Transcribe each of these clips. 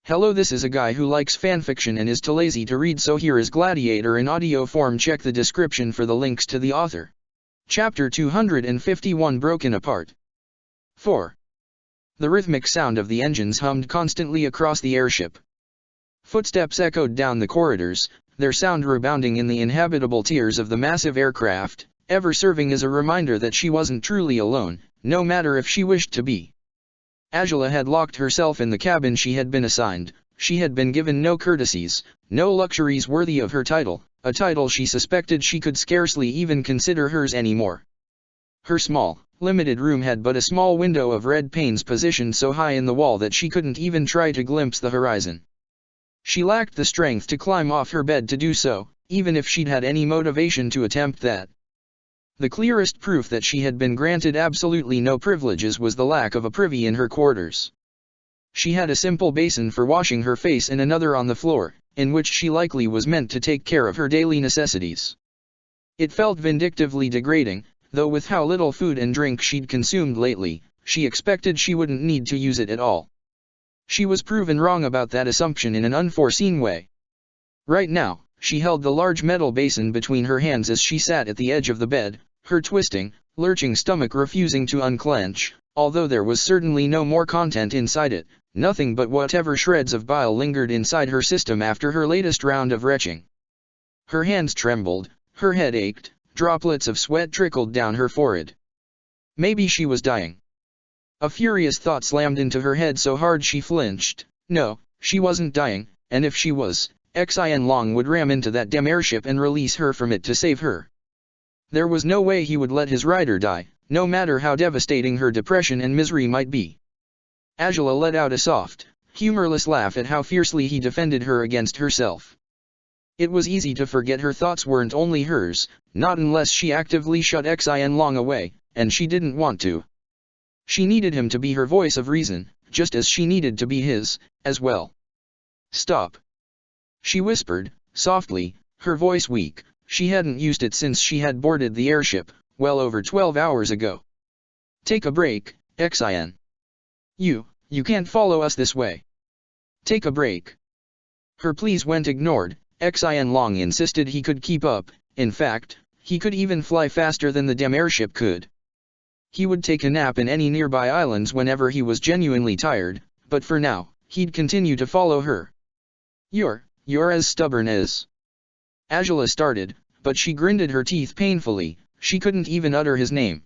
Hello, this is a guy who likes fanfiction and is too lazy to read, so here is Gladiator in audio form. Check the description for the links to the author. Chapter 251 Broken Apart. 4. The rhythmic sound of the engines hummed constantly across the airship. Footsteps echoed down the corridors, their sound rebounding in the inhabitable tiers of the massive aircraft, ever serving as a reminder that she wasn't truly alone, no matter if she wished to be. Angela had locked herself in the cabin she had been assigned. She had been given no courtesies, no luxuries worthy of her title, a title she suspected she could scarcely even consider hers anymore. Her small, limited room had but a small window of red panes positioned so high in the wall that she couldn't even try to glimpse the horizon. She lacked the strength to climb off her bed to do so, even if she'd had any motivation to attempt that. The clearest proof that she had been granted absolutely no privileges was the lack of a privy in her quarters. She had a simple basin for washing her face and another on the floor, in which she likely was meant to take care of her daily necessities. It felt vindictively degrading, though with how little food and drink she'd consumed lately, she expected she wouldn't need to use it at all. She was proven wrong about that assumption in an unforeseen way. Right now, she held the large metal basin between her hands as she sat at the edge of the bed, her twisting, lurching stomach refusing to unclench, although there was certainly no more content inside it, nothing but whatever shreds of bile lingered inside her system after her latest round of retching. Her hands trembled, her head ached, droplets of sweat trickled down her forehead. Maybe she was dying. A furious thought slammed into her head so hard she flinched. No, she wasn't dying, and if she was, Xin Long would ram into that damn airship and release her from it to save her. There was no way he would let his rider die, no matter how devastating her depression and misery might be. Angela let out a soft, humorless laugh at how fiercely he defended her against herself. It was easy to forget her thoughts weren't only hers, not unless she actively shut Xin Long away, and she didn't want to. She needed him to be her voice of reason, just as she needed to be his, as well. Stop. She whispered, softly, her voice weak. She hadn't used it since she had boarded the airship, well over 12 hours ago. Take a break, Xin. You can't follow us this way. Take a break. Her pleas went ignored. Xin Long insisted he could keep up, in fact, he could even fly faster than the damn airship could. He would take a nap in any nearby islands whenever he was genuinely tired, but for now, he'd continue to follow her. You're as stubborn as... Angela started, but she grinded her teeth painfully. She couldn't even utter his name.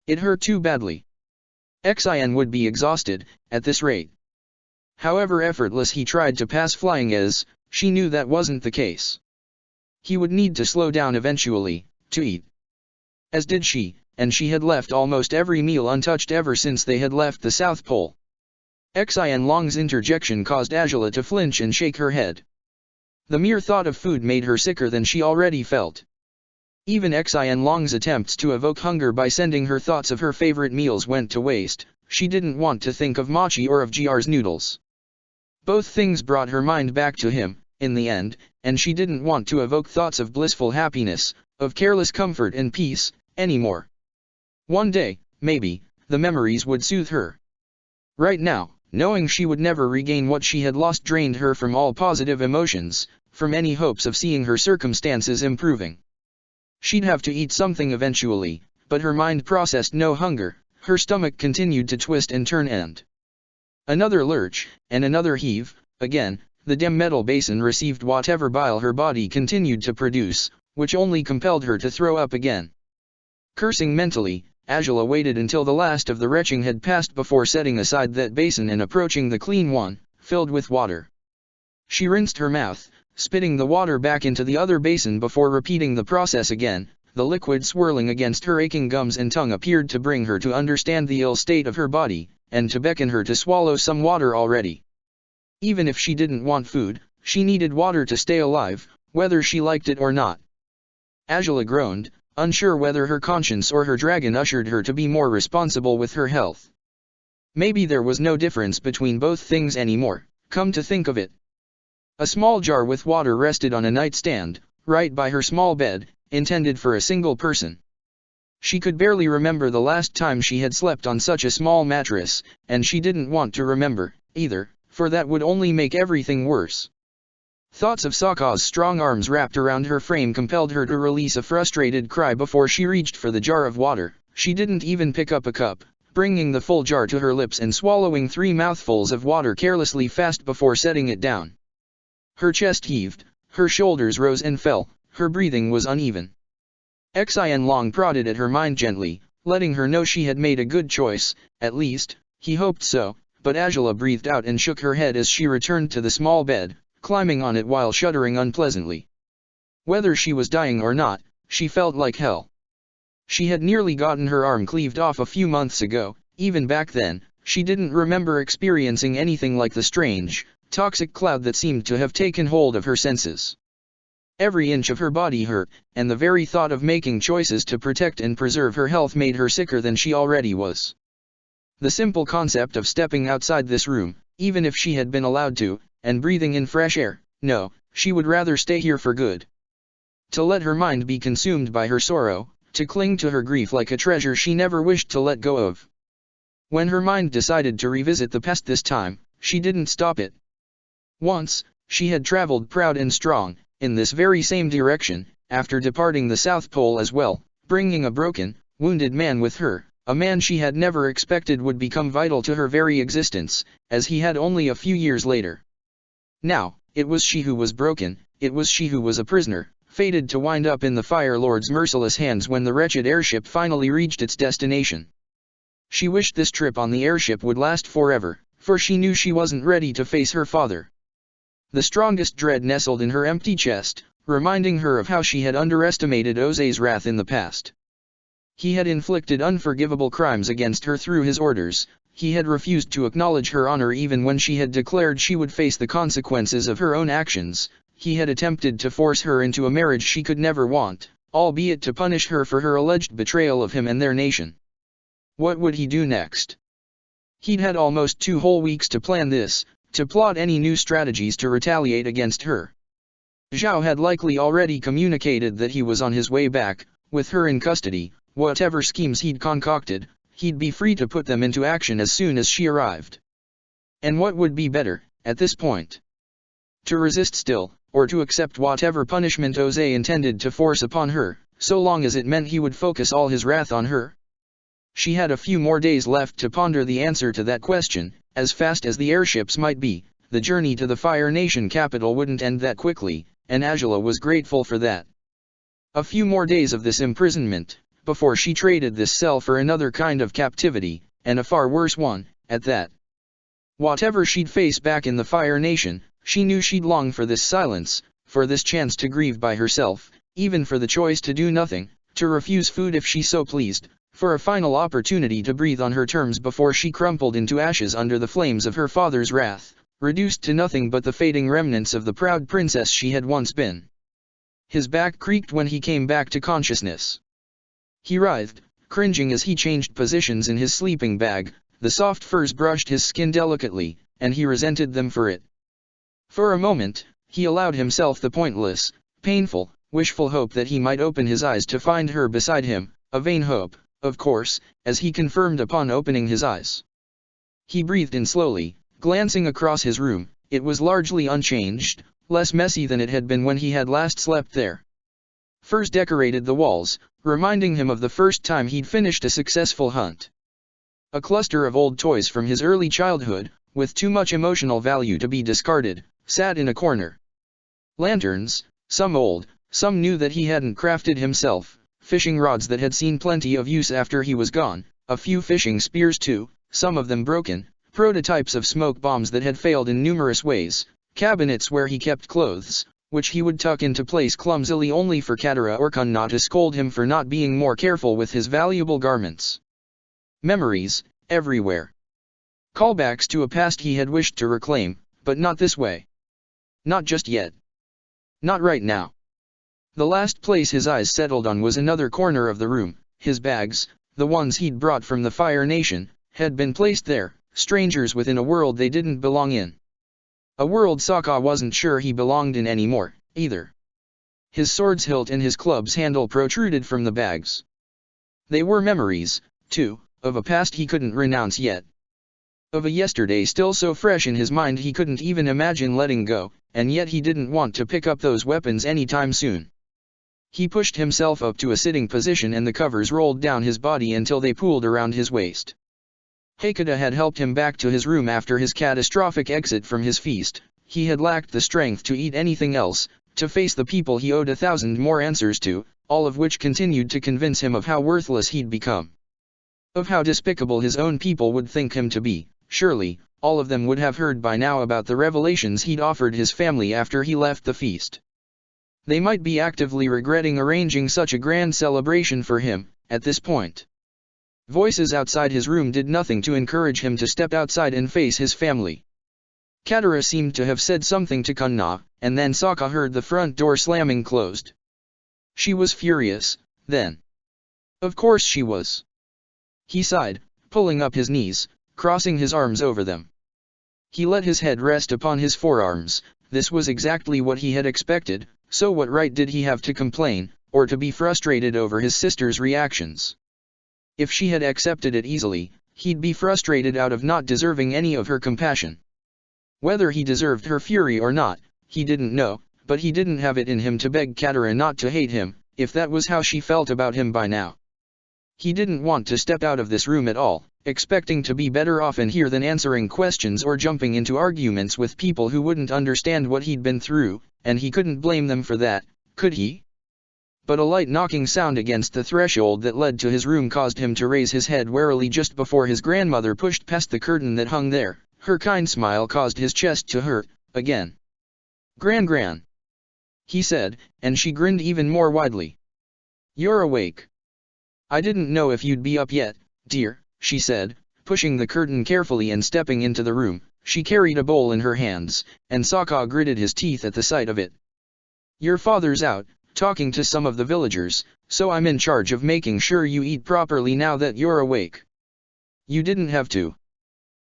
It hurt too badly. Xin would be exhausted, at this rate. However effortless he tried to pass flying as, she knew that wasn't the case. He would need to slow down eventually, to eat. As did she, and she had left almost every meal untouched ever since they had left the South Pole. Xin Long's interjection caused Angela to flinch and shake her head. The mere thought of food made her sicker than she already felt. Even Xin Long's attempts to evoke hunger by sending her thoughts of her favorite meals went to waste. She didn't want to think of mochi or of GR's noodles. Both things brought her mind back to him, in the end, and she didn't want to evoke thoughts of blissful happiness, of careless comfort and peace, anymore. One day, maybe, the memories would soothe her. Right now, knowing she would never regain what she had lost drained her from all positive emotions, from any hopes of seeing her circumstances improving. She'd have to eat something eventually, but her mind processed no hunger. Her stomach continued to twist and turn and... Another lurch, and another heave. Again, the damn metal basin received whatever bile her body continued to produce, which only compelled her to throw up again. Cursing mentally, Angela waited until the last of the retching had passed before setting aside that basin and approaching the clean one, filled with water. She rinsed her mouth, spitting the water back into the other basin before repeating the process again. The liquid swirling against her aching gums and tongue appeared to bring her to understand the ill state of her body, and to beckon her to swallow some water already. Even if she didn't want food, she needed water to stay alive, whether she liked it or not. Angela groaned, unsure whether her conscience or her dragon ushered her to be more responsible with her health. Maybe there was no difference between both things anymore, come to think of it. A small jar with water rested on a nightstand, right by her small bed, intended for a single person. She could barely remember the last time she had slept on such a small mattress, and she didn't want to remember, either, for that would only make everything worse. Thoughts of Sokka's strong arms wrapped around her frame compelled her to release a frustrated cry before she reached for the jar of water. She didn't even pick up a cup, bringing the full jar to her lips and swallowing 3 mouthfuls of water carelessly fast before setting it down. Her chest heaved, her shoulders rose and fell, her breathing was uneven. Xian Long prodded at her mind gently, letting her know she had made a good choice, at least, he hoped so, but Azula breathed out and shook her head as she returned to the small bed, climbing on it while shuddering unpleasantly. Whether she was dying or not, she felt like hell. She had nearly gotten her arm cleaved off a few months ago. Even back then, she didn't remember experiencing anything like the strange, toxic cloud that seemed to have taken hold of her senses. Every inch of her body hurt, and the very thought of making choices to protect and preserve her health made her sicker than she already was. The simple concept of stepping outside this room, even if she had been allowed to, and breathing in fresh air, no, she would rather stay here for good. To let her mind be consumed by her sorrow, to cling to her grief like a treasure she never wished to let go of. When her mind decided to revisit the past this time, she didn't stop it. Once, she had traveled proud and strong, in this very same direction, after departing the South Pole as well, bringing a broken, wounded man with her, a man she had never expected would become vital to her very existence, as he had only a few years later. Now, it was she who was broken, it was she who was a prisoner, fated to wind up in the Fire Lord's merciless hands when the wretched airship finally reached its destination. She wished this trip on the airship would last forever, for she knew she wasn't ready to face her father. The strongest dread nestled in her empty chest, reminding her of how she had underestimated Oze's wrath in the past. He had inflicted unforgivable crimes against her through his orders. He had refused to acknowledge her honor even when she had declared she would face the consequences of her own actions. He had attempted to force her into a marriage she could never want, albeit to punish her for her alleged betrayal of him and their nation. What would he do next? He'd had almost 2 whole weeks to plan this, to plot any new strategies to retaliate against her. Zhao had likely already communicated that he was on his way back. With her in custody, whatever schemes he'd concocted, he'd be free to put them into action as soon as she arrived. And what would be better, at this point? To resist still, or to accept whatever punishment Oze intended to force upon her, so long as it meant he would focus all his wrath on her? She had a few more days left to ponder the answer to that question. As fast as the airships might be, the journey to the Fire Nation capital wouldn't end that quickly, and Azula was grateful for that. A few more days of this imprisonment, before she traded this cell for another kind of captivity, and a far worse one, at that. Whatever she'd face back in the Fire Nation, she knew she'd long for this silence, for this chance to grieve by herself, even for the choice to do nothing, to refuse food if she so pleased, for a final opportunity to breathe on her terms before she crumpled into ashes under the flames of her father's wrath, reduced to nothing but the fading remnants of the proud princess she had once been. His back creaked when he came back to consciousness. He writhed, cringing as he changed positions in his sleeping bag. The soft furs brushed his skin delicately, and he resented them for it. For a moment, he allowed himself the pointless, painful, wishful hope that he might open his eyes to find her beside him, a vain hope, of course, as he confirmed upon opening his eyes. He breathed in slowly, glancing across his room. It was largely unchanged, less messy than it had been when he had last slept there. Furs decorated the walls, reminding him of the first time he'd finished a successful hunt. A cluster of old toys from his early childhood, with too much emotional value to be discarded, sat in a corner. Lanterns, some old, some new that he hadn't crafted himself, fishing rods that had seen plenty of use after he was gone, a few fishing spears too, some of them broken, prototypes of smoke bombs that had failed in numerous ways, cabinets where he kept clothes, which he would tuck into place clumsily only for Katara or Kunna to scold him for not being more careful with his valuable garments. Memories, everywhere. Callbacks to a past he had wished to reclaim, but not this way. Not just yet. Not right now. The last place his eyes settled on was another corner of the room. His bags, the ones he'd brought from the Fire Nation, had been placed there, strangers within a world they didn't belong in. A world Sokka wasn't sure he belonged in anymore, either. His sword's hilt and his club's handle protruded from the bags. They were memories, too, of a past he couldn't renounce yet. Of a yesterday still so fresh in his mind he couldn't even imagine letting go, and yet he didn't want to pick up those weapons anytime soon. He pushed himself up to a sitting position and the covers rolled down his body until they pooled around his waist. Hakata had helped him back to his room after his catastrophic exit from his feast. He had lacked the strength to eat anything else, to face the people he owed 1,000 more answers to, all of which continued to convince him of how worthless he'd become. Of how despicable his own people would think him to be. Surely, all of them would have heard by now about the revelations he'd offered his family after he left the feast. They might be actively regretting arranging such a grand celebration for him, at this point. Voices outside his room did nothing to encourage him to step outside and face his family. Katara seemed to have said something to Kunna, and then Sokka heard the front door slamming closed. She was furious, then. Of course she was. He sighed, pulling up his knees, crossing his arms over them. He let his head rest upon his forearms. This was exactly what he had expected, so what right did he have to complain, or to be frustrated over his sister's reactions? If she had accepted it easily, he'd be frustrated out of not deserving any of her compassion. Whether he deserved her fury or not, he didn't know, but he didn't have it in him to beg Katara not to hate him, if that was how she felt about him by now. He didn't want to step out of this room at all, expecting to be better off in here than answering questions or jumping into arguments with people who wouldn't understand what he'd been through, and he couldn't blame them for that, could he? But a light knocking sound against the threshold that led to his room caused him to raise his head warily just before his grandmother pushed past the curtain that hung there. Her kind smile caused his chest to hurt, again. "Gran," he said, and she grinned even more widely. "You're awake. I didn't know if you'd be up yet, dear," she said, pushing the curtain carefully and stepping into the room. She carried a bowl in her hands, and Sokka gritted his teeth at the sight of it. "Your father's out, talking to some of the villagers, so I'm in charge of making sure you eat properly now that you're awake." "You didn't have to,"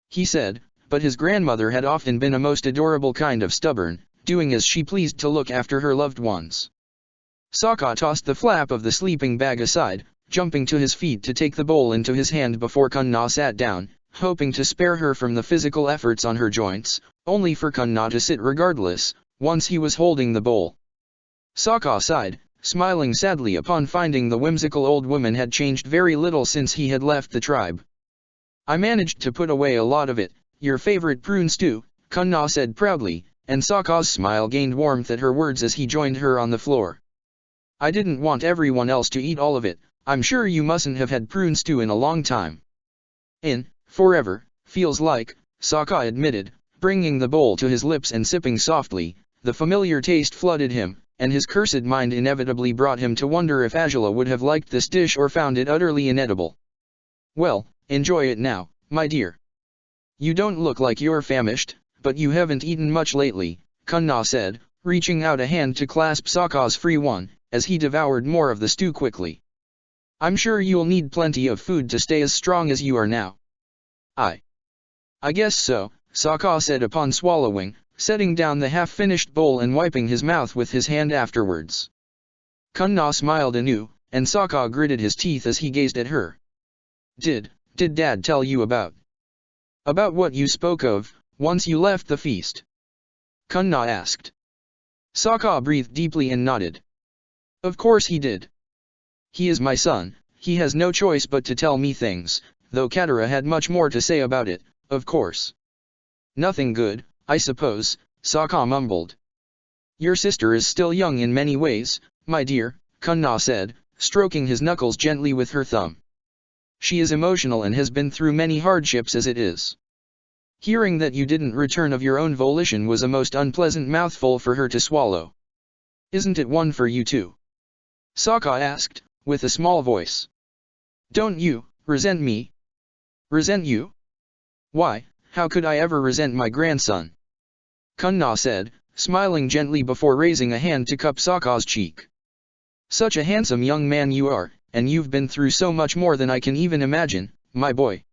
he said, but his grandmother had often been a most adorable kind of stubborn, doing as she pleased to look after her loved ones. Sokka tossed the flap of the sleeping bag aside, jumping to his feet to take the bowl into his hand before Kunna sat down, hoping to spare her from the physical efforts on her joints, only for Kunna to sit regardless, once he was holding the bowl. Sokka sighed, smiling sadly upon finding the whimsical old woman had changed very little since he had left the tribe. "I managed to put away a lot of it, your favorite prune stew," Kunna said proudly, and Sokka's smile gained warmth at her words as he joined her on the floor. "I didn't want everyone else to eat all of it. I'm sure you mustn't have had prune stew in a long time." "Forever, feels like," Sokka admitted, bringing the bowl to his lips and sipping softly. The familiar taste flooded him, and his cursed mind inevitably brought him to wonder if Azula would have liked this dish or found it utterly inedible. "Well, enjoy it now, my dear. You don't look like you're famished, but you haven't eaten much lately," Kunna said, reaching out a hand to clasp Sokka's free one, as he devoured more of the stew quickly. "I'm sure you'll need plenty of food to stay as strong as you are now." I guess so," Sokka said upon swallowing, setting down the half-finished bowl and wiping his mouth with his hand afterwards. Kunna smiled anew, and Sokka gritted his teeth as he gazed at her. Did Dad tell you about what you spoke of, once you left the feast?" Kunna asked. Sokka breathed deeply and nodded. "Of course he did. He is my son, he has no choice but to tell me things, though Katara had much more to say about it, of course." "Nothing good, I suppose," Sokka mumbled. "Your sister is still young in many ways, my dear," Kunna said, stroking his knuckles gently with her thumb. "She is emotional and has been through many hardships as it is. Hearing that you didn't return of your own volition was a most unpleasant mouthful for her to swallow. Isn't it one for you too?" Sokka asked, with a small voice. "Don't you resent me?" "Resent you? Why, how could I ever resent my grandson?" Kunna said, smiling gently before raising a hand to cup Sokka's cheek. "Such a handsome young man you are, and you've been through so much more than I can even imagine, my boy.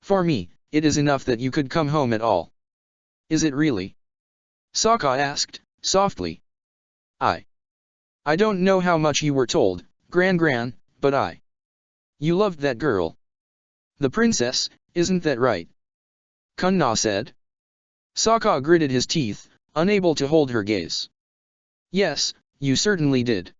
For me, it is enough that you could come home at all." "Is it really?" Sokka asked, softly. I don't know how much you were told, Gran, but you loved that girl. The princess, isn't that right?" Kunna said. Sokka gritted his teeth, unable to hold her gaze. Yes, you certainly did.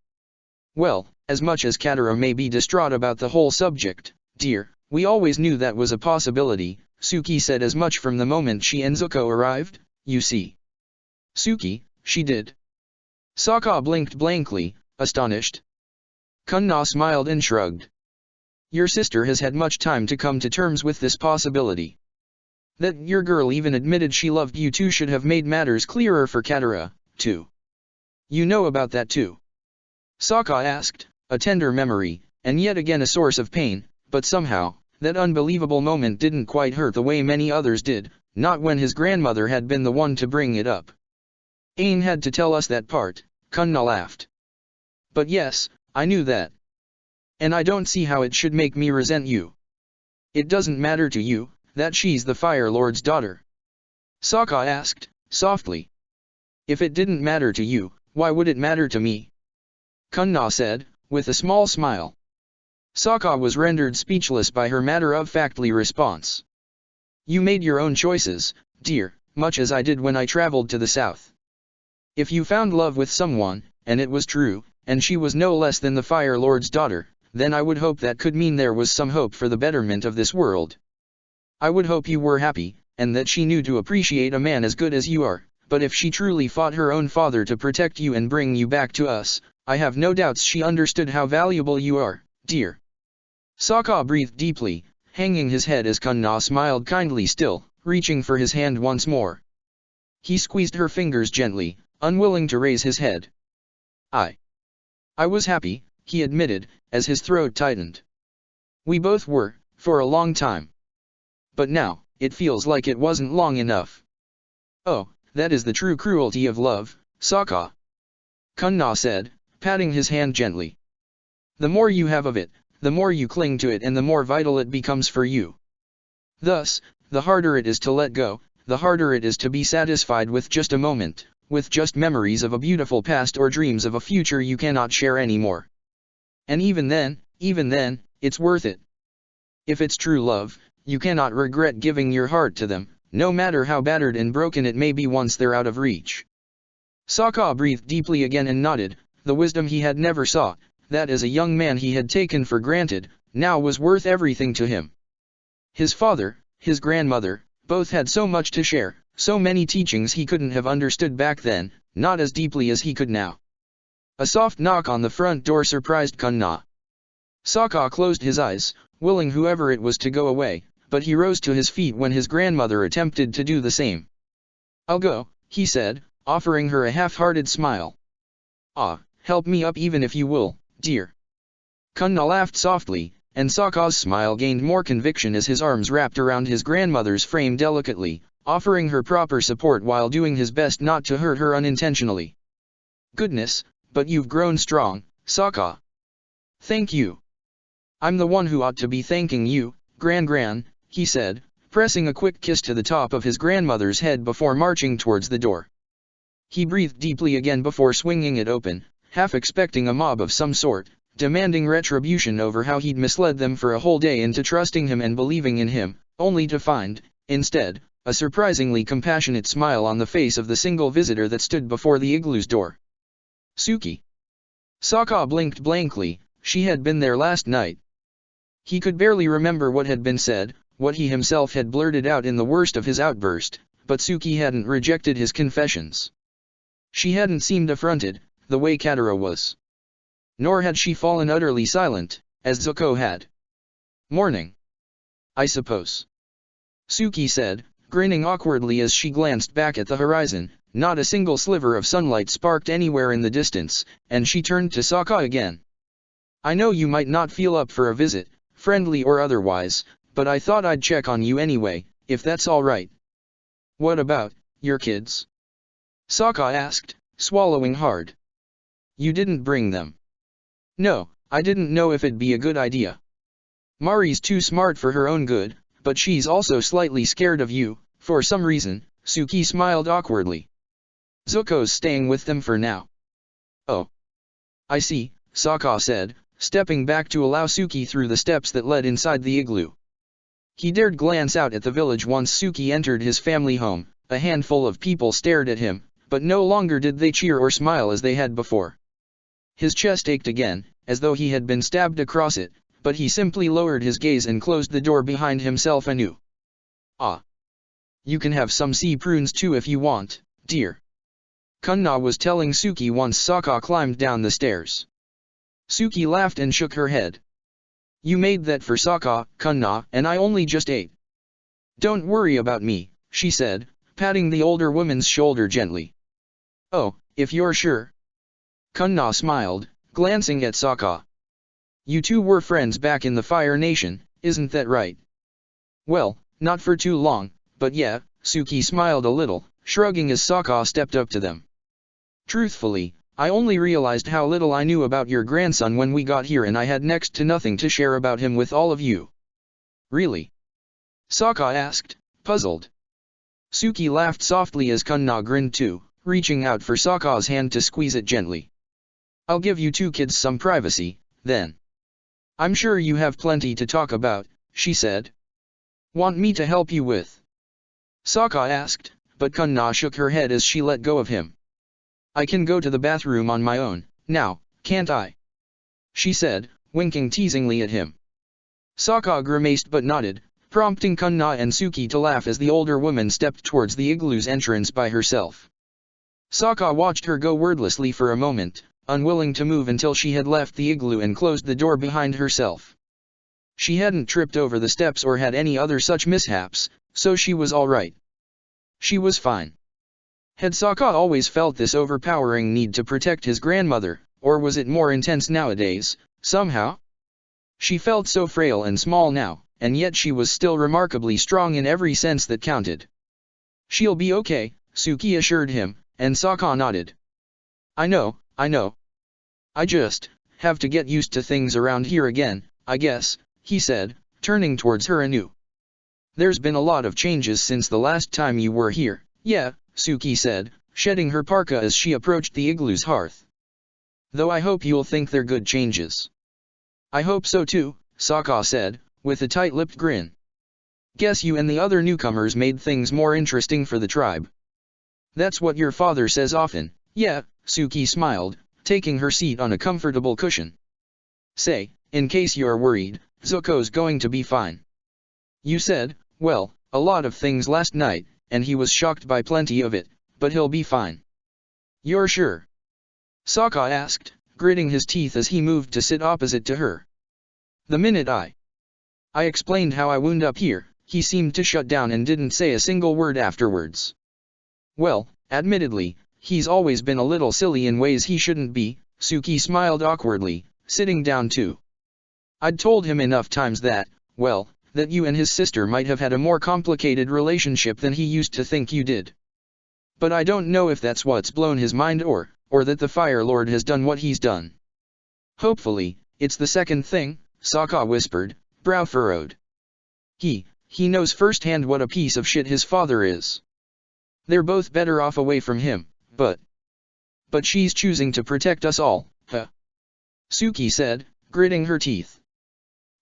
Well, as much as Katara may be distraught about the whole subject, dear, we always knew that was a possibility. Suki said as much from the moment she and Zuko arrived, you see. Suki, she did. Sokka blinked blankly, astonished. Kunna smiled and shrugged. Your sister has had much time to come to terms with this possibility. That your girl even admitted she loved you too should have made matters clearer for Katara, too. You know about that too? Sokka asked, a tender memory, and yet again a source of pain, but somehow, that unbelievable moment didn't quite hurt the way many others did, not when his grandmother had been the one to bring it up. Aang had to tell us that part, Kunna laughed. But yes, I knew that. And I don't see how it should make me resent you. It doesn't matter to you, that she's the Fire Lord's daughter? Sokka asked, softly. If it didn't matter to you, why would it matter to me? Kunna said, with a small smile. Sokka was rendered speechless by her matter-of-factly response. You made your own choices, dear, much as I did when I traveled to the south. If you found love with someone, and it was true, and she was no less than the Fire Lord's daughter, then I would hope that could mean there was some hope for the betterment of this world. I would hope you were happy, and that she knew to appreciate a man as good as you are, but if she truly fought her own father to protect you and bring you back to us, I have no doubts she understood how valuable you are, dear. Sokka breathed deeply, hanging his head as Kunna smiled kindly still, reaching for his hand once more. He squeezed her fingers gently, unwilling to raise his head. I was happy, he admitted, as his throat tightened. We both were, for a long time. But now, it feels like it wasn't long enough. Oh, that is the true cruelty of love, Sokka. Kunna said, patting his hand gently. The more you have of it, the more you cling to it and the more vital it becomes for you. Thus, the harder it is to let go, the harder it is to be satisfied with just a moment, with just memories of a beautiful past or dreams of a future you cannot share anymore. And even then, it's worth it. If it's true love, you cannot regret giving your heart to them, no matter how battered and broken it may be once they're out of reach. Sokka breathed deeply again and nodded, the wisdom he had never sought, that as a young man he had taken for granted, now was worth everything to him. His father, his grandmother, both had so much to share, so many teachings he couldn't have understood back then, not as deeply as he could now. A soft knock on the front door surprised Kunna. Sokka closed his eyes, willing whoever it was to go away, but he rose to his feet when his grandmother attempted to do the same. I'll go, he said, offering her a half-hearted smile. Help me up even if you will, dear. Kunna laughed softly, and Sokka's smile gained more conviction as his arms wrapped around his grandmother's frame delicately, offering her proper support while doing his best not to hurt her unintentionally. Goodness, but you've grown strong, Sokka. Thank you. I'm the one who ought to be thanking you, Gran, he said, pressing a quick kiss to the top of his grandmother's head before marching towards the door. He breathed deeply again before swinging it open, half expecting a mob of some sort, demanding retribution over how he'd misled them for a whole day into trusting him and believing in him, only to find, instead, a surprisingly compassionate smile on the face of the single visitor that stood before the igloo's door. Suki. Sokka blinked blankly, she had been there last night. He could barely remember what had been said, what he himself had blurted out in the worst of his outburst, but Suki hadn't rejected his confessions. She hadn't seemed affronted, the way Katara was. Nor had she fallen utterly silent, as Zuko had. Morning. I suppose. Suki said, grinning awkwardly as she glanced back at the horizon. Not a single sliver of sunlight sparked anywhere in the distance, and she turned to Sokka again. I know you might not feel up for a visit, friendly or otherwise, but I thought I'd check on you anyway, if that's all right. What about your kids? Sokka asked, swallowing hard. You didn't bring them. No, I didn't know if it'd be a good idea. Mari's too smart for her own good, but she's also slightly scared of you, for some reason. Suki smiled awkwardly. Zuko's staying with them for now. Oh. I see, Sokka said, stepping back to allow Suki through the steps that led inside the igloo. He dared glance out at the village once Suki entered his family home. A handful of people stared at him, but no longer did they cheer or smile as they had before. His chest ached again, as though he had been stabbed across it, but he simply lowered his gaze and closed the door behind himself anew. Ah. You can have some sea prunes too if you want, dear. Kunna was telling Suki once Sokka climbed down the stairs. Suki laughed and shook her head. You made that for Sokka, Kunna, and I only just ate. Don't worry about me, she said, patting the older woman's shoulder gently. Oh, if you're sure. Kunna smiled, glancing at Sokka. You two were friends back in the Fire Nation, isn't that right? Well, not for too long, but yeah, Suki smiled a little, shrugging as Sokka stepped up to them. Truthfully, I only realized how little I knew about your grandson when we got here and I had next to nothing to share about him with all of you. Really? Sokka asked, puzzled. Suki laughed softly as Kunna grinned too, reaching out for Sokka's hand to squeeze it gently. I'll give you two kids some privacy, then. I'm sure you have plenty to talk about, she said. Want me to help you with? Sokka asked, but Kunna shook her head as she let go of him. I can go to the bathroom on my own, now, can't I? She said, winking teasingly at him. Sokka grimaced but nodded, prompting Kunna and Suki to laugh as the older woman stepped towards the igloo's entrance by herself. Sokka watched her go wordlessly for a moment, unwilling to move until she had left the igloo and closed the door behind herself. She hadn't tripped over the steps or had any other such mishaps, so she was all right. She was fine. Had Sokka always felt this overpowering need to protect his grandmother, or was it more intense nowadays, somehow? She felt so frail and small now, and yet she was still remarkably strong in every sense that counted. She'll be okay, Suki assured him, and Sokka nodded. I know. I just have to get used to things around here again, I guess, he said, turning towards her anew. There's been a lot of changes since the last time you were here, yeah, Suki said, shedding her parka as she approached the igloo's hearth. Though I hope you'll think they're good changes. I hope so too, Sokka said, with a tight-lipped grin. Guess you and the other newcomers made things more interesting for the tribe. That's what your father says often, yeah, Suki smiled, taking her seat on a comfortable cushion. Say, in case you're worried, Zuko's going to be fine. You said, well, a lot of things last night, and he was shocked by plenty of it, but he'll be fine. You're sure? Sokka asked, gritting his teeth as he moved to sit opposite to her. The minute I explained how I wound up here, he seemed to shut down and didn't say a single word afterwards. Well, admittedly, he's always been a little silly in ways he shouldn't be, Suki smiled awkwardly, sitting down too. I'd told him enough times that, well, that you and his sister might have had a more complicated relationship than he used to think you did. But I don't know if that's what's blown his mind or that the Fire Lord has done what he's done. Hopefully, it's the second thing, Sokka whispered, brow furrowed. He knows firsthand what a piece of shit his father is. They're both better off away from him, but she's choosing to protect us all, huh? Suki said, gritting her teeth.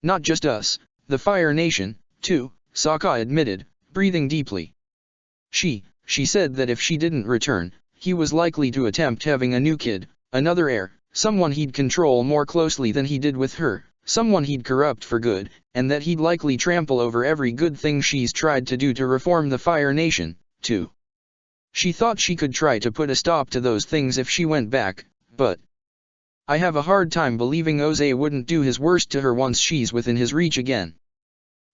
Not just us, the Fire Nation, too, Sokka admitted, breathing deeply. She said that if she didn't return, he was likely to attempt having a new kid, another heir, someone he'd control more closely than he did with her, someone he'd corrupt for good, and that he'd likely trample over every good thing she's tried to do to reform the Fire Nation, too. She thought she could try to put a stop to those things if she went back, but I have a hard time believing Oze wouldn't do his worst to her once she's within his reach again.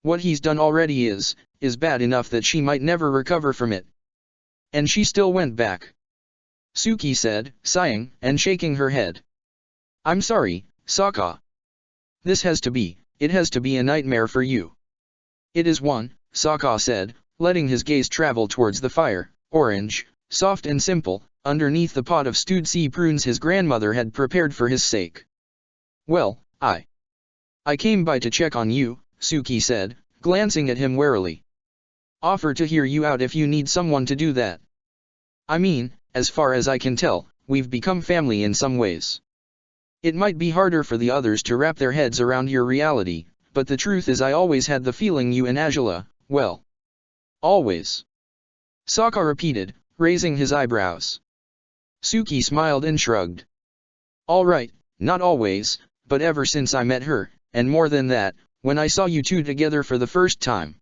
What he's done already is bad enough that she might never recover from it. And she still went back. Suki said, sighing and shaking her head. I'm sorry, Sokka. It has to be a nightmare for you. It is one, Sokka said, letting his gaze travel towards the fire, orange, soft and simple, underneath the pot of stewed sea prunes his grandmother had prepared for his sake. Well, I came by to check on you, Suki said, glancing at him warily. Offer to hear you out if you need someone to do that. I mean, as far as I can tell, we've become family in some ways. It might be harder for the others to wrap their heads around your reality, but the truth is I always had the feeling you and Angela, well. Always. Sokka repeated, raising his eyebrows. Suki smiled and shrugged. All right, not always, but ever since I met her, and more than that, when I saw you two together for the first time.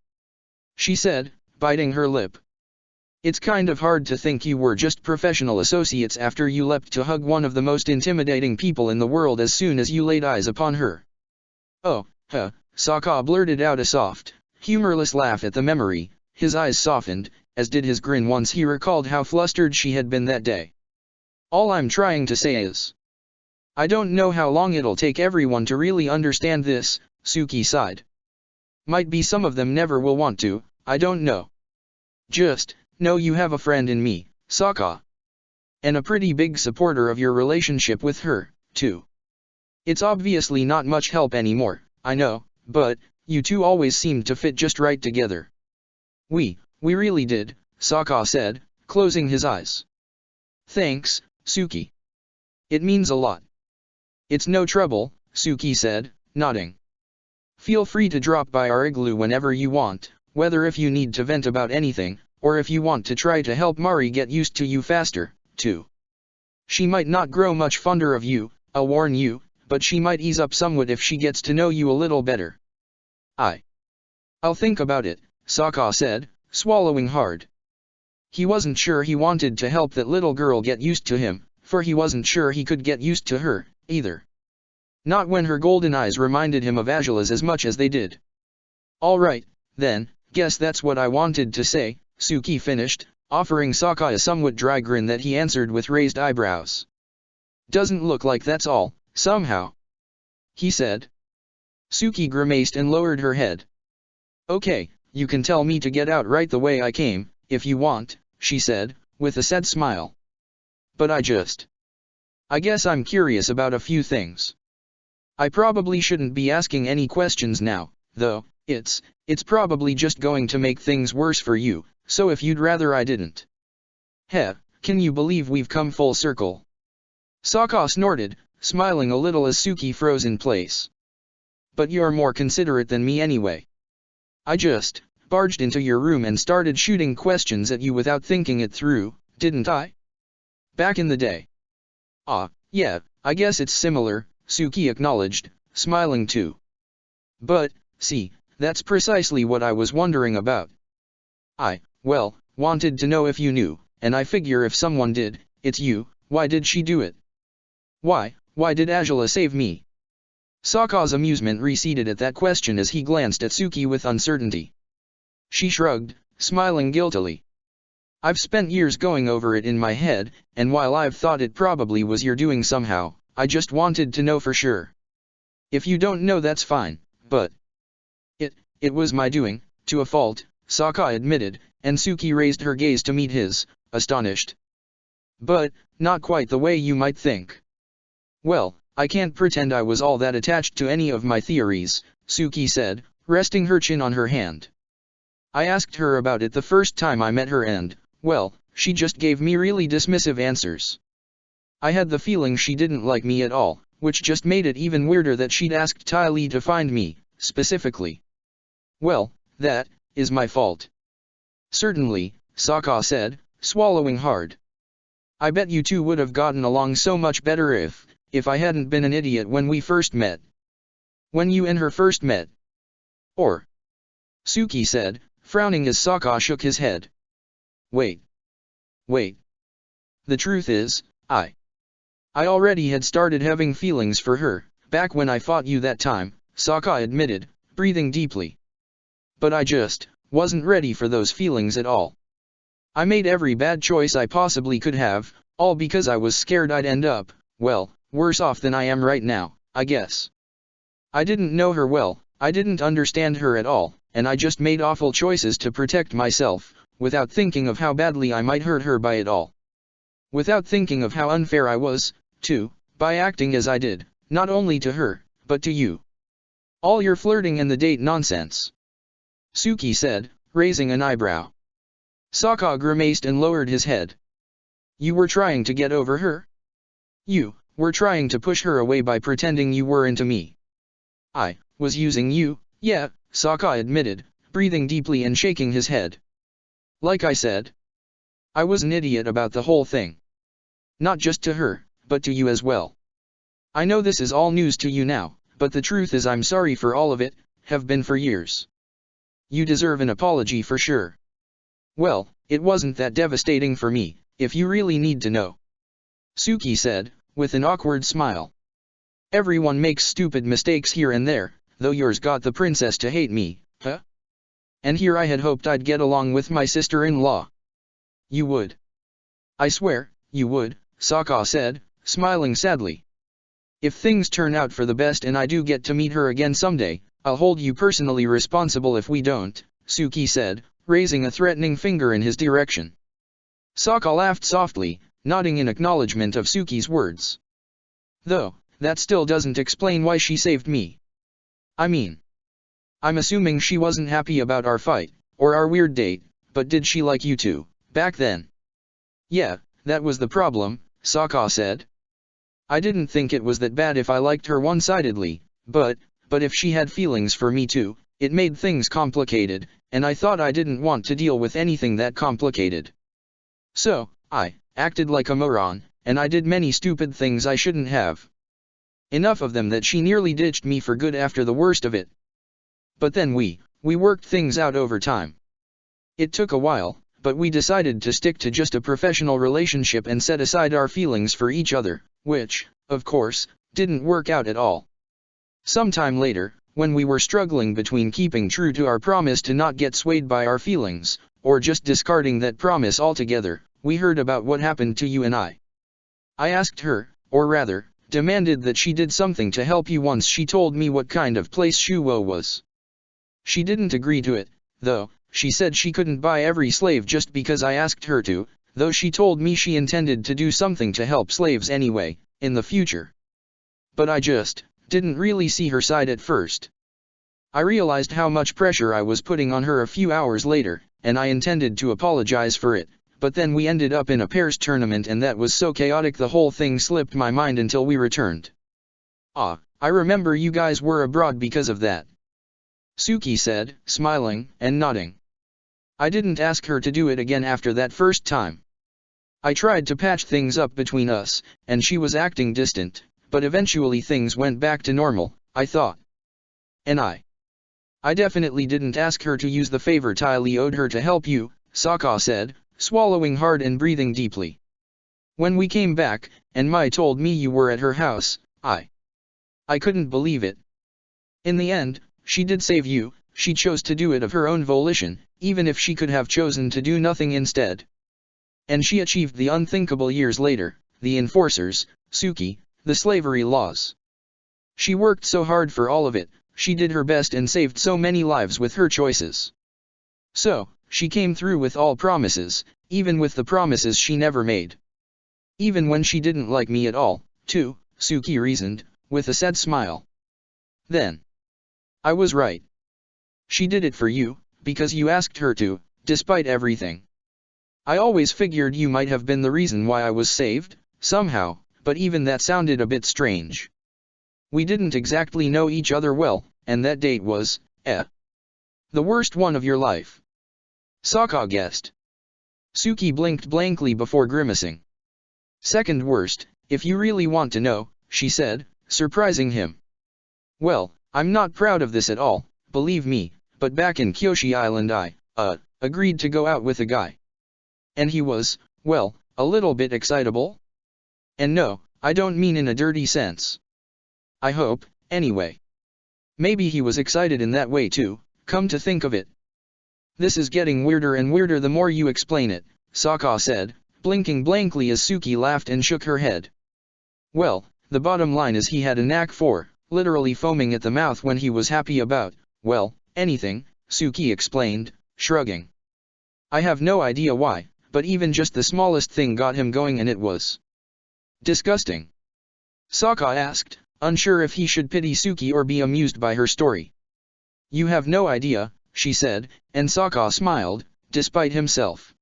She said, biting her lip. It's kind of hard to think you were just professional associates after you leapt to hug one of the most intimidating people in the world as soon as you laid eyes upon her. Oh, Sokka blurted out a soft, humorless laugh at the memory. His eyes softened, as did his grin once he recalled how flustered she had been that day. All I'm trying to say is, I don't know how long it'll take everyone to really understand this, Suki sighed. Might be some of them never will want to, I don't know. Just know you have a friend in me, Sokka. And a pretty big supporter of your relationship with her, too. It's obviously not much help anymore, I know, but you two always seemed to fit just right together. We really did, Sokka said, closing his eyes. Thanks, Suki. It means a lot. It's no trouble, Suki said, nodding. Feel free to drop by our igloo whenever you want, whether if you need to vent about anything, or if you want to try to help Mari get used to you faster, too. She might not grow much fonder of you, I'll warn you, but she might ease up somewhat if she gets to know you a little better. I'll think about it, Sokka said, swallowing hard. He wasn't sure he wanted to help that little girl get used to him, for he wasn't sure he could get used to her, either. Not when her golden eyes reminded him of Angela's as much as they did. All right, then, guess that's what I wanted to say, Suki finished, offering Sokka a somewhat dry grin that he answered with raised eyebrows. Doesn't look like that's all, somehow. He said. Suki grimaced and lowered her head. Okay, you can tell me to get out right the way I came, if you want, she said, with a sad smile. But I guess I'm curious about a few things. I probably shouldn't be asking any questions now, though, it's probably just going to make things worse for you, so if you'd rather I didn't. Can you believe we've come full circle? Sokka snorted, smiling a little as Suki froze in place. But you're more considerate than me anyway. I just barged into your room and started shooting questions at you without thinking it through, didn't I? Back in the day. Yeah, I guess it's similar, Suki acknowledged, smiling too. But, see, that's precisely what I was wondering about. Wanted to know if you knew, and I figure if someone did, it's you. Why did she do it? Why did Angela save me? Sokka's amusement receded at that question as he glanced at Suki with uncertainty. She shrugged, smiling guiltily. I've spent years going over it in my head, and while I've thought it probably was your doing somehow, I just wanted to know for sure. If you don't know that's fine, but it was my doing, to a fault, Sokka admitted, and Suki raised her gaze to meet his, astonished. But, not quite the way you might think. Well, I can't pretend I was all that attached to any of my theories, Suki said, resting her chin on her hand. I asked her about it the first time I met her and, well, she just gave me really dismissive answers. I had the feeling she didn't like me at all, which just made it even weirder that she'd asked Ty Lee to find me, specifically. Well, that is my fault. Certainly, Sokka said, swallowing hard. I bet you two would have gotten along so much better if I hadn't been an idiot when we first met. When you and her first met. Or. Suki said, frowning as Sokka shook his head. Wait. The truth is, I already had started having feelings for her, back when I fought you that time, Sokka admitted, breathing deeply. But I just wasn't ready for those feelings at all. I made every bad choice I possibly could have, all because I was scared I'd end up, well, worse off than I am right now, I guess. I didn't know her well, I didn't understand her at all, and I just made awful choices to protect myself, without thinking of how badly I might hurt her by it all. Without thinking of how unfair I was, too, by acting as I did, not only to her, but to you. All your flirting and the date nonsense. Suki said, raising an eyebrow. Sokka grimaced and lowered his head. You were trying to get over her? You were trying to push her away by pretending you were into me. I was using you, Yeah, Saka admitted, breathing deeply and shaking his head. Like I said, I was an idiot about the whole thing. Not just to her, but to you as well. I know this is all news to you now, but the truth is I'm sorry for all of it, have been for years. You deserve an apology for sure. Well, it wasn't that devastating for me, if you really need to know. Suki said, with an awkward smile. Everyone makes stupid mistakes here and there, though yours got the princess to hate me, huh? And here I had hoped I'd get along with my sister-in-law. You would. I swear, you would, Saka said, smiling sadly. If things turn out for the best and I do get to meet her again someday, I'll hold you personally responsible if we don't, Suki said, raising a threatening finger in his direction. Saka laughed softly, nodding in acknowledgement of Suki's words. Though, that still doesn't explain why she saved me. I mean, I'm assuming she wasn't happy about our fight, or our weird date, but did she like you two, back then? Yeah, that was the problem, Saka said. I didn't think it was that bad if I liked her one-sidedly, but if she had feelings for me too, it made things complicated, and I thought I didn't want to deal with anything that complicated. So, I acted like a moron, and I did many stupid things I shouldn't have. Enough of them that she nearly ditched me for good after the worst of it. But then we worked things out over time. It took a while, but we decided to stick to just a professional relationship and set aside our feelings for each other, which, of course, didn't work out at all. Sometime later, when we were struggling between keeping true to our promise to not get swayed by our feelings, or just discarding that promise altogether, we heard about what happened to you and I. I asked her, or rather, demanded that she did something to help you once she told me what kind of place Shuwo was. She didn't agree to it, though. She said she couldn't buy every slave just because I asked her to, though she told me she intended to do something to help slaves anyway, in the future. But I just didn't really see her side at first. I realized how much pressure I was putting on her a few hours later, and I intended to apologize for it, but then we ended up in a pairs tournament and that was so chaotic the whole thing slipped my mind until we returned. Ah, I remember you guys were abroad because of that. Suki said, smiling and nodding. I didn't ask her to do it again after that first time. I tried to patch things up between us, and she was acting distant, but eventually things went back to normal, I thought. And I definitely didn't ask her to use the favor Tylee owed her to help you, Saka said, swallowing hard and breathing deeply. When we came back, and Mai told me you were at her house, I couldn't believe it. In the end, she did save you. She chose to do it of her own volition, even if she could have chosen to do nothing instead. And she achieved the unthinkable years later, the enforcers, Suki, the slavery laws. She worked so hard for all of it, she did her best and saved so many lives with her choices. So, she came through with all promises, even with the promises she never made. Even when she didn't like me at all, too, Suki reasoned, with a sad smile. Then, I was right. She did it for you, because you asked her to, despite everything. I always figured you might have been the reason why I was saved, somehow, but even that sounded a bit strange. We didn't exactly know each other well, and that date was, the worst one of your life. Saka guessed. Suki blinked blankly before grimacing. Second worst, if you really want to know, she said, surprising him. Well, I'm not proud of this at all, believe me, but back in Kyoshi Island I, agreed to go out with a guy. And he was, well, a little bit excitable. And no, I don't mean in a dirty sense. I hope, anyway. Maybe he was excited in that way too, come to think of it. This is getting weirder and weirder the more you explain it, Saka said, blinking blankly as Suki laughed and shook her head. Well, the bottom line is he had a knack for, literally foaming at the mouth when he was happy about, well, anything, Suki explained, shrugging. I have no idea why, but even just the smallest thing got him going and it was disgusting. Saka asked, unsure if he should pity Suki or be amused by her story. You have no idea, she said, and Saka smiled, despite himself.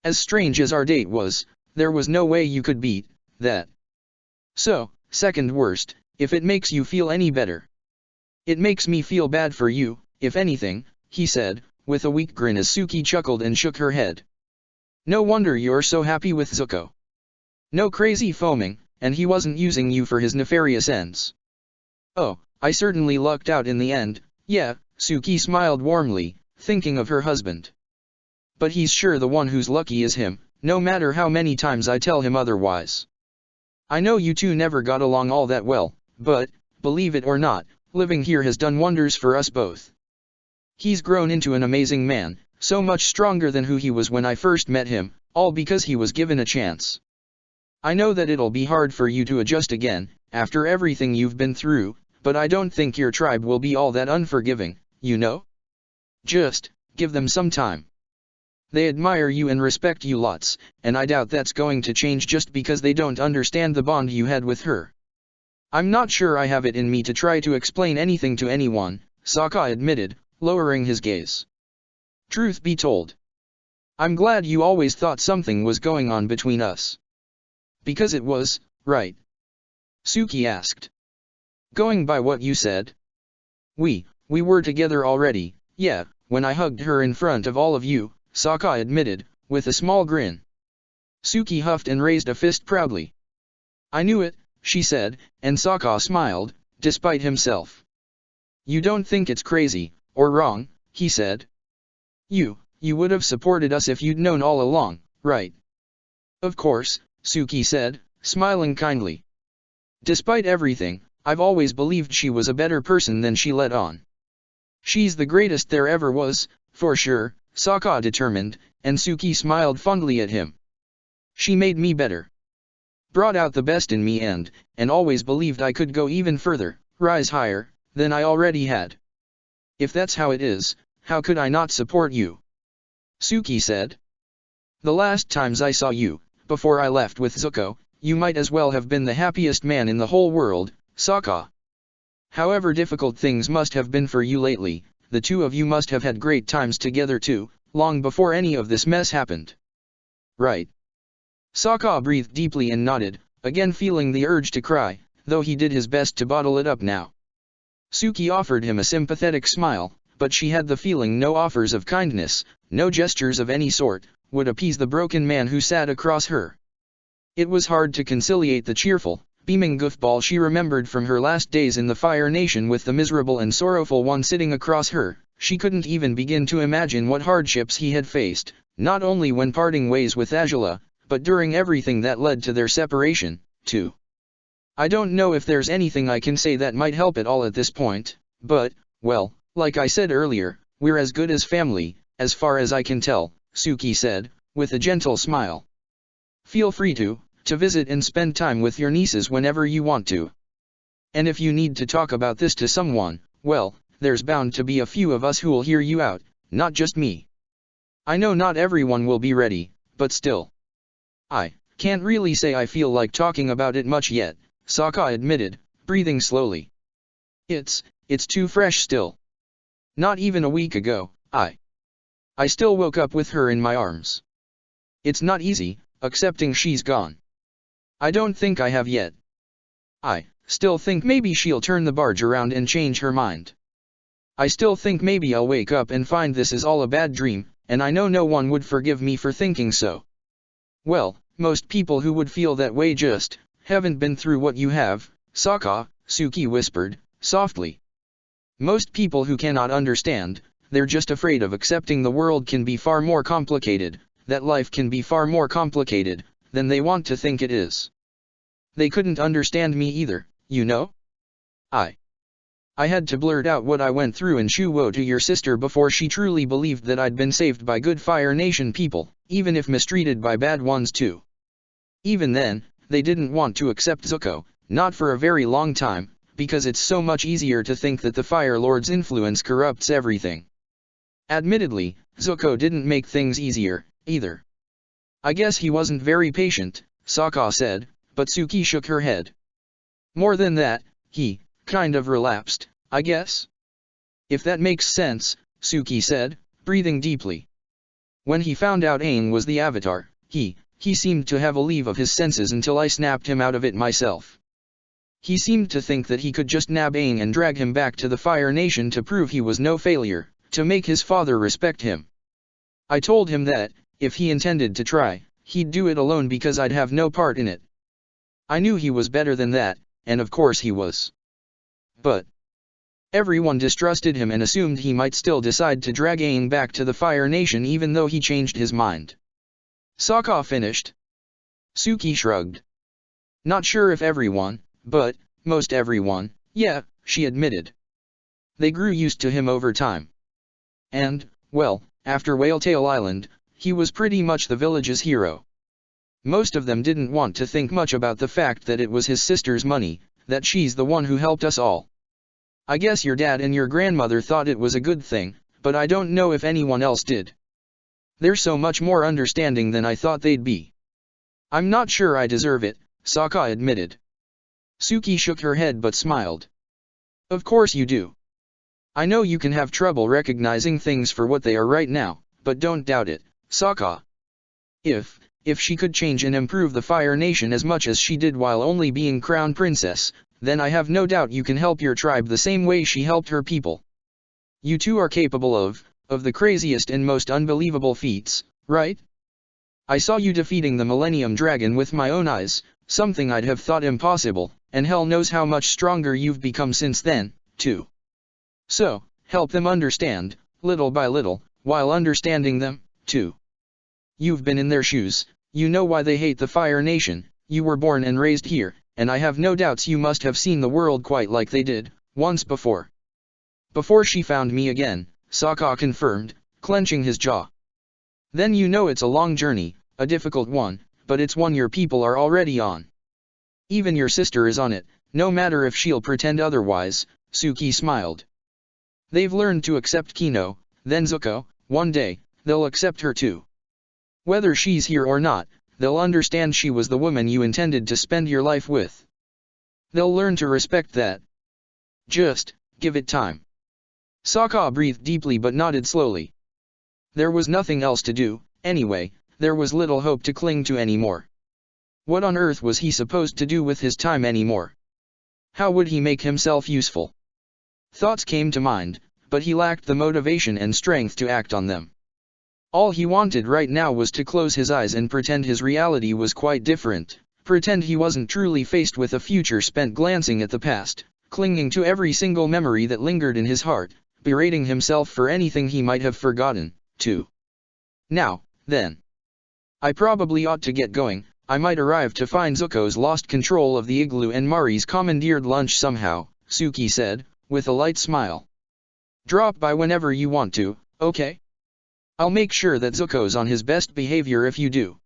As strange as our date was, there was no way you could beat that. So, second worst, if it makes you feel any better. It makes me feel bad for you, if anything, he said, with a weak grin as Suki chuckled and shook her head. No wonder you're so happy with Zuko. No crazy foaming, and he wasn't using you for his nefarious ends. Oh, I certainly lucked out in the end, yeah, Suki smiled warmly, thinking of her husband. But he's sure the one who's lucky is him, no matter how many times I tell him otherwise. I know you two never got along all that well, but, believe it or not, living here has done wonders for us both. He's grown into an amazing man, so much stronger than who he was when I first met him, all because he was given a chance. I know that it'll be hard for you to adjust again, after everything you've been through, but I don't think your tribe will be all that unforgiving, you know? Just, give them some time. They admire you and respect you lots, and I doubt that's going to change just because they don't understand the bond you had with her. I'm not sure I have it in me to try to explain anything to anyone, Sokka admitted, lowering his gaze. Truth be told, I'm glad you always thought something was going on between us. Because it was, right? Suki asked. Going by what you said? We were together already, yeah, when I hugged her in front of all of you, Sokka admitted, with a small grin. Suki huffed and raised a fist proudly. I knew it, she said, and Sokka smiled, despite himself. You don't think it's crazy, or wrong, he said. You would have supported us if you'd known all along, right? Of course, Suki said, smiling kindly. Despite everything, I've always believed she was a better person than she let on. She's the greatest there ever was, for sure, Sokka determined, and Suki smiled fondly at him. She made me better. Brought out the best in me and always believed I could go even further, rise higher, than I already had. If that's how it is, how could I not support you? Suki said. The last times I saw you, before I left with Zuko, you might as well have been the happiest man in the whole world, Sokka. However difficult things must have been for you lately, the two of you must have had great times together too, long before any of this mess happened. Right. Sokka breathed deeply and nodded, again feeling the urge to cry, though he did his best to bottle it up now. Suki offered him a sympathetic smile, but she had the feeling no offers of kindness, no gestures of any sort, would appease the broken man who sat across her. It was hard to conciliate the cheerful, beaming goofball she remembered from her last days in the Fire Nation with the miserable and sorrowful one sitting across her. She couldn't even begin to imagine what hardships he had faced, not only when parting ways with Azula, but during everything that led to their separation, too. I don't know if there's anything I can say that might help at all at this point, but, well, like I said earlier, we're as good as family, as far as I can tell, Suki said, with a gentle smile. Feel free to visit and spend time with your nieces whenever you want to. And if you need to talk about this to someone, well, there's bound to be a few of us who'll hear you out, not just me. I know not everyone will be ready, but still. I can't really say I feel like talking about it much yet, Sokka admitted, breathing slowly. It's too fresh still. Not even a week ago, I still woke up with her in my arms. It's not easy, accepting she's gone. I don't think I have yet. I still think maybe she'll turn the barge around and change her mind. I still think maybe I'll wake up and find this is all a bad dream, and I know no one would forgive me for thinking so. Well, most people who would feel that way just haven't been through what you have, Sokka, Suki whispered, softly. Most people who cannot understand, they're just afraid of accepting the world can be far more complicated, that life can be far more complicated than they want to think it is. They couldn't understand me either, you know? I had to blurt out what I went through in Shuwo to your sister before she truly believed that I'd been saved by good Fire Nation people, even if mistreated by bad ones too. Even then, they didn't want to accept Zuko, not for a very long time, because it's so much easier to think that the Fire Lord's influence corrupts everything. Admittedly, Zuko didn't make things easier, either. I guess he wasn't very patient, Sokka said, but Suki shook her head. More than that, he kind of relapsed, I guess. If that makes sense, Suki said, breathing deeply. When he found out Aang was the Avatar, he seemed to have a leave of his senses until I snapped him out of it myself. He seemed to think that he could just nab Aang and drag him back to the Fire Nation to prove he was no failure, to make his father respect him. I told him that, if he intended to try, he'd do it alone because I'd have no part in it. I knew he was better than that, and of course he was. But everyone distrusted him and assumed he might still decide to drag Aang back to the Fire Nation even though he changed his mind. Sokka finished. Suki shrugged. Not sure if everyone, but most everyone, yeah, she admitted. They grew used to him over time. And, well, after Whaletail Island, he was pretty much the village's hero. Most of them didn't want to think much about the fact that it was his sister's money, that she's the one who helped us all. I guess your dad and your grandmother thought it was a good thing, but I don't know if anyone else did. They're so much more understanding than I thought they'd be. I'm not sure I deserve it, Sokka admitted. Suki shook her head but smiled. Of course you do. I know you can have trouble recognizing things for what they are right now, but don't doubt it, Sokka. If she could change and improve the Fire Nation as much as she did while only being crown princess, then I have no doubt you can help your tribe the same way she helped her people. You two are capable of the craziest and most unbelievable feats, right? I saw you defeating the Millennium Dragon with my own eyes, something I'd have thought impossible, and hell knows how much stronger you've become since then, too. So, help them understand, little by little, while understanding them, too. You've been in their shoes, you know why they hate the Fire Nation, you were born and raised here, and I have no doubts you must have seen the world quite like they did, once before. Before she found me again, Sokka confirmed, clenching his jaw. Then you know it's a long journey, a difficult one, but it's one your people are already on. Even your sister is on it, no matter if she'll pretend otherwise, Suki smiled. They've learned to accept Kino, then Zuko, one day, they'll accept her too. Whether she's here or not, they'll understand she was the woman you intended to spend your life with. They'll learn to respect that. Just give it time. Sokka breathed deeply but nodded slowly. There was nothing else to do, anyway, there was little hope to cling to anymore. What on earth was he supposed to do with his time anymore? How would he make himself useful? Thoughts came to mind, but he lacked the motivation and strength to act on them. All he wanted right now was to close his eyes and pretend his reality was quite different, pretend he wasn't truly faced with a future spent glancing at the past, clinging to every single memory that lingered in his heart, berating himself for anything he might have forgotten, too. Now, then. I probably ought to get going, I might arrive to find Zuko's lost control of the igloo and Mari's commandeered lunch somehow, Suki said, with a light smile. Drop by whenever you want to, okay? I'll make sure that Zuko's on his best behavior if you do.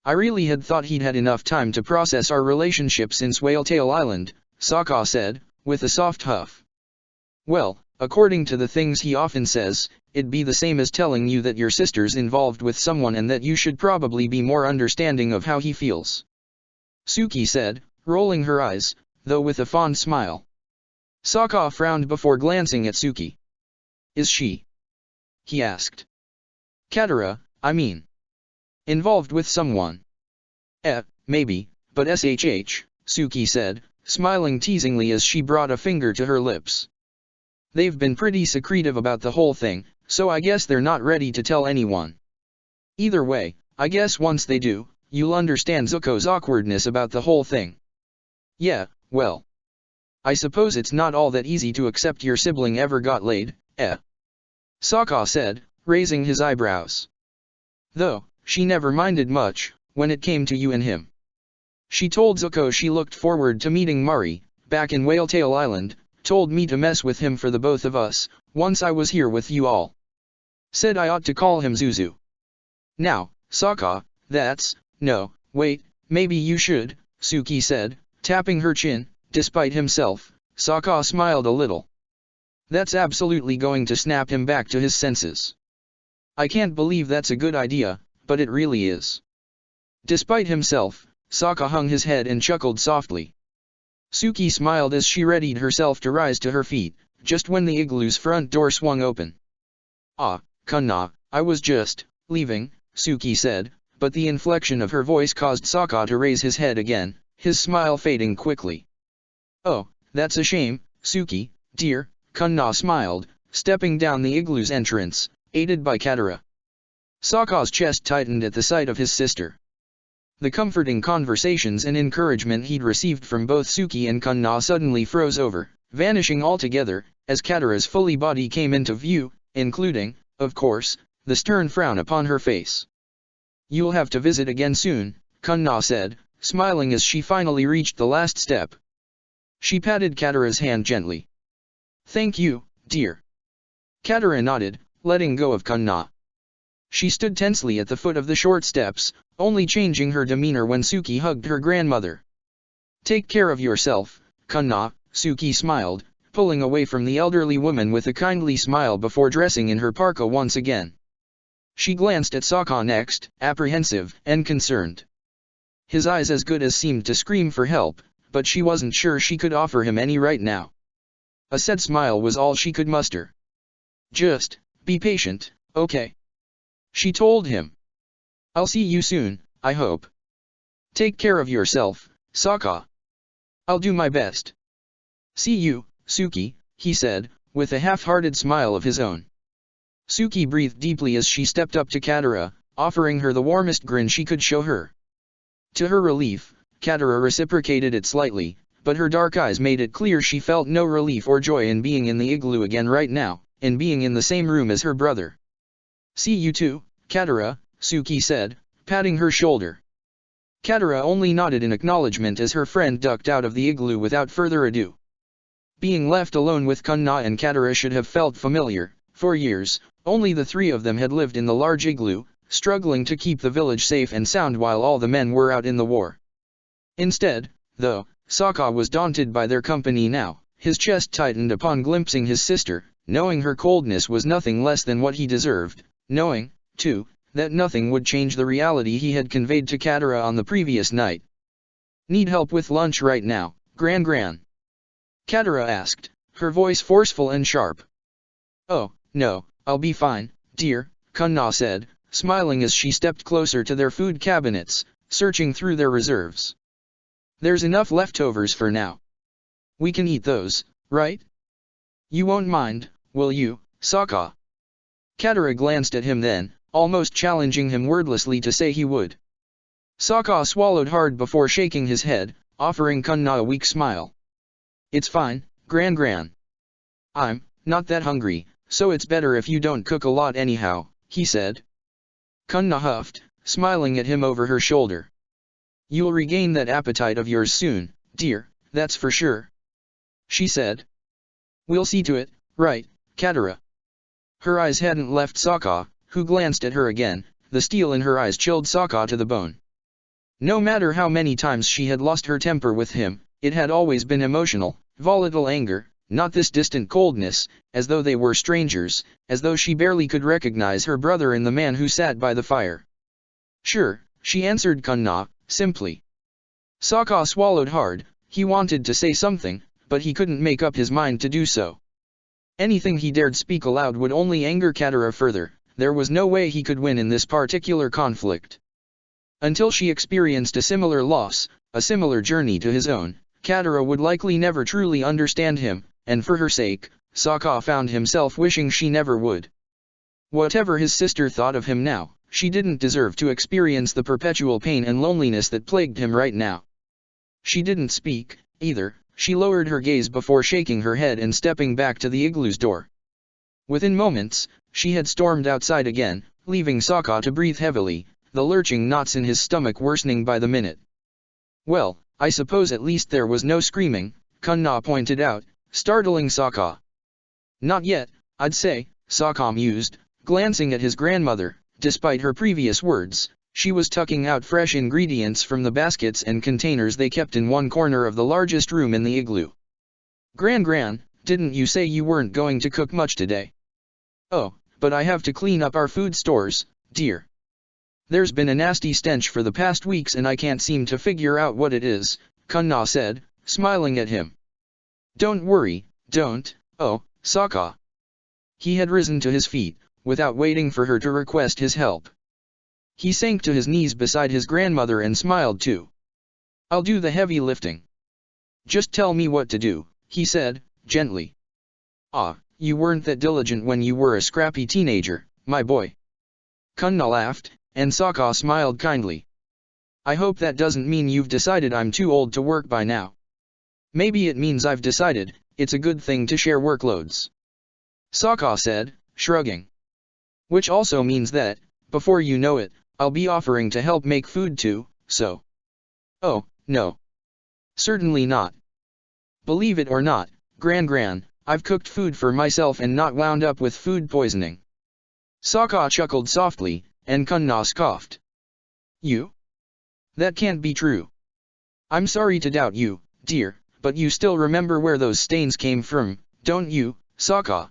I really had thought he'd had enough time to process our relationship since Whaletail Island, Sokka said, with a soft huff. Well, according to the things he often says, it'd be the same as telling you that your sister's involved with someone and that you should probably be more understanding of how he feels. Suki said, rolling her eyes, though with a fond smile. Sokka frowned before glancing at Suki. Is she? He asked. Katara, I mean. Involved with someone. Maybe, but SHH, Suki said, smiling teasingly as she brought a finger to her lips. They've been pretty secretive about the whole thing, so I guess they're not ready to tell anyone. Either way, I guess once they do, you'll understand Zuko's awkwardness about the whole thing. Yeah, well. I suppose it's not all that easy to accept your sibling ever got laid, Sokka said, raising his eyebrows. Though, she never minded much, when it came to you and him. She told Zuko she looked forward to meeting Mari, back in Whaletail Island, told me to mess with him for the both of us, once I was here with you all. Said I ought to call him Zuzu. Now, Sokka, no, wait, maybe you should, Suki said, tapping her chin. Despite himself, Sokka smiled a little. That's absolutely going to snap him back to his senses. I can't believe that's a good idea, but it really is. Despite himself, Sokka hung his head and chuckled softly. Suki smiled as she readied herself to rise to her feet, just when the igloo's front door swung open. Ah, Kunna, I was just leaving, Suki said, but the inflection of her voice caused Sokka to raise his head again, his smile fading quickly. Oh, that's a shame, Suki, dear, Kunna smiled, stepping down the igloo's entrance, aided by Katara. Sokka's chest tightened at the sight of his sister. The comforting conversations and encouragement he'd received from both Suki and Kunna suddenly froze over, vanishing altogether, as Katara's fully body came into view, including, of course, the stern frown upon her face. You'll have to visit again soon, Kunna said, smiling as she finally reached the last step. She patted Katara's hand gently. Thank you, dear. Katara nodded, letting go of Kunna. She stood tensely at the foot of the short steps, only changing her demeanor when Suki hugged her grandmother. Take care of yourself, Kunna, Suki smiled, pulling away from the elderly woman with a kindly smile before dressing in her parka once again. She glanced at Sokka next, apprehensive and concerned. His eyes as good as seemed to scream for help, but she wasn't sure she could offer him any right now. A sad smile was all she could muster. Just be patient, okay? She told him. I'll see you soon, I hope. Take care of yourself, Sokka. I'll do my best. See you, Suki, he said, with a half-hearted smile of his own. Suki breathed deeply as she stepped up to Katara, offering her the warmest grin she could show her. To her relief, Katara reciprocated it slightly, but her dark eyes made it clear she felt no relief or joy in being in the igloo again right now, in being in the same room as her brother. See you too, Katara, Suki said, patting her shoulder. Katara only nodded in acknowledgement as her friend ducked out of the igloo without further ado. Being left alone with Kunna and Katara should have felt familiar. For years, only the three of them had lived in the large igloo, struggling to keep the village safe and sound while all the men were out in the war. Instead, though, Sokka was daunted by their company now. His chest tightened upon glimpsing his sister, knowing her coldness was nothing less than what he deserved, knowing, too, that nothing would change the reality he had conveyed to Katara on the previous night. Need help with lunch right now, Gran? Katara asked, her voice forceful and sharp. Oh, no, I'll be fine, dear, Kunna said, smiling as she stepped closer to their food cabinets, searching through their reserves. There's enough leftovers for now. We can eat those, right? You won't mind, will you, Sokka? Katara glanced at him then, almost challenging him wordlessly to say he would. Sokka swallowed hard before shaking his head, offering Kunna a weak smile. It's fine, Gran. I'm not that hungry, so it's better if you don't cook a lot anyhow, he said. Kunna huffed, smiling at him over her shoulder. You'll regain that appetite of yours soon, dear, that's for sure, she said. We'll see to it, right, Katara? Her eyes hadn't left Sokka, who glanced at her again. The steel in her eyes chilled Sokka to the bone. No matter how many times she had lost her temper with him, it had always been emotional, volatile anger, not this distant coldness, as though they were strangers, as though she barely could recognize her brother in the man who sat by the fire. Sure, she answered Kunna, simply. Sokka swallowed hard. He wanted to say something, but he couldn't make up his mind to do so. Anything he dared speak aloud would only anger Katara further. There was no way he could win in this particular conflict. Until she experienced a similar loss, a similar journey to his own, Katara would likely never truly understand him, and for her sake, Sokka found himself wishing she never would. Whatever his sister thought of him now, she didn't deserve to experience the perpetual pain and loneliness that plagued him right now. She didn't speak, either. She lowered her gaze before shaking her head and stepping back to the igloo's door. Within moments, she had stormed outside again, leaving Sokka to breathe heavily, the lurching knots in his stomach worsening by the minute. Well, I suppose at least there was no screaming, Kunna pointed out, startling Sokka. Not yet, I'd say, Sokka mused, glancing at his grandmother. Despite her previous words, she was tucking out fresh ingredients from the baskets and containers they kept in one corner of the largest room in the igloo. Gran, didn't you say you weren't going to cook much today? Oh, but I have to clean up our food stores, dear. There's been a nasty stench for the past weeks and I can't seem to figure out what it is, Kunna said, smiling at him. Don't worry, don't, oh, Sokka. He had risen to his feet, without waiting for her to request his help. He sank to his knees beside his grandmother and smiled too. I'll do the heavy lifting. Just tell me what to do, he said, gently. Ah, you weren't that diligent when you were a scrappy teenager, my boy. Kunna laughed, and Sokka smiled kindly. I hope that doesn't mean you've decided I'm too old to work by now. Maybe it means I've decided, it's a good thing to share workloads. Sokka said, shrugging. Which also means that, before you know it, I'll be offering to help make food too, so. Oh, no. Certainly not. Believe it or not, Gran, I've cooked food for myself and not wound up with food poisoning. Sokka chuckled softly, and Kunna scoffed. You? That can't be true. I'm sorry to doubt you, dear, but you still remember where those stains came from, don't you, Sokka?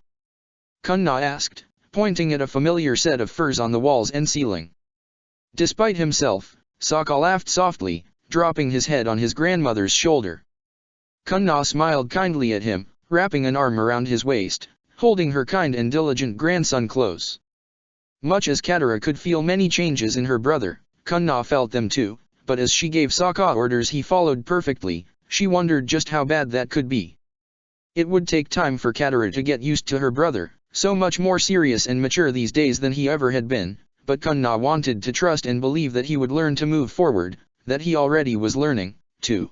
Kunna asked, pointing at a familiar set of furs on the walls and ceiling. Despite himself, Sokka laughed softly, dropping his head on his grandmother's shoulder. Kunna smiled kindly at him, wrapping an arm around his waist, holding her kind and diligent grandson close. Much as Katara could feel many changes in her brother, Kunna felt them too, but as she gave Sokka orders he followed perfectly, she wondered just how bad that could be. It would take time for Katara to get used to her brother, so much more serious and mature these days than he ever had been, but Kunna wanted to trust and believe that he would learn to move forward, that he already was learning, too.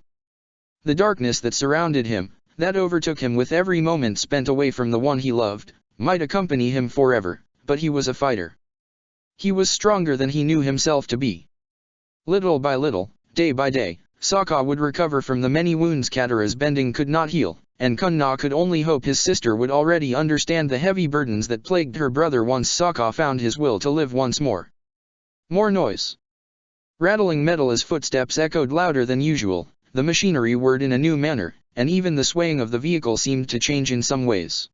The darkness that surrounded him, that overtook him with every moment spent away from the one he loved, might accompany him forever, but he was a fighter. He was stronger than he knew himself to be. Little by little, day by day, Sokka would recover from the many wounds Katara's bending could not heal, and Kunna could only hope his sister would already understand the heavy burdens that plagued her brother once Sokka found his will to live once more. More noise. Rattling metal as footsteps echoed louder than usual, the machinery whirred in a new manner, and even the swaying of the vehicle seemed to change in some ways.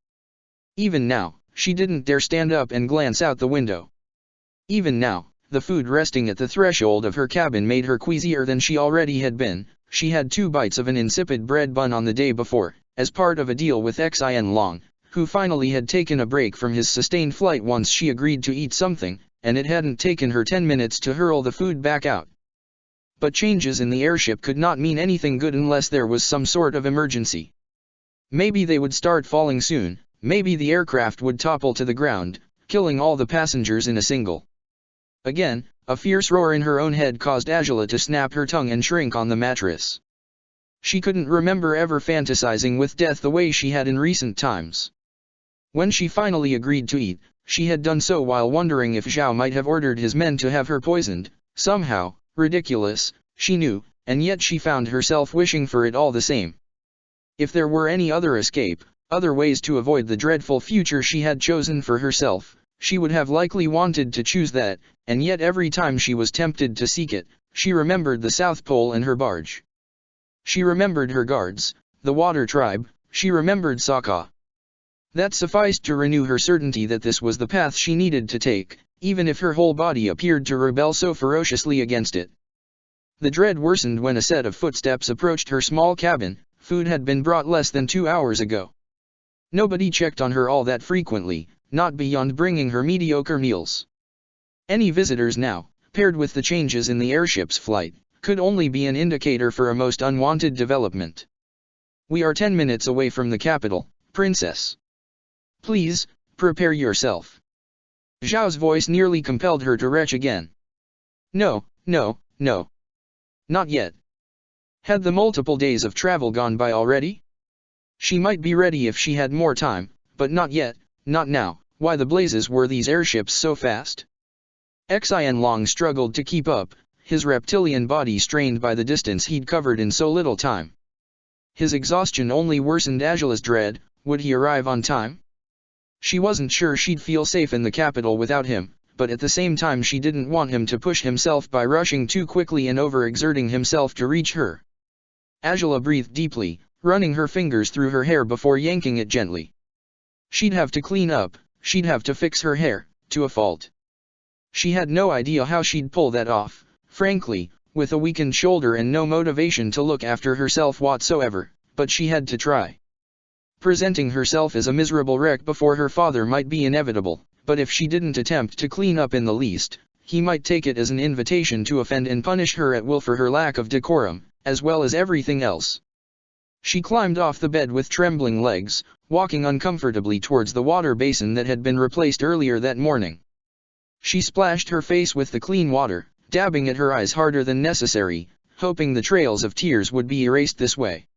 Even now, she didn't dare stand up and glance out the window. Even now, the food resting at the threshold of her cabin made her queasier than she already had been. She had 2 bites of an insipid bread bun on the day before, as part of a deal with Xianlong, who finally had taken a break from his sustained flight once she agreed to eat something, and it hadn't taken her 10 minutes to hurl the food back out. But changes in the airship could not mean anything good unless there was some sort of emergency. Maybe they would start falling soon, maybe the aircraft would topple to the ground, killing all the passengers in a single. Again, a fierce roar in her own head caused Angela to snap her tongue and shrink on the mattress. She couldn't remember ever fantasizing with death the way she had in recent times. When she finally agreed to eat, she had done so while wondering if Zhao might have ordered his men to have her poisoned, somehow. Ridiculous, she knew, and yet she found herself wishing for it all the same. If there were any other escape, other ways to avoid the dreadful future she had chosen for herself, she would have likely wanted to choose that, and yet every time she was tempted to seek it, she remembered the South Pole and her barge. She remembered her guards, the Water Tribe, she remembered Sokka. That sufficed to renew her certainty that this was the path she needed to take, even if her whole body appeared to rebel so ferociously against it. The dread worsened when a set of footsteps approached her small cabin. Food had been brought less than 2 hours ago. Nobody checked on her all that frequently, not beyond bringing her mediocre meals. Any visitors now, paired with the changes in the airship's flight, could only be an indicator for a most unwanted development. We are 10 minutes away from the capital, Princess. Please, prepare yourself. Zhao's voice nearly compelled her to retch again. No. Not yet. Had the multiple days of travel gone by already? She might be ready if she had more time, but not yet, not now. Why the blazes were these airships so fast? Xianlong struggled to keep up, his reptilian body strained by the distance he'd covered in so little time. His exhaustion only worsened Angela's dread. Would he arrive on time? She wasn't sure she'd feel safe in the capital without him, but at the same time she didn't want him to push himself by rushing too quickly and overexerting himself to reach her. Angela breathed deeply, running her fingers through her hair before yanking it gently. She'd have to clean up, she'd have to fix her hair, to a fault. She had no idea how she'd pull that off, frankly, with a weakened shoulder and no motivation to look after herself whatsoever, but she had to try. Presenting herself as a miserable wreck before her father might be inevitable, but if she didn't attempt to clean up in the least, he might take it as an invitation to offend and punish her at will for her lack of decorum, as well as everything else. She climbed off the bed with trembling legs, walking uncomfortably towards the water basin that had been replaced earlier that morning. She splashed her face with the clean water, dabbing at her eyes harder than necessary, hoping the trails of tears would be erased this way.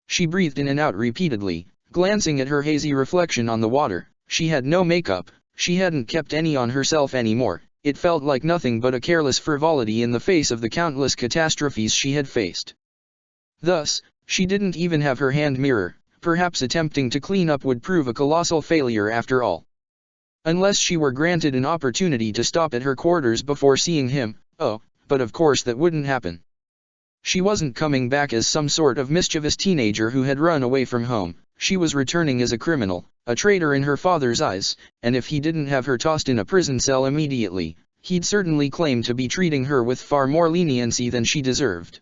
She breathed in and out repeatedly, glancing at her hazy reflection on the water. She had no makeup, she hadn't kept any on herself anymore. It felt like nothing but a careless frivolity in the face of the countless catastrophes she had faced. Thus, she didn't even have her hand mirror. Perhaps attempting to clean up would prove a colossal failure after all. Unless she were granted an opportunity to stop at her quarters before seeing him. Oh, but of course that wouldn't happen. She wasn't coming back as some sort of mischievous teenager who had run away from home. She was returning as a criminal, a traitor in her father's eyes, and if he didn't have her tossed in a prison cell immediately, he'd certainly claim to be treating her with far more leniency than she deserved.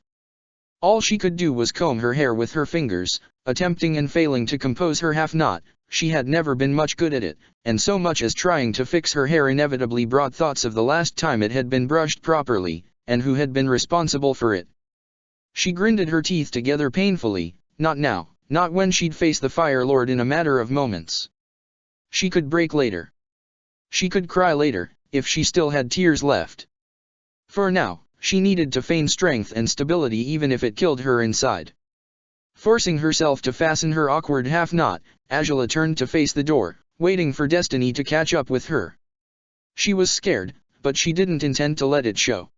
All she could do was comb her hair with her fingers, attempting and failing to compose her half-knot. She had never been much good at it, and so much as trying to fix her hair inevitably brought thoughts of the last time it had been brushed properly, and who had been responsible for it. She grinded her teeth together painfully. Not now, not when she'd face the Fire Lord in a matter of moments. She could break later. She could cry later, if she still had tears left. For now, she needed to feign strength and stability even if it killed her inside. Forcing herself to fasten her awkward half-knot, Angela turned to face the door, waiting for destiny to catch up with her. She was scared, but she didn't intend to let it show.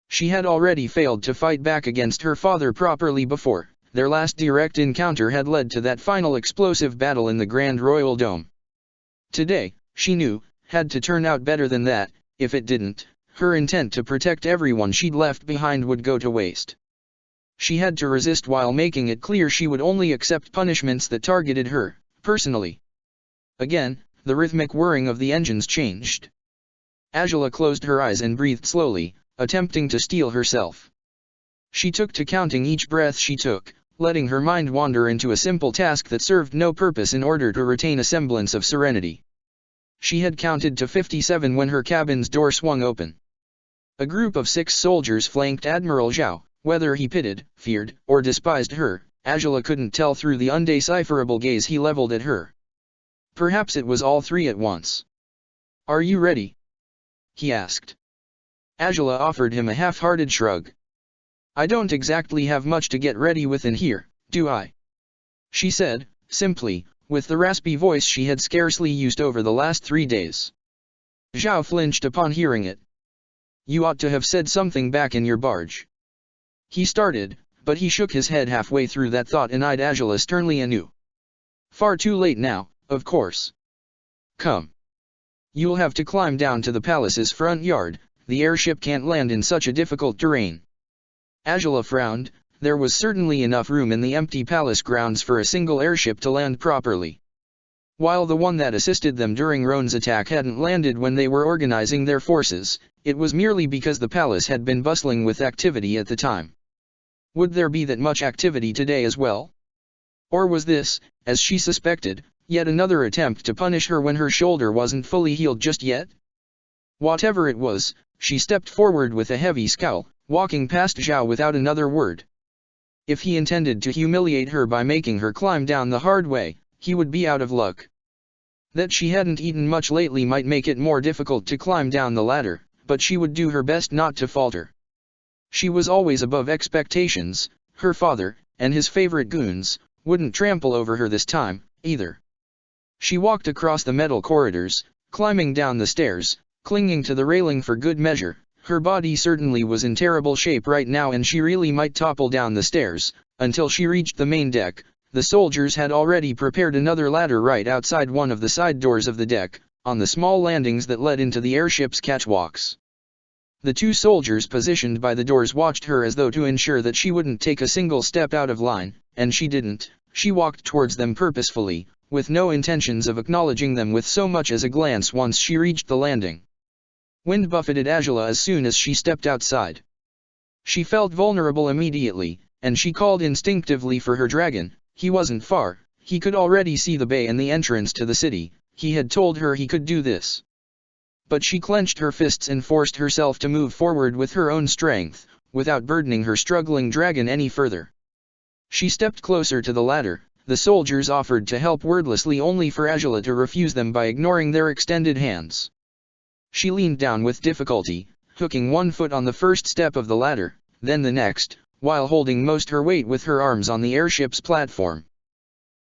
She had already failed to fight back against her father properly before. Their last direct encounter had led to that final explosive battle in the Grand Royal Dome. Today, she knew, had to turn out better than that. If it didn't, her intent to protect everyone she'd left behind would go to waste. She had to resist while making it clear she would only accept punishments that targeted her, personally. Again, the rhythmic whirring of the engines changed. Angela closed her eyes and breathed slowly, attempting to steel herself. She took to counting each breath she took, letting her mind wander into a simple task that served no purpose in order to retain a semblance of serenity. She had counted to 57 when her cabin's door swung open. A group of 6 soldiers flanked Admiral Zhao. Whether he pitied, feared, or despised her, Angela couldn't tell through the undecipherable gaze he leveled at her. Perhaps it was all three at once. "Are you ready?" he asked. Angela offered him a half-hearted shrug. "I don't exactly have much to get ready with in here, do I?" she said, simply, with the raspy voice she had scarcely used over the last 3 days. Zhao flinched upon hearing it. "You ought to have said something back in your barge," he started, but he shook his head halfway through that thought and eyed Angela sternly anew. "Far too late now, of course. Come. You'll have to climb down to the palace's front yard. The airship can't land in such a difficult terrain." Angela frowned. There was certainly enough room in the empty palace grounds for a single airship to land properly. While the one that assisted them during Roan's attack hadn't landed when they were organizing their forces, it was merely because the palace had been bustling with activity at the time. Would there be that much activity today as well? Or was this, as she suspected, yet another attempt to punish her when her shoulder wasn't fully healed just yet? Whatever it was, she stepped forward with a heavy scowl, walking past Zhao without another word. If he intended to humiliate her by making her climb down the hard way, he would be out of luck. That she hadn't eaten much lately might make it more difficult to climb down the ladder, but she would do her best not to falter. She was always above expectations. Her father, and his favorite goons, wouldn't trample over her this time, either. She walked across the metal corridors, climbing down the stairs, clinging to the railing for good measure. Her body certainly was in terrible shape right now and she really might topple down the stairs. Until she reached the main deck, the soldiers had already prepared another ladder right outside one of the side doors of the deck, on the small landings that led into the airship's catwalks. The 2 soldiers positioned by the doors watched her as though to ensure that she wouldn't take a single step out of line, and she didn't. She walked towards them purposefully, with no intentions of acknowledging them with so much as a glance once she reached the landing. Wind buffeted Angela as soon as she stepped outside. She felt vulnerable immediately, and she called instinctively for her dragon. He wasn't far, he could already see the bay and the entrance to the city. He had told her he could do this. But she clenched her fists and forced herself to move forward with her own strength, without burdening her struggling dragon any further. She stepped closer to the ladder. The soldiers offered to help wordlessly, only for Angela to refuse them by ignoring their extended hands. She leaned down with difficulty, hooking one foot on the first step of the ladder, then the next, while holding most her weight with her arms on the airship's platform.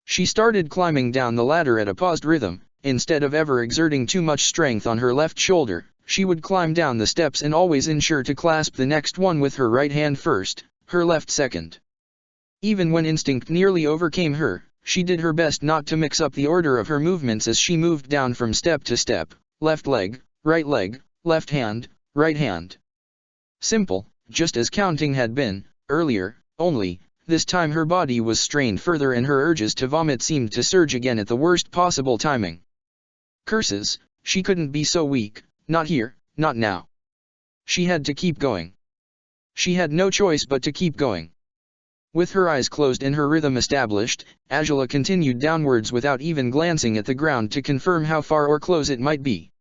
She started climbing down the ladder at a paused rhythm. Instead of ever exerting too much strength on her left shoulder, she would climb down the steps and always ensure to clasp the next one with her right hand first, her left second. Even when instinct nearly overcame her, she did her best not to mix up the order of her movements as she moved down from step to step: left leg, left hand, right hand. Simple, just as counting had been, earlier, only, this time her body was strained further and her urges to vomit seemed to surge again at the worst possible timing. Curses, she couldn't be so weak, not here, not now. She had to keep going. She had no choice but to keep going. With her eyes closed and her rhythm established, Angela continued downwards without even glancing at the ground to confirm how far or close it might be.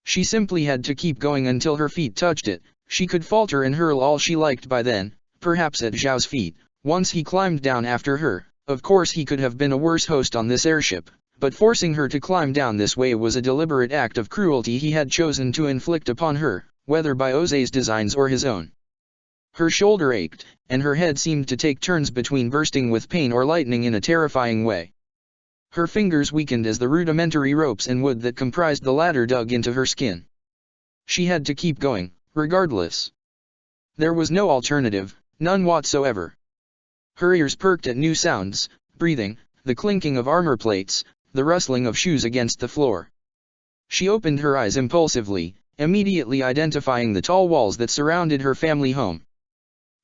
She simply had to keep going until her feet touched it. She could falter and hurl all she liked by then, perhaps at Zhao's feet, once he climbed down after her. Of course he could have been a worse host on this airship, but forcing her to climb down this way was a deliberate act of cruelty he had chosen to inflict upon her, whether by Ose's designs or his own. Her shoulder ached, and her head seemed to take turns between bursting with pain or lightening in a terrifying way. Her fingers weakened as the rudimentary ropes and wood that comprised the ladder dug into her skin. She had to keep going, regardless. There was no alternative, none whatsoever. Her ears perked at new sounds: breathing, the clinking of armor plates, the rustling of shoes against the floor. She opened her eyes impulsively, immediately identifying the tall walls that surrounded her family home.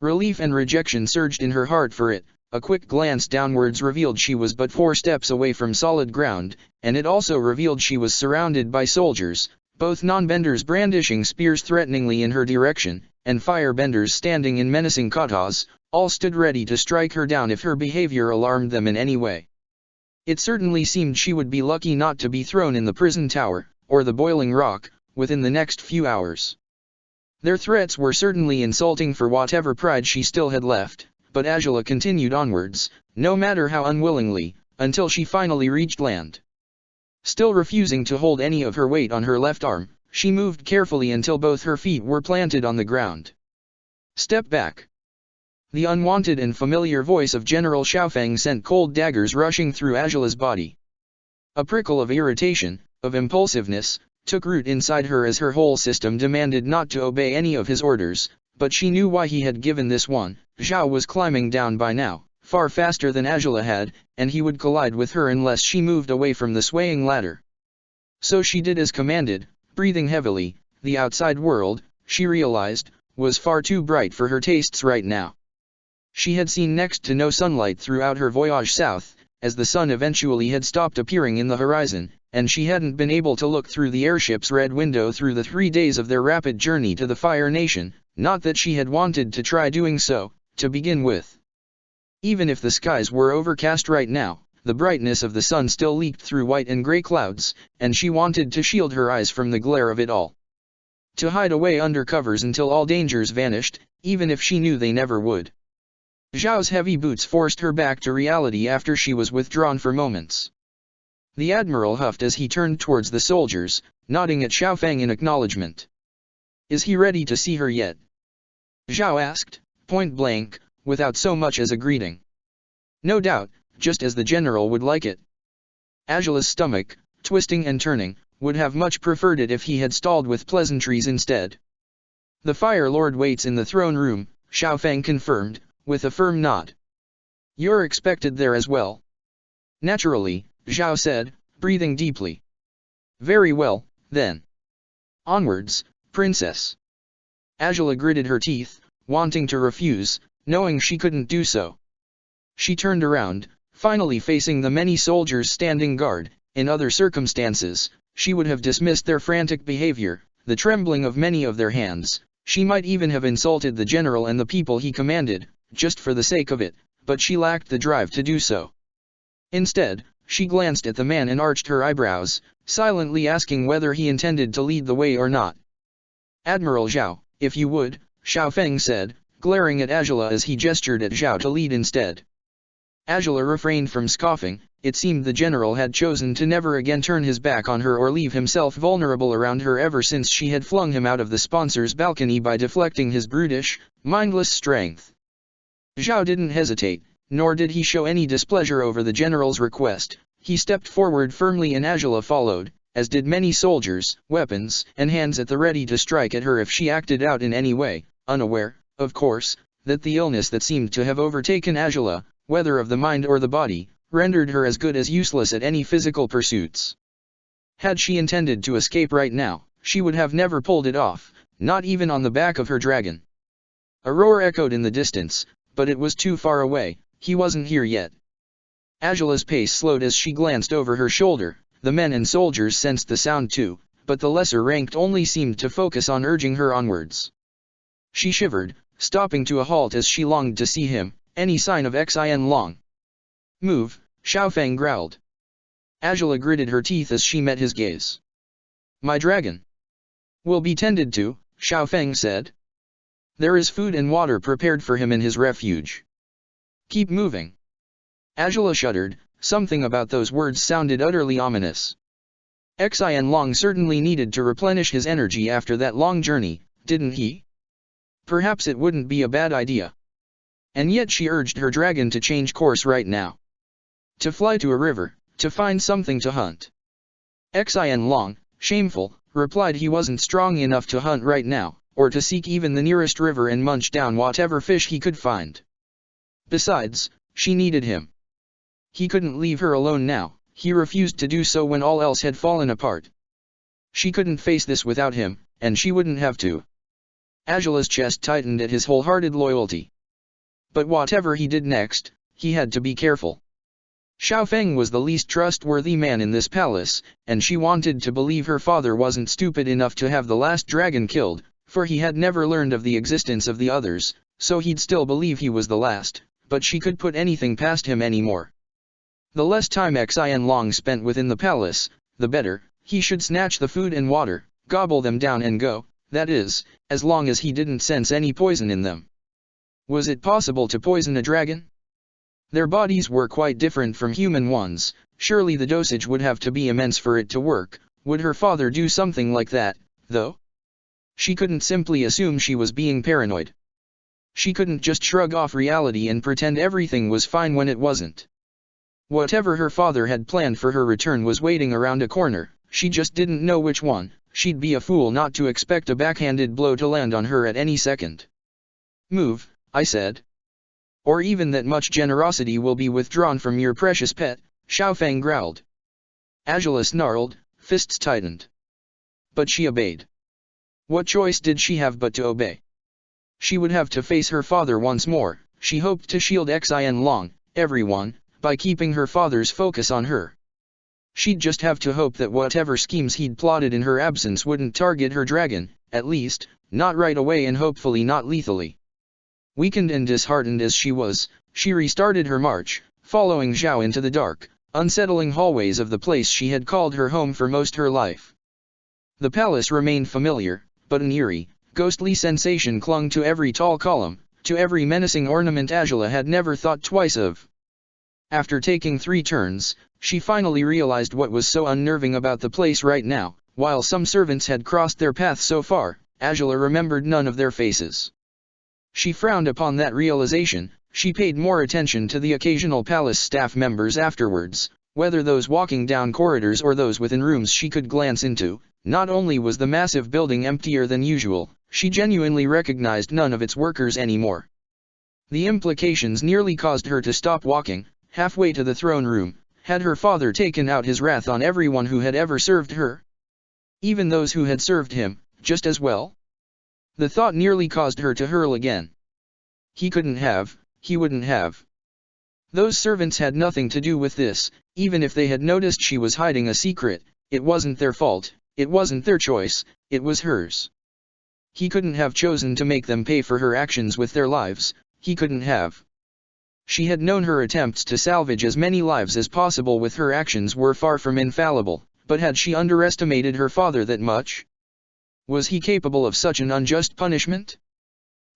Relief and rejection surged in her heart for it. A quick glance downwards revealed she was but 4 steps away from solid ground, and it also revealed she was surrounded by soldiers, both non-benders brandishing spears threateningly in her direction, and fire-benders standing in menacing katas. All stood ready to strike her down if her behavior alarmed them in any way. It certainly seemed she would be lucky not to be thrown in the prison tower, or the boiling rock, within the next few hours. Their threats were certainly insulting for whatever pride she still had left, but Angela continued onwards, no matter how unwillingly, until she finally reached land. Still refusing to hold any of her weight on her left arm, she moved carefully until both her feet were planted on the ground. Step back. The unwanted and familiar voice of General Xiaofeng sent cold daggers rushing through Angela's body. A prickle of irritation, of impulsiveness, took root inside her as her whole system demanded not to obey any of his orders, but she knew why he had given this one. Zhao was climbing down by now, far faster than Angela had, and he would collide with her unless she moved away from the swaying ladder. So she did as commanded, breathing heavily. The outside world, she realized, was far too bright for her tastes right now. She had seen next to no sunlight throughout her voyage south, as the sun eventually had stopped appearing in the horizon, and she hadn't been able to look through the airship's red window through the 3 days of their rapid journey to the Fire Nation, not that she had wanted to try doing so, to begin with. Even if the skies were overcast right now, the brightness of the sun still leaked through white and gray clouds, and she wanted to shield her eyes from the glare of it all. To hide away under covers until all dangers vanished, even if she knew they never would. Zhao's heavy boots forced her back to reality after she was withdrawn for moments. The admiral huffed as he turned towards the soldiers, nodding at Xiaofeng in acknowledgement. "Is he ready to see her yet?" Zhao asked, point blank, without so much as a greeting. "No doubt, just as the general would like it." Angela's stomach, twisting and turning, would have much preferred it if he had stalled with pleasantries instead. "The Fire Lord waits in the throne room," Xiaofeng confirmed, with a firm nod. "You're expected there as well." "Naturally," Zhao said, breathing deeply. "Very well, then. Onwards, princess." Angela gritted her teeth, wanting to refuse, knowing she couldn't do so. She turned around, finally facing the many soldiers standing guard. In other circumstances, she would have dismissed their frantic behavior, the trembling of many of their hands. She might even have insulted the general and the people he commanded, just for the sake of it, but she lacked the drive to do so. Instead, she glanced at the man and arched her eyebrows, silently asking whether he intended to lead the way or not. "Admiral Zhao, if you would," Xiaofeng said, glaring at Angela as he gestured at Zhao to lead instead. Angela refrained from scoffing. It seemed the general had chosen to never again turn his back on her or leave himself vulnerable around her ever since she had flung him out of the sponsor's balcony by deflecting his brutish, mindless strength. Zhao didn't hesitate, nor did he show any displeasure over the general's request. He stepped forward firmly and Angela followed, as did many soldiers, weapons and hands at the ready to strike at her if she acted out in any way, unaware, of course, that the illness that seemed to have overtaken Angela, whether of the mind or the body, rendered her as good as useless at any physical pursuits. Had she intended to escape right now, she would have never pulled it off, not even on the back of her dragon. A roar echoed in the distance, but it was too far away. He wasn't here yet. Angela's pace slowed as she glanced over her shoulder. The men and soldiers sensed the sound too, but the lesser ranked only seemed to focus on urging her onwards. She shivered, stopping to a halt as she longed to see him. Any sign of Xin Long? Move, Xiaofeng growled. Angela gritted her teeth as she met his gaze. My dragon will be tended to, Xiaofeng said. There is food and water prepared for him in his refuge. Keep moving. Angela shuddered. Something about those words sounded utterly ominous. Xin Long certainly needed to replenish his energy after that long journey, didn't he? Perhaps it wouldn't be a bad idea. And yet she urged her dragon to change course right now. To fly to a river, to find something to hunt. Xin Long, shameful, replied he wasn't strong enough to hunt right now, or to seek even the nearest river and munch down whatever fish he could find. Besides, she needed him. He couldn't leave her alone now. He refused to do so when all else had fallen apart. She couldn't face this without him, and she wouldn't have to. Angela's chest tightened at his wholehearted loyalty. But whatever he did next, he had to be careful. Xiaofeng was the least trustworthy man in this palace, and she wanted to believe her father wasn't stupid enough to have the last dragon killed, for he had never learned of the existence of the others, so he'd still believe he was the last, but she could put anything past him anymore. The less time Xin Long spent within the palace, the better. He should snatch the food and water, gobble them down and go, that is, as long as he didn't sense any poison in them. Was it possible to poison a dragon? Their bodies were quite different from human ones. Surely the dosage would have to be immense for it to work. Would her father do something like that, though? She couldn't simply assume she was being paranoid. She couldn't just shrug off reality and pretend everything was fine when it wasn't. Whatever her father had planned for her return was waiting around a corner. She just didn't know which one. She'd be a fool not to expect a backhanded blow to land on her at any second. Move, I said. Or even that much generosity will be withdrawn from your precious pet, Xiaofeng growled. Angela snarled, fists tightened. But she obeyed. What choice did she have but to obey? She would have to face her father once more. She hoped to shield Xin Long, everyone, by keeping her father's focus on her. She'd just have to hope that whatever schemes he'd plotted in her absence wouldn't target her dragon, at least, not right away and hopefully not lethally. Weakened and disheartened as she was, she restarted her march, following Zhao into the dark, unsettling hallways of the place she had called her home for most her life. The palace remained familiar, but an eerie, ghostly sensation clung to every tall column, to every menacing ornament Angela had never thought twice of. After taking 3 turns, she finally realized what was so unnerving about the place right now. While some servants had crossed their path so far, Angela remembered none of their faces. She frowned upon that realization. She paid more attention to the occasional palace staff members afterwards, whether those walking down corridors or those within rooms she could glance into. Not only was the massive building emptier than usual, she genuinely recognized none of its workers anymore. The implications nearly caused her to stop walking. Halfway to the throne room, had her father taken out his wrath on everyone who had ever served her? Even those who had served him, just as well? The thought nearly caused her to hurl again. He couldn't have, he wouldn't have. Those servants had nothing to do with this. Even if they had noticed she was hiding a secret, it wasn't their fault, it wasn't their choice, it was hers. He couldn't have chosen to make them pay for her actions with their lives. He couldn't have. She had known her attempts to salvage as many lives as possible with her actions were far from infallible, but had she underestimated her father that much? Was he capable of such an unjust punishment?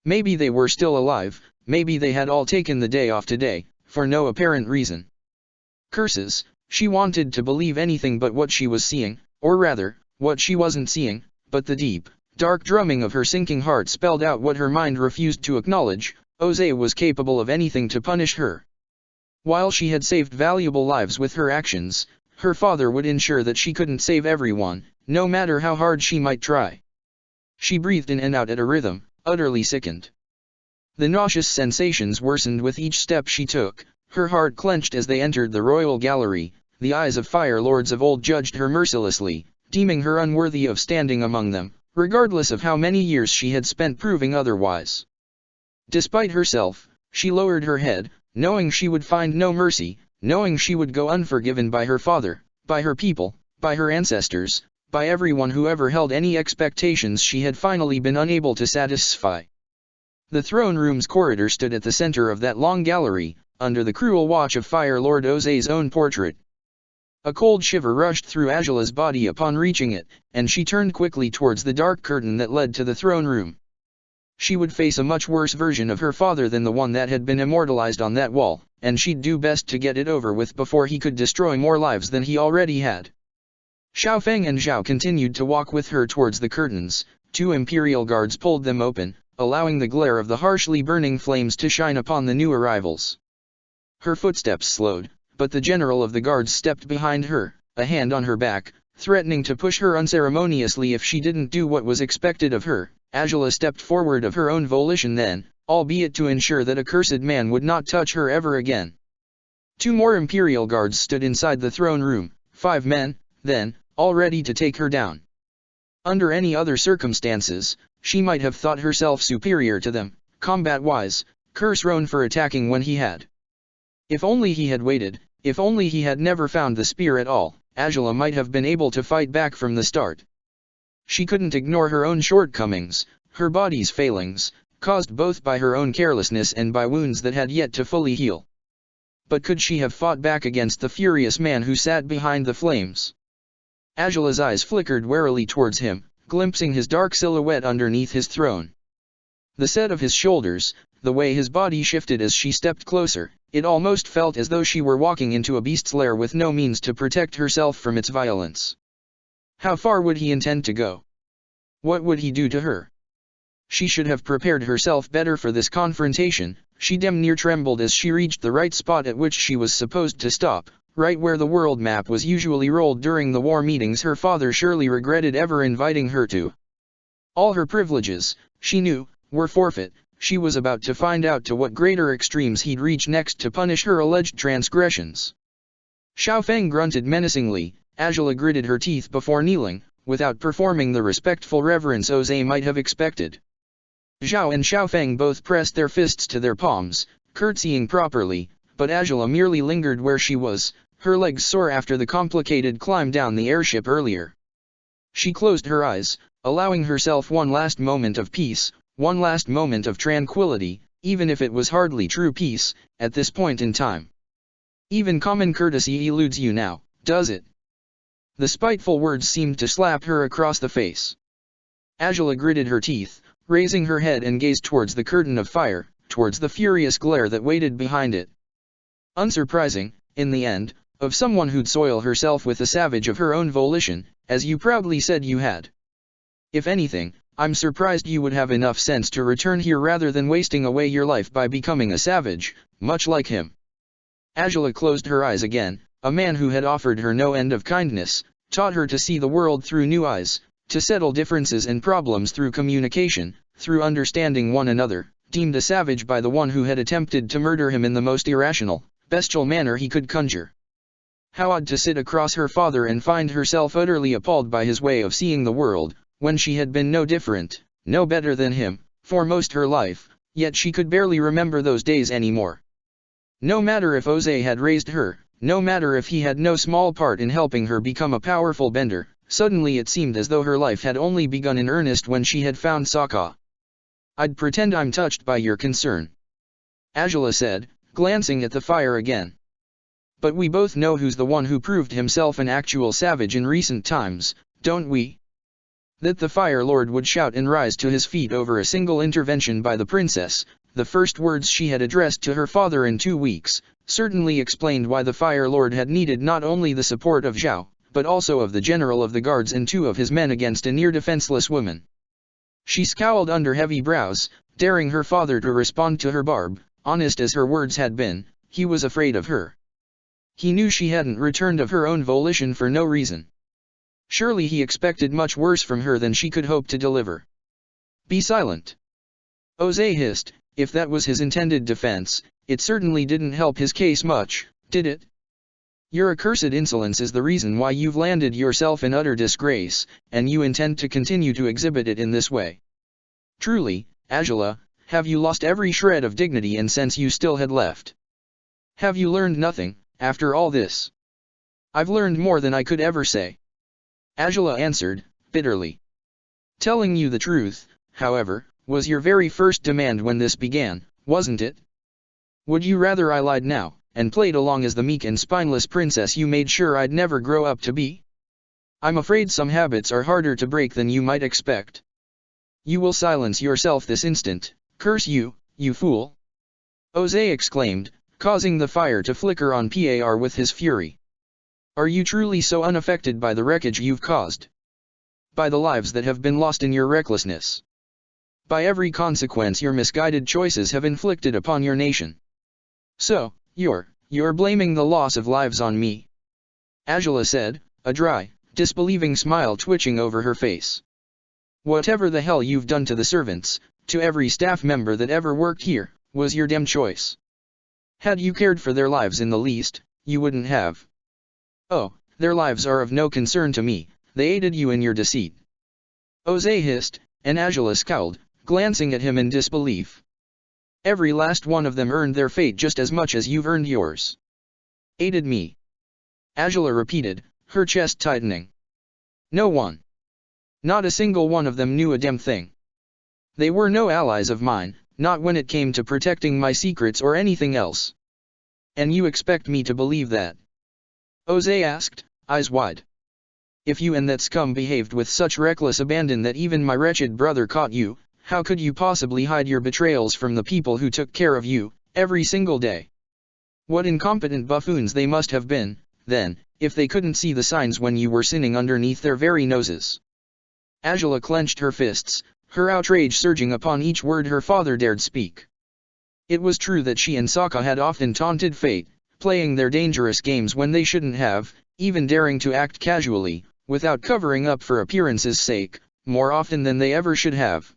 Maybe they were still alive, maybe they had all taken the day off today, for no apparent reason. Curses, she wanted to believe anything but what she was seeing, or rather, what she wasn't seeing, but the deep, dark drumming of her sinking heart spelled out what her mind refused to acknowledge: Jose was capable of anything to punish her. While she had saved valuable lives with her actions, her father would ensure that she couldn't save everyone, no matter how hard she might try. She breathed in and out at a rhythm, utterly sickened. The nauseous sensations worsened with each step she took. Her heart clenched as they entered the royal gallery. The eyes of fire lords of old judged her mercilessly, deeming her unworthy of standing among them, regardless of how many years she had spent proving otherwise. Despite herself, she lowered her head, knowing she would find no mercy, knowing she would go unforgiven by her father, by her people, by her ancestors, by everyone who ever held any expectations she had finally been unable to satisfy. The throne room's corridor stood at the center of that long gallery, under the cruel watch of Fire Lord Jose's own portrait. A cold shiver rushed through Angela's body upon reaching it, and she turned quickly towards the dark curtain that led to the throne room. She would face a much worse version of her father than the one that had been immortalized on that wall, and she'd do best to get it over with before he could destroy more lives than he already had. Xiaofeng and Zhao continued to walk with her towards the curtains. Two imperial guards pulled them open, allowing the glare of the harshly burning flames to shine upon the new arrivals. Her footsteps slowed, but the general of the guards stepped behind her, a hand on her back, threatening to push her unceremoniously if she didn't do what was expected of her. Angela stepped forward of her own volition then, albeit to ensure that accursed man would not touch her ever again. Two more imperial guards stood inside the throne room, 5 men, then, all ready to take her down. Under any other circumstances, she might have thought herself superior to them, combat-wise, curse Roan for attacking when he had. If only he had waited, if only he had never found the spear at all, Angela might have been able to fight back from the start. She couldn't ignore her own shortcomings, her body's failings, caused both by her own carelessness and by wounds that had yet to fully heal. But could she have fought back against the furious man who sat behind the flames? Angela's eyes flickered warily towards him, glimpsing his dark silhouette underneath his throne. The set of his shoulders, the way his body shifted as she stepped closer, it almost felt as though she were walking into a beast's lair with no means to protect herself from its violence. How far would he intend to go? What would he do to her? She should have prepared herself better for this confrontation. She damn near trembled as she reached the right spot at which she was supposed to stop, right where the world map was usually rolled during the war meetings her father surely regretted ever inviting her to. All her privileges, she knew, were forfeit. She was about to find out to what greater extremes he'd reach next to punish her alleged transgressions. Xiaofeng grunted menacingly. Angela gritted her teeth before kneeling, without performing the respectful reverence Jose might have expected. Zhao and Xiaofeng both pressed their fists to their palms, curtsying properly, but Angela merely lingered where she was, her legs sore after the complicated climb down the airship earlier. She closed her eyes, allowing herself one last moment of peace, one last moment of tranquility, even if it was hardly true peace, at this point in time. Even common courtesy eludes you now, does it? The spiteful words seemed to slap her across the face. Angela gritted her teeth, raising her head and gazed towards the curtain of fire, towards the furious glare that waited behind it. Unsurprising, in the end, of someone who'd soil herself with a savage of her own volition, as you proudly said you had. If anything, I'm surprised you would have enough sense to return here rather than wasting away your life by becoming a savage, much like him. Angela closed her eyes again. A man who had offered her no end of kindness, taught her to see the world through new eyes, to settle differences and problems through communication, through understanding one another, deemed a savage by the one who had attempted to murder him in the most irrational, bestial manner he could conjure. How odd to sit across her father and find herself utterly appalled by his way of seeing the world, when she had been no different, no better than him, for most her life, yet she could barely remember those days anymore. No matter if Jose had raised her, no matter if he had no small part in helping her become a powerful bender, suddenly it seemed as though her life had only begun in earnest when she had found Sokka. I'd pretend I'm touched by your concern, Angela said, glancing at the fire again. But we both know who's the one who proved himself an actual savage in recent times, don't we? That the Fire Lord would shout and rise to his feet over a single intervention by the princess, the first words she had addressed to her father in 2 weeks, certainly explained why the Fire Lord had needed not only the support of Zhao, but also of the general of the guards and 2 of his men against a near-defenseless woman. She scowled under heavy brows, daring her father to respond to her barb. Honest as her words had been, he was afraid of her. He knew she hadn't returned of her own volition for no reason. Surely he expected much worse from her than she could hope to deliver. "Be silent." Jose hissed. If that was his intended defense, it certainly didn't help his case much, did it? Your accursed insolence is the reason why you've landed yourself in utter disgrace, and you intend to continue to exhibit it in this way. Truly, Angela, have you lost every shred of dignity and sense you still had left? Have you learned nothing, after all this? I've learned more than I could ever say. Angela answered, bitterly. Telling you the truth, however, was your very first demand when this began, wasn't it? Would you rather I lied now, and played along as the meek and spineless princess you made sure I'd never grow up to be? I'm afraid some habits are harder to break than you might expect. You will silence yourself this instant, curse you, you fool! Jose exclaimed, causing the fire to flicker on Par with his fury. Are you truly so unaffected by the wreckage you've caused? By the lives that have been lost in your recklessness? By every consequence your misguided choices have inflicted upon your nation? So, you're blaming the loss of lives on me? Angela said, a dry, disbelieving smile twitching over her face. Whatever the hell you've done to the servants, to every staff member that ever worked here, was your damn choice. Had you cared for their lives in the least, you wouldn't have. Oh, their lives are of no concern to me, they aided you in your deceit. Jose hissed, and Angela scowled, glancing at him in disbelief. Every last one of them earned their fate just as much as you've earned yours. Aided me? Angela repeated, her chest tightening. No one. Not a single one of them knew a damn thing. They were no allies of mine, not when it came to protecting my secrets or anything else. And you expect me to believe that? Jose asked, eyes wide. If you and that scum behaved with such reckless abandon that even my wretched brother caught you, how could you possibly hide your betrayals from the people who took care of you, every single day? What incompetent buffoons they must have been, then, if they couldn't see the signs when you were sinning underneath their very noses. Angela clenched her fists, her outrage surging upon each word her father dared speak. It was true that she and Sokka had often taunted fate, playing their dangerous games when they shouldn't have, even daring to act casually, without covering up for appearance's sake, more often than they ever should have.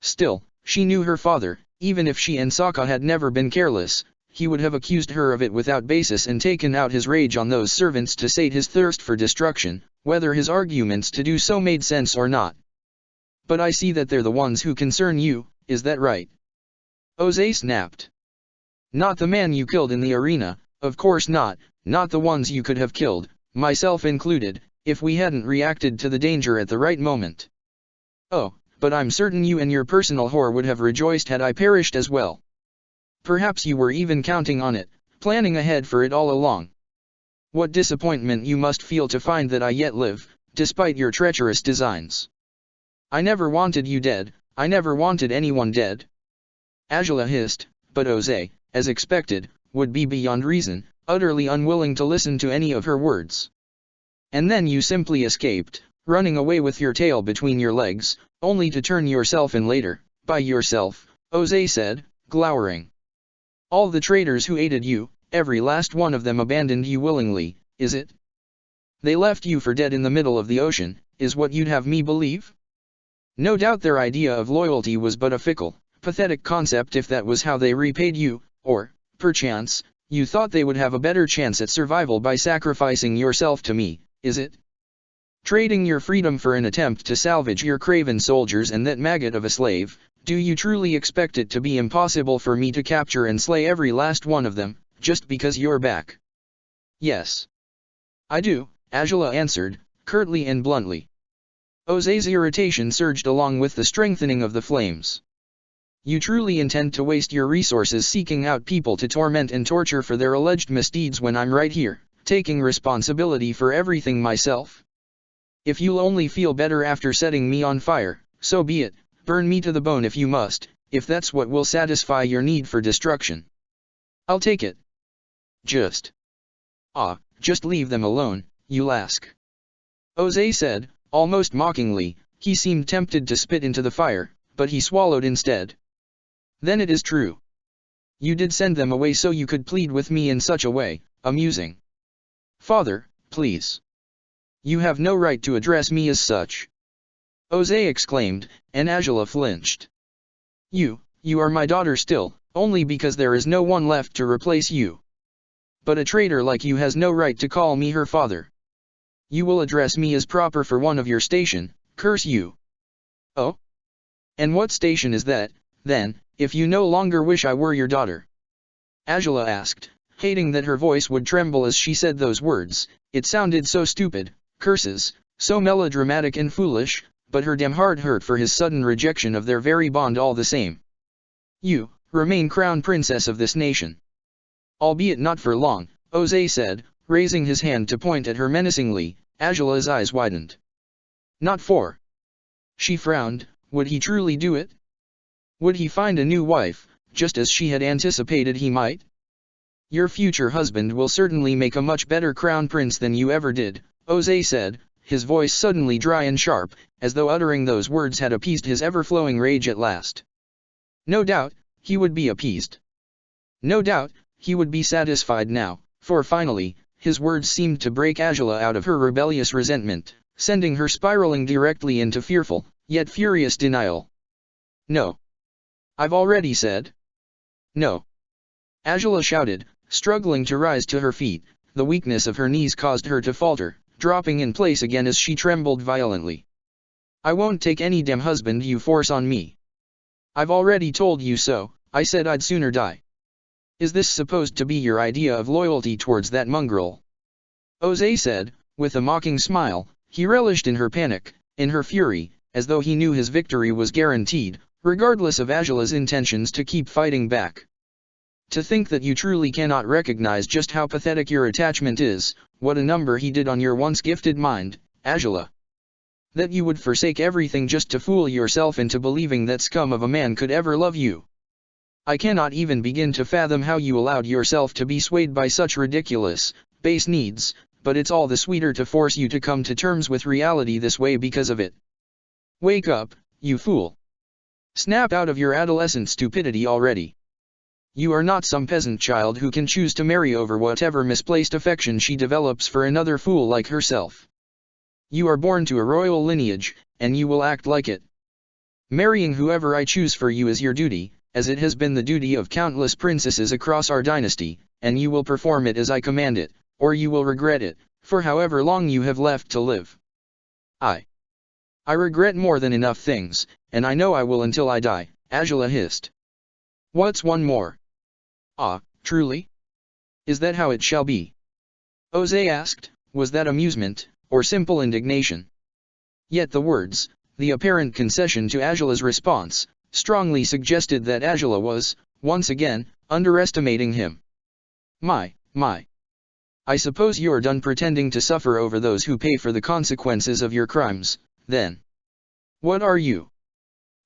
Still, she knew her father. Even if she and Sokka had never been careless, he would have accused her of it without basis and taken out his rage on those servants to sate his thirst for destruction, whether his arguments to do so made sense or not. But I see that they're the ones who concern you, is that right? Jose snapped. Not the man you killed in the arena, of course not the ones you could have killed, myself included, if we hadn't reacted to the danger at the right moment. Oh, but I'm certain you and your personal whore would have rejoiced had I perished as well. Perhaps you were even counting on it, planning ahead for it all along. What disappointment you must feel to find that I yet live, despite your treacherous designs. I never wanted you dead, I never wanted anyone dead. Angela hissed, but Jose, as expected, would be beyond reason, utterly unwilling to listen to any of her words. And then you simply escaped, running away with your tail between your legs, only to turn yourself in later, by yourself, Jose said, glowering. All the traitors who aided you, every last one of them abandoned you willingly, is it? They left you for dead in the middle of the ocean, is what you'd have me believe? No doubt their idea of loyalty was but a fickle, pathetic concept if that was how they repaid you, or, perchance, you thought they would have a better chance at survival by sacrificing yourself to me, is it? Trading your freedom for an attempt to salvage your craven soldiers and that maggot of a slave, do you truly expect it to be impossible for me to capture and slay every last one of them, just because you're back? Yes. I do, Angela answered, curtly and bluntly. Jose's irritation surged along with the strengthening of the flames. You truly intend to waste your resources seeking out people to torment and torture for their alleged misdeeds when I'm right here, taking responsibility for everything myself? If you'll only feel better after setting me on fire, so be it, burn me to the bone if you must, if that's what will satisfy your need for destruction. I'll take it. Just leave them alone, you'll ask. Jose said, almost mockingly. He seemed tempted to spit into the fire, but he swallowed instead. Then it is true. You did send them away so you could plead with me in such a way, amusing. Father, please. You have no right to address me as such. Jose exclaimed, and Angela flinched. You are my daughter still, only because there is no one left to replace you. But a traitor like you has no right to call me her father. You will address me as proper for one of your station, curse you. Oh? And what station is that, then, if you no longer wish I were your daughter? Angela asked, hating that her voice would tremble as she said those words. It sounded so stupid, curses, so melodramatic and foolish, but her damn heart hurt for his sudden rejection of their very bond all the same. You remain crown princess of this nation. Albeit not for long, Jose said, raising his hand to point at her menacingly. Angela's eyes widened. Not for. She frowned. Would he truly do it? Would he find a new wife, just as she had anticipated he might? Your future husband will certainly make a much better crown prince than you ever did, Jose said, his voice suddenly dry and sharp, as though uttering those words had appeased his ever-flowing rage at last. No doubt, he would be appeased. No doubt, he would be satisfied now, for finally, his words seemed to break Angela out of her rebellious resentment, sending her spiraling directly into fearful, yet furious denial. No. I've already said. No. Angela shouted, struggling to rise to her feet. The weakness of her knees caused her to falter, dropping in place again as she trembled violently. I won't take any damn husband you force on me. I've already told you so. I said I'd sooner die. Is this supposed to be your idea of loyalty towards that mongrel? Jose said, with a mocking smile. He relished in her panic, in her fury, as though he knew his victory was guaranteed, regardless of Angela's intentions to keep fighting back. To think that you truly cannot recognize just how pathetic your attachment is, what a number he did on your once gifted mind, Angela. That you would forsake everything just to fool yourself into believing that scum of a man could ever love you. I cannot even begin to fathom how you allowed yourself to be swayed by such ridiculous, base needs, but it's all the sweeter to force you to come to terms with reality this way because of it. Wake up, you fool. Snap out of your adolescent stupidity already. You are not some peasant child who can choose to marry over whatever misplaced affection she develops for another fool like herself. You are born to a royal lineage, and you will act like it. Marrying whoever I choose for you is your duty, as it has been the duty of countless princesses across our dynasty, and you will perform it as I command it, or you will regret it, for however long you have left to live. I regret more than enough things, and I know I will until I die, Angela hissed. What's one more? Truly? Is that how it shall be? Jose asked, was that amusement, or simple indignation? Yet the words, the apparent concession to Angela's response, strongly suggested that Angela was, once again, underestimating him. My. I suppose you're done pretending to suffer over those who pay for the consequences of your crimes, then. What are you?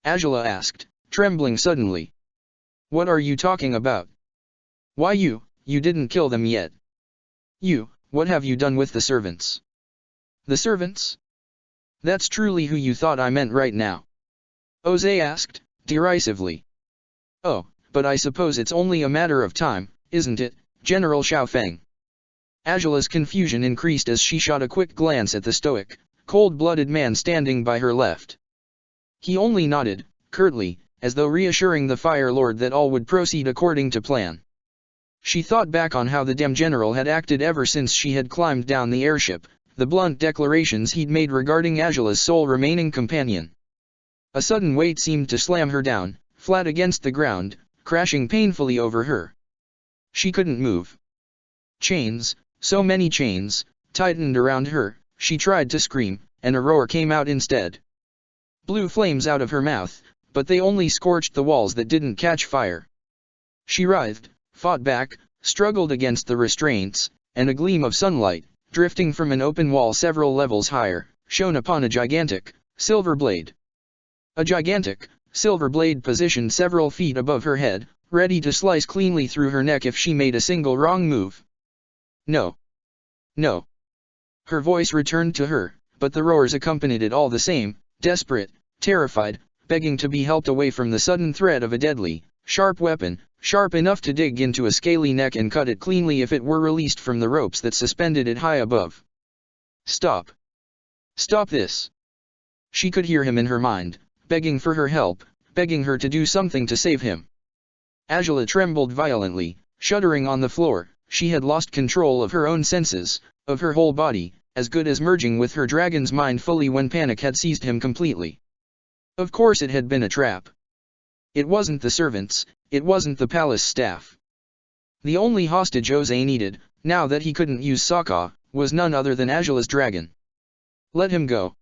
Angela asked, trembling suddenly. What are you talking about? Why you didn't kill them yet. What have you done with the servants? The servants? That's truly who you thought I meant right now. Jose asked, derisively. Oh, but I suppose it's only a matter of time, isn't it, General Xiaofeng? Angela's confusion increased as she shot a quick glance at the stoic, cold-blooded man standing by her left. He only nodded, curtly, as though reassuring the Fire Lord that all would proceed according to plan. She thought back on how the damn general had acted ever since she had climbed down the airship, the blunt declarations he'd made regarding Angela's sole remaining companion. A sudden weight seemed to slam her down, flat against the ground, crashing painfully over her. She couldn't move. Chains, so many chains, tightened around her. She tried to scream, and a roar came out instead. Blew flames out of her mouth, but they only scorched the walls that didn't catch fire. She writhed, fought back, struggled against the restraints, and a gleam of sunlight, drifting from an open wall several levels higher, shone upon a gigantic, silver blade. A gigantic, silver blade positioned several feet above her head, ready to slice cleanly through her neck if she made a single wrong move. No. No. Her voice returned to her, but the roars accompanied it all the same, desperate, terrified, begging to be helped away from the sudden threat of a deadly, sharp weapon, sharp enough to dig into a scaly neck and cut it cleanly if it were released from the ropes that suspended it high above. Stop. Stop this. She could hear him in her mind, begging for her help, begging her to do something to save him. Angela trembled violently, shuddering on the floor. She had lost control of her own senses, of her whole body, as good as merging with her dragon's mind fully when panic had seized him completely. Of course it had been a trap. It wasn't the servants, it wasn't the palace staff. The only hostage Jose needed, now that he couldn't use Sokka, was none other than Angela's dragon. Let him go.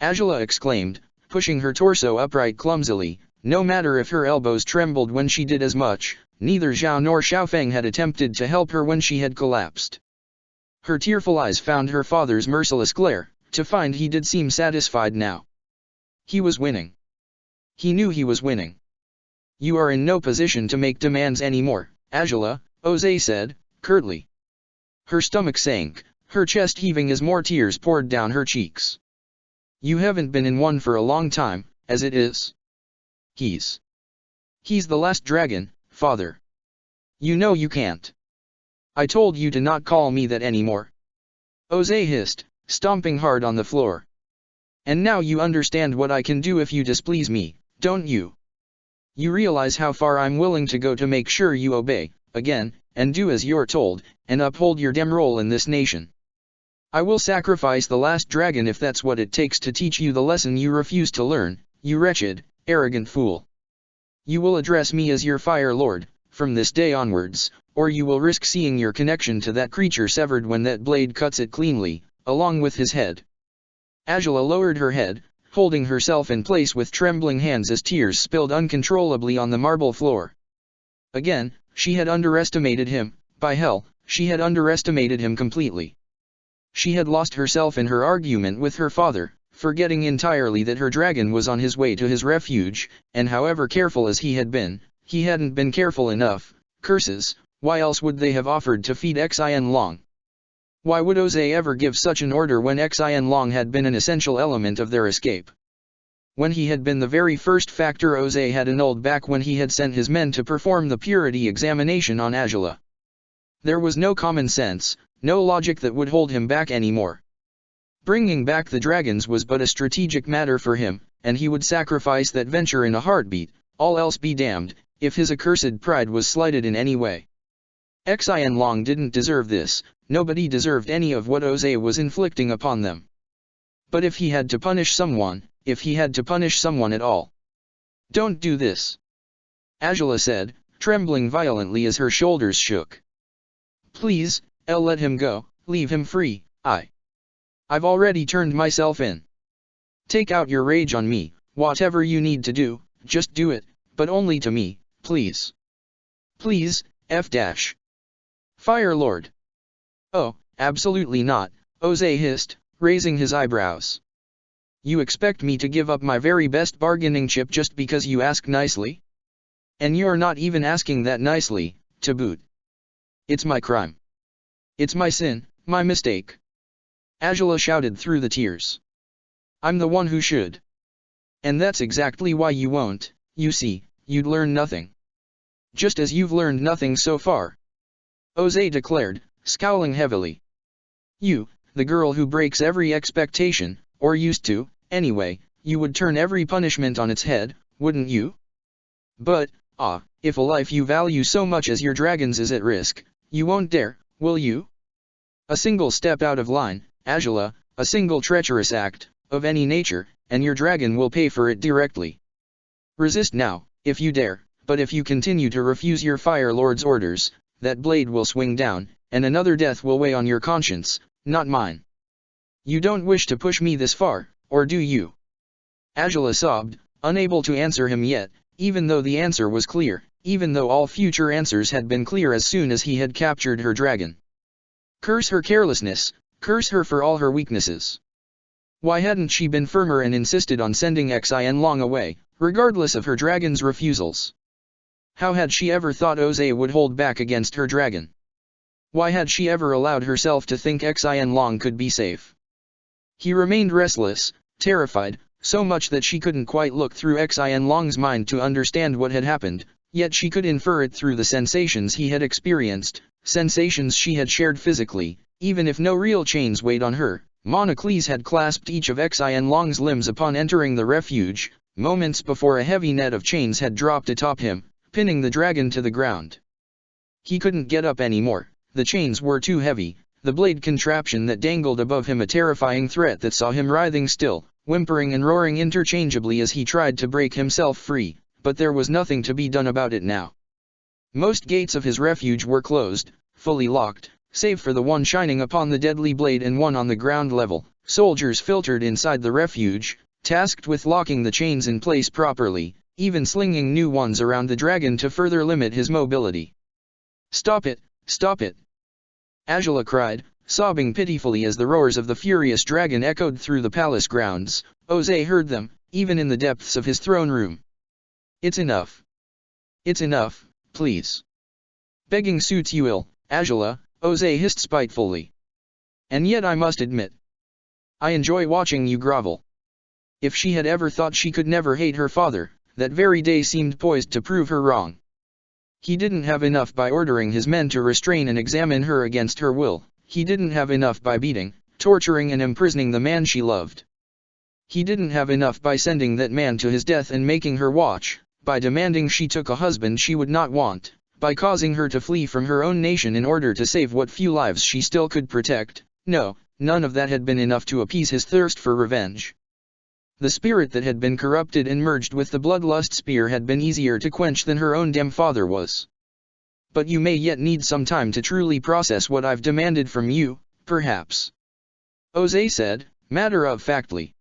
Angela exclaimed, pushing her torso upright clumsily. No matter if her elbows trembled when she did as much, neither Zhao nor Xiaofeng had attempted to help her when she had collapsed. Her tearful eyes found her father's merciless glare, to find he did seem satisfied now. He was winning. He knew he was winning. You are in no position to make demands anymore, Angela, Jose said, curtly. Her stomach sank, her chest heaving as more tears poured down her cheeks. You haven't been in one for a long time, as it is. He's the last dragon, father. You know you can't. I told you to not call me that anymore. Jose hissed, stomping hard on the floor. And now you understand what I can do if you displease me, don't you? You realize how far I'm willing to go to make sure you obey, again, and do as you're told, and uphold your damn role in this nation. I will sacrifice the last dragon if that's what it takes to teach you the lesson you refuse to learn, you wretched, arrogant fool. You will address me as your Fire Lord, from this day onwards, or you will risk seeing your connection to that creature severed when that blade cuts it cleanly, along with his head. Angela lowered her head, holding herself in place with trembling hands as tears spilled uncontrollably on the marble floor. Again, she had underestimated him, by hell, she had underestimated him completely. She had lost herself in her argument with her father, forgetting entirely that her dragon was on his way to his refuge, and however careful as he hadn't been careful enough. Curses, why else would they have offered to feed Xian Long? Why would Jose ever give such an order when Xian Long had been an essential element of their escape? When he had been the very first factor Jose had annulled back when he had sent his men to perform the purity examination on Angela. There was no common sense, no logic that would hold him back anymore. Bringing back the dragons was but a strategic matter for him, and he would sacrifice that venture in a heartbeat, all else be damned, if his accursed pride was slighted in any way. Xian Long didn't deserve this, nobody deserved any of what Jose was inflicting upon them. But if he had to punish someone at all. Don't do this. Angela said, trembling violently as her shoulders shook. Please, let him go, leave him free, I've already turned myself in. Take out your rage on me, whatever you need to do, just do it, but only to me, please. Please, Fire Lord. Oh, absolutely not, Jose hissed, raising his eyebrows. You expect me to give up my very best bargaining chip just because you ask nicely? And you're not even asking that nicely, to boot. It's my crime. It's my sin, my mistake. Angela shouted through the tears. I'm the one who should. And that's exactly why you won't, you see, you'd learn nothing. Just as you've learned nothing so far. Jose declared, scowling heavily. You, the girl who breaks every expectation, or used to, anyway, you would turn every punishment on its head, wouldn't you? But, if a life you value so much as your dragon's is at risk, you won't dare, will you? A single step out of line, Angela, a single treacherous act, of any nature, and your dragon will pay for it directly. Resist now, if you dare, but if you continue to refuse your Fire Lord's orders, that blade will swing down, and another death will weigh on your conscience, not mine. You don't wish to push me this far, or do you? Angela sobbed, unable to answer him yet, even though the answer was clear, even though all future answers had been clear as soon as he had captured her dragon. Curse her carelessness, curse her for all her weaknesses. Why hadn't she been firmer and insisted on sending Xian Long away, regardless of her dragon's refusals? How had she ever thought Jose would hold back against her dragon? Why had she ever allowed herself to think Xin could be safe? He remained restless, terrified, so much that she couldn't quite look through Xin's mind to understand what had happened, yet she could infer it through the sensations he had experienced, sensations she had shared physically, even if no real chains weighed on her. Monocles had clasped each of Xin's limbs upon entering the refuge, moments before a heavy net of chains had dropped atop him, pinning the dragon to the ground. He couldn't get up anymore, the chains were too heavy, the blade contraption that dangled above him a terrifying threat that saw him writhing still, whimpering and roaring interchangeably as he tried to break himself free, but there was nothing to be done about it now. Most gates of his refuge were closed, fully locked, save for the one shining upon the deadly blade and one on the ground level. Soldiers filtered inside the refuge, tasked with locking the chains in place properly, even slinging new ones around the dragon to further limit his mobility. "Stop it! Stop it!" Angela cried, sobbing pitifully as the roars of the furious dragon echoed through the palace grounds. Jose heard them, even in the depths of his throne room. "It's enough. It's enough, please. Begging suits you ill, Angela," Jose hissed spitefully. "And yet I must admit, I enjoy watching you grovel." If she had ever thought she could never hate her father, that very day seemed poised to prove her wrong. He didn't have enough by ordering his men to restrain and examine her against her will. He didn't have enough by beating, torturing and imprisoning the man she loved. He didn't have enough by sending that man to his death and making her watch, by demanding she took a husband she would not want, by causing her to flee from her own nation in order to save what few lives she still could protect. No, none of that had been enough to appease his thirst for revenge. The spirit that had been corrupted and merged with the bloodlust spear had been easier to quench than her own damn father was. "But you may yet need some time to truly process what I've demanded from you, perhaps," Jose said, matter-of-factly.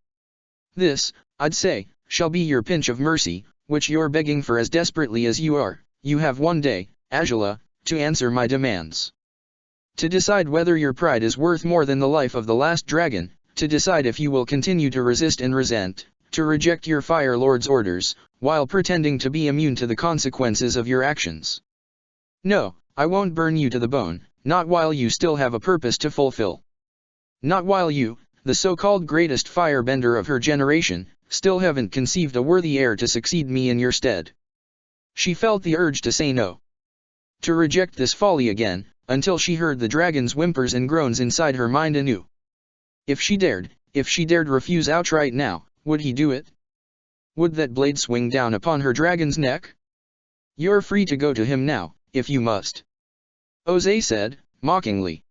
"This, I'd say, shall be your pinch of mercy, which you're begging for as desperately as you are. You have one day, Angela, to answer my demands. To decide whether your pride is worth more than the life of the last dragon, to decide if you will continue to resist and resent, to reject your Fire Lord's orders, while pretending to be immune to the consequences of your actions. No, I won't burn you to the bone, not while you still have a purpose to fulfill. Not while you, the so-called greatest firebender of her generation, still haven't conceived a worthy heir to succeed me in your stead." She felt the urge to say no. To reject this folly again, until she heard the dragon's whimpers and groans inside her mind anew. If she dared refuse outright now, would he do it? Would that blade swing down upon her dragon's neck? "You're free to go to him now, if you must," Jose said, mockingly.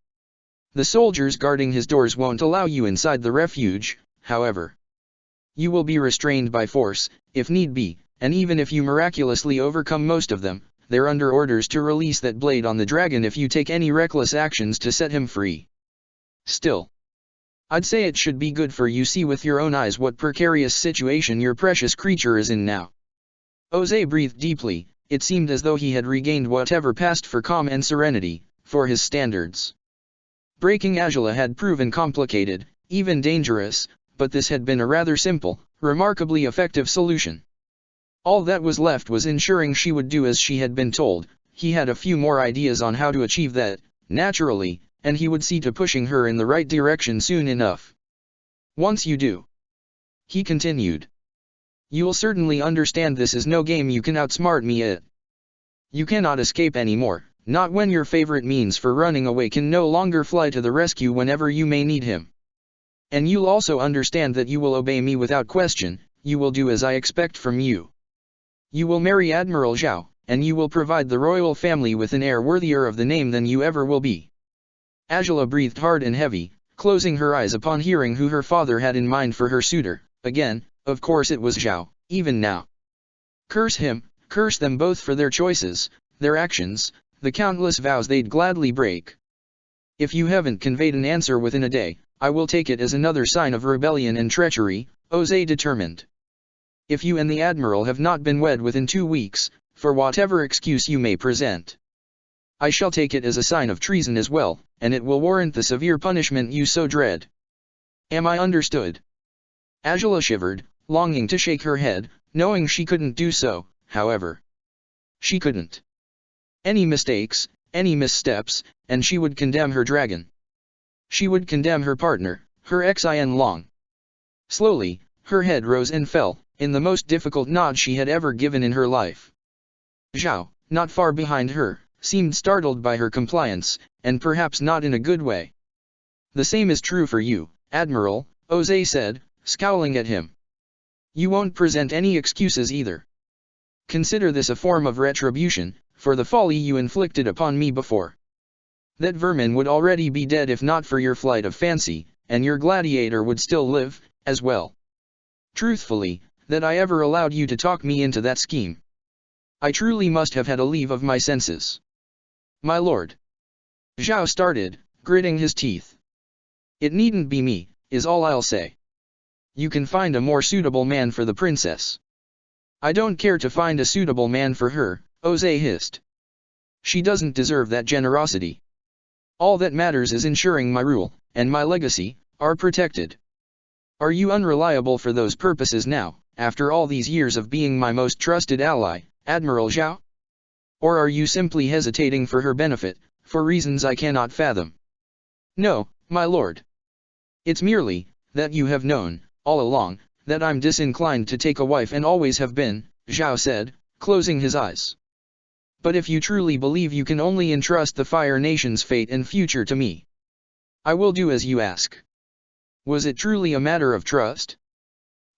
"The soldiers guarding his doors won't allow you inside the refuge, however. You will be restrained by force, if need be, and even if you miraculously overcome most of them, they're under orders to release that blade on the dragon if you take any reckless actions to set him free. Still, I'd say it should be good for you see with your own eyes what precarious situation your precious creature is in now." Jose breathed deeply. It seemed as though he had regained whatever passed for calm and serenity, for his standards. Breaking Angela had proven complicated, even dangerous, but this had been a rather simple, remarkably effective solution. All that was left was ensuring she would do as she had been told. He had a few more ideas on how to achieve that, naturally, and he would see to pushing her in the right direction soon enough. "Once you do," he continued, "you'll certainly understand this is no game you can outsmart me at. You cannot escape anymore, not when your favorite means for running away can no longer fly to the rescue whenever you may need him. And you'll also understand that you will obey me without question, you will do as I expect from you. You will marry Admiral Zhao, and you will provide the royal family with an heir worthier of the name than you ever will be." Angela breathed hard and heavy, closing her eyes upon hearing who her father had in mind for her suitor. Again, of course it was Zhao, even now. Curse him, curse them both for their choices, their actions, the countless vows they'd gladly break. "If you haven't conveyed an answer within a day, I will take it as another sign of rebellion and treachery," Jose determined. "If you and the Admiral have not been wed within 2 weeks, for whatever excuse you may present, I shall take it as a sign of treason as well, and it will warrant the severe punishment you so dread. Am I understood?" Angela shivered, longing to shake her head, knowing she couldn't do so, however. She couldn't. Any mistakes, any missteps, and she would condemn her dragon. She would condemn her partner, her Xin Long. Slowly, her head rose and fell, in the most difficult nod she had ever given in her life. Zhao, not far behind her, seemed startled by her compliance, and perhaps not in a good way. "The same is true for you, Admiral," Ozai said, scowling at him. "You won't present any excuses either. Consider this a form of retribution, for the folly you inflicted upon me before. That vermin would already be dead if not for your flight of fancy, and your gladiator would still live, as well. Truthfully, that I ever allowed you to talk me into that scheme. I truly must have had a leave of my senses. My lord." Zhao started, gritting his teeth. "It needn't be me, is all I'll say. You can find a more suitable man for the princess." "I don't care to find a suitable man for her," Ozai hissed. "She doesn't deserve that generosity. All that matters is ensuring my rule, and my legacy, are protected. Are you unreliable for those purposes now, after all these years of being my most trusted ally, Admiral Zhao? Or are you simply hesitating for her benefit, for reasons I cannot fathom?" "No, my lord. It's merely, that you have known, all along, that I'm disinclined to take a wife and always have been," Zhao said, closing his eyes. "But if you truly believe you can only entrust the Fire Nation's fate and future to me, I will do as you ask." Was it truly a matter of trust?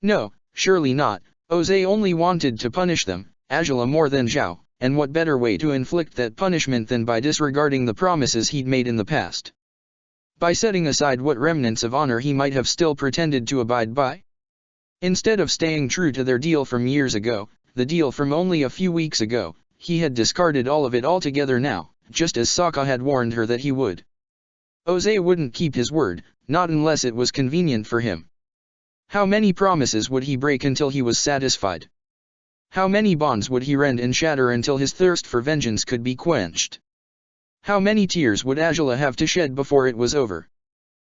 No, surely not. Ozai only wanted to punish them, Agila more than Zhao, and what better way to inflict that punishment than by disregarding the promises he'd made in the past? By setting aside what remnants of honor he might have still pretended to abide by? Instead of staying true to their deal from years ago, the deal from only a few weeks ago, he had discarded all of it altogether now, just as Sokka had warned her that he would. Ozai wouldn't keep his word, not unless it was convenient for him. How many promises would he break until he was satisfied? How many bonds would he rend and shatter until his thirst for vengeance could be quenched? How many tears would Agila have to shed before it was over?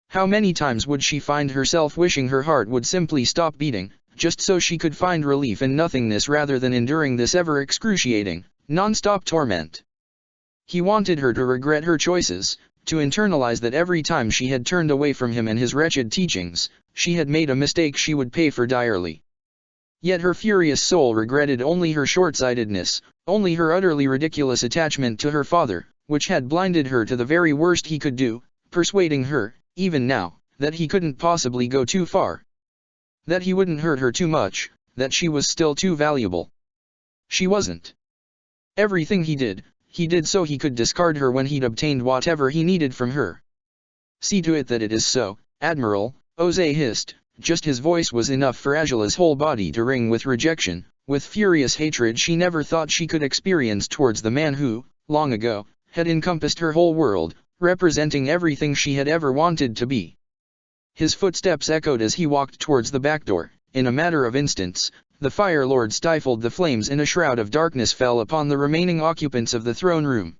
How many times would she find herself wishing her heart would simply stop beating, just so she could find relief in nothingness rather than enduring this ever-excruciating, non-stop torment? He wanted her to regret her choices, to internalize that every time she had turned away from him and his wretched teachings, she had made a mistake she would pay for direly. Yet her furious soul regretted only her short-sightedness, only her utterly ridiculous attachment to her father, which had blinded her to the very worst he could do, persuading her, even now, that he couldn't possibly go too far. That he wouldn't hurt her too much, that she was still too valuable. She wasn't. Everything he did so he could discard her when he'd obtained whatever he needed from her. "See to it that it is so, Admiral," Ozai hissed, just his voice was enough for Agila's whole body to ring with rejection, with furious hatred she never thought she could experience towards the man who, long ago, had encompassed her whole world, representing everything she had ever wanted to be. His footsteps echoed as he walked towards the back door. In a matter of instants, the Fire Lord stifled the flames and a shroud of darkness fell upon the remaining occupants of the throne room.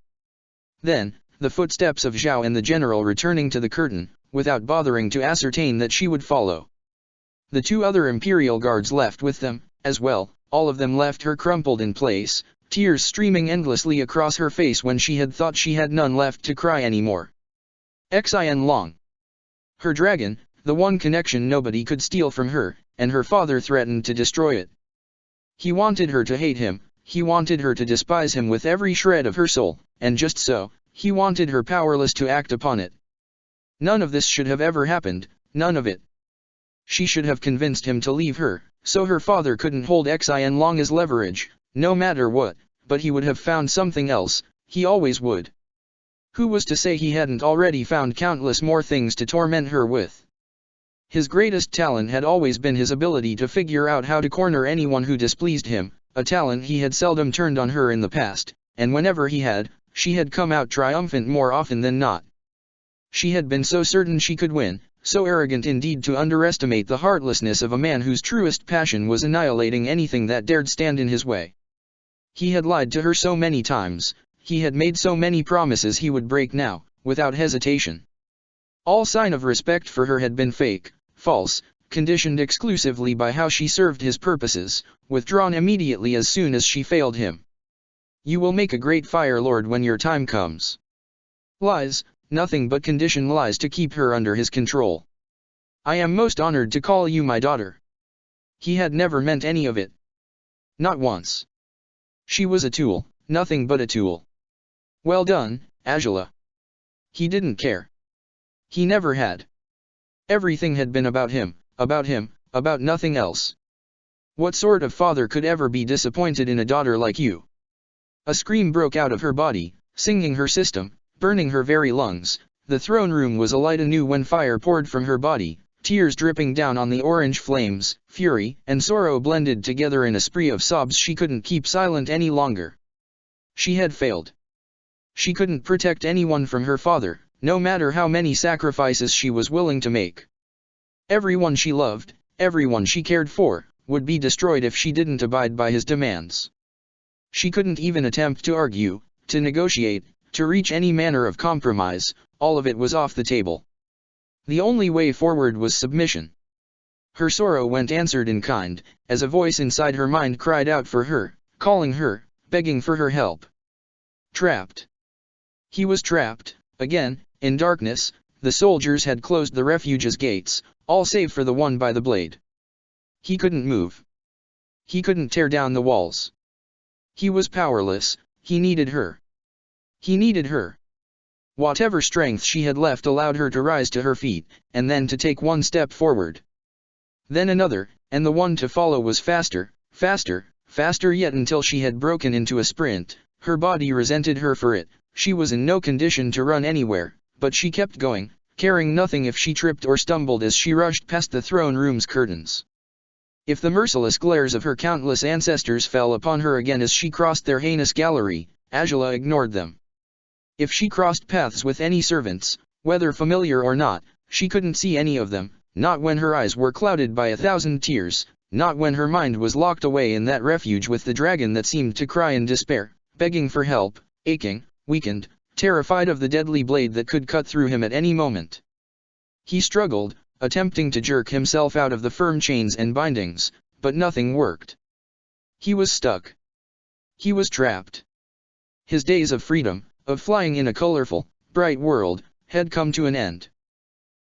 Then, the footsteps of Zhao and the general returning to the curtain, without bothering to ascertain that she would follow. The two other Imperial guards left with them, as well, all of them left her crumpled in place, tears streaming endlessly across her face when she had thought she had none left to cry anymore. Xin Long. Her dragon, the one connection nobody could steal from her, and her father threatened to destroy it. He wanted her to hate him, he wanted her to despise him with every shred of her soul, and just so, he wanted her powerless to act upon it. None of this should have ever happened, none of it. She should have convinced him to leave her, so her father couldn't hold Xin Long as leverage, no matter what, but he would have found something else, he always would. Who was to say he hadn't already found countless more things to torment her with? His greatest talent had always been his ability to figure out how to corner anyone who displeased him, a talent he had seldom turned on her in the past, and whenever he had, she had come out triumphant more often than not. She had been so certain she could win, so arrogant indeed to underestimate the heartlessness of a man whose truest passion was annihilating anything that dared stand in his way. He had lied to her so many times, he had made so many promises he would break now, without hesitation. All sign of respect for her had been fake, false, conditioned exclusively by how she served his purposes, withdrawn immediately as soon as she failed him. "You will make a great Fire Lord when your time comes. Lies, nothing but conditioned lies to keep her under his control. I am most honored to call you my daughter. He had never meant any of it. Not once. She was a tool, nothing but a tool. Well done, Angela. He didn't care. He never had. Everything had been about him, about nothing else. What sort of father could ever be disappointed in a daughter like you? A scream broke out of her body, singing her system, burning her very lungs. The throne room was alight anew when fire poured from her body, tears dripping down on the orange flames. Fury and sorrow blended together in a spree of sobs. She couldn't keep silent any longer. She had failed. She couldn't protect anyone from her father, no matter how many sacrifices she was willing to make. Everyone she loved, everyone she cared for, would be destroyed if she didn't abide by his demands. She couldn't even attempt to argue, to negotiate, to reach any manner of compromise. All of it was off the table. The only way forward was submission. Her sorrow went answered in kind, as a voice inside her mind cried out for her, calling her, begging for her help. Trapped. He was trapped, again, in darkness. The soldiers had closed the refuge's gates, all save for the one by the blade. He couldn't move. He couldn't tear down the walls. He was powerless. He needed her. He needed her. Whatever strength she had left allowed her to rise to her feet, and then to take one step forward. Then another, and the one to follow was faster, faster, faster yet, until she had broken into a sprint. Her body resented her for it. She was in no condition to run anywhere, but she kept going, caring nothing if she tripped or stumbled as she rushed past the throne room's curtains. If the merciless glares of her countless ancestors fell upon her again as she crossed their heinous gallery, Angela ignored them. If she crossed paths with any servants, whether familiar or not, she couldn't see any of them, not when her eyes were clouded by 1,000 tears, not when her mind was locked away in that refuge with the dragon that seemed to cry in despair, begging for help, aching, weakened, terrified of the deadly blade that could cut through him at any moment. He struggled, attempting to jerk himself out of the firm chains and bindings, but nothing worked. He was stuck. He was trapped. His days of freedom, of flying in a colorful, bright world, had come to an end.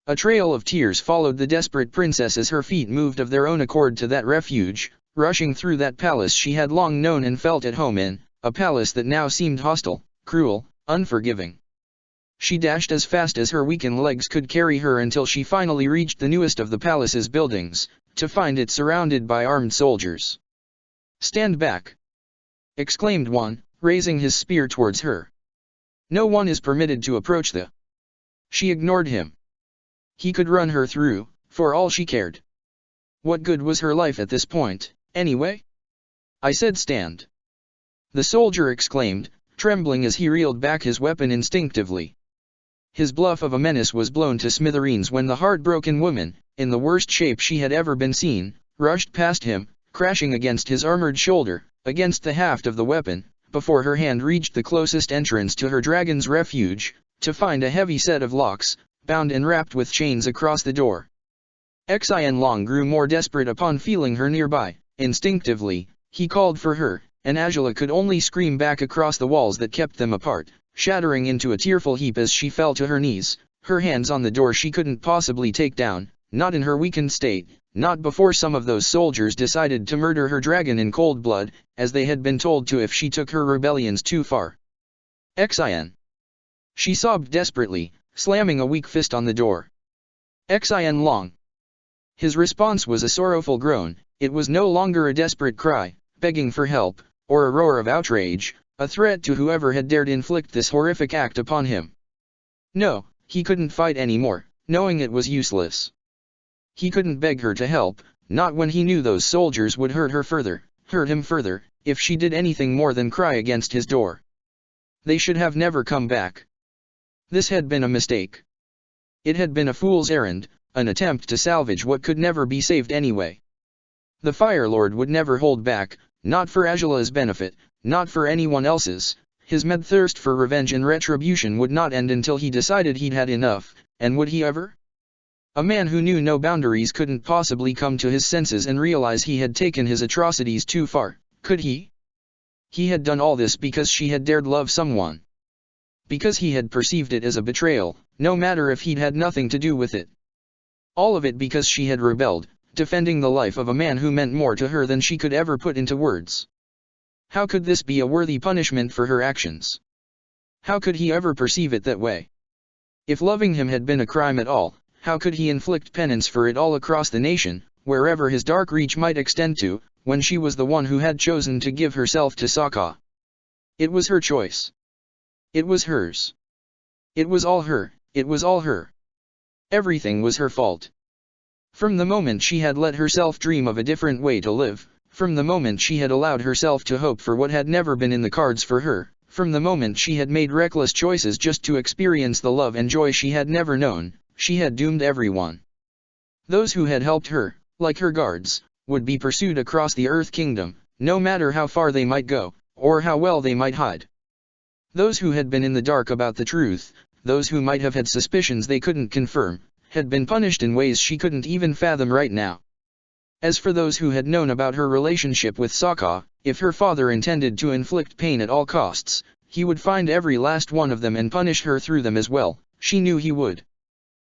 A trail of tears followed the desperate princess as her feet moved of their own accord to that refuge, rushing through that palace she had long known and felt at home in, a palace that now seemed hostile, cruel, unforgiving. She dashed as fast as her weakened legs could carry her until she finally reached the newest of the palace's buildings, to find it surrounded by armed soldiers. "Stand back!" exclaimed one, raising his spear towards her. "No one is permitted to approach the—" She ignored him. He could run her through, for all she cared. What good was her life at this point, anyway? "I said stand!" the soldier exclaimed, trembling as he reeled back his weapon instinctively. His bluff of a menace was blown to smithereens when the heartbroken woman, in the worst shape she had ever been seen, rushed past him, crashing against his armored shoulder, against the haft of the weapon, before her hand reached the closest entrance to her dragon's refuge, to find a heavy set of locks, bound and wrapped with chains across the door. Xian Long grew more desperate upon feeling her nearby. Instinctively, he called for her, and Angela could only scream back across the walls that kept them apart, shattering into a tearful heap as she fell to her knees, her hands on the door she couldn't possibly take down, not in her weakened state, not before some of those soldiers decided to murder her dragon in cold blood, as they had been told to if she took her rebellions too far. "Xian!" she sobbed desperately, slamming a weak fist on the door. "Xian Long!" His response was a sorrowful groan. It was no longer a desperate cry, begging for help, or a roar of outrage, a threat to whoever had dared inflict this horrific act upon him. No, he couldn't fight anymore, knowing it was useless. He couldn't beg her to help, not when he knew those soldiers would hurt him further, if she did anything more than cry against his door. They should have never come back. This had been a mistake. It had been a fool's errand, an attempt to salvage what could never be saved anyway. The Fire Lord would never hold back, not for Angela's benefit, not for anyone else's. His mad thirst for revenge and retribution would not end until he decided he'd had enough, and would he ever? A man who knew no boundaries couldn't possibly come to his senses and realize he had taken his atrocities too far, could he? He had done all this because she had dared love someone. because he had perceived it as a betrayal, no matter if he'd had nothing to do with it. All of it because she had rebelled, defending the life of a man who meant more to her than she could ever put into words. How could this be a worthy punishment for her actions? How could he ever perceive it that way? If loving him had been a crime at all, how could he inflict penance for it all across the nation, wherever his dark reach might extend to, when she was the one who had chosen to give herself to Sokka? It was her choice. It was hers. It was all her, it was all her. Everything was her fault. From the moment she had let herself dream of a different way to live, from the moment she had allowed herself to hope for what had never been in the cards for her, from the moment she had made reckless choices just to experience the love and joy she had never known, she had doomed everyone. Those who had helped her, like her guards, would be pursued across the Earth Kingdom, no matter how far they might go, or how well they might hide. Those who had been in the dark about the truth, those who might have had suspicions they couldn't confirm, had been punished in ways she couldn't even fathom right now. As for those who had known about her relationship with Sokka, if her father intended to inflict pain at all costs, he would find every last one of them and punish her through them as well. She knew he would.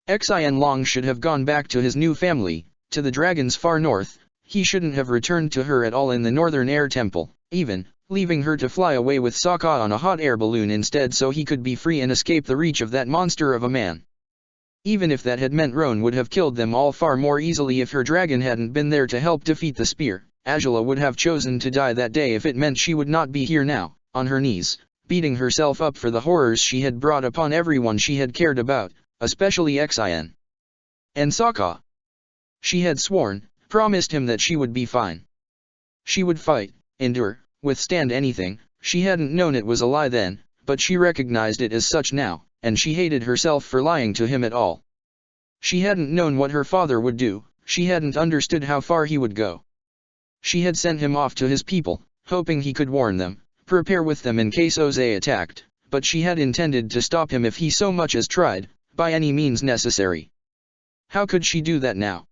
Xian Long should have gone back to his new family, to the dragons far north. He shouldn't have returned to her at all in the Northern Air Temple, even, leaving her to fly away with Sokka on a hot air balloon instead so he could be free and escape the reach of that monster of a man. Even if that had meant Roan would have killed them all far more easily if her dragon hadn't been there to help defeat the spear, Azula would have chosen to die that day if it meant she would not be here now, on her knees, beating herself up for the horrors she had brought upon everyone she had cared about, especially Xian. And Sokka. She had sworn, promised him that she would be fine. She would fight, endure, withstand anything. She hadn't known it was a lie then, but she recognized it as such now, and she hated herself for lying to him at all. She hadn't known what her father would do, she hadn't understood how far he would go. She had sent him off to his people, hoping he could warn them, prepare with them in case Oze attacked, but she had intended to stop him if he so much as tried, by any means necessary. How could she do that now?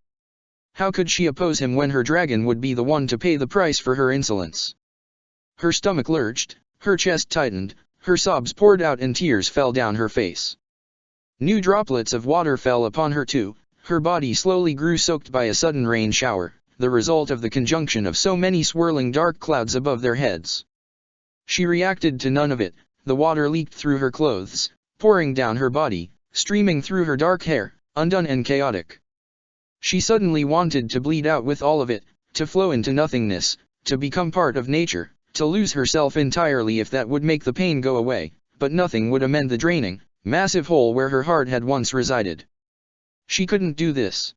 How could she oppose him when her dragon would be the one to pay the price for her insolence? Her stomach lurched, her chest tightened, her sobs poured out and tears fell down her face. New droplets of water fell upon her too, her body slowly grew soaked by a sudden rain shower, the result of the conjunction of so many swirling dark clouds above their heads. She reacted to none of it. The water leaked through her clothes, pouring down her body, streaming through her dark hair, undone and chaotic. She suddenly wanted to bleed out with all of it, to flow into nothingness, to become part of nature, to lose herself entirely if that would make the pain go away, but nothing would amend the draining, massive hole where her heart had once resided. She couldn't do this.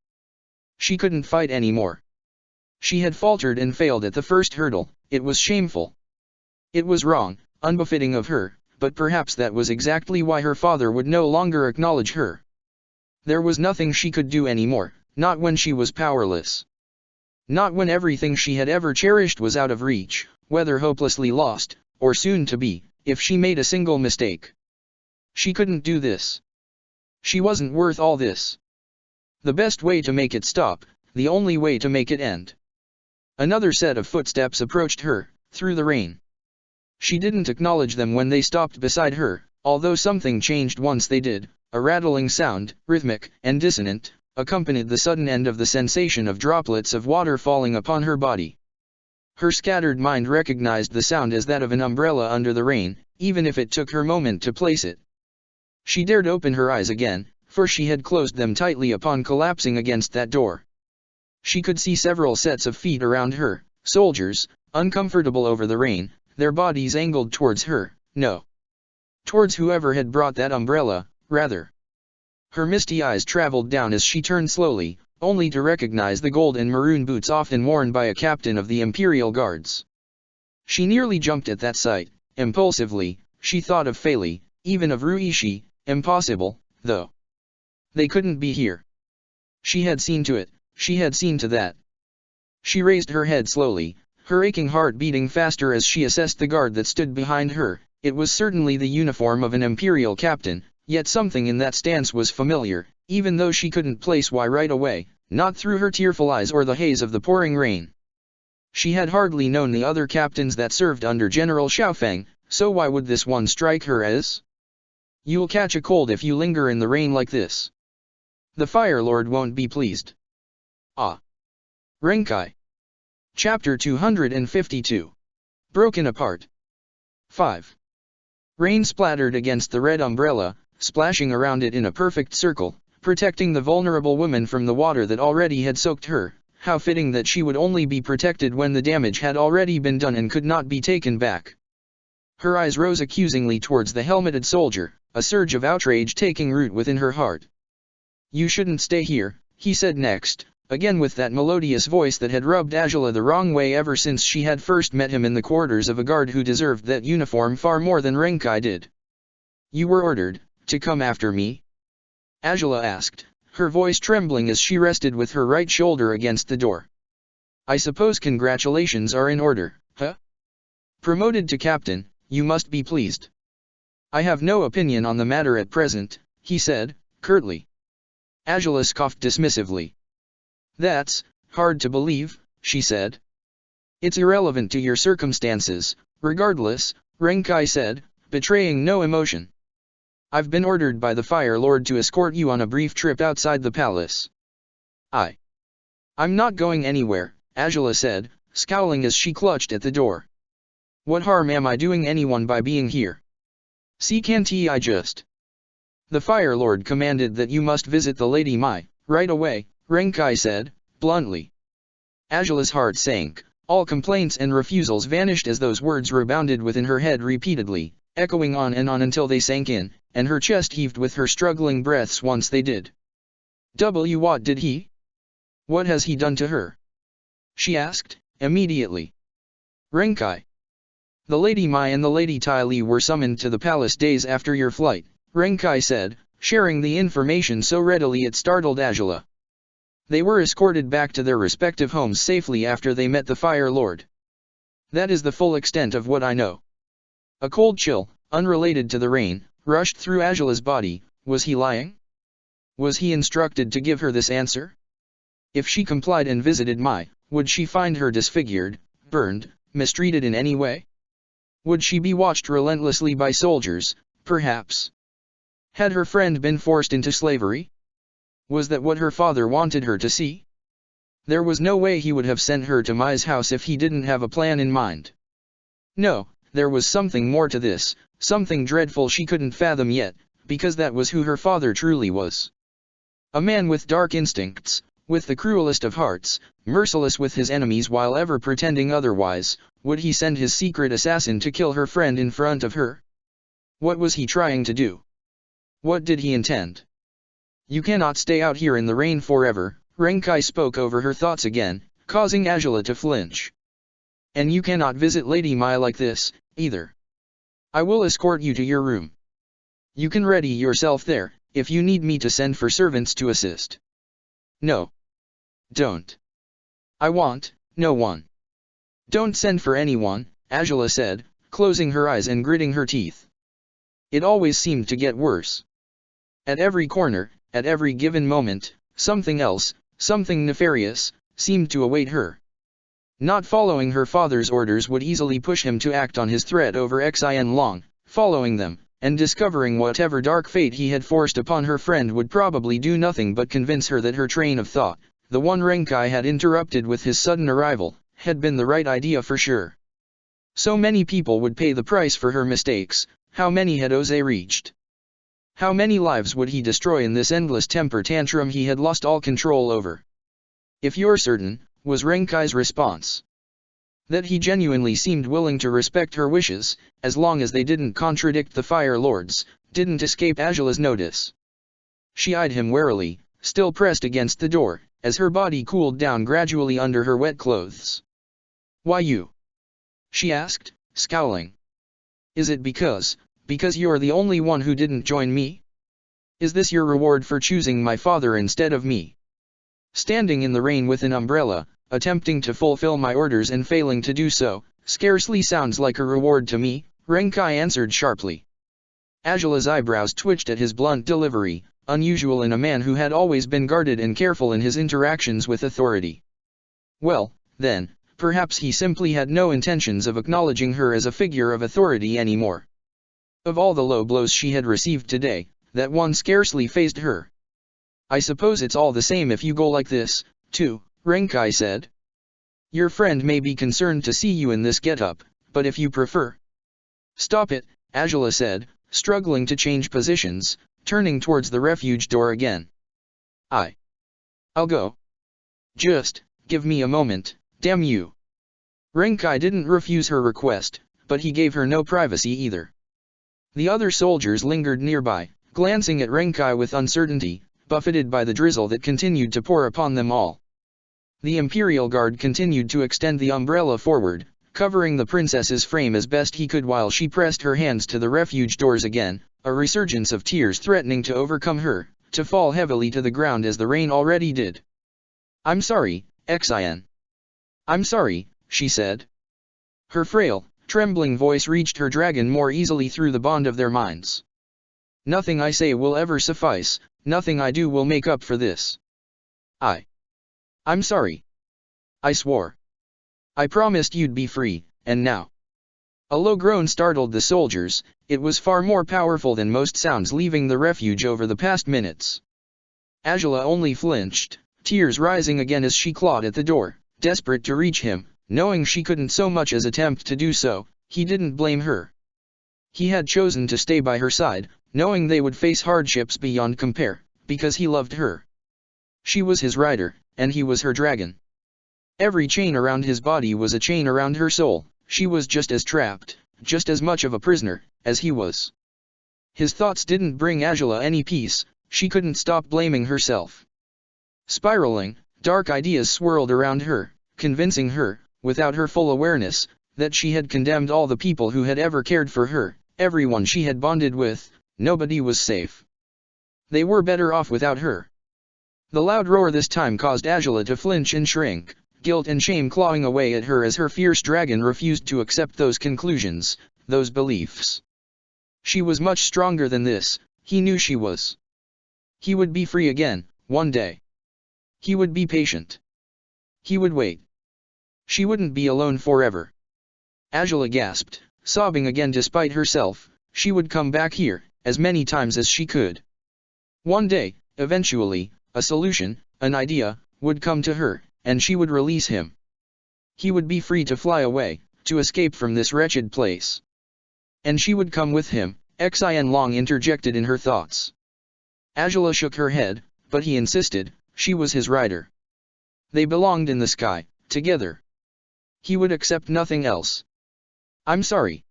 She couldn't fight anymore. She had faltered and failed at the first hurdle. It was shameful. It was wrong, unbefitting of her, but perhaps that was exactly why her father would no longer acknowledge her. There was nothing she could do anymore, not when she was powerless. Not when everything she had ever cherished was out of reach, whether hopelessly lost, or soon to be, if she made a single mistake. She couldn't do this. She wasn't worth all this. The best way to make it stop, the only way to make it end. Another set of footsteps approached her, through the rain. She didn't acknowledge them when they stopped beside her, although something changed once they did. A rattling sound, rhythmic and dissonant, accompanied the sudden end of the sensation of droplets of water falling upon her body. Her scattered mind recognized the sound as that of an umbrella under the rain, even if it took her a moment to place it. She dared open her eyes again, for she had closed them tightly upon collapsing against that door. She could see several sets of feet around her, soldiers, uncomfortable over the rain, their bodies angled towards her, no. Towards whoever had brought that umbrella, rather. Her misty eyes traveled down as she turned slowly, only to recognize the gold and maroon boots often worn by a captain of the Imperial Guards. She nearly jumped at that sight. Impulsively, she thought of Fei, even of Ruishi. Impossible, though. They couldn't be here. She had seen to it, she had seen to that. She raised her head slowly, her aching heart beating faster as she assessed the guard that stood behind her. It was certainly the uniform of an Imperial captain, yet something in that stance was familiar, even though she couldn't place why right away, not through her tearful eyes or the haze of the pouring rain. She had hardly known the other captains that served under General Xiaofeng, so why would this one strike her as You'll catch a cold if you linger in the rain like this. The Fire Lord won't be pleased. Ah. Renkai. Chapter 252. Broken Apart. 5. Rain splattered against the red umbrella, splashing around it in a perfect circle, protecting the vulnerable woman from the water that already had soaked her. How fitting that she would only be protected when the damage had already been done and could not be taken back. Her eyes rose accusingly towards the helmeted soldier, a surge of outrage taking root within her heart. You shouldn't stay here, he said next, again with that melodious voice that had rubbed Angela the wrong way ever since she had first met him in the quarters of a guard who deserved that uniform far more than Renkai did. You were ordered to come after me? Angela asked, her voice trembling as she rested with her right shoulder against the door. I suppose congratulations are in order, huh? Promoted to captain, you must be pleased. I have no opinion on the matter at present, he said, curtly. Angela scoffed dismissively. That's hard to believe, she said. It's irrelevant to your circumstances, regardless, Renkai said, betraying no emotion. I've been ordered by the Fire Lord to escort you on a brief trip outside the palace. I'm not going anywhere, Angela said, scowling as she clutched at the door. What harm am I doing anyone by being here? Can't I just? The Fire Lord commanded that you must visit the Lady Mai, right away, Renkai said, bluntly. Angela's heart sank, all complaints and refusals vanished as those words rebounded within her head repeatedly, echoing on and on until they sank in, and her chest heaved with her struggling breaths once they did. What did he? What has he done to her? She asked, immediately. Renkai. The Lady Mai and the Lady Tai Li were summoned to the palace days after your flight, Renkai said, sharing the information so readily it startled Angela. They were escorted back to their respective homes safely after they met the Fire Lord. That is the full extent of what I know. A cold chill, unrelated to the rain, rushed through Angela's body. Was he lying? Was he instructed to give her this answer? If she complied and visited Mai, would she find her disfigured, burned, mistreated in any way? Would she be watched relentlessly by soldiers, perhaps? Had her friend been forced into slavery? Was that what her father wanted her to see? There was no way he would have sent her to Mai's house if he didn't have a plan in mind. No, there was something more to this, something dreadful she couldn't fathom yet, because that was who her father truly was. A man with dark instincts, with the cruelest of hearts, merciless with his enemies while ever pretending otherwise. Would he send his secret assassin to kill her friend in front of her? What was he trying to do? What did he intend? You cannot stay out here in the rain forever, Renkai spoke over her thoughts again, causing Angela to flinch. And you cannot visit Lady Mai like this, either. I will escort you to your room. You can ready yourself there, if you need me to send for servants to assist. No. Don't. I want no one. Don't send for anyone, Angela said, closing her eyes and gritting her teeth. It always seemed to get worse. At every corner, at every given moment, something else, something nefarious, seemed to await her. Not following her father's orders would easily push him to act on his threat over Xin Long. Following them, and discovering whatever dark fate he had forced upon her friend would probably do nothing but convince her that her train of thought, the one Renkai had interrupted with his sudden arrival, had been the right idea for sure. So many people would pay the price for her mistakes. How many had Oze reached? How many lives would he destroy in this endless temper tantrum he had lost all control over? If you're certain, was Renkai's response. That he genuinely seemed willing to respect her wishes, as long as they didn't contradict the Fire Lord's, didn't escape Angela's notice. She eyed him warily, still pressed against the door, as her body cooled down gradually under her wet clothes. Why you? She asked, scowling. Is it because you're the only one who didn't join me? Is this your reward for choosing my father instead of me? Standing in the rain with an umbrella, attempting to fulfill my orders and failing to do so, scarcely sounds like a reward to me, Renkai answered sharply. Angela's eyebrows twitched at his blunt delivery, unusual in a man who had always been guarded and careful in his interactions with authority. Well, then, perhaps he simply had no intentions of acknowledging her as a figure of authority anymore. Of all the low blows she had received today, that one scarcely fazed her. "I suppose it's all the same if you go like this, too," Renkai said. "Your friend may be concerned to see you in this get-up, but if you prefer—" "Stop it," Angela said, struggling to change positions, turning towards the refuge door again. I'll go. Just give me a moment, damn you." Renkai didn't refuse her request, but he gave her no privacy either. The other soldiers lingered nearby, glancing at Renkai with uncertainty, buffeted by the drizzle that continued to pour upon them all. The Imperial Guard continued to extend the umbrella forward, covering the princess's frame as best he could while she pressed her hands to the refuge doors again, a resurgence of tears threatening to overcome her, to fall heavily to the ground as the rain already did. "I'm sorry, Xin. I'm sorry," she said. Her frail, trembling voice reached her dragon more easily through the bond of their minds. "Nothing I say will ever suffice, nothing I do will make up for this. I'm sorry. I swore. I promised you'd be free, and now." A low groan startled the soldiers. It was far more powerful than most sounds leaving the refuge over the past minutes. Angela only flinched, tears rising again as she clawed at the door, desperate to reach him, knowing she couldn't so much as attempt to do so. He didn't blame her. He had chosen to stay by her side, knowing they would face hardships beyond compare, because he loved her. She was his rider, and he was her dragon. Every chain around his body was a chain around her soul. She was just as trapped, just as much of a prisoner, as he was. His thoughts didn't bring Angela any peace. She couldn't stop blaming herself. Spiraling, dark ideas swirled around her, convincing her, without her full awareness, that she had condemned all the people who had ever cared for her, everyone she had bonded with. Nobody was safe. They were better off without her. The loud roar this time caused Angela to flinch and shrink, guilt and shame clawing away at her as her fierce dragon refused to accept those conclusions, those beliefs. She was much stronger than this. He knew she was. He would be free again, one day. He would be patient. He would wait. She wouldn't be alone forever. Angela gasped, sobbing again despite herself. She would come back here, as many times as she could. One day, eventually, a solution, an idea, would come to her, and she would release him. He would be free to fly away, to escape from this wretched place. And she would come with him. Xin Long interjected in her thoughts. Angela shook her head, but he insisted. She was his rider. They belonged in the sky, together. He would accept nothing else. "I'm sorry.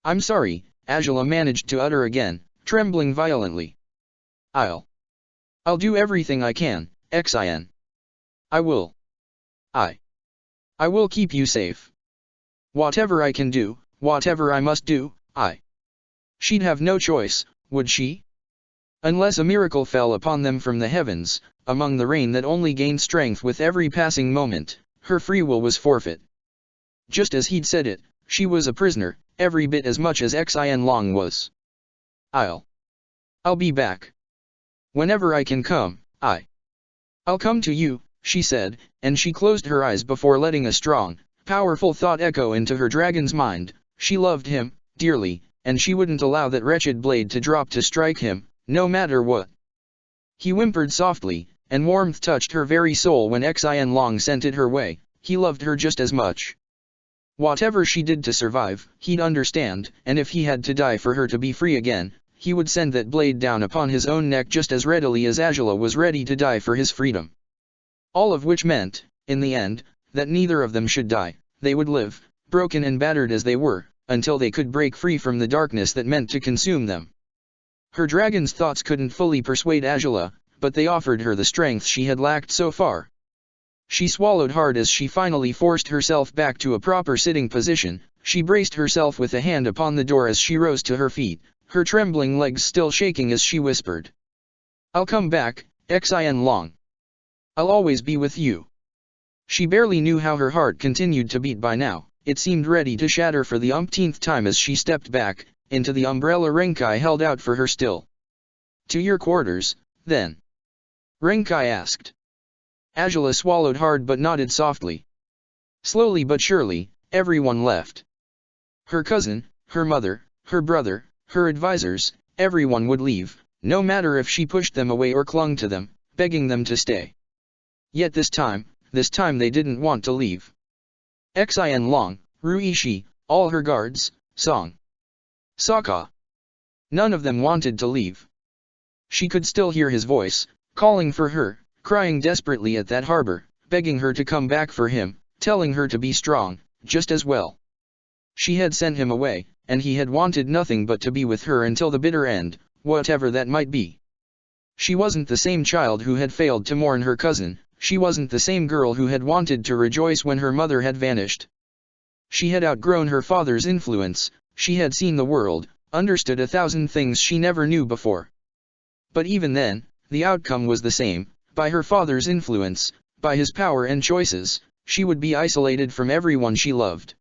I'm sorry," Angela managed to utter again, trembling violently. I'll do everything I can, Xin. I will. I will keep you safe. Whatever I can do, whatever I must do, She'd have no choice, would she? Unless a miracle fell upon them from the heavens, among the rain that only gained strength with every passing moment, her free will was forfeit. Just as he'd said it, she was a prisoner, every bit as much as Xin Long was. I'll be back. Whenever I can come, I'll come to you, she said, and she closed her eyes before letting a strong, powerful thought echo into her dragon's mind. She loved him, dearly, and she wouldn't allow that wretched blade to drop to strike him, no matter what. He whimpered softly, and warmth touched her very soul when Xin Long sent it her way. He loved her just as much. Whatever she did to survive, he'd understand, and if he had to die for her to be free again, he would send that blade down upon his own neck just as readily as Angela was ready to die for his freedom. All of which meant, in the end, that neither of them should die. They would live, broken and battered as they were, until they could break free from the darkness that meant to consume them. Her dragon's thoughts couldn't fully persuade Angela, but they offered her the strength she had lacked so far. She swallowed hard as she finally forced herself back to a proper sitting position. She braced herself with a hand upon the door as she rose to her feet, her trembling legs still shaking as she whispered. "I'll come back, Xin Long. I'll always be with you." She barely knew how her heart continued to beat by now. It seemed ready to shatter for the umpteenth time as she stepped back, into the umbrella Renkai held out for her still. "To your quarters, then?" Renkai asked. Angela swallowed hard but nodded softly. Slowly but surely, everyone left. Her cousin, her mother, her brother, her advisors, everyone would leave, no matter if she pushed them away or clung to them, begging them to stay. Yet this time they didn't want to leave. Xian Long, Ruishi, all her guards, Song, Sokka. None of them wanted to leave. She could still hear his voice, calling for her, crying desperately at that harbor, begging her to come back for him, telling her to be strong, just as well. She had sent him away, and he had wanted nothing but to be with her until the bitter end, whatever that might be. She wasn't the same child who had failed to mourn her cousin, she wasn't the same girl who had wanted to rejoice when her mother had vanished. She had outgrown her father's influence, she had seen the world, understood 1,000 things she never knew before. But even then, the outcome was the same, by her father's influence, by his power and choices, she would be isolated from everyone she loved.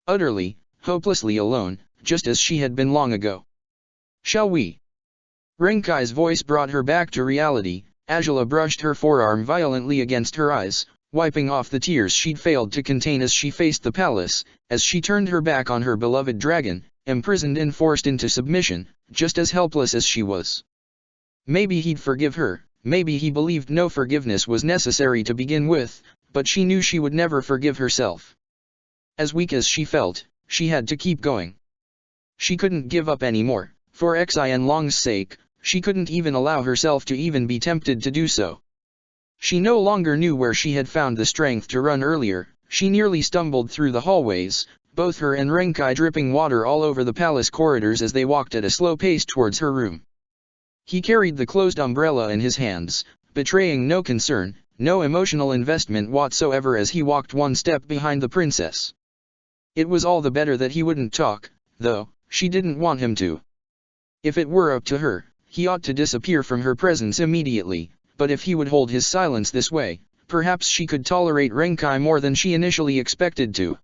Utterly, hopelessly alone, just as she had been long ago. Shall we? Renkai's voice brought her back to reality. Azula brushed her forearm violently against her eyes, wiping off the tears she'd failed to contain as she faced the palace, as she turned her back on her beloved dragon, imprisoned and forced into submission, just as helpless as she was. Maybe he'd forgive her, maybe he believed no forgiveness was necessary to begin with, but she knew she would never forgive herself. As weak as she felt, she had to keep going. She couldn't give up anymore, for Xian Long's sake, she couldn't even allow herself to even be tempted to do so. She no longer knew where she had found the strength to run earlier, she nearly stumbled through the hallways, both her and Renkai dripping water all over the palace corridors as they walked at a slow pace towards her room. He carried the closed umbrella in his hands, betraying no concern, no emotional investment whatsoever as he walked one step behind the princess. It was all the better that he wouldn't talk, though, she didn't want him to. If it were up to her, he ought to disappear from her presence immediately, but if he would hold his silence this way, perhaps she could tolerate Renkai more than she initially expected to.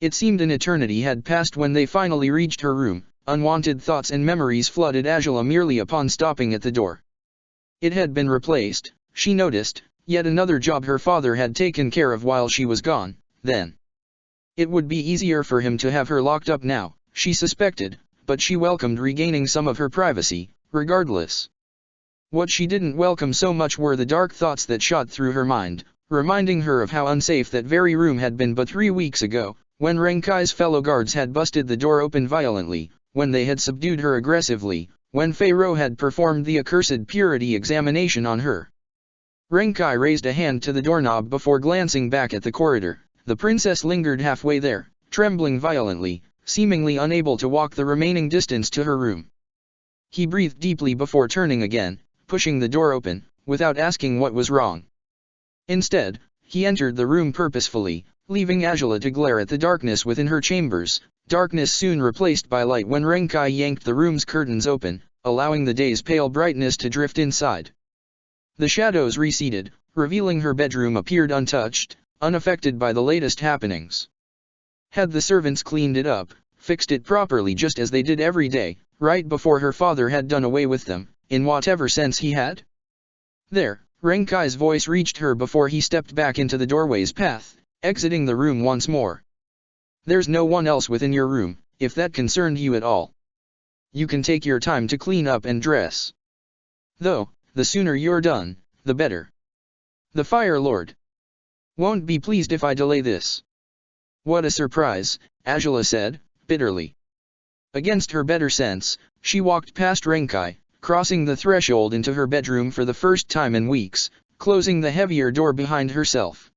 It seemed an eternity had passed when they finally reached her room. Unwanted thoughts and memories flooded Azula merely upon stopping at the door. It had been replaced, she noticed, yet another job her father had taken care of while she was gone, then. It would be easier for him to have her locked up now, she suspected, but she welcomed regaining some of her privacy, regardless. What she didn't welcome so much were the dark thoughts that shot through her mind, reminding her of how unsafe that very room had been but 3 weeks ago, when Renkai's fellow guards had busted the door open violently, when they had subdued her aggressively, when Pharaoh had performed the accursed purity examination on her. Renkai raised a hand to the doorknob before glancing back at the corridor. The princess lingered halfway there, trembling violently, seemingly unable to walk the remaining distance to her room. He breathed deeply before turning again, pushing the door open, without asking what was wrong. Instead, he entered the room purposefully, leaving Azula to glare at the darkness within her chambers, darkness soon replaced by light when Renkai yanked the room's curtains open, allowing the day's pale brightness to drift inside. The shadows receded, revealing her bedroom appeared untouched, unaffected by the latest happenings. Had the servants cleaned it up, fixed it properly just as they did every day, right before her father had done away with them, in whatever sense he had? There, Renkai's voice reached her before he stepped back into the doorway's path, exiting the room once more. There's no one else within your room, if that concerned you at all. You can take your time to clean up and dress. Though, the sooner you're done, the better. The Fire Lord won't be pleased if I delay this. What a surprise, Azula said, bitterly. Against her better sense, she walked past Renkai, crossing the threshold into her bedroom for the first time in weeks, closing the heavier door behind herself.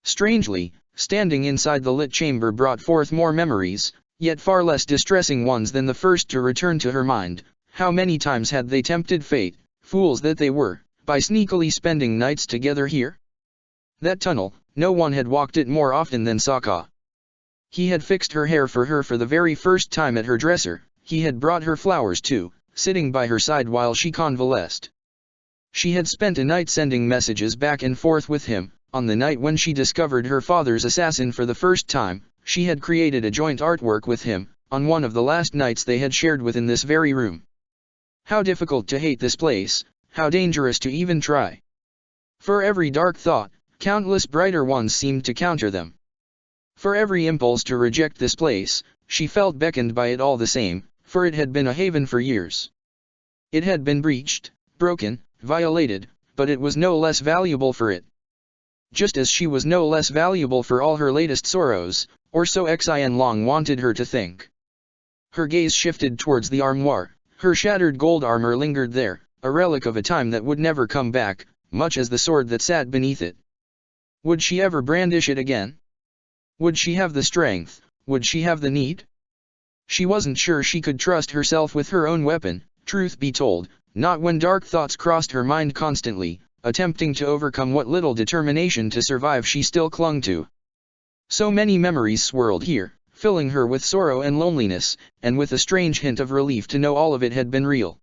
Strangely, standing inside the lit chamber brought forth more memories, yet far less distressing ones than the first to return to her mind. How many times had they tempted fate, fools that they were, by sneakily spending nights together here? That tunnel, no one had walked it more often than Sokka. He had fixed her hair for her for the very first time at her dresser, he had brought her flowers too, sitting by her side while she convalesced. She had spent a night sending messages back and forth with him. On the night when she discovered her father's assassin for the first time, she had created a joint artwork with him, on one of the last nights they had shared within this very room. How difficult to hate this place, how dangerous to even try. For every dark thought, countless brighter ones seemed to counter them. For every impulse to reject this place, she felt beckoned by it all the same, for it had been a haven for years. It had been breached, broken, violated, but it was no less valuable for it. Just as she was no less valuable for all her latest sorrows, or so Xian Long wanted her to think. Her gaze shifted towards the armoire. Her shattered gold armor lingered there, a relic of a time that would never come back, much as the sword that sat beneath it. Would she ever brandish it again? Would she have the strength? Would she have the need? She wasn't sure she could trust herself with her own weapon, truth be told, not when dark thoughts crossed her mind constantly, attempting to overcome what little determination to survive she still clung to. So many memories swirled here, filling her with sorrow and loneliness, and with a strange hint of relief to know all of it had been real.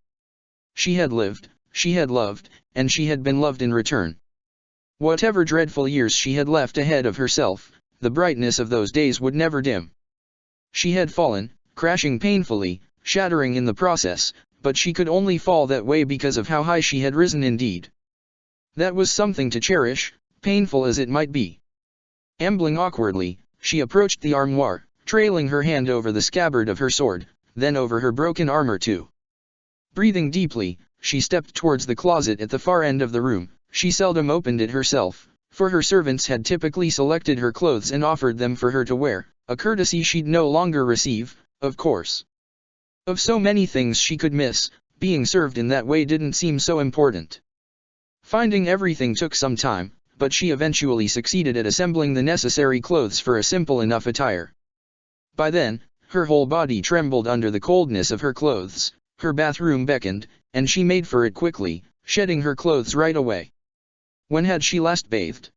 She had lived, she had loved, and she had been loved in return. Whatever dreadful years she had left ahead of herself, the brightness of those days would never dim. She had fallen, crashing painfully, shattering in the process, but she could only fall that way because of how high she had risen indeed. That was something to cherish, painful as it might be. Ambling awkwardly, she approached the armoire, trailing her hand over the scabbard of her sword, then over her broken armor too. Breathing deeply, she stepped towards the closet at the far end of the room. She seldom opened it herself, for her servants had typically selected her clothes and offered them for her to wear, a courtesy she'd no longer receive, of course. Of so many things she could miss, being served in that way didn't seem so important. Finding everything took some time, but she eventually succeeded at assembling the necessary clothes for a simple enough attire. By then, her whole body trembled under the coldness of her clothes, her bathroom beckoned, and she made for it quickly, shedding her clothes right away. When had she last bathed?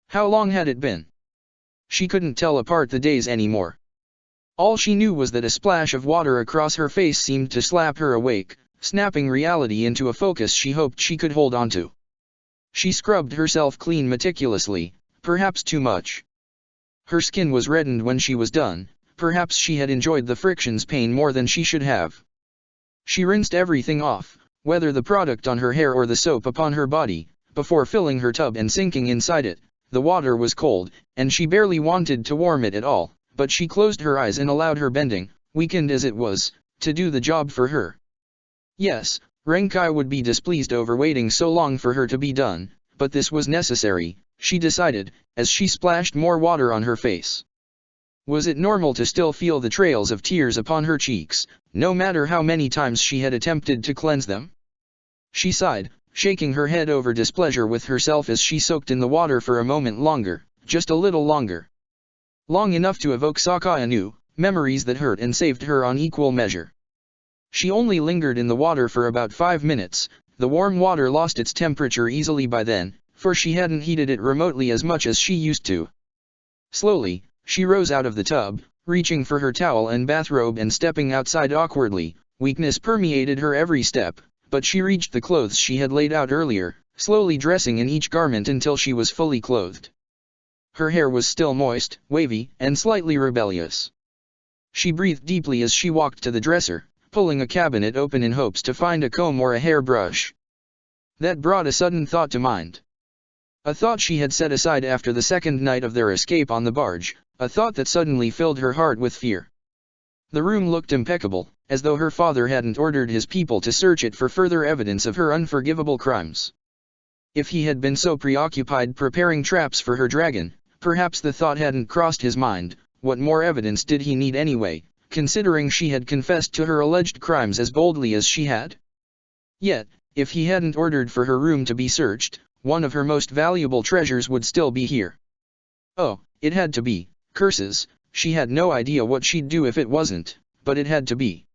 How long had it been? She couldn't tell apart the days anymore. All she knew was that a splash of water across her face seemed to slap her awake, snapping reality into a focus she hoped she could hold onto. She scrubbed herself clean meticulously, perhaps too much. Her skin was reddened when she was done, perhaps she had enjoyed the friction's pain more than she should have. She rinsed everything off, whether the product on her hair or the soap upon her body, before filling her tub and sinking inside it. The water was cold, and she barely wanted to warm it at all, but she closed her eyes and allowed her bending, weakened as it was, to do the job for her. Yes, Renkai would be displeased over waiting so long for her to be done, but this was necessary, she decided, as she splashed more water on her face. Was it normal to still feel the trails of tears upon her cheeks, no matter how many times she had attempted to cleanse them? She sighed, shaking her head over displeasure with herself as she soaked in the water for a moment longer, just a little longer. Long enough to evoke Sokka anew, memories that hurt and saved her on equal measure. She only lingered in the water for about 5 minutes. The warm water lost its temperature easily by then, for she hadn't heated it remotely as much as she used to. Slowly, she rose out of the tub, reaching for her towel and bathrobe and stepping outside awkwardly. Weakness permeated her every step, but she reached the clothes she had laid out earlier, slowly dressing in each garment until she was fully clothed. Her hair was still moist, wavy, and slightly rebellious. She breathed deeply as she walked to the dresser, pulling a cabinet open in hopes to find a comb or a hairbrush. That brought a sudden thought to mind. A thought she had set aside after the second night of their escape on the barge, a thought that suddenly filled her heart with fear. The room looked impeccable, as though her father hadn't ordered his people to search it for further evidence of her unforgivable crimes. If he had been so preoccupied preparing traps for her dragon, perhaps the thought hadn't crossed his mind. What more evidence did he need anyway, considering she had confessed to her alleged crimes as boldly as she had? Yet, if he hadn't ordered for her room to be searched, one of her most valuable treasures would still be here. Oh, it had to be. Curses, she had no idea what she'd do if it wasn't, but it had to be.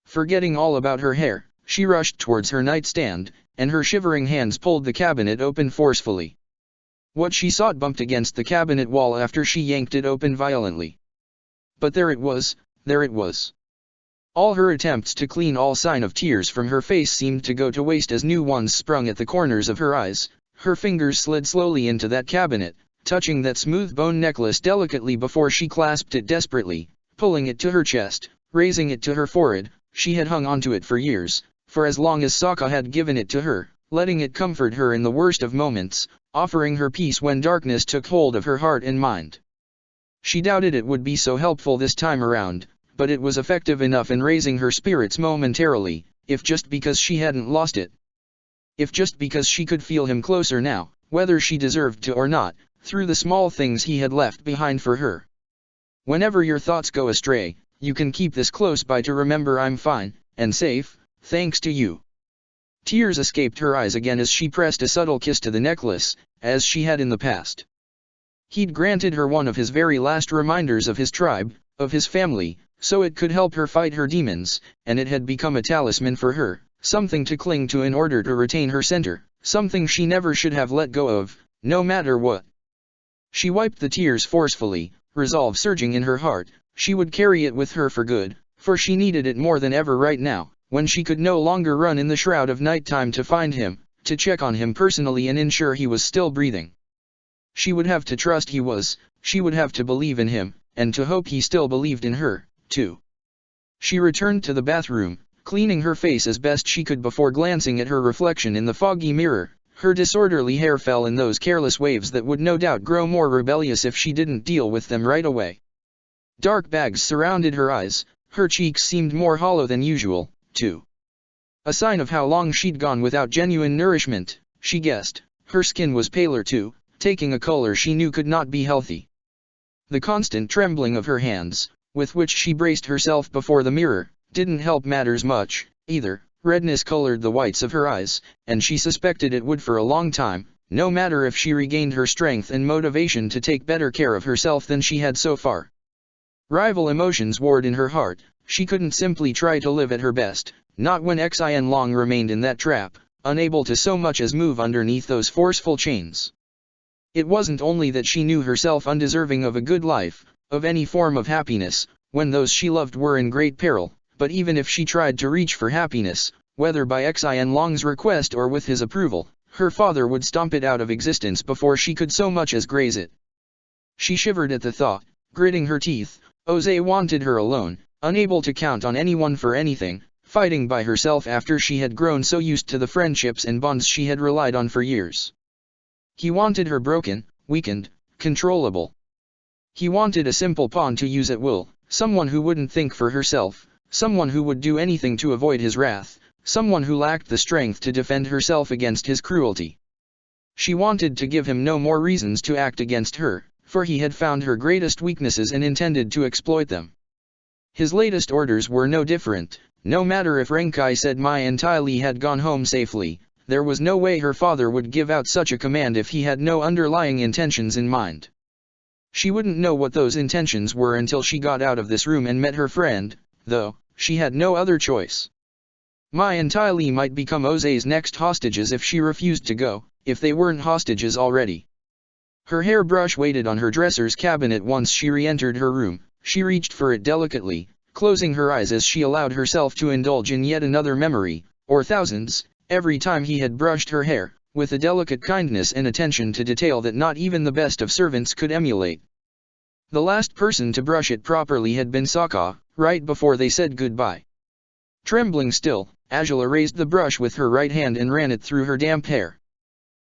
Forgetting all about her hair, she rushed towards her nightstand, and her shivering hands pulled the cabinet open forcefully. What she sought bumped against the cabinet wall after she yanked it open violently. But there it was, there it was. All her attempts to clean all sign of tears from her face seemed to go to waste as new ones sprung at the corners of her eyes. Her fingers slid slowly into that cabinet, touching that smooth bone necklace delicately before she clasped it desperately, pulling it to her chest, raising it to her forehead. She had hung onto it for years, for as long as Sokka had given it to her, letting it comfort her in the worst of moments, offering her peace when darkness took hold of her heart and mind. She doubted it would be so helpful this time around, but it was effective enough in raising her spirits momentarily, if just because she hadn't lost it. If just because she could feel him closer now, whether she deserved to or not, through the small things he had left behind for her. Whenever your thoughts go astray, you can keep this close by to remember I'm fine, and safe, thanks to you. Tears escaped her eyes again as she pressed a subtle kiss to the necklace, as she had in the past. He'd granted her one of his very last reminders of his tribe, of his family, so it could help her fight her demons, and it had become a talisman for her, something to cling to in order to retain her center, something she never should have let go of, no matter what. She wiped the tears forcefully, resolve surging in her heart. She would carry it with her for good, for she needed it more than ever right now, when she could no longer run in the shroud of nighttime to find him, to check on him personally and ensure he was still breathing. She would have to trust he was, she would have to believe in him, and to hope he still believed in her, too. She returned to the bathroom, cleaning her face as best she could before glancing at her reflection in the foggy mirror. Her disorderly hair fell in those careless waves that would no doubt grow more rebellious if she didn't deal with them right away. Dark bags surrounded her eyes, her cheeks seemed more hollow than usual, too. A sign of how long she'd gone without genuine nourishment, she guessed. Her skin was paler too, taking a color she knew could not be healthy. The constant trembling of her hands, with which she braced herself before the mirror, didn't help matters much, either. Redness colored the whites of her eyes, and she suspected it would for a long time, no matter if she regained her strength and motivation to take better care of herself than she had so far. Rival emotions warred in her heart. She couldn't simply try to live at her best, not when Xin Long remained in that trap, unable to so much as move underneath those forceful chains. It wasn't only that she knew herself undeserving of a good life, of any form of happiness, when those she loved were in great peril, but even if she tried to reach for happiness, whether by Xin Long's request or with his approval, her father would stomp it out of existence before she could so much as graze it. She shivered at the thought, gritting her teeth. Jose wanted her alone, unable to count on anyone for anything, fighting by herself after she had grown so used to the friendships and bonds she had relied on for years. He wanted her broken, weakened, controllable. He wanted a simple pawn to use at will, someone who wouldn't think for herself, someone who would do anything to avoid his wrath, someone who lacked the strength to defend herself against his cruelty. She wanted to give him no more reasons to act against her, for he had found her greatest weaknesses and intended to exploit them. His latest orders were no different. No matter if Renkai said Mai and Tai Li had gone home safely, there was no way her father would give out such a command if he had no underlying intentions in mind. She wouldn't know what those intentions were until she got out of this room and met her friend, though. She had no other choice. Mai and Tai Li might become Jose's next hostages if she refused to go, if they weren't hostages already. Her hairbrush waited on her dresser's cabinet once she re-entered her room. She reached for it delicately, closing her eyes as she allowed herself to indulge in yet another memory, or thousands, every time he had brushed her hair, with a delicate kindness and attention to detail that not even the best of servants could emulate. The last person to brush it properly had been Sokka, right before they said goodbye. Trembling still, Angela raised the brush with her right hand and ran it through her damp hair.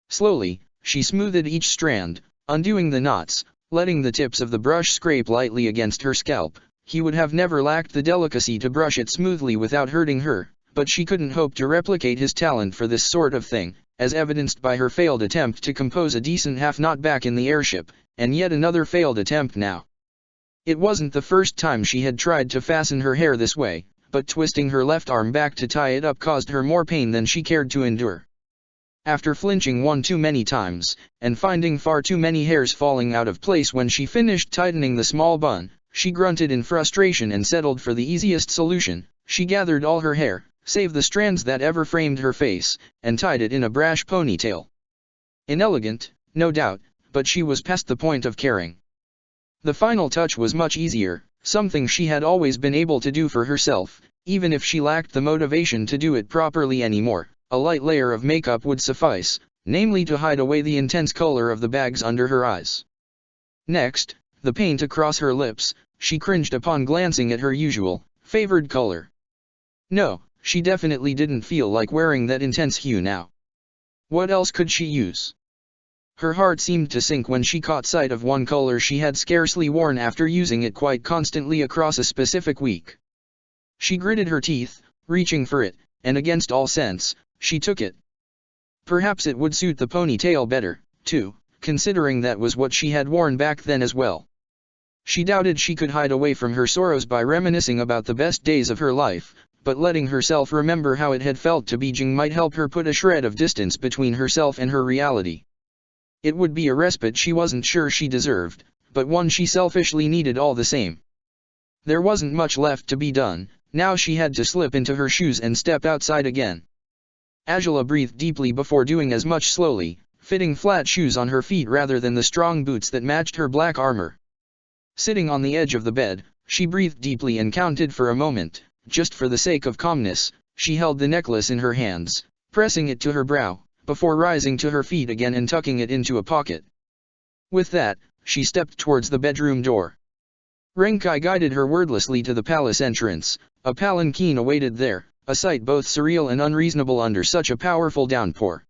Slowly, she smoothed each strand, undoing the knots, letting the tips of the brush scrape lightly against her scalp. He would have never lacked the delicacy to brush it smoothly without hurting her, but she couldn't hope to replicate his talent for this sort of thing, as evidenced by her failed attempt to compose a decent half-knot back in the airship, and yet another failed attempt now. It wasn't the first time she had tried to fasten her hair this way, but twisting her left arm back to tie it up caused her more pain than she cared to endure. After flinching one too many times, and finding far too many hairs falling out of place when she finished tightening the small bun, she grunted in frustration and settled for the easiest solution. She gathered all her hair, save the strands that ever framed her face, and tied it in a brash ponytail. Inelegant, no doubt, but she was past the point of caring. The final touch was much easier, something she had always been able to do for herself, even if she lacked the motivation to do it properly anymore. A light layer of makeup would suffice, namely to hide away the intense color of the bags under her eyes. Next, the paint across her lips. She cringed upon glancing at her usual, favored color. No, she definitely didn't feel like wearing that intense hue now. What else could she use? Her heart seemed to sink when she caught sight of one color she had scarcely worn after using it quite constantly across a specific week. She gritted her teeth, reaching for it, and against all sense, she took it. Perhaps it would suit the ponytail better, too, considering that was what she had worn back then as well. She doubted she could hide away from her sorrows by reminiscing about the best days of her life, but letting herself remember how it had felt to be Jing might help her put a shred of distance between herself and her reality. It would be a respite she wasn't sure she deserved, but one she selfishly needed all the same. There wasn't much left to be done, now she had to slip into her shoes and step outside again. Angela breathed deeply before doing as much slowly, fitting flat shoes on her feet rather than the strong boots that matched her black armor. Sitting on the edge of the bed, she breathed deeply and counted for a moment. Just for the sake of calmness, she held the necklace in her hands, pressing it to her brow, before rising to her feet again and tucking it into a pocket. With that, she stepped towards the bedroom door. Renkai guided her wordlessly to the palace entrance. A palanquin awaited there, a sight both surreal and unreasonable under such a powerful downpour.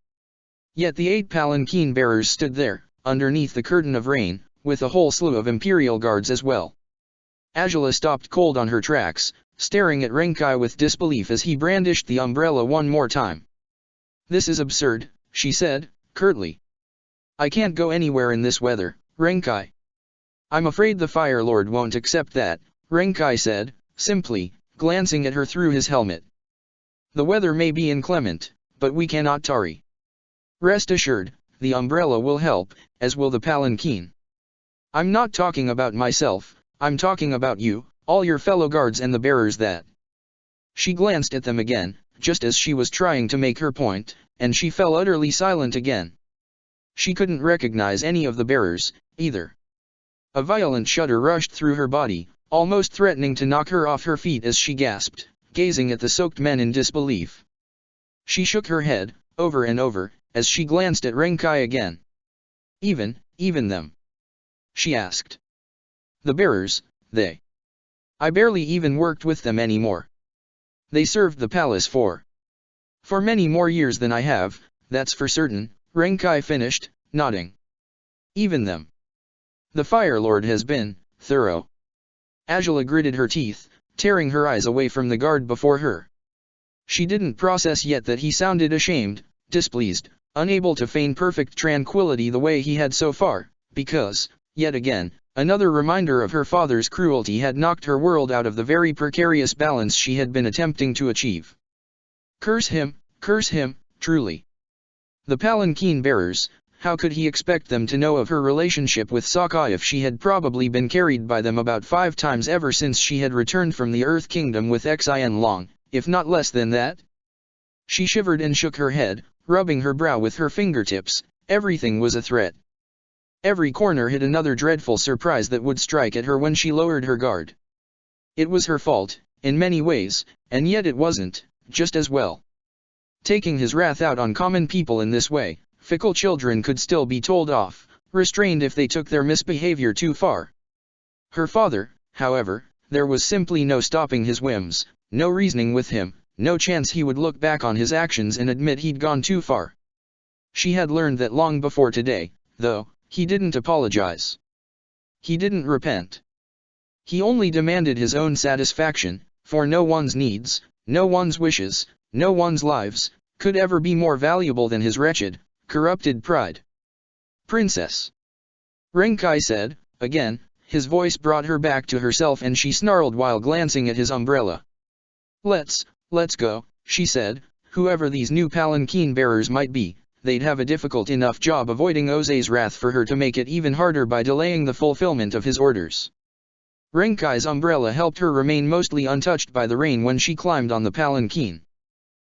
Yet the 8 palanquin bearers stood there, underneath the curtain of rain, with a whole slew of imperial guards as well. Angela stopped cold on her tracks, staring at Renkai with disbelief as he brandished the umbrella one more time. "This is absurd," she said, curtly. "I can't go anywhere in this weather, Renkai." "I'm afraid the Fire Lord won't accept that," Renkai said, simply, glancing at her through his helmet. "The weather may be inclement, but we cannot tarry. Rest assured, the umbrella will help, as will the palanquin. I'm not talking about myself, I'm talking about you, all your fellow guards and the bearers that." She glanced at them again, just as she was trying to make her point, and she fell utterly silent again. She couldn't recognize any of the bearers, either. A violent shudder rushed through her body, almost threatening to knock her off her feet as she gasped, gazing at the soaked men in disbelief. She shook her head, over and over, as she glanced at Renkai again. Even them?" she asked. "The bearers, they. I barely even worked with them anymore. They served the palace for many more years than I have, that's for certain," Renkai finished, nodding. "Even them. The Fire Lord has been thorough." Angela gritted her teeth, tearing her eyes away from the guard before her. She didn't process yet that he sounded ashamed, displeased, unable to feign perfect tranquility the way he had so far, because, yet again, another reminder of her father's cruelty had knocked her world out of the very precarious balance she had been attempting to achieve. Curse him, truly. The palanquin bearers, how could he expect them to know of her relationship with Sakai if she had probably been carried by them about 5 times ever since she had returned from the Earth Kingdom with Xin Long, if not less than that? She shivered and shook her head, rubbing her brow with her fingertips. Everything was a threat. Every corner hid another dreadful surprise that would strike at her when she lowered her guard. It was her fault, in many ways, and yet it wasn't, just as well. Taking his wrath out on common people in this way, fickle children could still be told off, restrained if they took their misbehavior too far. Her father, however, there was simply no stopping his whims, no reasoning with him, no chance he would look back on his actions and admit he'd gone too far. She had learned that long before today, though. He didn't apologize. He didn't repent. He only demanded his own satisfaction, for no one's needs, no one's wishes, no one's lives, could ever be more valuable than his wretched, corrupted pride. "Princess," Renkai said, again, his voice brought her back to herself and she snarled while glancing at his umbrella. Let's go," she said. Whoever these new palanquin bearers might be, they'd have a difficult enough job avoiding Oze's wrath for her to make it even harder by delaying the fulfillment of his orders. Renkai's umbrella helped her remain mostly untouched by the rain when she climbed on the palanquin.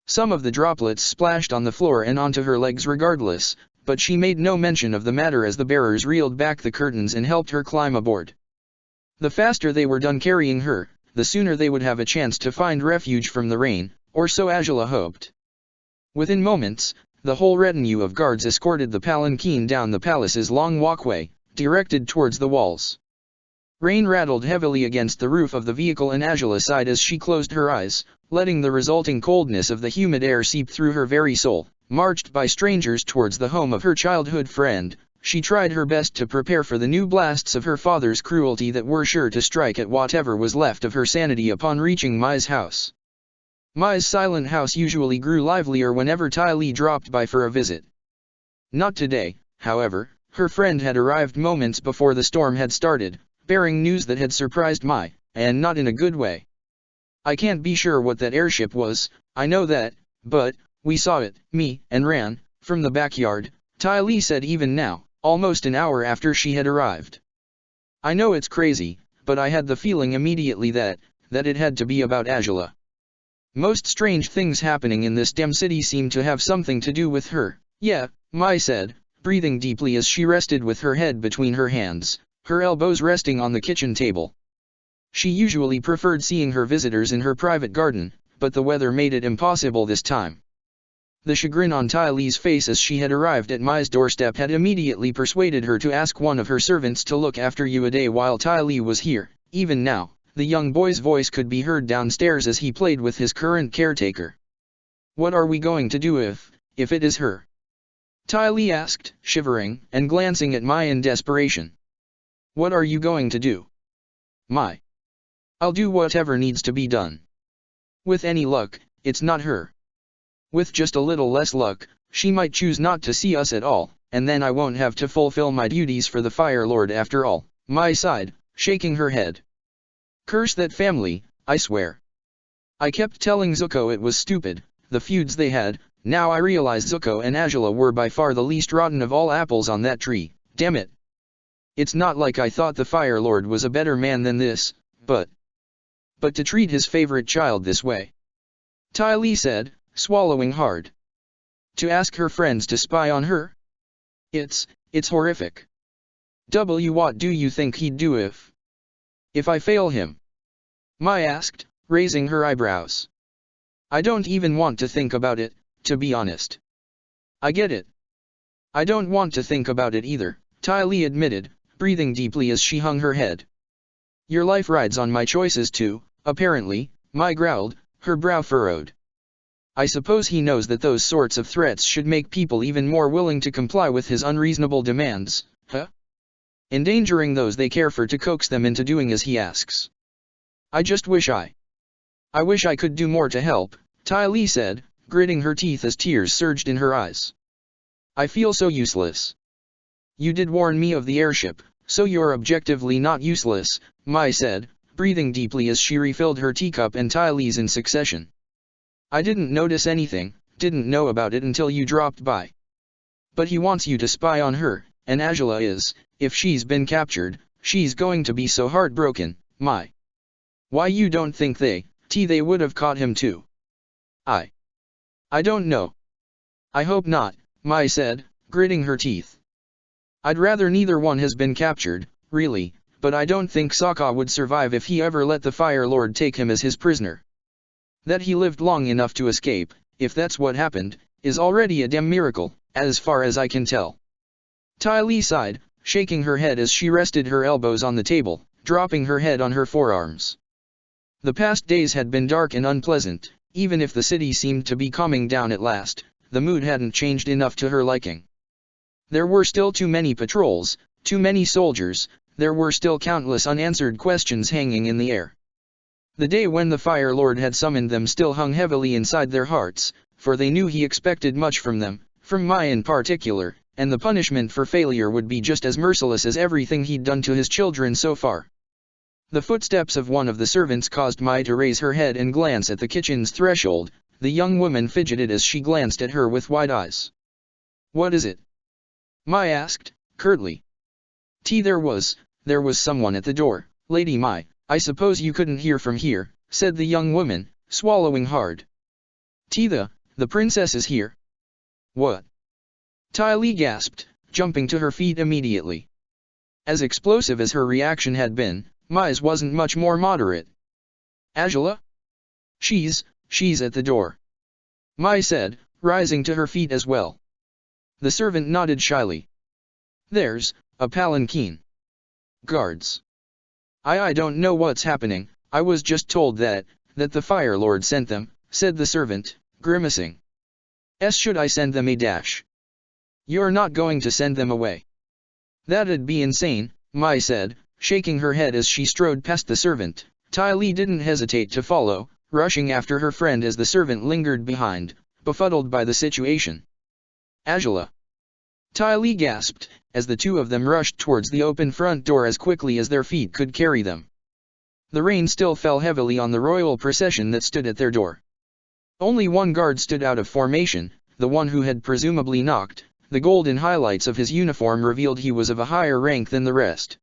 Some of the droplets splashed on the floor and onto her legs regardless, but she made no mention of the matter as the bearers reeled back the curtains and helped her climb aboard. The faster they were done carrying her, the sooner they would have a chance to find refuge from the rain, or so Angela hoped. Within moments, the whole retinue of guards escorted the palanquin down the palace's long walkway, directed towards the walls. Rain rattled heavily against the roof of the vehicle and Angela sighed as she closed her eyes, letting the resulting coldness of the humid air seep through her very soul, marched by strangers towards the home of her childhood friend, she tried her best to prepare for the new blasts of her father's cruelty that were sure to strike at whatever was left of her sanity upon reaching Mai's house. Mai's silent house usually grew livelier whenever Ty Lee dropped by for a visit. Not today, however. Her friend had arrived moments before the storm had started, bearing news that had surprised Mai, and not in a good way. I can't be sure what that airship was, I know that, but we saw it, me, and ran, from the backyard, Ty Lee said even now, almost an hour after she had arrived. I know it's crazy, but I had the feeling immediately that it had to be about Angela. Most strange things happening in this damn city seem to have something to do with her. Yeah, Mai said, breathing deeply as she rested with her head between her hands, her elbows resting on the kitchen table. She usually preferred seeing her visitors in her private garden, but the weather made it impossible this time. The chagrin on Ty Lee's face as she had arrived at Mai's doorstep had immediately persuaded her to ask one of her servants to look after you a day while Ty Lee was here. Even now, the young boy's voice could be heard downstairs as he played with his current caretaker. What are we going to do if it is her? Ty Lee asked, shivering, and glancing at Mai in desperation. What are you going to do? Mai. I'll do whatever needs to be done. With any luck, it's not her. With just a little less luck, she might choose not to see us at all, and then I won't have to fulfill my duties for the Fire Lord after all, Mai sighed, shaking her head. Curse that family, I swear. I kept telling Zuko it was stupid, the feuds they had. Now I realize Zuko and Angela were by far the least rotten of all apples on that tree, damn it. It's not like I thought the Fire Lord was a better man than this, but to treat his favorite child this way. Ty Lee said, swallowing hard. To ask her friends to spy on her? It's horrific. What do you think he'd do if I fail him? Mai asked, raising her eyebrows. I don't even want to think about it, to be honest. I get it. I don't want to think about it either, Ty Lee admitted, breathing deeply as she hung her head. Your life rides on my choices too, apparently, Mai growled, her brow furrowed. I suppose he knows that those sorts of threats should make people even more willing to comply with his unreasonable demands, huh? Endangering those they care for to coax them into doing as he asks. I just wish I could do more to help, Ty Lee said, gritting her teeth as tears surged in her eyes. I feel so useless. You did warn me of the airship, so you're objectively not useless, Mai said, breathing deeply as she refilled her teacup and Ty Lee's in succession. I didn't notice anything, didn't know about it until you dropped by. But he wants you to spy on her, and Angela is, if she's been captured, she's going to be so heartbroken, Mai. Why you don't think they would have caught him too? I don't know. I hope not, Mai said, gritting her teeth. I'd rather neither one has been captured, really, but I don't think Sokka would survive if he ever let the Fire Lord take him as his prisoner. That he lived long enough to escape, if that's what happened, is already a damn miracle, as far as I can tell. Ty Lee sighed, shaking her head as she rested her elbows on the table, dropping her head on her forearms. The past days had been dark and unpleasant. Even if the city seemed to be calming down at last, the mood hadn't changed enough to her liking. There were still too many patrols, too many soldiers, there were still countless unanswered questions hanging in the air. The day when the Fire Lord had summoned them still hung heavily inside their hearts, for they knew he expected much from them, from Mai in particular, and the punishment for failure would be just as merciless as everything he'd done to his children so far. The footsteps of one of the servants caused Mai to raise her head and glance at the kitchen's threshold. The young woman fidgeted as she glanced at her with wide eyes. What is it? Mai asked, curtly. There was someone at the door, Lady Mai. I suppose you couldn't hear from here, said the young woman, swallowing hard. The princess is here. What? Ty Lee gasped, jumping to her feet immediately. As explosive as her reaction had been, Mai's wasn't much more moderate. Angela? She's at the door. Mai said, rising to her feet as well. The servant nodded shyly. There's a palanquin. Guards. I don't know what's happening, I was just told that the Fire Lord sent them, said the servant, grimacing. Should I send them a dash? You're not going to send them away. That'd be insane, Mai said, shaking her head as she strode past the servant. Ty Lee didn't hesitate to follow, rushing after her friend as the servant lingered behind, befuddled by the situation. Angela! Ty Lee gasped, as the two of them rushed towards the open front door as quickly as their feet could carry them. The rain still fell heavily on the royal procession that stood at their door. Only one guard stood out of formation, the one who had presumably knocked. The golden highlights of his uniform revealed he was of a higher rank than the rest.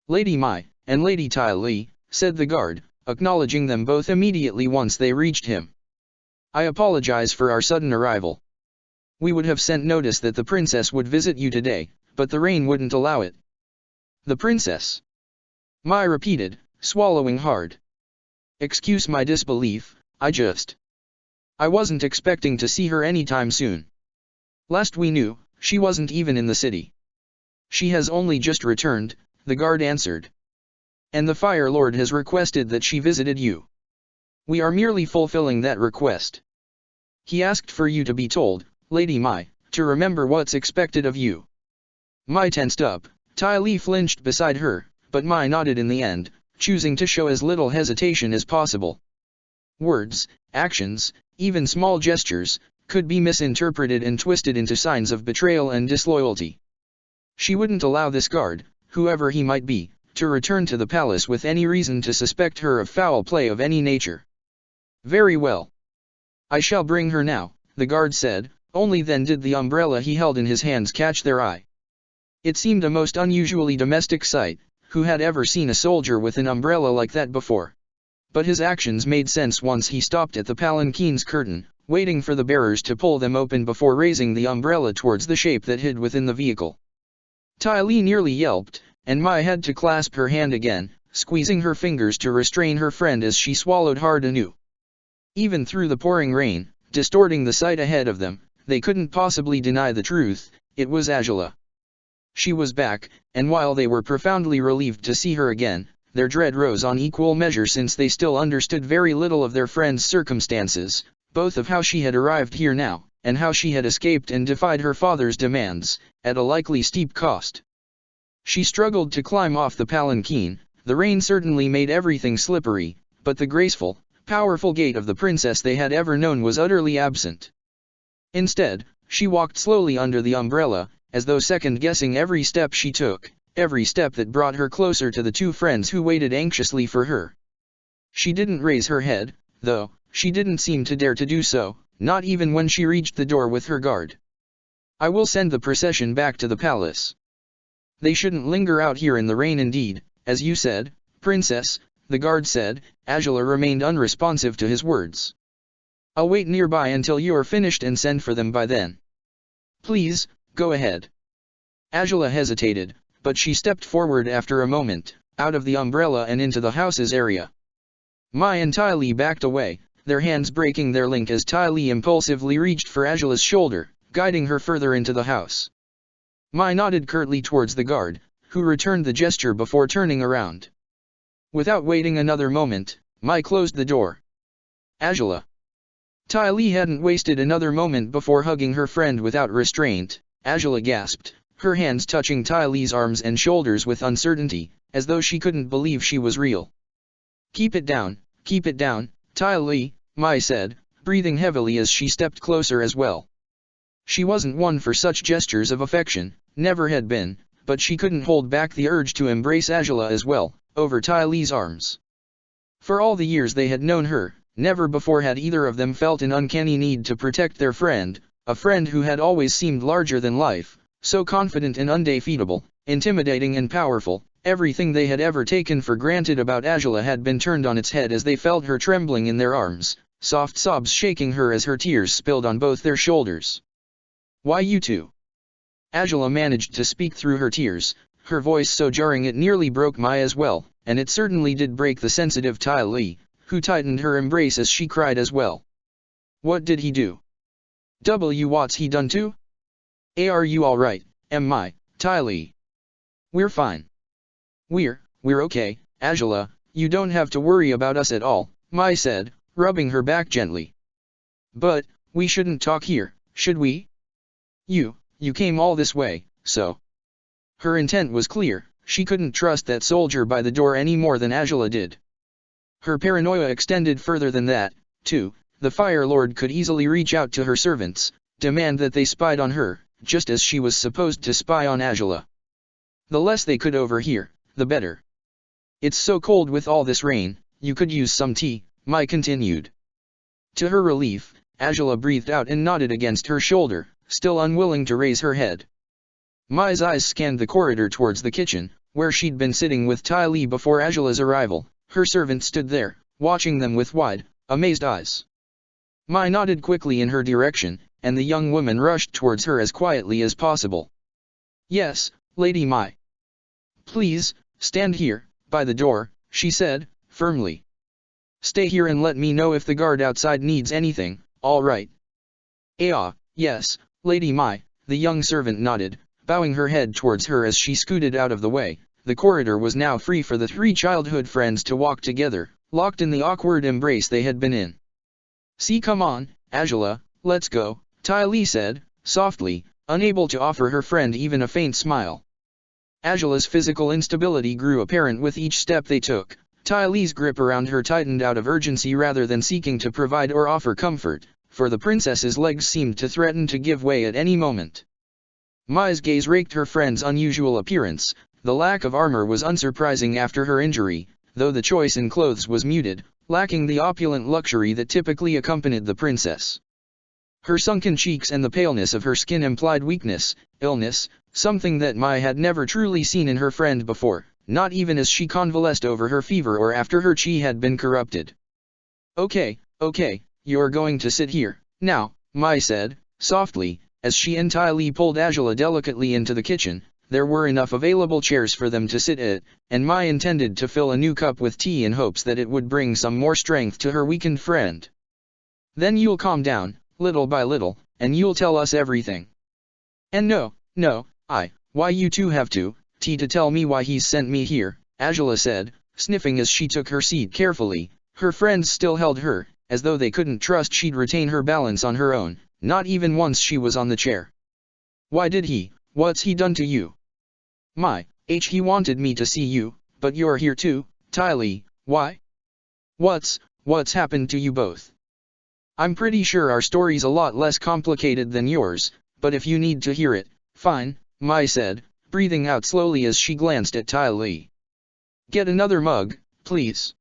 Lady Mai, and Lady Ty Lee, said the guard, acknowledging them both immediately once they reached him. I apologize for our sudden arrival. We would have sent notice that the princess would visit you today, but the rain wouldn't allow it. The princess? Mai repeated, swallowing hard. Excuse my disbelief, I wasn't expecting to see her anytime soon. Last we knew, she wasn't even in the city. She has only just returned, the guard answered. And the Fire Lord has requested that she visited you. We are merely fulfilling that request. He asked for you to be told, Lady Mai, to remember what's expected of you. Mai tensed up, Ty Lee flinched beside her, but Mai nodded in the end, choosing to show as little hesitation as possible. Words, actions, even small gestures, could be misinterpreted and twisted into signs of betrayal and disloyalty. She wouldn't allow this guard, whoever he might be, to return to the palace with any reason to suspect her of foul play of any nature. Very well. I shall bring her now, the guard said, only then did the umbrella he held in his hands catch their eye. It seemed a most unusually domestic sight, who had ever seen a soldier with an umbrella like that before? But his actions made sense once he stopped at the palanquin's curtain, waiting for the bearers to pull them open before raising the umbrella towards the shape that hid within the vehicle. Ty Lee nearly yelped, and Mai had to clasp her hand again, squeezing her fingers to restrain her friend as she swallowed hard anew. Even through the pouring rain, distorting the sight ahead of them, they couldn't possibly deny the truth, it was Angela. She was back, and while they were profoundly relieved to see her again, their dread rose on equal measure since they still understood very little of their friend's circumstances, both of how she had arrived here now, and how she had escaped and defied her father's demands, at a likely steep cost. She struggled to climb off the palanquin. The rain certainly made everything slippery, but the graceful, powerful gait of the princess they had ever known was utterly absent. Instead, she walked slowly under the umbrella, as though second-guessing every step she took, every step that brought her closer to the two friends who waited anxiously for her. She didn't raise her head, though. She didn't seem to dare to do so, not even when she reached the door with her guard. I will send the procession back to the palace. They shouldn't linger out here in the rain indeed, as you said, princess, the guard said. Angela remained unresponsive to his words. I'll wait nearby until you are finished and send for them by then. Please, go ahead. Angela hesitated, but she stepped forward after a moment, out of the umbrella and into the house's area. Mai and Ty Lee backed away, their hands breaking their link as Ty Lee impulsively reached for Angela's shoulder, guiding her further into the house. Mai nodded curtly towards the guard, who returned the gesture before turning around. Without waiting another moment, Mai closed the door. Angela. Ty Lee hadn't wasted another moment before hugging her friend without restraint. Angela gasped, her hands touching Ty Lee's arms and shoulders with uncertainty, as though she couldn't believe she was real. Keep it down, Ty Lee, Mai said, breathing heavily as she stepped closer as well. She wasn't one for such gestures of affection, never had been, but she couldn't hold back the urge to embrace Angela as well, over Ty Lee's arms. For all the years they had known her, never before had either of them felt an uncanny need to protect their friend, a friend who had always seemed larger than life, so confident and undefeatable, intimidating and powerful. Everything they had ever taken for granted about Angela had been turned on its head as they felt her trembling in their arms, soft sobs shaking her as her tears spilled on both their shoulders. Why you two? Angela managed to speak through her tears, her voice so jarring it nearly broke Mai as well, and it certainly did break the sensitive Ty Lee, who tightened her embrace as she cried as well. What did he do? What's he done to? Are you alright, Mai, Ty Lee? We're fine. We're okay, Angela, you don't have to worry about us at all, Mai said, rubbing her back gently. But, we shouldn't talk here, should we? You came all this way, so. Her intent was clear, she couldn't trust that soldier by the door any more than Angela did. Her paranoia extended further than that, too. The Fire Lord could easily reach out to her servants, demand that they spied on her, just as she was supposed to spy on Angela. The less they could overhear, the better. It's so cold with all this rain, you could use some tea, Mai continued. To her relief, Angela breathed out and nodded against her shoulder, still unwilling to raise her head. Mai's eyes scanned the corridor towards the kitchen, where she'd been sitting with Tai Li before Angela's arrival. Her servant stood there, watching them with wide, amazed eyes. Mai nodded quickly in her direction, and the young woman rushed towards her as quietly as possible. Yes, Lady Mai. Please, stand here, by the door, she said, firmly. Stay here and let me know if the guard outside needs anything, all right? Yes, Lady Mai, the young servant nodded, bowing her head towards her as she scooted out of the way. The corridor was now free for the three childhood friends to walk together, locked in the awkward embrace they had been in. See, come on, Angela, let's go, Tai Li said, softly, unable to offer her friend even a faint smile. Angela's physical instability grew apparent with each step they took. Tai Li's grip around her tightened out of urgency rather than seeking to provide or offer comfort, for the princess's legs seemed to threaten to give way at any moment. Mai's gaze raked her friend's unusual appearance. The lack of armor was unsurprising after her injury, though the choice in clothes was muted, lacking the opulent luxury that typically accompanied the princess. Her sunken cheeks and the paleness of her skin implied weakness, illness, something that Mai had never truly seen in her friend before, not even as she convalesced over her fever or after her chi had been corrupted. Okay, you're going to sit here, now, Mai said, softly, as she and Tai Li pulled Angela delicately into the kitchen. There were enough available chairs for them to sit at, and Mai intended to fill a new cup with tea in hopes that it would bring some more strength to her weakened friend. Then you'll calm down, little by little, and you'll tell us everything. And no, why you two have to tell me why he's sent me here, Angela said, sniffing as she took her seat carefully. Her friends still held her, as though they couldn't trust she'd retain her balance on her own, not even once she was on the chair. Why did he? What's he done to you? Mai, he wanted me to see you, but you're here too, Tai Li, why? What's happened to you both? I'm pretty sure our story's a lot less complicated than yours, but if you need to hear it, fine, Mai said, breathing out slowly as she glanced at Tai Li. Get another mug, please.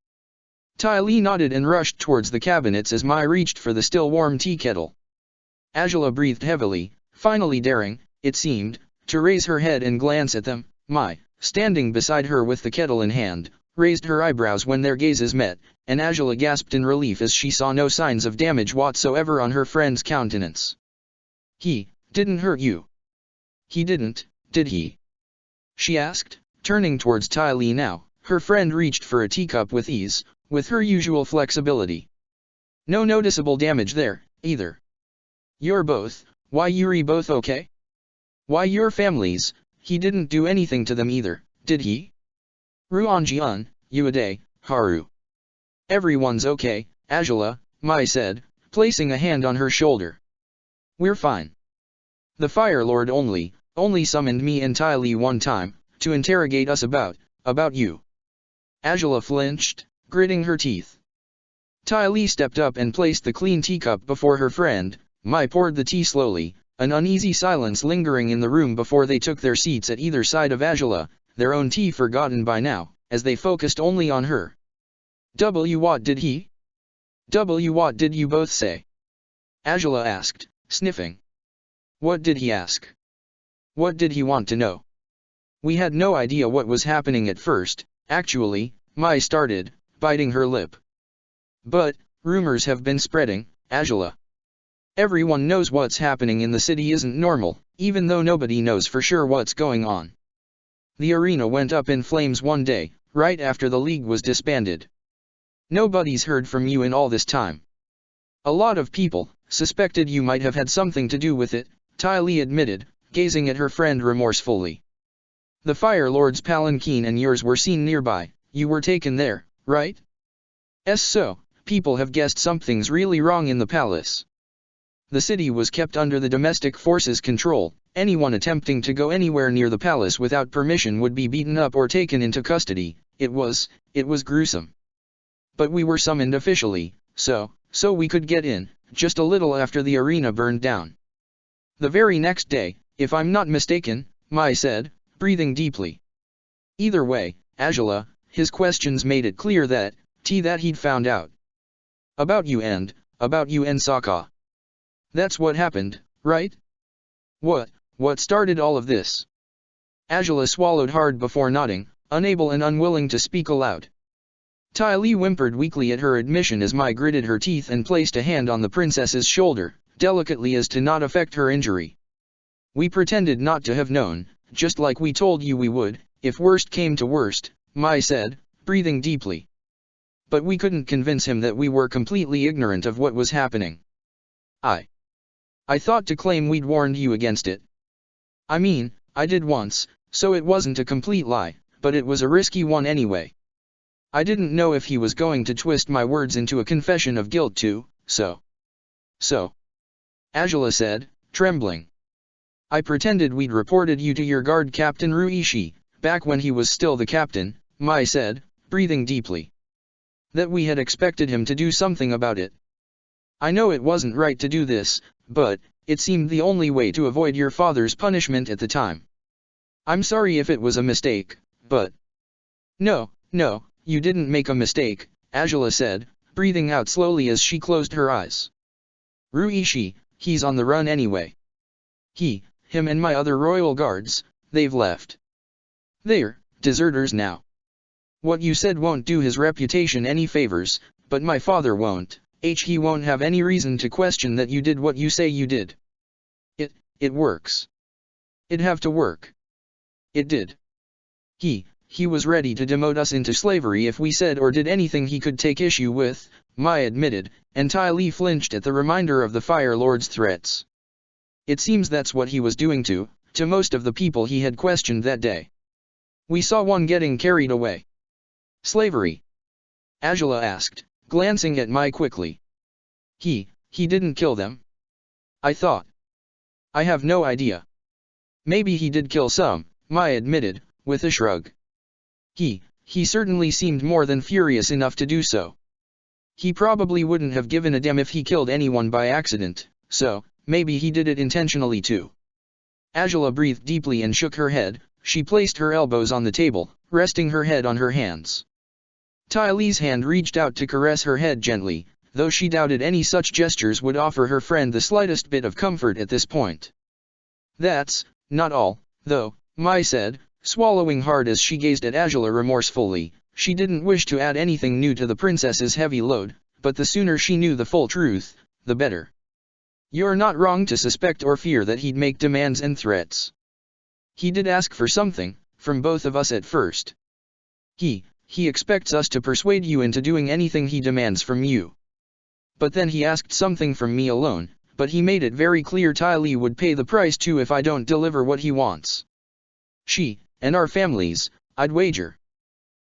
Tai Li nodded and rushed towards the cabinets as Mai reached for the still warm tea kettle. Angela breathed heavily, finally daring, it seemed, to raise her head and glance at them. Mai, standing beside her with the kettle in hand, raised her eyebrows when their gazes met, and Angela gasped in relief as she saw no signs of damage whatsoever on her friend's countenance. He didn't hurt you? He didn't, did he? She asked, turning towards Tai Li now. Her friend reached for a teacup with ease, with her usual flexibility. No noticeable damage there, either. You're both, why you're both okay? Why your families, he didn't do anything to them either, did he? Ruanjian, Uade, Haru. Everyone's okay, Angela, Mai said, placing a hand on her shoulder. We're fine. The Fire Lord only summoned me and Tai Li one time, to interrogate us about you. Angela flinched, gritting her teeth. Tai Li stepped up and placed the clean teacup before her friend. Mai poured the tea slowly, an uneasy silence lingering in the room before they took their seats at either side of Angela, their own tea forgotten by now, as they focused only on her. What did he? What did you both say? Angela asked, sniffing. What did he ask? What did he want to know? We had no idea what was happening at first, actually, Mai started, biting her lip. But, rumors have been spreading, Angela. Everyone knows what's happening in the city isn't normal, even though nobody knows for sure what's going on. The arena went up in flames one day, right after the league was disbanded. Nobody's heard from you in all this time. A lot of people suspected you might have had something to do with it, Tai Li admitted, gazing at her friend remorsefully. The Fire Lord's palanquin and yours were seen nearby. You were taken there, right? So, people have guessed something's really wrong in the palace. The city was kept under the domestic forces' control. Anyone attempting to go anywhere near the palace without permission would be beaten up or taken into custody. It was gruesome. But we were summoned officially, so we could get in, just a little after the arena burned down. The very next day, if I'm not mistaken, Mai said, breathing deeply. Either way, Angela, his questions made it clear that he'd found out. About you and Sokka. That's what happened, right? What started all of this? Angela swallowed hard before nodding, unable and unwilling to speak aloud. Ty Lee whimpered weakly at her admission as Mai gritted her teeth and placed a hand on the princess's shoulder, delicately as to not affect her injury. We pretended not to have known, just like we told you we would, if worst came to worst, Mai said, breathing deeply. But we couldn't convince him that we were completely ignorant of what was happening. I thought to claim we'd warned you against it. I mean, I did once, so it wasn't a complete lie, but it was a risky one anyway. I didn't know if he was going to twist my words into a confession of guilt too, so. Angela said, trembling. I pretended we'd reported you to your guard Captain Ruishi, back when he was still the captain, Mai said, breathing deeply. That we had expected him to do something about it. I know it wasn't right to do this, but it seemed the only way to avoid your father's punishment at the time. I'm sorry if it was a mistake, but... No, you didn't make a mistake, Angela said, breathing out slowly as she closed her eyes. Ruishi, he's on the run anyway. Him and my other royal guards, they've left. They're deserters now. What you said won't do his reputation any favors, but my father won't. He won't have any reason to question that you did what you say you did. It works. It'd have to work. It did. He was ready to demote us into slavery if we said or did anything he could take issue with, Mai admitted, and Ty Lee flinched at the reminder of the Fire Lord's threats. It seems that's what he was doing to most of the people he had questioned that day. We saw one getting carried away. Slavery? Angela asked, glancing at Mai quickly. He didn't kill them? I thought. I have no idea. Maybe he did kill some, Mai admitted, with a shrug. He certainly seemed more than furious enough to do so. He probably wouldn't have given a damn if he killed anyone by accident, so maybe he did it intentionally too. Angela breathed deeply and shook her head. She placed her elbows on the table, resting her head on her hands. Ty Lee's hand reached out to caress her head gently, though she doubted any such gestures would offer her friend the slightest bit of comfort at this point. That's not all, though, Mai said, swallowing hard as she gazed at Angela remorsefully. She didn't wish to add anything new to the princess's heavy load, but the sooner she knew the full truth, the better. You're not wrong to suspect or fear that he'd make demands and threats. He did ask for something, from both of us at first. He expects us to persuade you into doing anything he demands from you. But then he asked something from me alone, but he made it very clear Ty Lee would pay the price too if I don't deliver what he wants. She, and our families, I'd wager.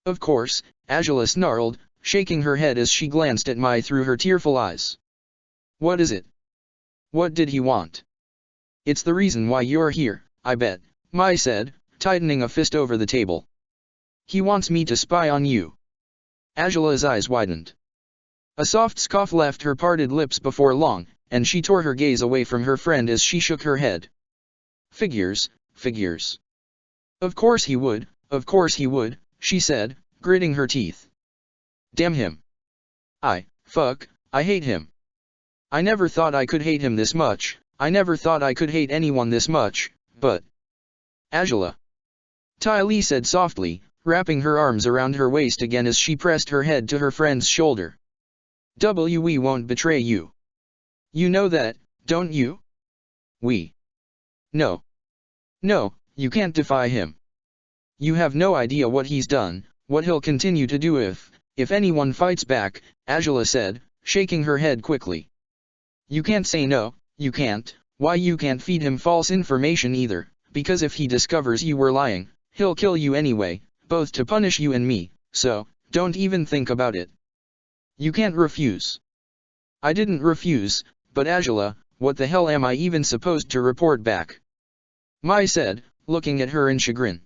Of course, Angela snarled, shaking her head as she glanced at Mai through her tearful eyes. What is it? What did he want? It's the reason why you're here, I bet, Mai said, tightening a fist over the table. He wants me to spy on you. Angela's eyes widened. A soft scoff left her parted lips before long, and she tore her gaze away from her friend as she shook her head. Figures. Of course he would, she said, gritting her teeth. Damn him. I hate him. I never thought I could hate him this much, I never thought I could hate anyone this much, but... Angela. Ty Lee said softly, wrapping her arms around her waist again as she pressed her head to her friend's shoulder. We won't betray you. You know that, don't you? We. No, you can't defy him. You have no idea what he's done, what he'll continue to do if anyone fights back, Angela said, shaking her head quickly. You can't say no, you can't. Why you can't feed him false information either, because if he discovers you were lying, he'll kill you anyway, both to punish you and me, so, don't even think about it. You can't refuse. I didn't refuse, but Angela, what the hell am I even supposed to report back? Mai said, looking at her in chagrin.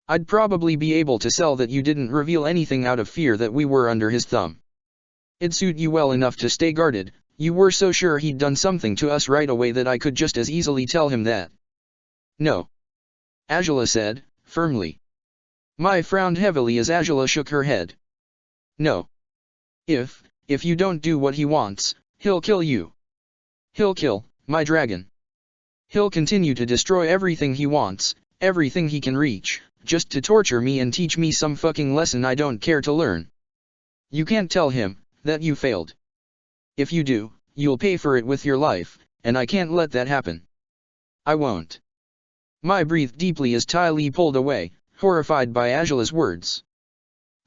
I'd probably be able to sell that you didn't reveal anything out of fear that we were under his thumb. It'd suit you well enough to stay guarded. You were so sure he'd done something to us right away that I could just as easily tell him that. No. Angela said, firmly. Mai frowned heavily as Angela shook her head. No. If you don't do what he wants, he'll kill you. He'll kill my dragon. He'll continue to destroy everything he wants, everything he can reach, just to torture me and teach me some fucking lesson I don't care to learn. You can't tell him that you failed. If you do, you'll pay for it with your life, and I can't let that happen. I won't. Mai breathed deeply as Ty Lee pulled away, horrified by Angela's words.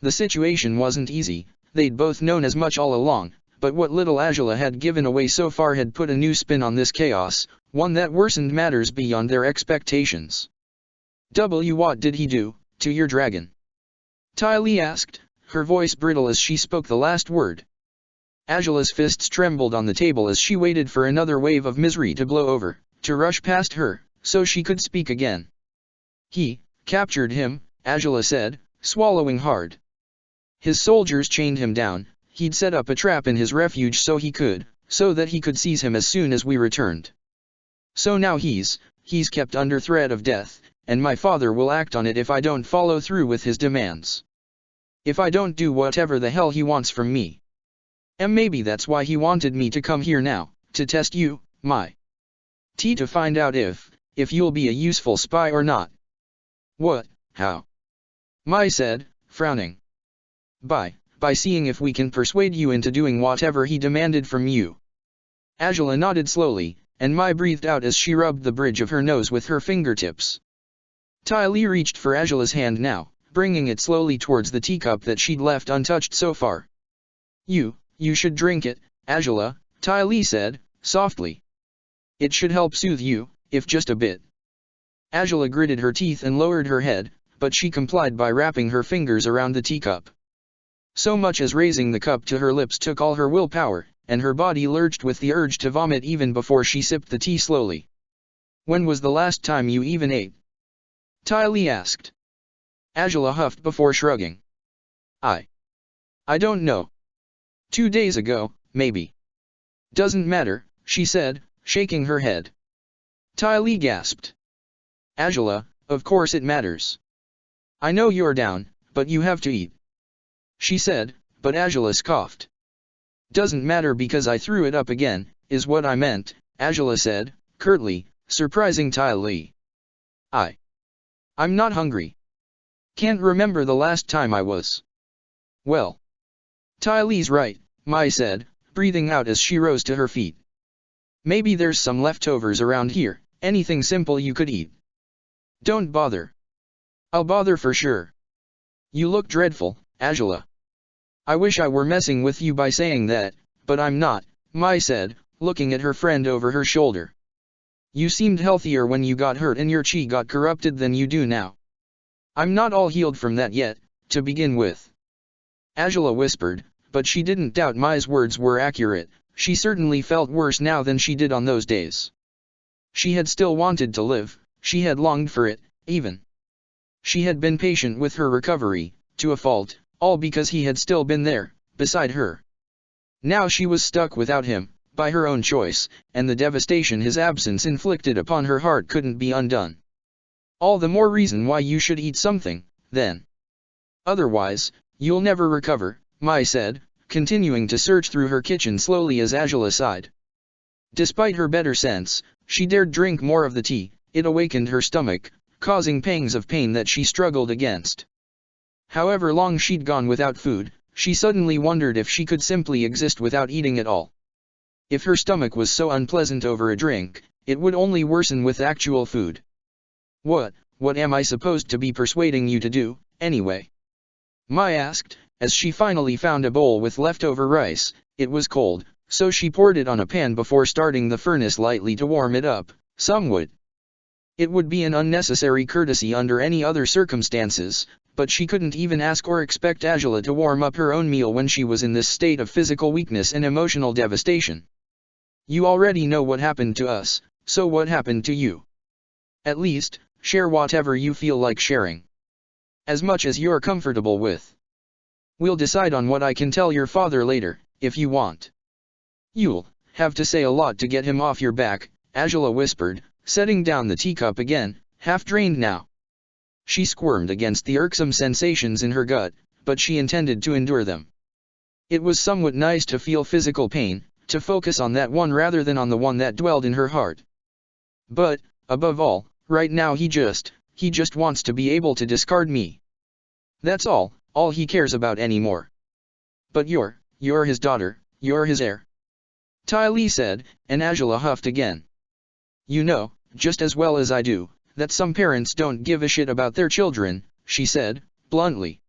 The situation wasn't easy, they'd both known as much all along, but what little Angela had given away so far had put a new spin on this chaos, one that worsened matters beyond their expectations. What did he do to your dragon? Ty Lee asked, her voice brittle as she spoke the last word. Angela's fists trembled on the table as she waited for another wave of misery to blow over, to rush past her, so she could speak again. He captured him, Angela said, swallowing hard. His soldiers chained him down. He'd set up a trap in his refuge so that he could seize him as soon as we returned. So now he's kept under threat of death, and my father will act on it if I don't follow through with his demands. If I don't do whatever the hell he wants from me. And maybe that's why he wanted me to come here now, to test you, Mai. To find out if you'll be a useful spy or not. What, how? Mai said, frowning. By seeing if we can persuade you into doing whatever he demanded from you. Angela nodded slowly, and Mai breathed out as she rubbed the bridge of her nose with her fingertips. Ty Lee reached for Angela's hand now, bringing it slowly towards the teacup that she'd left untouched so far. You should drink it, Angela, Ty Lee said, softly. It should help soothe you, if just a bit. Angela gritted her teeth and lowered her head, but she complied by wrapping her fingers around the teacup. So much as raising the cup to her lips took all her willpower, and her body lurched with the urge to vomit even before she sipped the tea slowly. When was the last time you even ate? Ty Lee asked. Angela huffed before shrugging. I don't know. 2 days ago, maybe. Doesn't matter, she said, shaking her head. Ty Lee gasped. Angela, of course it matters. I know you're down, but you have to eat. She said, but Angela scoffed. Doesn't matter because I threw it up again, is what I meant, Angela said, curtly, surprising Ty Lee. I'm not hungry. Can't remember the last time I was. Well. Ty Lee's right, Mai said, breathing out as she rose to her feet. Maybe there's some leftovers around here, anything simple you could eat. Don't bother. I'll bother for sure. You look dreadful, Angela. I wish I were messing with you by saying that, but I'm not, Mai said, looking at her friend over her shoulder. You seemed healthier when you got hurt and your chi got corrupted than you do now. I'm not all healed from that yet, to begin with. Angela whispered, but she didn't doubt Mai's words were accurate. She certainly felt worse now than she did on those days. She had still wanted to live, she had longed for it, even. She had been patient with her recovery, to a fault, all because he had still been there, beside her. Now she was stuck without him, by her own choice, and the devastation his absence inflicted upon her heart couldn't be undone. All the more reason why you should eat something, then. Otherwise, you'll never recover, Mai said, continuing to search through her kitchen slowly as Angela sighed. Despite her better sense, she dared drink more of the tea. It awakened her stomach, causing pangs of pain that she struggled against. However long she'd gone without food, she suddenly wondered if she could simply exist without eating at all. If her stomach was so unpleasant over a drink, it would only worsen with actual food. What am I supposed to be persuading you to do, anyway? Mai asked, as she finally found a bowl with leftover rice. It was cold, so she poured it on a pan before starting the furnace lightly to warm it up, somewhat. It would be an unnecessary courtesy under any other circumstances, but she couldn't even ask or expect Angela to warm up her own meal when she was in this state of physical weakness and emotional devastation. You already know what happened to us, so what happened to you? At least, share whatever you feel like sharing. As much as you're comfortable with. We'll decide on what I can tell your father later, if you want. You'll have to say a lot to get him off your back, Angela whispered, setting down the teacup again, half drained now. She squirmed against the irksome sensations in her gut, but she intended to endure them. It was somewhat nice to feel physical pain, to focus on that one rather than on the one that dwelled in her heart. But, above all, right now he just wants to be able to discard me. That's all he cares about anymore. But you're his daughter, you're his heir. Ty Lee said, and Angela huffed again. You know, just as well as I do, that some parents don't give a shit about their children, she said, bluntly.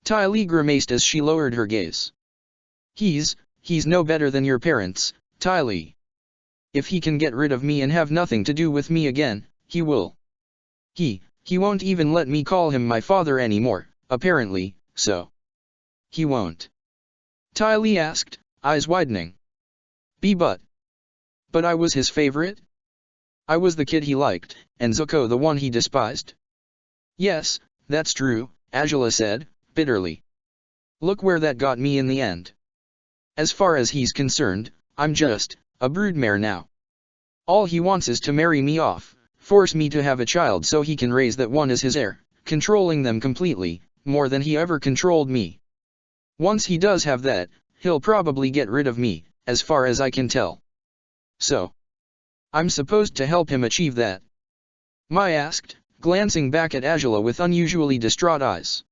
Ty Lee grimaced as she lowered her gaze. He's no better than your parents, Ty Lee. If he can get rid of me and have nothing to do with me again, he will. He won't even let me call him my father anymore, apparently, so. He won't? Ty Lee asked, eyes widening. But I was his favorite? I was the kid he liked, and Zuko the one he despised? Yes, that's true, Angela said, bitterly. Look where that got me in the end. As far as he's concerned, I'm just a broodmare now. All he wants is to marry me off, force me to have a child so he can raise that one as his heir, controlling them completely, more than he ever controlled me. Once he does have that, he'll probably get rid of me, as far as I can tell. So, I'm supposed to help him achieve that? Mai asked, glancing back at Angela with unusually distraught eyes.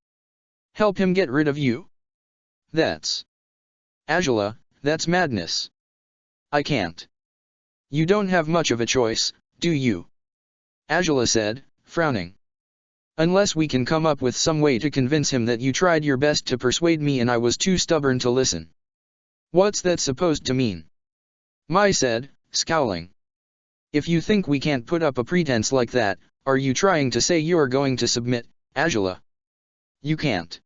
Help him get rid of you? Angela, that's madness. I can't. You don't have much of a choice, do you? Angela said, frowning. Unless we can come up with some way to convince him that you tried your best to persuade me and I was too stubborn to listen. What's that supposed to mean? Mai said, scowling. If you think we can't put up a pretense like that, are you trying to say you're going to submit, Angela? You can't.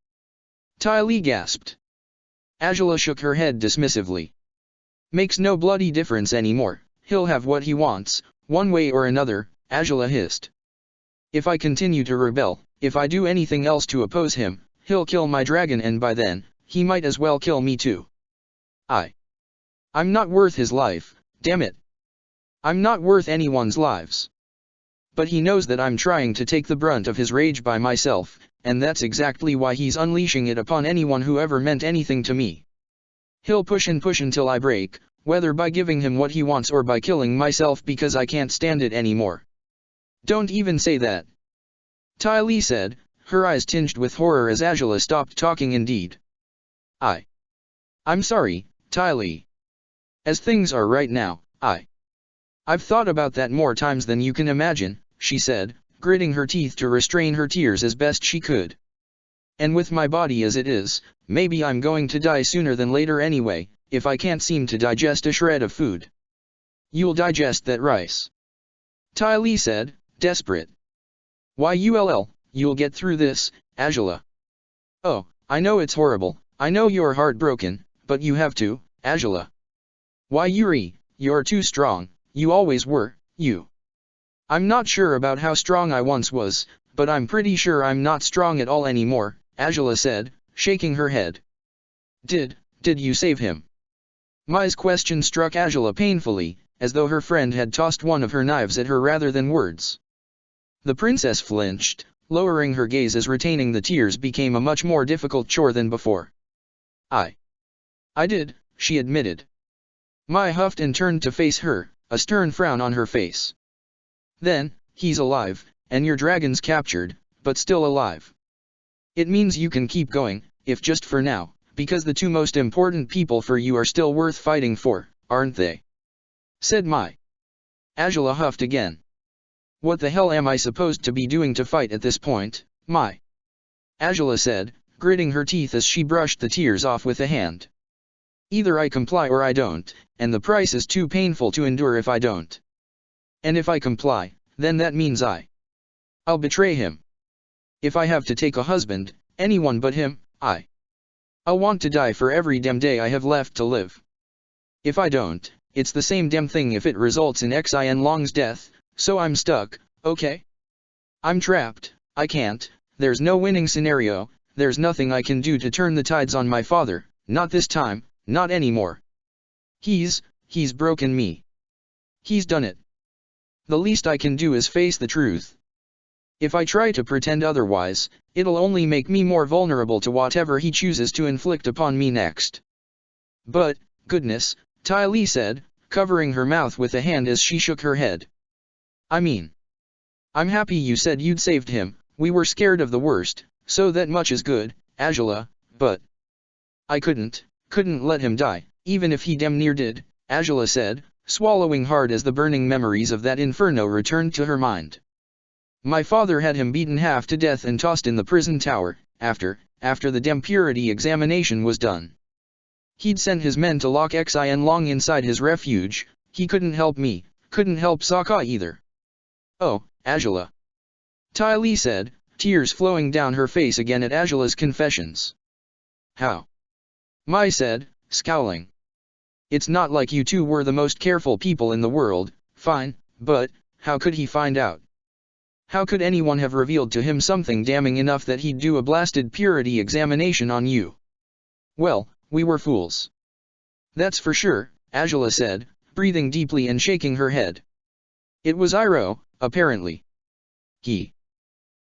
Ty Lee gasped. Angela shook her head dismissively. Makes no bloody difference anymore, he'll have what he wants, one way or another, Angela hissed. If I continue to rebel, if I do anything else to oppose him, he'll kill my dragon and by then, he might as well kill me too. I'm not worth his life, damn it. I'm not worth anyone's lives. But he knows that I'm trying to take the brunt of his rage by myself, and that's exactly why he's unleashing it upon anyone who ever meant anything to me. He'll push and push until I break, whether by giving him what he wants or by killing myself because I can't stand it anymore. Don't even say that. Ty Lee said, her eyes tinged with horror as Angela stopped talking indeed. I'm sorry, Ty Lee. As things are right now, I've thought about that more times than you can imagine, she said, gritting her teeth to restrain her tears as best she could. And with my body as it is, maybe I'm going to die sooner than later anyway, if I can't seem to digest a shred of food. You'll digest that rice. Ty Lee said, desperate. You'll get through this, Angela. Oh, I know it's horrible, I know you're heartbroken, but you have to, Angela. You're too strong. You always were, you. I'm not sure about how strong I once was, but I'm pretty sure I'm not strong at all anymore, Angela said, shaking her head. Did you save him? Mai's question struck Angela painfully, as though her friend had tossed one of her knives at her rather than words. The princess flinched, lowering her gaze as retaining the tears became a much more difficult chore than before. I did, she admitted. Mai huffed and turned to face her, a stern frown on her face. Then, he's alive, and your dragon's captured, but still alive. It means you can keep going, if just for now, because the two most important people for you are still worth fighting for, aren't they? Said Mai. Angela huffed again. What the hell am I supposed to be doing to fight at this point, Mai? Angela said, gritting her teeth as she brushed the tears off with a hand. Either I comply or I don't, and the price is too painful to endure if I don't. And if I comply, then that means I'll betray him. If I have to take a husband, anyone but him, I'll want to die for every damn day I have left to live. If I don't, it's the same damn thing if it results in Xin Long's death, so I'm stuck, okay? I'm trapped, I can't, there's no winning scenario, there's nothing I can do to turn the tides on my father, not this time, not anymore. He's broken me. He's done it. The least I can do is face the truth. If I try to pretend otherwise, it'll only make me more vulnerable to whatever he chooses to inflict upon me next. But, goodness, Ty Lee said, covering her mouth with a hand as she shook her head. I mean, I'm happy you said you'd saved him, we were scared of the worst, so that much is good, Angela, but I couldn't let him die, even if he damn near did, Angela said, swallowing hard as the burning memories of that inferno returned to her mind. My father had him beaten half to death and tossed in the prison tower, after the damn purity examination was done. He'd sent his men to lock Xin Long inside his refuge, he couldn't help me, couldn't help Sokka either. Oh, Angela. Ty Lee said, tears flowing down her face again at Angela's confessions. How? Mai said, scowling. It's not like you two were the most careful people in the world, fine, but how could he find out? How could anyone have revealed to him something damning enough that he'd do a blasted purity examination on you? Well, we were fools. That's for sure, Angela said, breathing deeply and shaking her head. It was Iroh, apparently.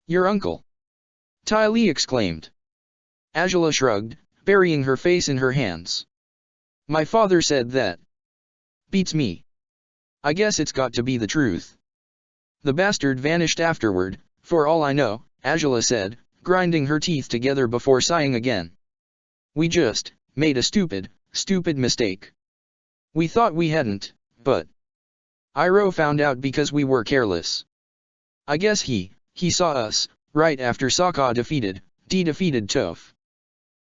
Your uncle. Ty Lee exclaimed. Angela shrugged, burying her face in her hands. My father said that. Beats me. I guess it's got to be the truth. The bastard vanished afterward, for all I know, Angela said, grinding her teeth together before sighing again. We just made a stupid mistake. We thought we hadn't, but Iroh found out because we were careless. I guess he saw us, right after Sokka defeated Toph.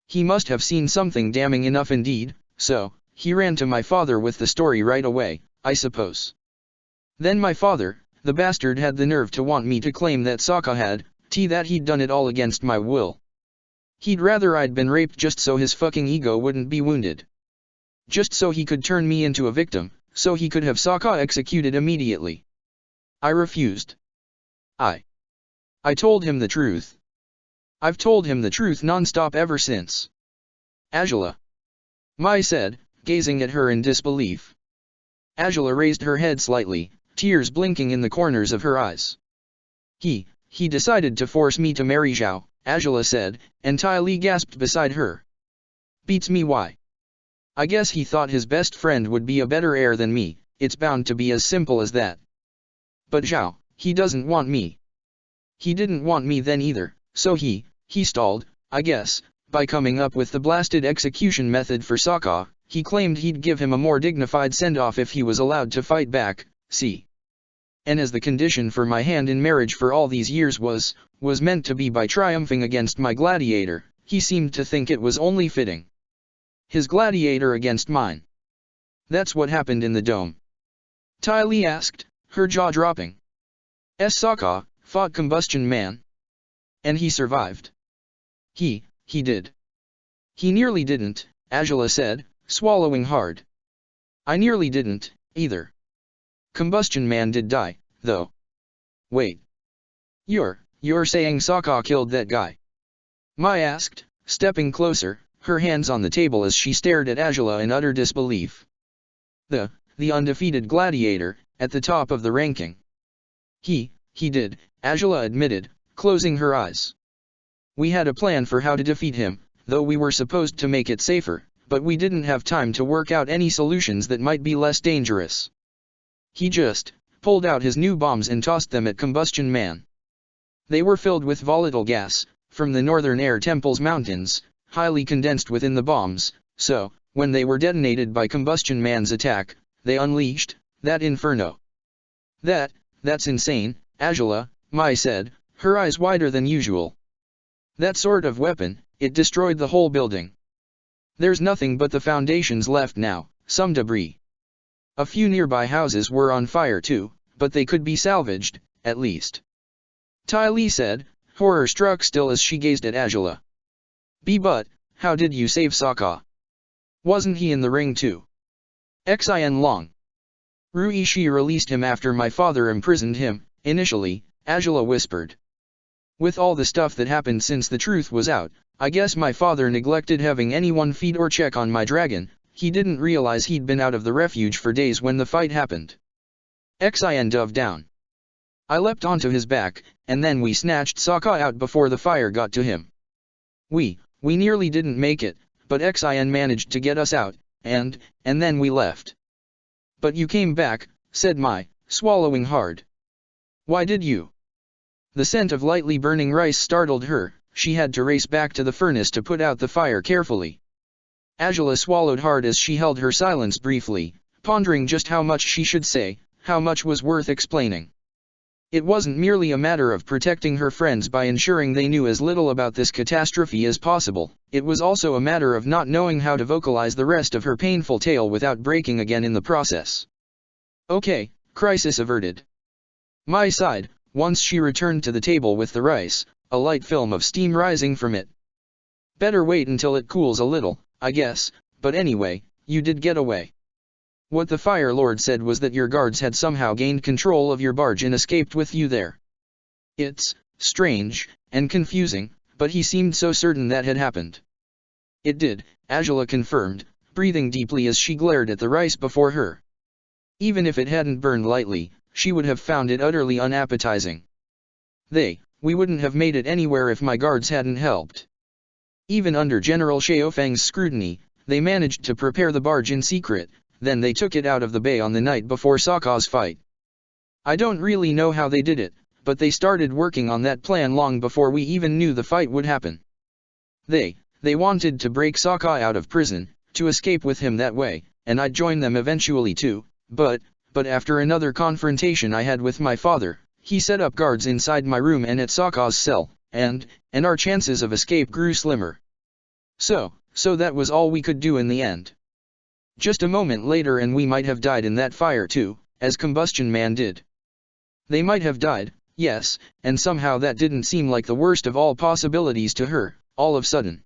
He must have seen something damning enough indeed, so he ran to my father with the story right away, I suppose. Then my father, the bastard, had the nerve to want me to claim that Sokka that he'd done it all against my will. He'd rather I'd been raped just so his fucking ego wouldn't be wounded. Just so he could turn me into a victim, so he could have Sokka executed immediately. I refused. I told him the truth. I've told him the truth non-stop ever since. Angela. Mai said, gazing at her in disbelief. Angela raised her head slightly, tears blinking in the corners of her eyes. He decided to force me to marry Zhao, Angela said, and Ty Lee gasped beside her. Beats me why? I guess he thought his best friend would be a better heir than me, it's bound to be as simple as that. But Zhao, he doesn't want me. He didn't want me then either, so he stalled, I guess, by coming up with the blasted execution method for Sokka. He claimed he'd give him a more dignified send-off if he was allowed to fight back, see. And as the condition for my hand in marriage for all these years was meant to be by triumphing against my gladiator, he seemed to think it was only fitting. His gladiator against mine. That's what happened in the dome. Ty Lee asked, her jaw dropping. Sokka fought Combustion Man. And he survived. He did. He nearly didn't, Angela said, swallowing hard. I nearly didn't, either. Combustion Man did die, though. Wait. You're saying Sokka killed that guy? Mai asked, stepping closer, her hands on the table as she stared at Angela in utter disbelief. The undefeated gladiator, at the top of the ranking. He did, Angela admitted, closing her eyes. We had a plan for how to defeat him, though we were supposed to make it safer, but we didn't have time to work out any solutions that might be less dangerous. He just pulled out his new bombs and tossed them at Combustion Man. They were filled with volatile gas, from the Northern Air Temple's mountains, highly condensed within the bombs, so, when they were detonated by Combustion Man's attack, they unleashed that inferno. That's insane, Angela, Mai said, her eyes wider than usual. That sort of weapon, it destroyed the whole building. There's nothing but the foundations left now, some debris. A few nearby houses were on fire too, but they could be salvaged, at least. Ty Lee said, horror struck still as she gazed at Angela. But, how did you save Sokka? Wasn't he in the ring too? Xin Long. Ruishi released him after my father imprisoned him, initially, Angela whispered. With all the stuff that happened since the truth was out, I guess my father neglected having anyone feed or check on my dragon. He didn't realize he'd been out of the refuge for days when the fight happened. Xin dove down. I leapt onto his back, and then we snatched Sokka out before the fire got to him. We nearly didn't make it, but Xin managed to get us out, and then we left. But you came back, said Mai, swallowing hard. Why did you? The scent of lightly burning rice startled her. She had to race back to the furnace to put out the fire carefully. Angela swallowed hard as she held her silence briefly, pondering just how much she should say, how much was worth explaining. It wasn't merely a matter of protecting her friends by ensuring they knew as little about this catastrophe as possible, it was also a matter of not knowing how to vocalize the rest of her painful tale without breaking again in the process. Okay, crisis averted. Mai sighed, once she returned to the table with the rice, a light film of steam rising from it. Better wait until it cools a little, I guess, but anyway, you did get away. What the Fire Lord said was that your guards had somehow gained control of your barge and escaped with you there. It's strange and confusing, but he seemed so certain that had happened. It did, Angela confirmed, breathing deeply as she glared at the rice before her. Even if it hadn't burned lightly, she would have found it utterly unappetizing. We wouldn't have made it anywhere if my guards hadn't helped. Even under General Xiaofeng's scrutiny, they managed to prepare the barge in secret, then they took it out of the bay on the night before Sokka's fight. I don't really know how they did it, but they started working on that plan long before we even knew the fight would happen. They wanted to break Sokka out of prison, to escape with him that way, and I'd join them eventually too, but after another confrontation I had with my father, he set up guards inside my room and at Sokka's cell, and our chances of escape grew slimmer. So that was all we could do in the end. Just a moment later and we might have died in that fire too, as Combustion Man did. They might have died, yes, and somehow that didn't seem like the worst of all possibilities to her, all of a sudden.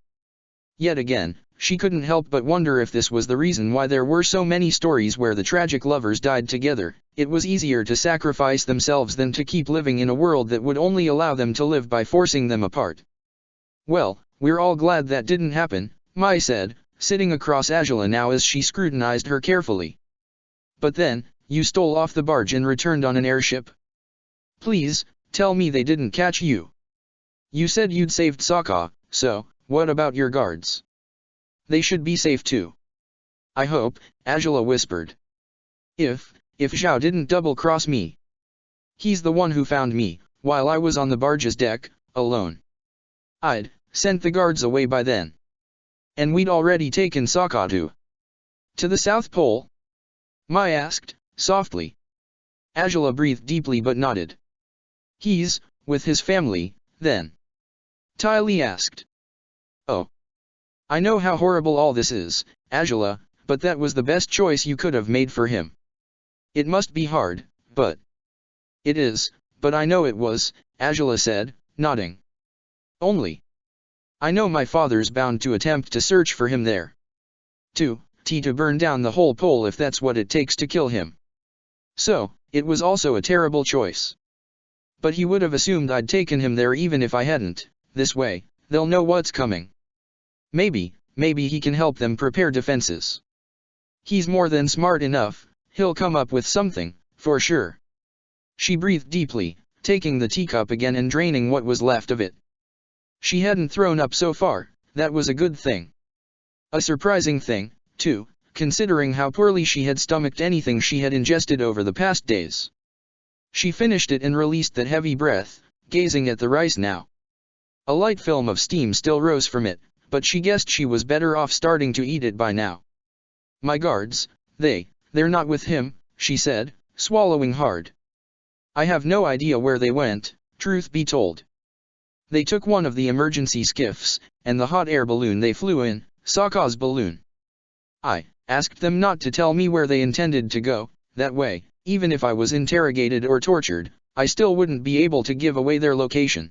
Yet again, she couldn't help but wonder if this was the reason why there were so many stories where the tragic lovers died together. It was easier to sacrifice themselves than to keep living in a world that would only allow them to live by forcing them apart. Well, we're all glad that didn't happen, Mai said, sitting across Angela now as she scrutinized her carefully. But then, you stole off the barge and returned on an airship. Please, tell me they didn't catch you. You said you'd saved Sokka, so, what about your guards? They should be safe too. I hope, Angela whispered. If Zhao didn't double-cross me. He's the one who found me, while I was on the barge's deck, alone. I'd sent the guards away by then. And we'd already taken Sokka to the South Pole? Mai asked, softly. Angela breathed deeply but nodded. He's with his family, then? Ty Lee asked. Oh. I know how horrible all this is, Angela, but that was the best choice you could have made for him. It must be hard, but... It is, but I know it was, Angela said, nodding. Only. I know my father's bound to attempt to search for him there. To burn down the whole pole if that's what it takes to kill him. So, it was also a terrible choice. But he would have assumed I'd taken him there even if I hadn't. This way, they'll know what's coming. Maybe he can help them prepare defenses. He's more than smart enough, he'll come up with something, for sure. She breathed deeply, taking the teacup again and draining what was left of it. She hadn't thrown up so far, that was a good thing. A surprising thing, too, considering how poorly she had stomached anything she had ingested over the past days. She finished it and released that heavy breath, gazing at the rice now. A light film of steam still rose from it, but she guessed she was better off starting to eat it by now. My guards, they're not with him, she said, swallowing hard. I have no idea where they went, truth be told. They took one of the emergency skiffs, and the hot air balloon they flew in, Sokka's balloon. I asked them not to tell me where they intended to go, that way, even if I was interrogated or tortured, I still wouldn't be able to give away their location.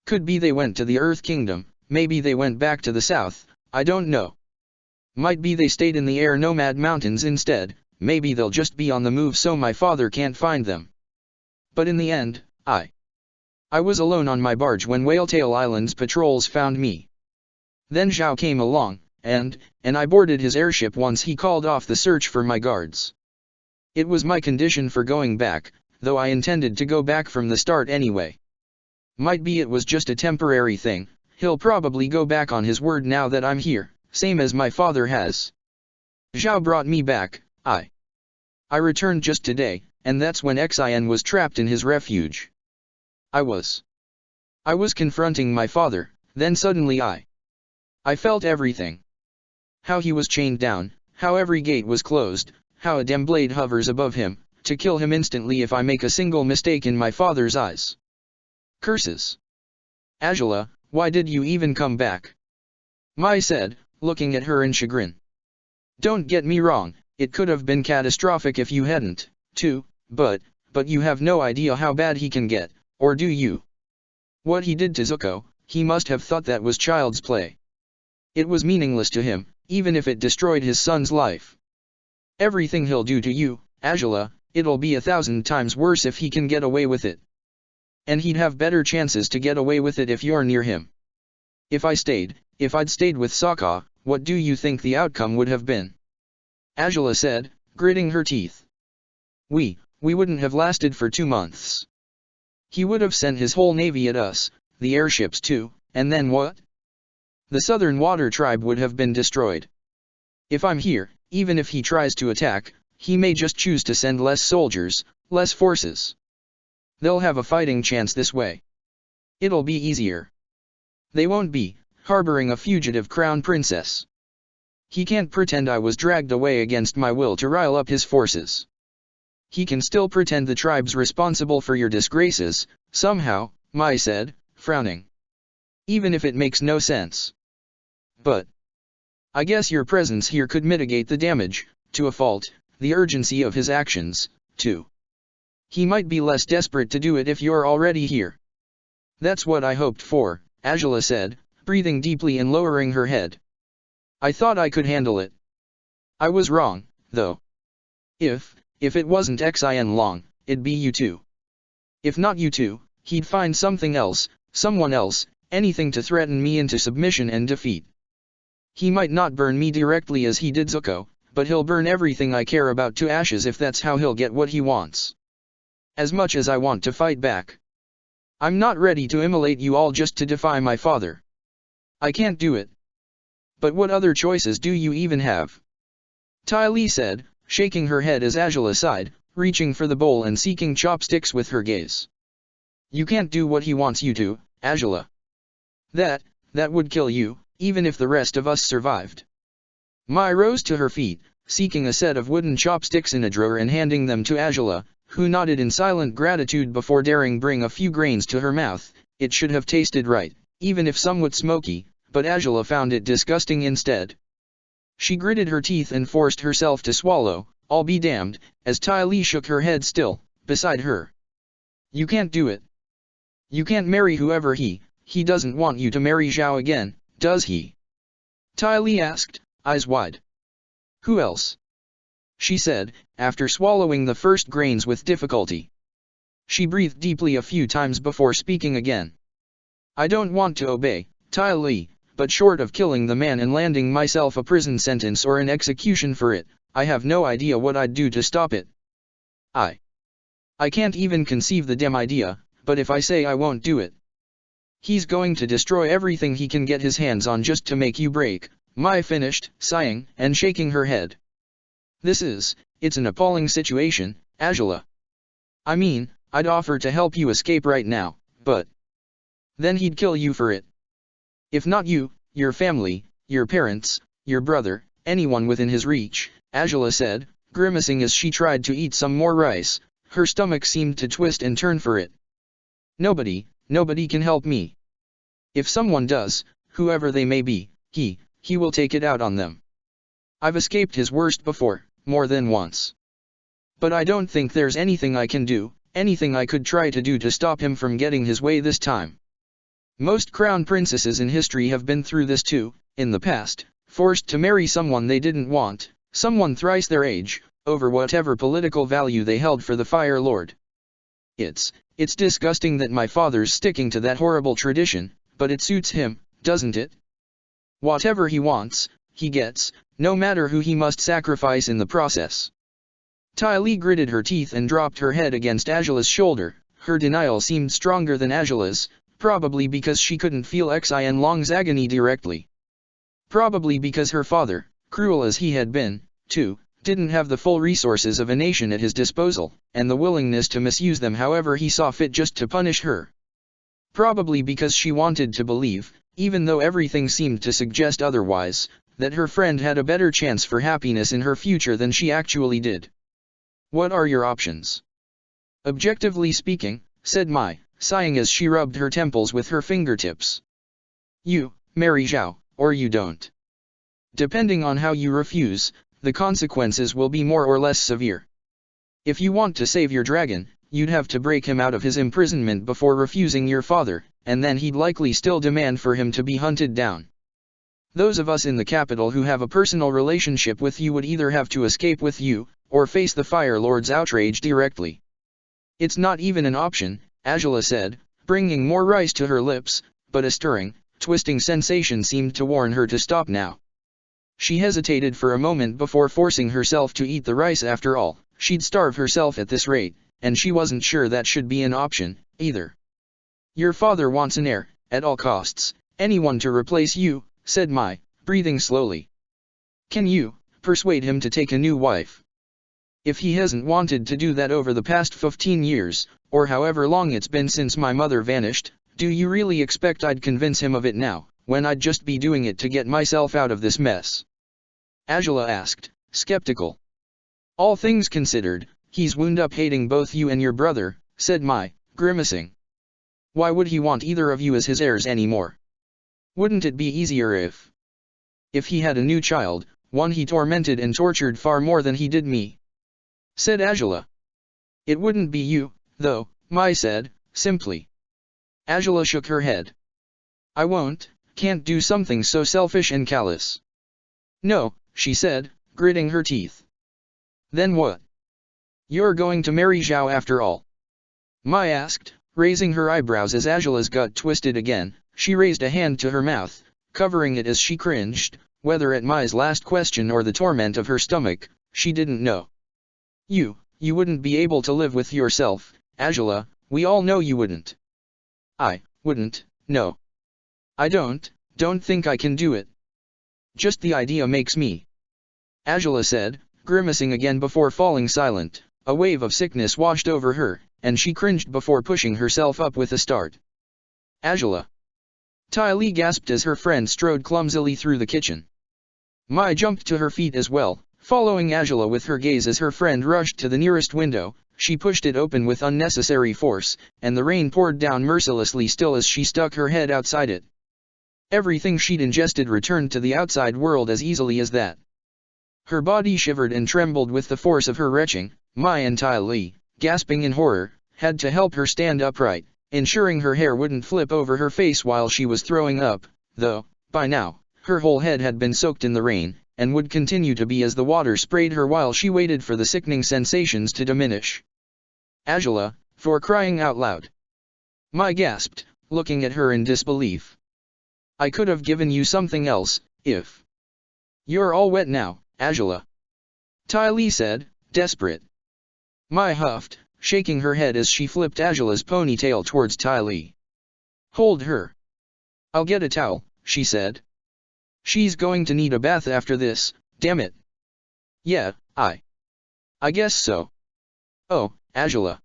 Could be they went to the Earth Kingdom, maybe they went back to the south, I don't know. Might be they stayed in the Air Nomad Mountains instead, maybe they'll just be on the move so my father can't find them. But in the end, I was alone on my barge when Whaletail Island's patrols found me. Then Zhao came along, and I boarded his airship once he called off the search for my guards. It was my condition for going back, though I intended to go back from the start anyway. Might be it was just a temporary thing, he'll probably go back on his word now that I'm here, same as my father has. Zhao brought me back, I returned just today, and that's when Xin was trapped in his refuge. I was confronting my father, then suddenly I felt everything. How he was chained down, how every gate was closed, how a dim blade hovers above him, to kill him instantly if I make a single mistake in my father's eyes. Curses. Angela, why did you even come back? Mai said, looking at her in chagrin. Don't get me wrong, it could have been catastrophic if you hadn't, too, but you have no idea how bad he can get, or do you? What he did to Zuko, he must have thought that was child's play. It was meaningless to him, even if it destroyed his son's life. Everything he'll do to you, Angela, it'll be 1,000 times worse if he can get away with it. And he'd have better chances to get away with it if you're near him. If I'd stayed with Sokka, what do you think the outcome would have been? Angela said, gritting her teeth. We wouldn't have lasted for 2 months. He would have sent his whole navy at us, the airships too, and then what? The Southern Water Tribe would have been destroyed. If I'm here, even if he tries to attack, he may just choose to send less soldiers, less forces. They'll have a fighting chance this way. It'll be easier. They won't be harboring a fugitive crown princess. He can't pretend I was dragged away against my will to rile up his forces. He can still pretend the tribe's responsible for your disgraces, somehow, Mai said, frowning. Even if it makes no sense. But I guess your presence here could mitigate the damage, to a fault, the urgency of his actions, too. He might be less desperate to do it if you're already here. That's what I hoped for, Angela said, breathing deeply and lowering her head. I thought I could handle it. I was wrong, though. If it wasn't Xin Long, it'd be you two. If not you two, he'd find something else, someone else, anything to threaten me into submission and defeat. He might not burn me directly as he did Zuko, but he'll burn everything I care about to ashes if that's how he'll get what he wants. As much as I want to fight back. I'm not ready to immolate you all just to defy my father. I can't do it. But what other choices do you even have? Ty Lee said, shaking her head as Angela sighed, reaching for the bowl and seeking chopsticks with her gaze. You can't do what he wants you to, Angela. That would kill you, even if the rest of us survived. Mai rose to her feet, seeking a set of wooden chopsticks in a drawer and handing them to Angela, who nodded in silent gratitude before daring bring a few grains to her mouth. It should have tasted right, even if somewhat smoky, but Angela found it disgusting instead. She gritted her teeth and forced herself to swallow, I'll be damned, as Ty Lee shook her head still, beside her. You can't do it. You can't marry whoever he doesn't want you to marry Zhao again, does he? Ty Lee asked, eyes wide. Who else? She said, after swallowing the first grains with difficulty. She breathed deeply a few times before speaking again. I don't want to obey, Ty Lee, but short of killing the man and landing myself a prison sentence or an execution for it, I have no idea what I'd do to stop it. I can't even conceive the damn idea, but if I say I won't do it, he's going to destroy everything he can get his hands on just to make you break, Mai finished, sighing and shaking her head. It's an appalling situation, Angela. I mean, I'd offer to help you escape right now, but then he'd kill you for it. If not you, your family, your parents, your brother, anyone within his reach, Angela said, grimacing as she tried to eat some more rice. Her stomach seemed to twist and turn for it. Nobody can help me. If someone does, whoever they may be, he will take it out on them. I've escaped his worst before, more than once. But I don't think there's anything I can do, anything I could try to do to stop him from getting his way this time. Most crown princesses in history have been through this too, in the past, forced to marry someone they didn't want, someone thrice their age, over whatever political value they held for the Fire Lord. It's disgusting that my father's sticking to that horrible tradition, but it suits him, doesn't it? Whatever he wants, he gets, no matter who he must sacrifice in the process. Ty Lee gritted her teeth and dropped her head against Angela's shoulder. Her denial seemed stronger than Angela's, probably because she couldn't feel Xin Long's agony directly. Probably because her father, cruel as he had been, too, didn't have the full resources of a nation at his disposal, and the willingness to misuse them however he saw fit just to punish her. Probably because she wanted to believe, even though everything seemed to suggest otherwise, that her friend had a better chance for happiness in her future than she actually did. What are your options? Objectively speaking, said Mai, sighing as she rubbed her temples with her fingertips. You marry Zhao, or you don't. Depending on how you refuse, the consequences will be more or less severe. If you want to save your dragon, you'd have to break him out of his imprisonment before refusing your father, and then he'd likely still demand for him to be hunted down. Those of us in the capital who have a personal relationship with you would either have to escape with you, or face the Fire Lord's outrage directly. It's not even an option, Angela said, bringing more rice to her lips, but a stirring, twisting sensation seemed to warn her to stop now. She hesitated for a moment before forcing herself to eat the rice. After all, she'd starve herself at this rate, and she wasn't sure that should be an option, either. Your father wants an heir, at all costs, anyone to replace you, said Mai, breathing slowly. Can you persuade him to take a new wife? If he hasn't wanted to do that over the past 15 years, or however long it's been since my mother vanished, do you really expect I'd convince him of it now, when I'd just be doing it to get myself out of this mess? Angela asked, skeptical. All things considered, he's wound up hating both you and your brother, said Mai, grimacing. Why would he want either of you as his heirs anymore? Wouldn't it be easier if he had a new child, one he tormented and tortured far more than he did me? Said Angela. It wouldn't be you, though, Mai said, simply. Angela shook her head. I can't do something so selfish and callous. No, she said, gritting her teeth. Then what? You're going to marry Zhao after all? Mai asked, raising her eyebrows as Angela's gut twisted again. She raised a hand to her mouth, covering it as she cringed, whether at Mai's last question or the torment of her stomach, she didn't know. You wouldn't be able to live with yourself, Angela, we all know you wouldn't. I wouldn't, no. I don't think I can do it. Just the idea makes me. Angela said, grimacing again before falling silent. A wave of sickness washed over her, and she cringed before pushing herself up with a start. Angela. Ty Lee gasped as her friend strode clumsily through the kitchen. Mai jumped to her feet as well, following Angela with her gaze as her friend rushed to the nearest window. She pushed it open with unnecessary force, and the rain poured down mercilessly still as she stuck her head outside it. Everything she'd ingested returned to the outside world as easily as that. Her body shivered and trembled with the force of her retching. Mai and Ty Lee, gasping in horror, had to help her stand upright, ensuring her hair wouldn't flip over her face while she was throwing up, though, by now, her whole head had been soaked in the rain, and would continue to be as the water sprayed her while she waited for the sickening sensations to diminish. Angela, for crying out loud. Mai gasped, looking at her in disbelief. I could have given you something else, if... You're all wet now, Angela. Ty Lee said, desperate. Mai huffed, shaking her head as she flipped Angela's ponytail towards Ty Lee. Hold her. I'll get a towel, she said. She's going to need a bath after this, damn it. Yeah, I guess so. Oh, Angela.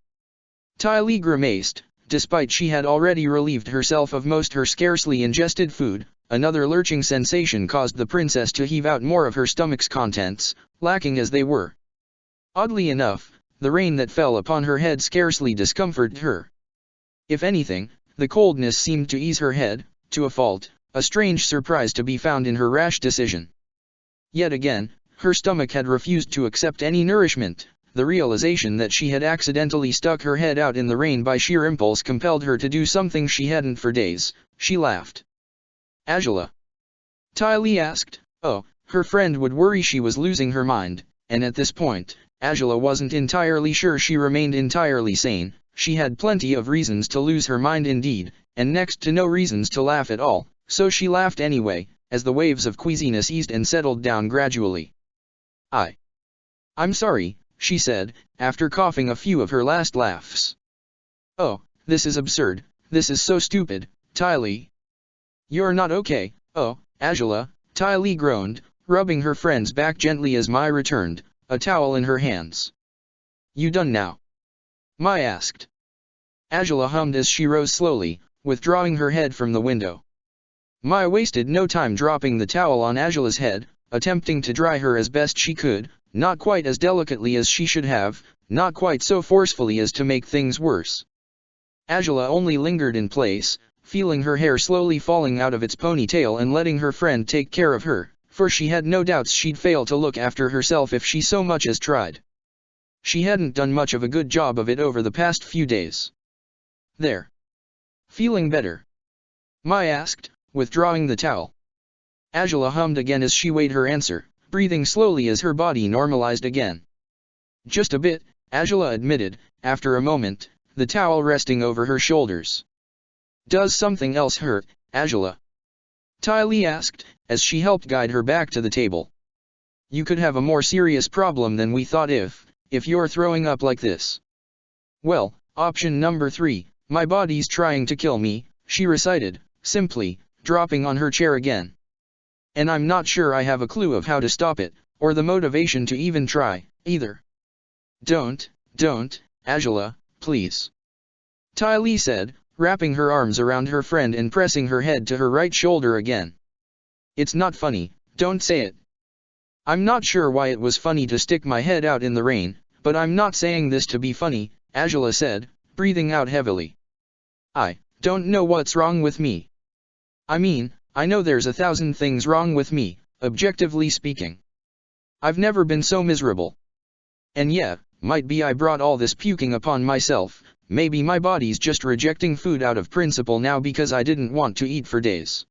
Ty Lee grimaced, despite she had already relieved herself of most her scarcely ingested food. Another lurching sensation caused the princess to heave out more of her stomach's contents, lacking as they were. Oddly enough, the rain that fell upon her head scarcely discomforted her. If anything, the coldness seemed to ease her head, to a fault, a strange surprise to be found in her rash decision. Yet again, her stomach had refused to accept any nourishment. The realization that she had accidentally stuck her head out in the rain by sheer impulse compelled her to do something she hadn't for days. She laughed. Angela? Ty Lee asked. Oh, her friend would worry she was losing her mind, and at this point, Angela wasn't entirely sure she remained entirely sane. She had plenty of reasons to lose her mind indeed, and next to no reasons to laugh at all, so she laughed anyway, as the waves of queasiness eased and settled down gradually. I'm sorry, she said, after coughing a few of her last laughs. Oh, this is absurd, this is so stupid, Tylee. You're not okay, oh, Angela, Tylee groaned, rubbing her friend's back gently as Mai returned, a towel in her hands. You done now? Mai asked. Angela hummed as she rose slowly, withdrawing her head from the window. Mai wasted no time dropping the towel on Angela's head, attempting to dry her as best she could, not quite as delicately as she should have, not quite so forcefully as to make things worse. Angela only lingered in place, feeling her hair slowly falling out of its ponytail and letting her friend take care of her, for she had no doubts she'd fail to look after herself if she so much as tried. She hadn't done much of a good job of it over the past few days. There. Feeling better? Mai asked, withdrawing the towel. Angela hummed again as she weighed her answer, breathing slowly as her body normalized again. Just a bit, Angela admitted, after a moment, the towel resting over her shoulders. Does something else hurt, Angela? Tylee asked, as she helped guide her back to the table. You could have a more serious problem than we thought if you're throwing up like this. Well, option number 3, my body's trying to kill me, she recited, simply, dropping on her chair again. And I'm not sure I have a clue of how to stop it, or the motivation to even try, either. Don't, Angela, please. Tylee said, wrapping her arms around her friend and pressing her head to her right shoulder again. It's not funny, don't say it. I'm not sure why it was funny to stick my head out in the rain, but I'm not saying this to be funny, Angela said, breathing out heavily. I don't know what's wrong with me. I mean, I know there's 1,000 things wrong with me, objectively speaking. I've never been so miserable. And yeah, might be I brought all this puking upon myself, maybe my body's just rejecting food out of principle now because I didn't want to eat for days.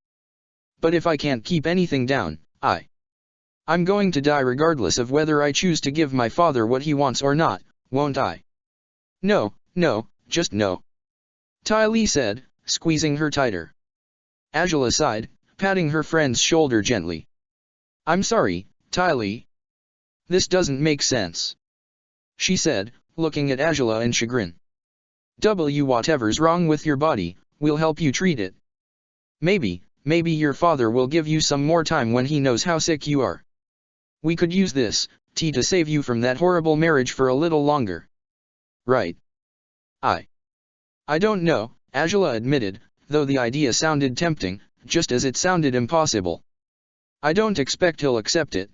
But if I can't keep anything down, I'm going to die regardless of whether I choose to give my father what he wants or not, won't I? No, just no. Tylee said, squeezing her tighter. Angela sighed, patting her friend's shoulder gently. I'm sorry, Tylee. This doesn't make sense. She said, looking at Angela in chagrin. Whatever's wrong with your body, we'll help you treat it. Maybe your father will give you some more time when he knows how sick you are. We could use this tea to save you from that horrible marriage for a little longer. Right. I don't know, Angela admitted, though the idea sounded tempting, just as it sounded impossible. I don't expect he'll accept it.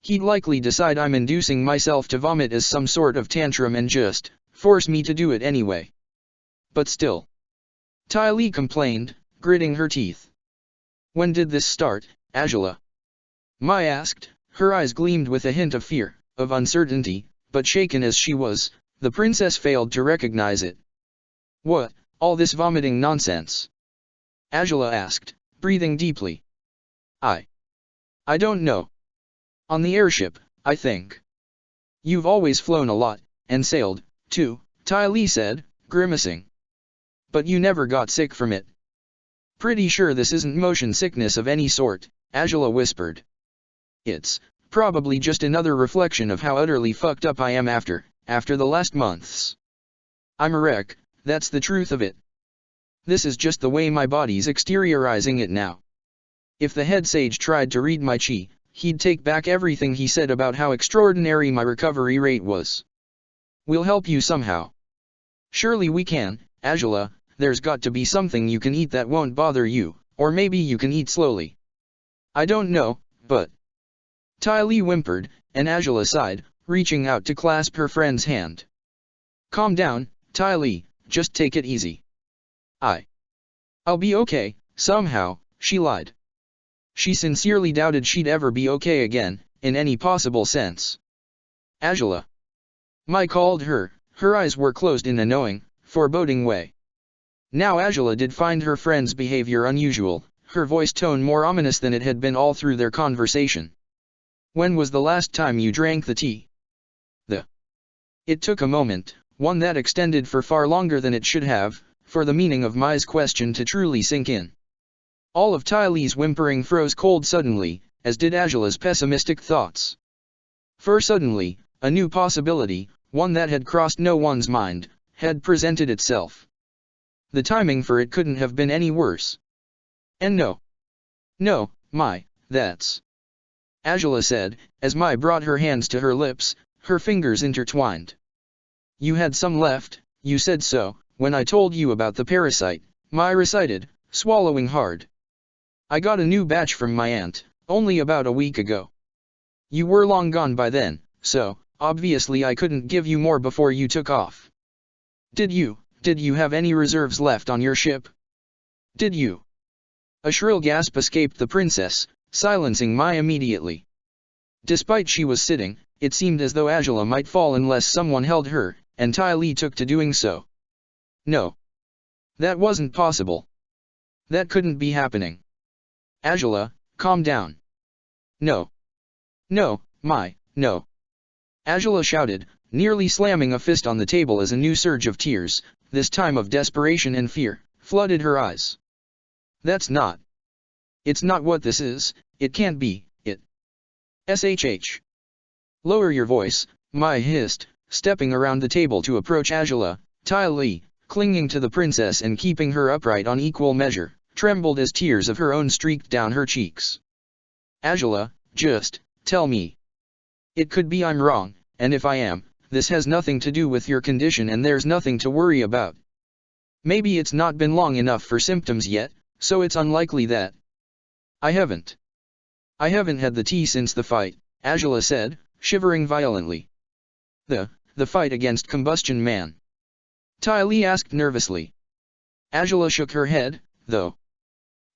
He'd likely decide I'm inducing myself to vomit as some sort of tantrum and just force me to do it anyway. But still. Tylee complained, gritting her teeth. When did this start, Angela? Mai asked, her eyes gleamed with a hint of fear, of uncertainty, but shaken as she was, the princess failed to recognize it. What, all this vomiting nonsense? Angela asked, breathing deeply. I don't know. On the airship, I think. You've always flown a lot, and sailed, too, Tylee said, grimacing. But you never got sick from it. Pretty sure this isn't motion sickness of any sort, Angela whispered. It's probably just another reflection of how utterly fucked up I am after the last months. I'm a wreck, that's the truth of it. This is just the way my body's exteriorizing it now. If the head sage tried to read my chi, he'd take back everything he said about how extraordinary my recovery rate was. We'll help you somehow. Surely we can, Angela, there's got to be something you can eat that won't bother you, or maybe you can eat slowly. I don't know, but... Tylee whimpered, and Angela sighed, reaching out to clasp her friend's hand. Calm down, Tylee, just take it easy. I'll be okay, somehow, she lied. She sincerely doubted she'd ever be okay again, in any possible sense. Angela. Mai called her eyes were closed in a knowing, foreboding way. Now Angela did find her friend's behavior unusual, her voice tone more ominous than it had been all through their conversation. When was the last time you drank the tea? It took a moment, one that extended for far longer than it should have, for the meaning of Mai's question to truly sink in. All of Ty Lee's whimpering froze cold suddenly, as did Angela's pessimistic thoughts. For suddenly, a new possibility, one that had crossed no one's mind, had presented itself. The timing for it couldn't have been any worse. And no, Mai, that's... Angela said, as Mai brought her hands to her lips, her fingers intertwined. You had some left, you said so, when I told you about the parasite, Mai recited, swallowing hard. I got a new batch from my aunt, only about a week ago. You were long gone by then, so, obviously I couldn't give you more before you took off. Did you have any reserves left on your ship? Did you? A shrill gasp escaped the princess, silencing Mai immediately. Despite she was sitting, it seemed as though Angela might fall unless someone held her, and Ty Lee took to doing so. No. That wasn't possible. That couldn't be happening. Angela, calm down. No, Mai, no. Angela shouted, nearly slamming a fist on the table as a new surge of tears, this time of desperation and fear, flooded her eyes. That's not. It's not what this is, it can't be, it. SHH. Lower your voice, Mai hissed, stepping around the table to approach Angela. Ty Lee, clinging to the princess and keeping her upright on equal measure, trembled as tears of her own streaked down her cheeks. Angela, just, tell me. It could be I'm wrong, and if I am, this has nothing to do with your condition and there's nothing to worry about. Maybe it's not been long enough for symptoms yet, so it's unlikely that. I haven't had the tea since the fight, Angela said, shivering violently. The fight against Combustion Man? Ty Lee asked nervously. Angela shook her head, though.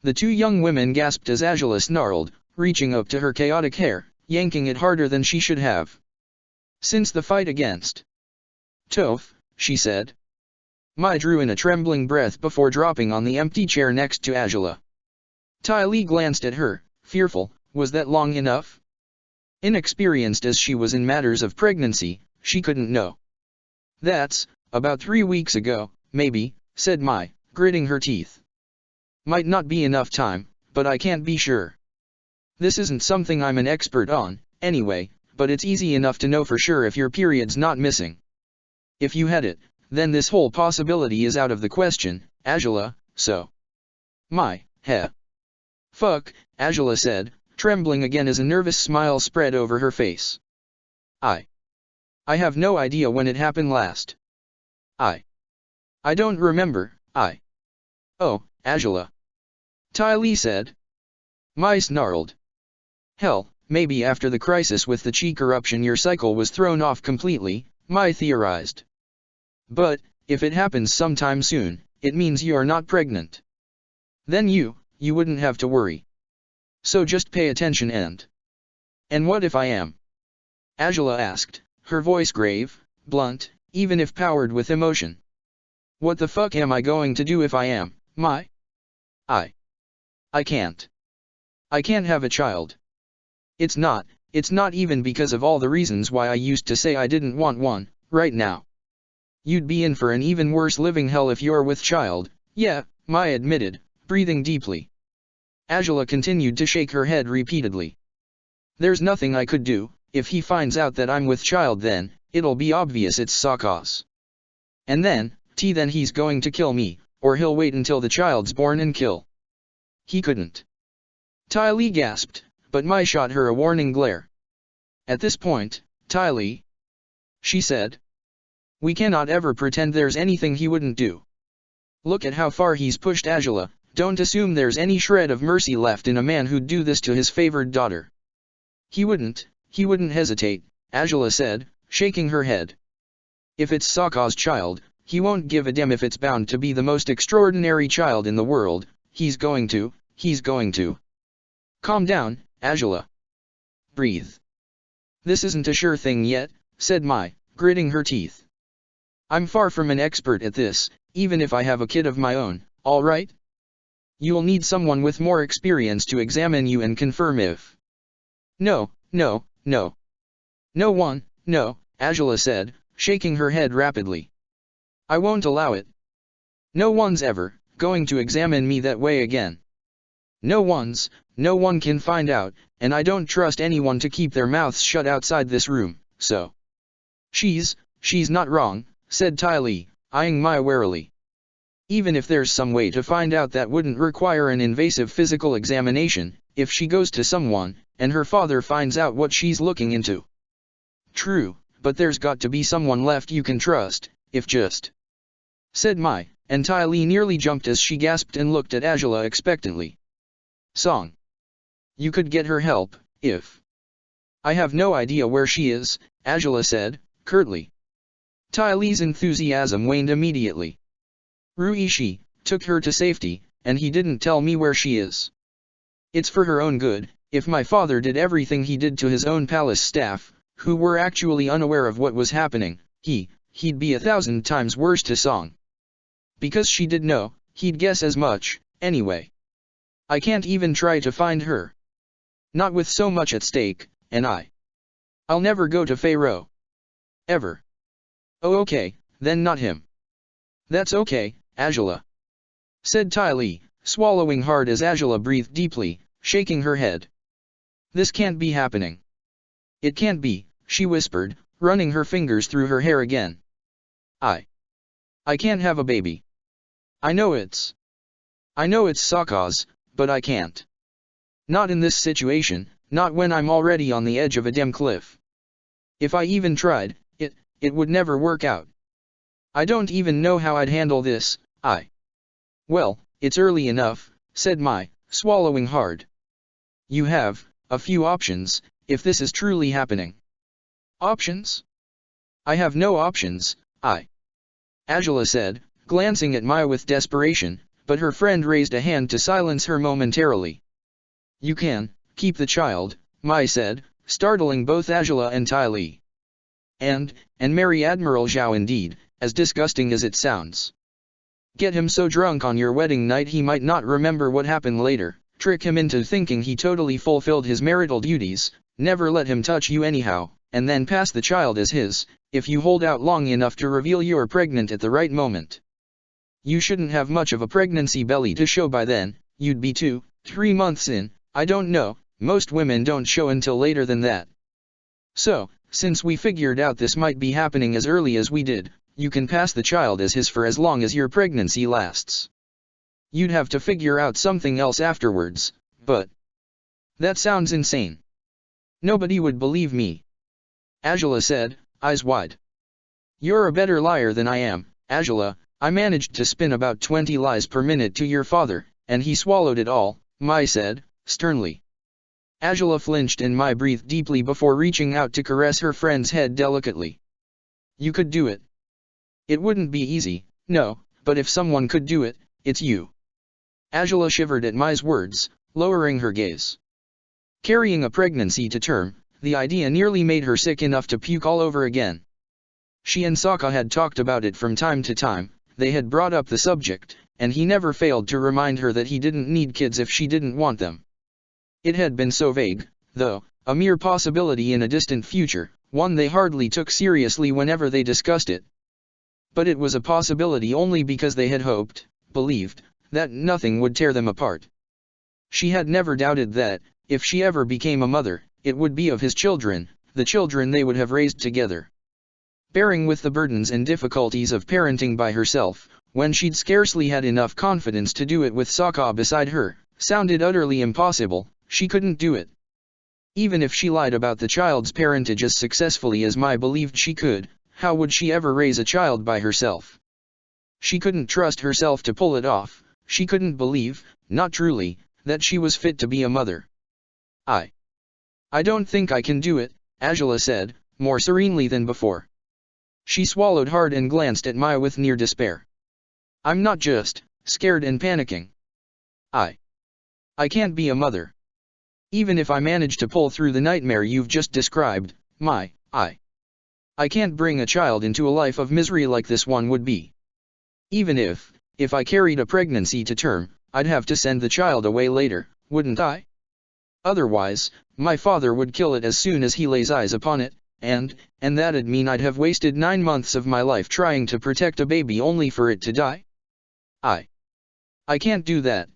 The two young women gasped as Angela snarled, reaching up to her chaotic hair, yanking it harder than she should have. Since the fight against Toph, she said. Mai drew in a trembling breath before dropping on the empty chair next to Angela. Ty Lee glanced at her, fearful. Was that long enough? Inexperienced as she was in matters of pregnancy, she couldn't know. That's about 3 weeks ago, maybe, said Mai, gritting her teeth. Might not be enough time, but I can't be sure. This isn't something I'm an expert on, anyway, but it's easy enough to know for sure if your period's not missing. If you had it, then this whole possibility is out of the question, Angela, so. Mai, heh. Fuck, Angela said, trembling again as a nervous smile spread over her face. I have no idea when it happened last. I don't remember, Oh, Angela. Ty Lee said. Mai snarled. Hell, maybe after the crisis with the cheek eruption your cycle was thrown off completely, Mai theorized. But, if it happens sometime soon, it means you are not pregnant. Then you wouldn't have to worry. So just pay attention And what if I am? Angela asked, her voice grave, blunt, even if powered with emotion. What the fuck am I going to do if I am, Mai? I can't. I can't have a child. It's not even because of all the reasons why I used to say I didn't want one, right now. You'd be in for an even worse living hell if you're with child, yeah, Mai admitted, breathing deeply. Angela continued to shake her head repeatedly. There's nothing I could do. If he finds out that I'm with child then, it'll be obvious it's Sakaz. And then he's going to kill me, or he'll wait until the child's born and kill. He couldn't. Ty Lee gasped, but Mai shot her a warning glare. At this point, Ty Lee, she said. We cannot ever pretend there's anything he wouldn't do. Look at how far he's pushed Angela, don't assume there's any shred of mercy left in a man who'd do this to his favored daughter. He wouldn't hesitate, Angela said, shaking her head. If it's Sakaz's child, he won't give a damn if it's bound to be the most extraordinary child in the world, he's going to. Calm down, Angela. Breathe. This isn't a sure thing yet, said Mai, gritting her teeth. I'm far from an expert at this, even if I have a kid of my own, alright? You'll need someone with more experience to examine you and confirm if. No one, Angela said, shaking her head rapidly. I won't allow it. No one's ever going to examine me that way again. No one can find out, and I don't trust anyone to keep their mouths shut outside this room, so. She's not wrong, said Ty Lee, eyeing Mai warily. Even if there's some way to find out that wouldn't require an invasive physical examination, if she goes to someone, and her father finds out what she's looking into. True, but there's got to be someone left you can trust, if just. Said Mai, and Ty Lee nearly jumped as she gasped and looked at Angela expectantly. Song. You could get her help, if. I have no idea where she is, Angela said, curtly. Ty Lee's enthusiasm waned immediately. Ruishi took her to safety, and he didn't tell me where she is. It's for her own good. If my father did everything he did to his own palace staff, who were actually unaware of what was happening, he'd be 1,000 times worse to Song. Because she did know, he'd guess as much, anyway. I can't even try to find her. Not with so much at stake, and I'll never go to Pharaoh. Ever. Oh okay, then not him. That's okay, Angela. Said Ty Lee, swallowing hard as Angela breathed deeply, shaking her head. This can't be happening. It can't be, she whispered, running her fingers through her hair again. I can't have a baby. I know it's Sokka's, but I can't. Not in this situation, not when I'm already on the edge of a damn cliff. If I even tried, it would never work out. I don't even know how I'd handle this. Well, it's early enough, said Mai, swallowing hard. You have a few options, if this is truly happening. Options? I have no options, Angela said, glancing at Mai with desperation, but her friend raised a hand to silence her momentarily. You can keep the child, Mai said, startling both Angela and Ty Lee. And marry Admiral Zhao indeed, as disgusting as it sounds. Get him so drunk on your wedding night he might not remember what happened later, trick him into thinking he totally fulfilled his marital duties, never let him touch you anyhow, and then pass the child as his, if you hold out long enough to reveal you're pregnant at the right moment. You shouldn't have much of a pregnancy belly to show by then, you'd be 2-3 months in, I don't know, most women don't show until later than that. So, since we figured out this might be happening as early as we did, you can pass the child as his for as long as your pregnancy lasts. You'd have to figure out something else afterwards, but that sounds insane. Nobody would believe me. Angela said, eyes wide. You're a better liar than I am, Angela. I managed to spin about 20 lies per minute to your father, and he swallowed it all, Mai said, sternly. Angela flinched and Mai breathed deeply before reaching out to caress her friend's head delicately. You could do it. It wouldn't be easy, no, but if someone could do it, it's you. Angela shivered at Mai's words, lowering her gaze. Carrying a pregnancy to term, the idea nearly made her sick enough to puke all over again. She and Sokka had talked about it from time to time, they had brought up the subject, and he never failed to remind her that he didn't need kids if she didn't want them. It had been so vague, though, a mere possibility in a distant future, one they hardly took seriously whenever they discussed it. But it was a possibility only because they had hoped, believed, that nothing would tear them apart. She had never doubted that, if she ever became a mother, it would be of his children, the children they would have raised together. Bearing with the burdens and difficulties of parenting by herself, when she'd scarcely had enough confidence to do it with Sokka beside her, sounded utterly impossible. She couldn't do it. Even if she lied about the child's parentage as successfully as Mai believed she could, how would she ever raise a child by herself? She couldn't trust herself to pull it off. She couldn't believe, not truly, that she was fit to be a mother. I don't think I can do it, Angela said, more serenely than before. She swallowed hard and glanced at Mai with near despair. I'm not just scared and panicking. I can't be a mother. Even if I manage to pull through the nightmare you've just described, Mai, I can't bring a child into a life of misery like this one would be. Even if I carried a pregnancy to term, I'd have to send the child away later, wouldn't I? Otherwise, my father would kill it as soon as he lays eyes upon it, and that'd mean I'd have wasted 9 months of my life trying to protect a baby only for it to die? I can't do that.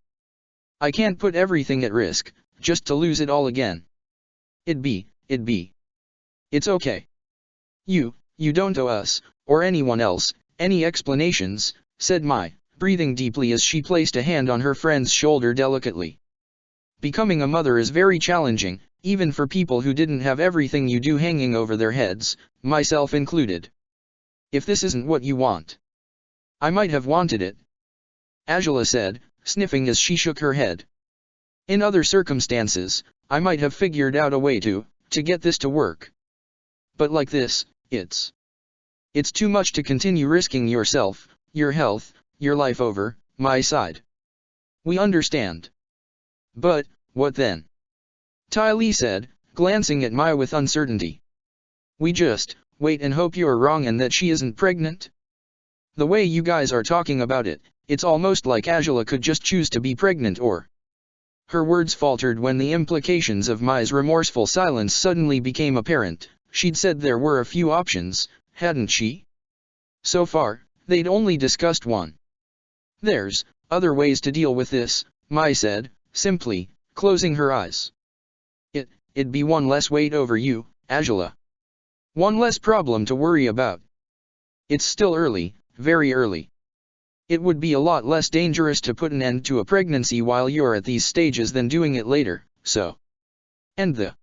I can't put everything at risk, just to lose it all again. It's okay. You don't owe us, or anyone else, any explanations, said Mai, breathing deeply as she placed a hand on her friend's shoulder delicately. Becoming a mother is very challenging, even for people who didn't have everything you do hanging over their heads, myself included. If this isn't what you want. I might have wanted it, Angela said, sniffing as she shook her head. In other circumstances, I might have figured out a way to get this to work. But like this, it's too much to continue risking yourself, your health, your life over my side. We understand. But, what then? Ty Lee said, glancing at Mai with uncertainty. We just wait and hope you're wrong and that she isn't pregnant? The way you guys are talking about it, it's almost like Angela could just choose to be pregnant or... Her words faltered when the implications of Mai's remorseful silence suddenly became apparent. She'd said there were a few options, hadn't she? So far, they'd only discussed one. There's other ways to deal with this, Mai said, simply, closing her eyes. It'd be one less weight over you, Angela. One less problem to worry about. It's still early, very early. It would be a lot less dangerous to put an end to a pregnancy while you're at these stages than doing it later, so. And the...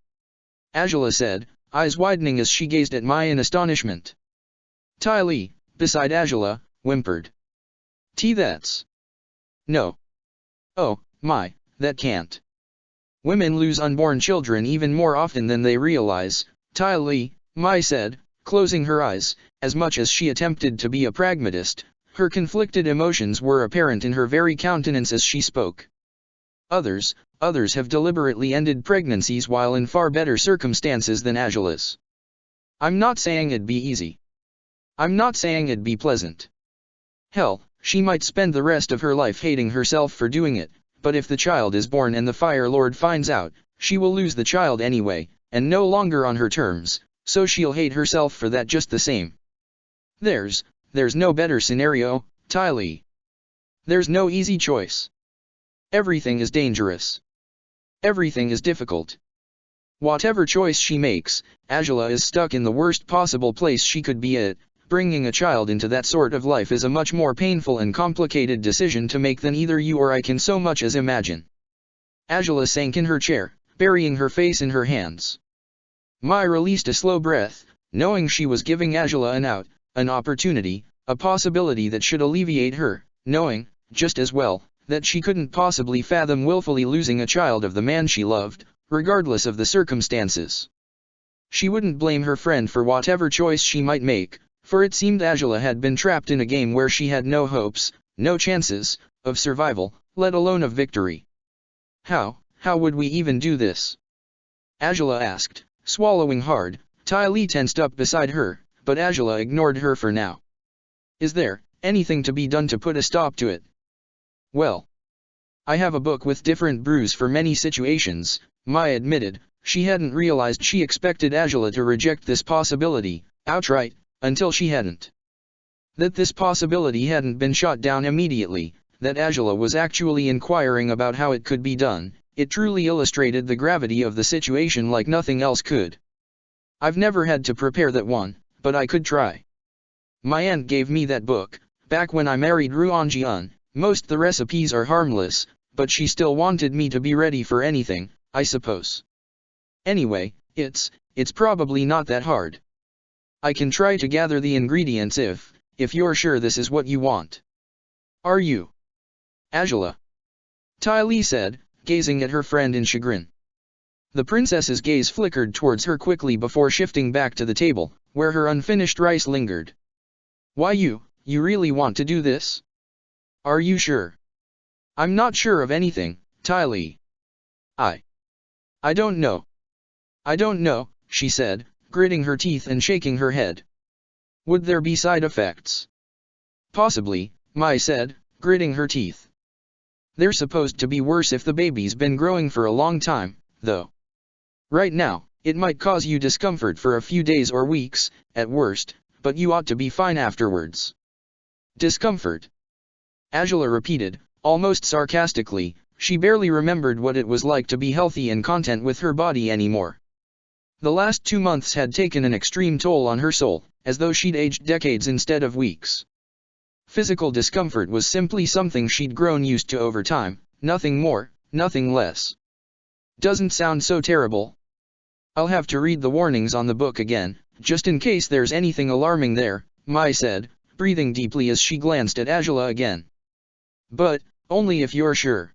Angela said, eyes widening as she gazed at Mai in astonishment. Ty Lee, beside Angela, whimpered. That's... No. Oh, Mai, that can't. Women lose unborn children even more often than they realize, Ty Lee, Mai said, closing her eyes. As much as she attempted to be a pragmatist, her conflicted emotions were apparent in her very countenance as she spoke. Others have deliberately ended pregnancies while in far better circumstances than Angela's. I'm not saying it'd be easy. I'm not saying it'd be pleasant. Hell, she might spend the rest of her life hating herself for doing it, but if the child is born and the Fire Lord finds out, she will lose the child anyway, and no longer on her terms, so she'll hate herself for that just the same. There's no better scenario, Ty Lee. There's no easy choice. Everything is dangerous. Everything is difficult. Whatever choice she makes, Angela is stuck in the worst possible place she could be at. Bringing a child into that sort of life is a much more painful and complicated decision to make than either you or I can so much as imagine. Angela sank in her chair, burying her face in her hands. Mai released a slow breath, knowing she was giving Angela an out, an opportunity, a possibility that should alleviate her, knowing, just as well, that she couldn't possibly fathom willfully losing a child of the man she loved, regardless of the circumstances. She wouldn't blame her friend for whatever choice she might make, for it seemed Angela had been trapped in a game where she had no hopes, no chances, of survival, let alone of victory. How would we even do this? Angela asked, swallowing hard. Ty Lee tensed up beside her, but Angela ignored her for now. Is there anything to be done to put a stop to it? Well, I have a book with different brews for many situations, Mai admitted. She hadn't realized she expected Angela to reject this possibility, outright, until she hadn't. That this possibility hadn't been shot down immediately, that Angela was actually inquiring about how it could be done, it truly illustrated the gravity of the situation like nothing else could. I've never had to prepare that one, but I could try. My aunt gave me that book, back when I married Ruan Jian. Most the recipes are harmless, but she still wanted me to be ready for anything, I suppose. Anyway, it's probably not that hard. I can try to gather the ingredients if you're sure this is what you want. Are you? Angela. Ty Lee said, gazing at her friend in chagrin. The princess's gaze flickered towards her quickly before shifting back to the table, where her unfinished rice lingered. Why you really want to do this? Are you sure? I'm not sure of anything, Ty Lee. I don't know. I don't know, she said, gritting her teeth and shaking her head. Would there be side effects? Possibly, Mai said, gritting her teeth. They're supposed to be worse if the baby's been growing for a long time, though. Right now, It might cause you discomfort for a few days or weeks, at worst, but you ought to be fine afterwards. Discomfort? Angela repeated, almost sarcastically. She barely remembered what it was like to be healthy and content with her body anymore. The last 2 months had taken an extreme toll on her soul, as though she'd aged decades instead of weeks. Physical discomfort was simply something she'd grown used to over time, nothing more, nothing less. Doesn't sound so terrible. I'll have to read the warnings on the book again, just in case there's anything alarming there, Mai said, breathing deeply as she glanced at Angela again. But, only if you're sure.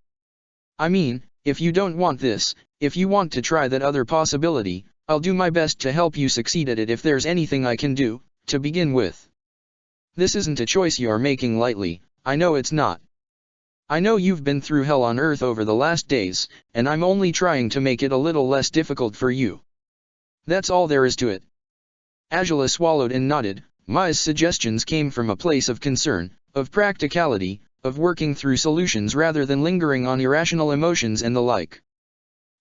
I mean, if you don't want this, if you want to try that other possibility, I'll do my best to help you succeed at it if there's anything I can do, to begin with. This isn't a choice you're making lightly, I know it's not. I know you've been through hell on earth over the last days, and I'm only trying to make it a little less difficult for you. That's all there is to it. Angela swallowed and nodded. Mai's suggestions came from a place of concern, of practicality, of working through solutions rather than lingering on irrational emotions and the like.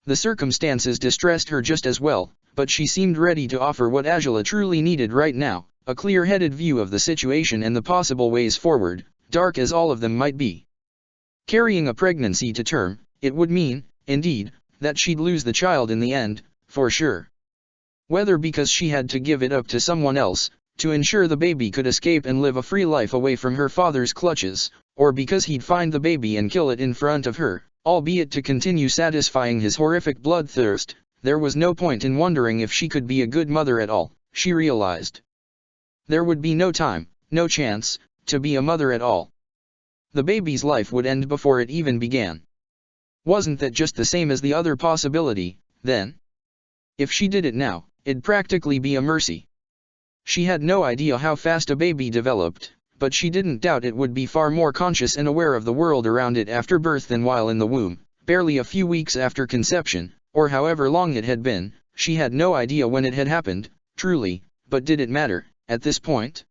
The circumstances distressed her just as well, but she seemed ready to offer what Angela truly needed right now, a clear-headed view of the situation and the possible ways forward, dark as all of them might be. Carrying a pregnancy to term, it would mean, indeed, that she'd lose the child in the end, for sure. Whether because she had to give it up to someone else, to ensure the baby could escape and live a free life away from her father's clutches, or because he'd find the baby and kill it in front of her, albeit to continue satisfying his horrific bloodthirst, there was no point in wondering if she could be a good mother at all, she realized. There would be no time, no chance, to be a mother at all. The baby's life would end before it even began. Wasn't that just the same as the other possibility, then? If she did it now, it'd practically be a mercy. She had no idea how fast a baby developed, but she didn't doubt it would be far more conscious and aware of the world around it after birth than while in the womb, barely a few weeks after conception, or however long it had been. She had no idea when it had happened, truly, but did it matter, at this point?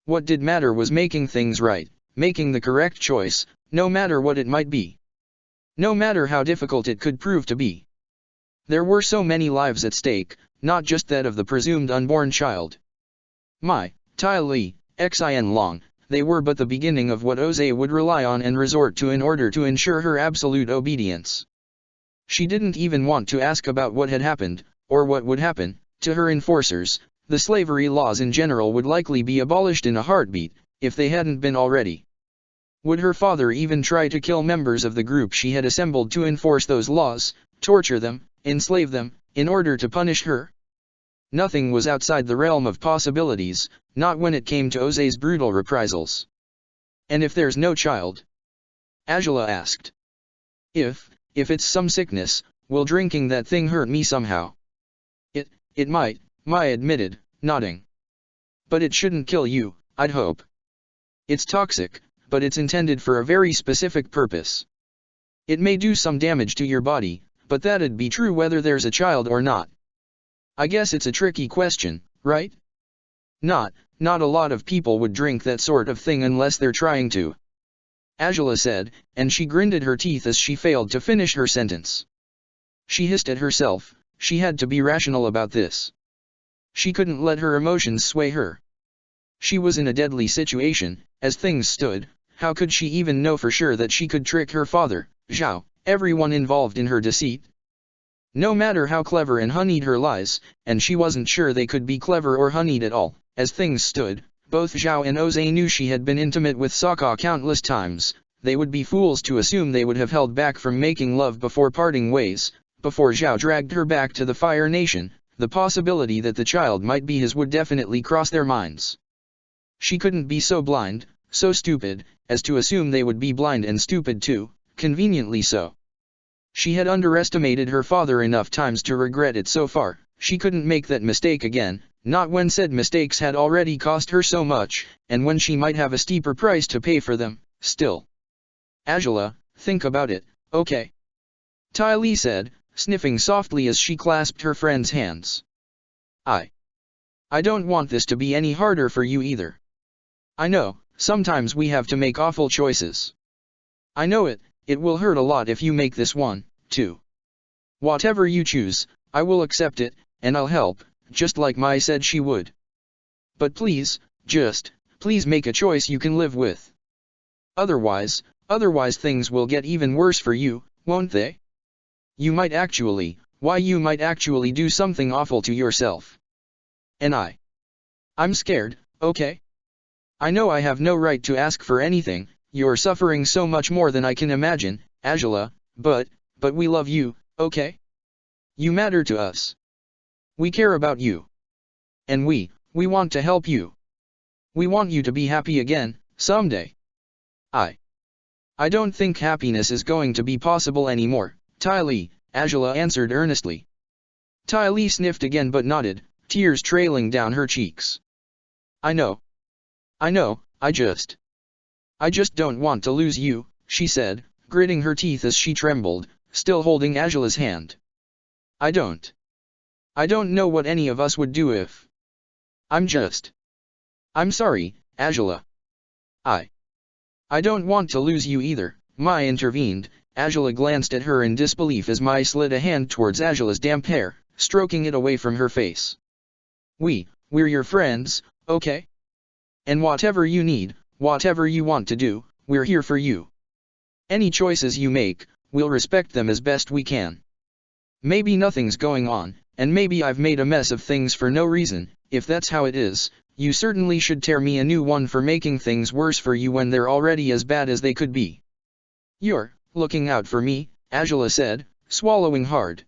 What did matter was making things right, making the correct choice, no matter what it might be. No matter how difficult it could prove to be. There were so many lives at stake, not just that of the presumed unborn child. Mai, Tai Li, Xin Long, they were but the beginning of what Oze would rely on and resort to in order to ensure her absolute obedience. She didn't even want to ask about what had happened, or what would happen, to her enforcers. The slavery laws in general would likely be abolished in a heartbeat, if they hadn't been already. Would her father even try to kill members of the group she had assembled to enforce those laws, torture them, enslave them, in order to punish her? Nothing was outside the realm of possibilities, not when it came to Oze's brutal reprisals. And if there's no child? Angela asked. If it's some sickness, will drinking that thing hurt me somehow? It might, Mai admitted, nodding. But it shouldn't kill you, I'd hope. It's toxic, but it's intended for a very specific purpose. It may do some damage to your body, but that'd be true whether there's a child or not. I guess it's a tricky question, right? Not a lot of people would drink that sort of thing unless they're trying to. Angela said, and she grinded her teeth as she failed to finish her sentence. She hissed at herself, she had to be rational about this. She couldn't let her emotions sway her. She was in a deadly situation, as things stood. How could she even know for sure that she could trick her father, Zhao, everyone involved in her deceit? No matter how clever and honeyed her lies, and she wasn't sure they could be clever or honeyed at all, as things stood, both Zhao and Oze knew she had been intimate with Sokka countless times. They would be fools to assume they would have held back from making love before parting ways. Before Zhao dragged her back to the Fire Nation, the possibility that the child might be his would definitely cross their minds. She couldn't be so blind, so stupid, as to assume they would be blind and stupid too, conveniently so. She had underestimated her father enough times to regret it so far. She couldn't make that mistake again, not when said mistakes had already cost her so much, and when she might have a steeper price to pay for them, still. Angela, think about it, okay? Tai Li said, sniffing softly as she clasped her friend's hands. I don't want this to be any harder for you either. I know, sometimes we have to make awful choices. I know it will hurt a lot if you make this one, too. Whatever you choose, I will accept it, and I'll help, just like Mai said she would. But please, please make a choice you can live with. Otherwise things will get even worse for you, won't they? You might actually do something awful to yourself. And I'm scared, okay? I know I have no right to ask for anything, you're suffering so much more than I can imagine, Angela, but we love you, okay? You matter to us. We care about you. And we want to help you. We want you to be happy again, someday. I don't think happiness is going to be possible anymore, Ty Lee, Angela answered earnestly. Ty Lee sniffed again but nodded, tears trailing down her cheeks. I know, I just don't want to lose you, she said, gritting her teeth as she trembled, still holding Angela's hand. I don't know what any of us would do if. I'm sorry, Angela. I don't want to lose you either, Mai intervened. Angela glanced at her in disbelief as Mai slid a hand towards Angela's damp hair, stroking it away from her face. We're your friends, okay? And whatever you need, whatever you want to do, we're here for you. Any choices you make, we'll respect them as best we can. Maybe nothing's going on, and maybe I've made a mess of things for no reason. If that's how it is, you certainly should tear me a new one for making things worse for you when they're already as bad as they could be. You're looking out for me, Angela said, swallowing hard.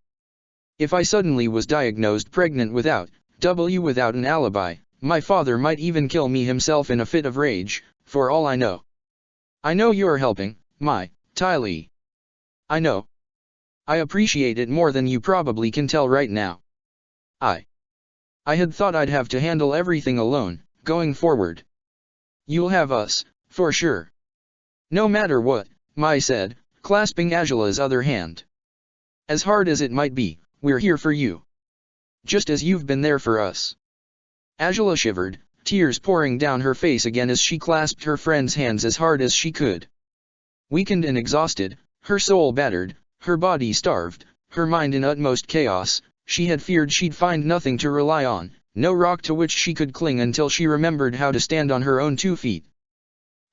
If I suddenly was diagnosed pregnant without an alibi, my father might even kill me himself in a fit of rage, for all I know. I know you're helping, Ty Lee. I know. I appreciate it more than you probably can tell right now. I had thought I'd have to handle everything alone, going forward. You'll have us, for sure. No matter what, Mai said, clasping Angela's other hand. As hard as it might be, we're here for you. Just as you've been there for us. Angela shivered, tears pouring down her face again as she clasped her friend's hands as hard as she could. Weakened and exhausted, her soul battered, her body starved, her mind in utmost chaos, she had feared she'd find nothing to rely on, no rock to which she could cling until she remembered how to stand on her own 2 feet.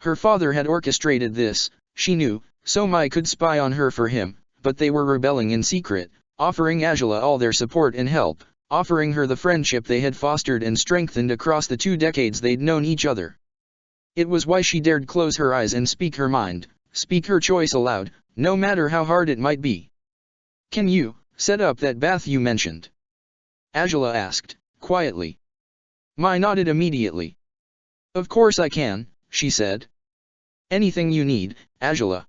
Her father had orchestrated this, she knew, so Mai could spy on her for him, but they were rebelling in secret, offering Angela all their support and help, offering her the friendship they had fostered and strengthened across the 2 decades they'd known each other. It was why she dared close her eyes and speak her mind, speak her choice aloud, no matter how hard it might be. Can you set up that bath you mentioned? Angela asked, quietly. Mai nodded immediately. Of course I can, she said. Anything you need, Angela.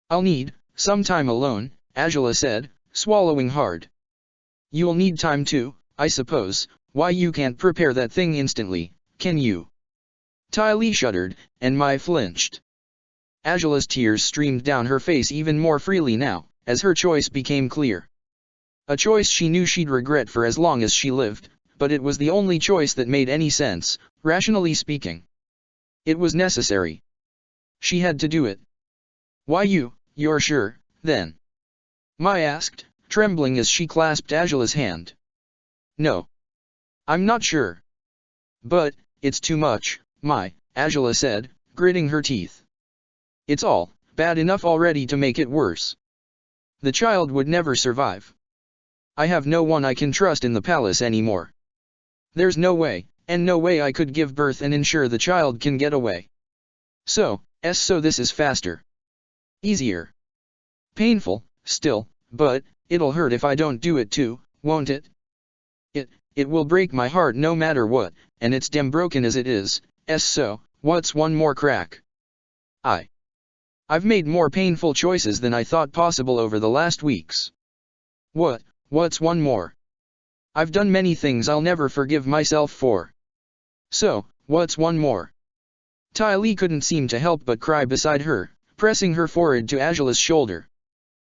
I'll need some time alone, Angela said, swallowing hard. You'll need time too, I suppose. Why you can't prepare that thing instantly, can you? Ty Lee shuddered, and Mai flinched. Angela's tears streamed down her face even more freely now, as her choice became clear. A choice she knew she'd regret for as long as she lived, but it was the only choice that made any sense, rationally speaking. It was necessary. She had to do it. Why you're sure, then? Mai asked, trembling as she clasped Angela's hand. No. I'm not sure. But, it's too much, Mai, Angela said, gritting her teeth. It's all bad enough already to make it worse. The child would never survive. I have no one I can trust in the palace anymore. There's no way I could give birth and ensure the child can get away. So this is faster. Easier. Painful, still, but it'll hurt if I don't do it too, won't it? It will break my heart no matter what, and it's damn broken as it is, so what's one more crack? I've made more painful choices than I thought possible over the last weeks. What's one more? I've done many things I'll never forgive myself for. So, what's one more? Ty Lee couldn't seem to help but cry beside her, pressing her forehead to Angela's shoulder.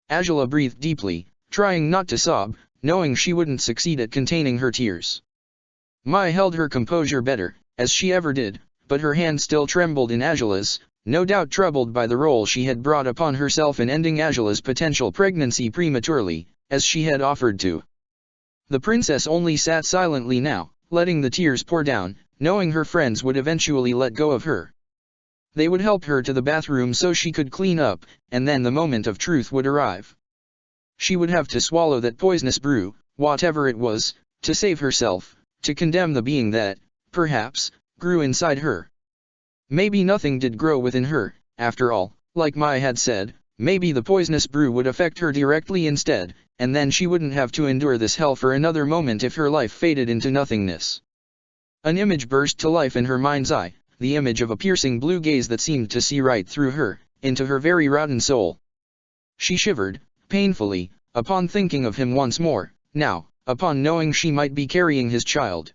Angela breathed deeply, trying not to sob, knowing she wouldn't succeed at containing her tears. Mai held her composure better, as she ever did, but her hand still trembled in Angela's, no doubt troubled by the role she had brought upon herself in ending Angela's potential pregnancy prematurely, as she had offered to. The princess only sat silently now, letting the tears pour down, knowing her friends would eventually let go of her. They would help her to the bathroom so she could clean up, and then the moment of truth would arrive. She would have to swallow that poisonous brew, whatever it was, to save herself, to condemn the being that, perhaps, grew inside her. Maybe nothing did grow within her, after all, like Mai had said, maybe the poisonous brew would affect her directly instead, and then she wouldn't have to endure this hell for another moment if her life faded into nothingness. An image burst to life in her mind's eye, the image of a piercing blue gaze that seemed to see right through her, into her very rotten soul. She shivered, painfully, upon thinking of him once more, now, upon knowing she might be carrying his child.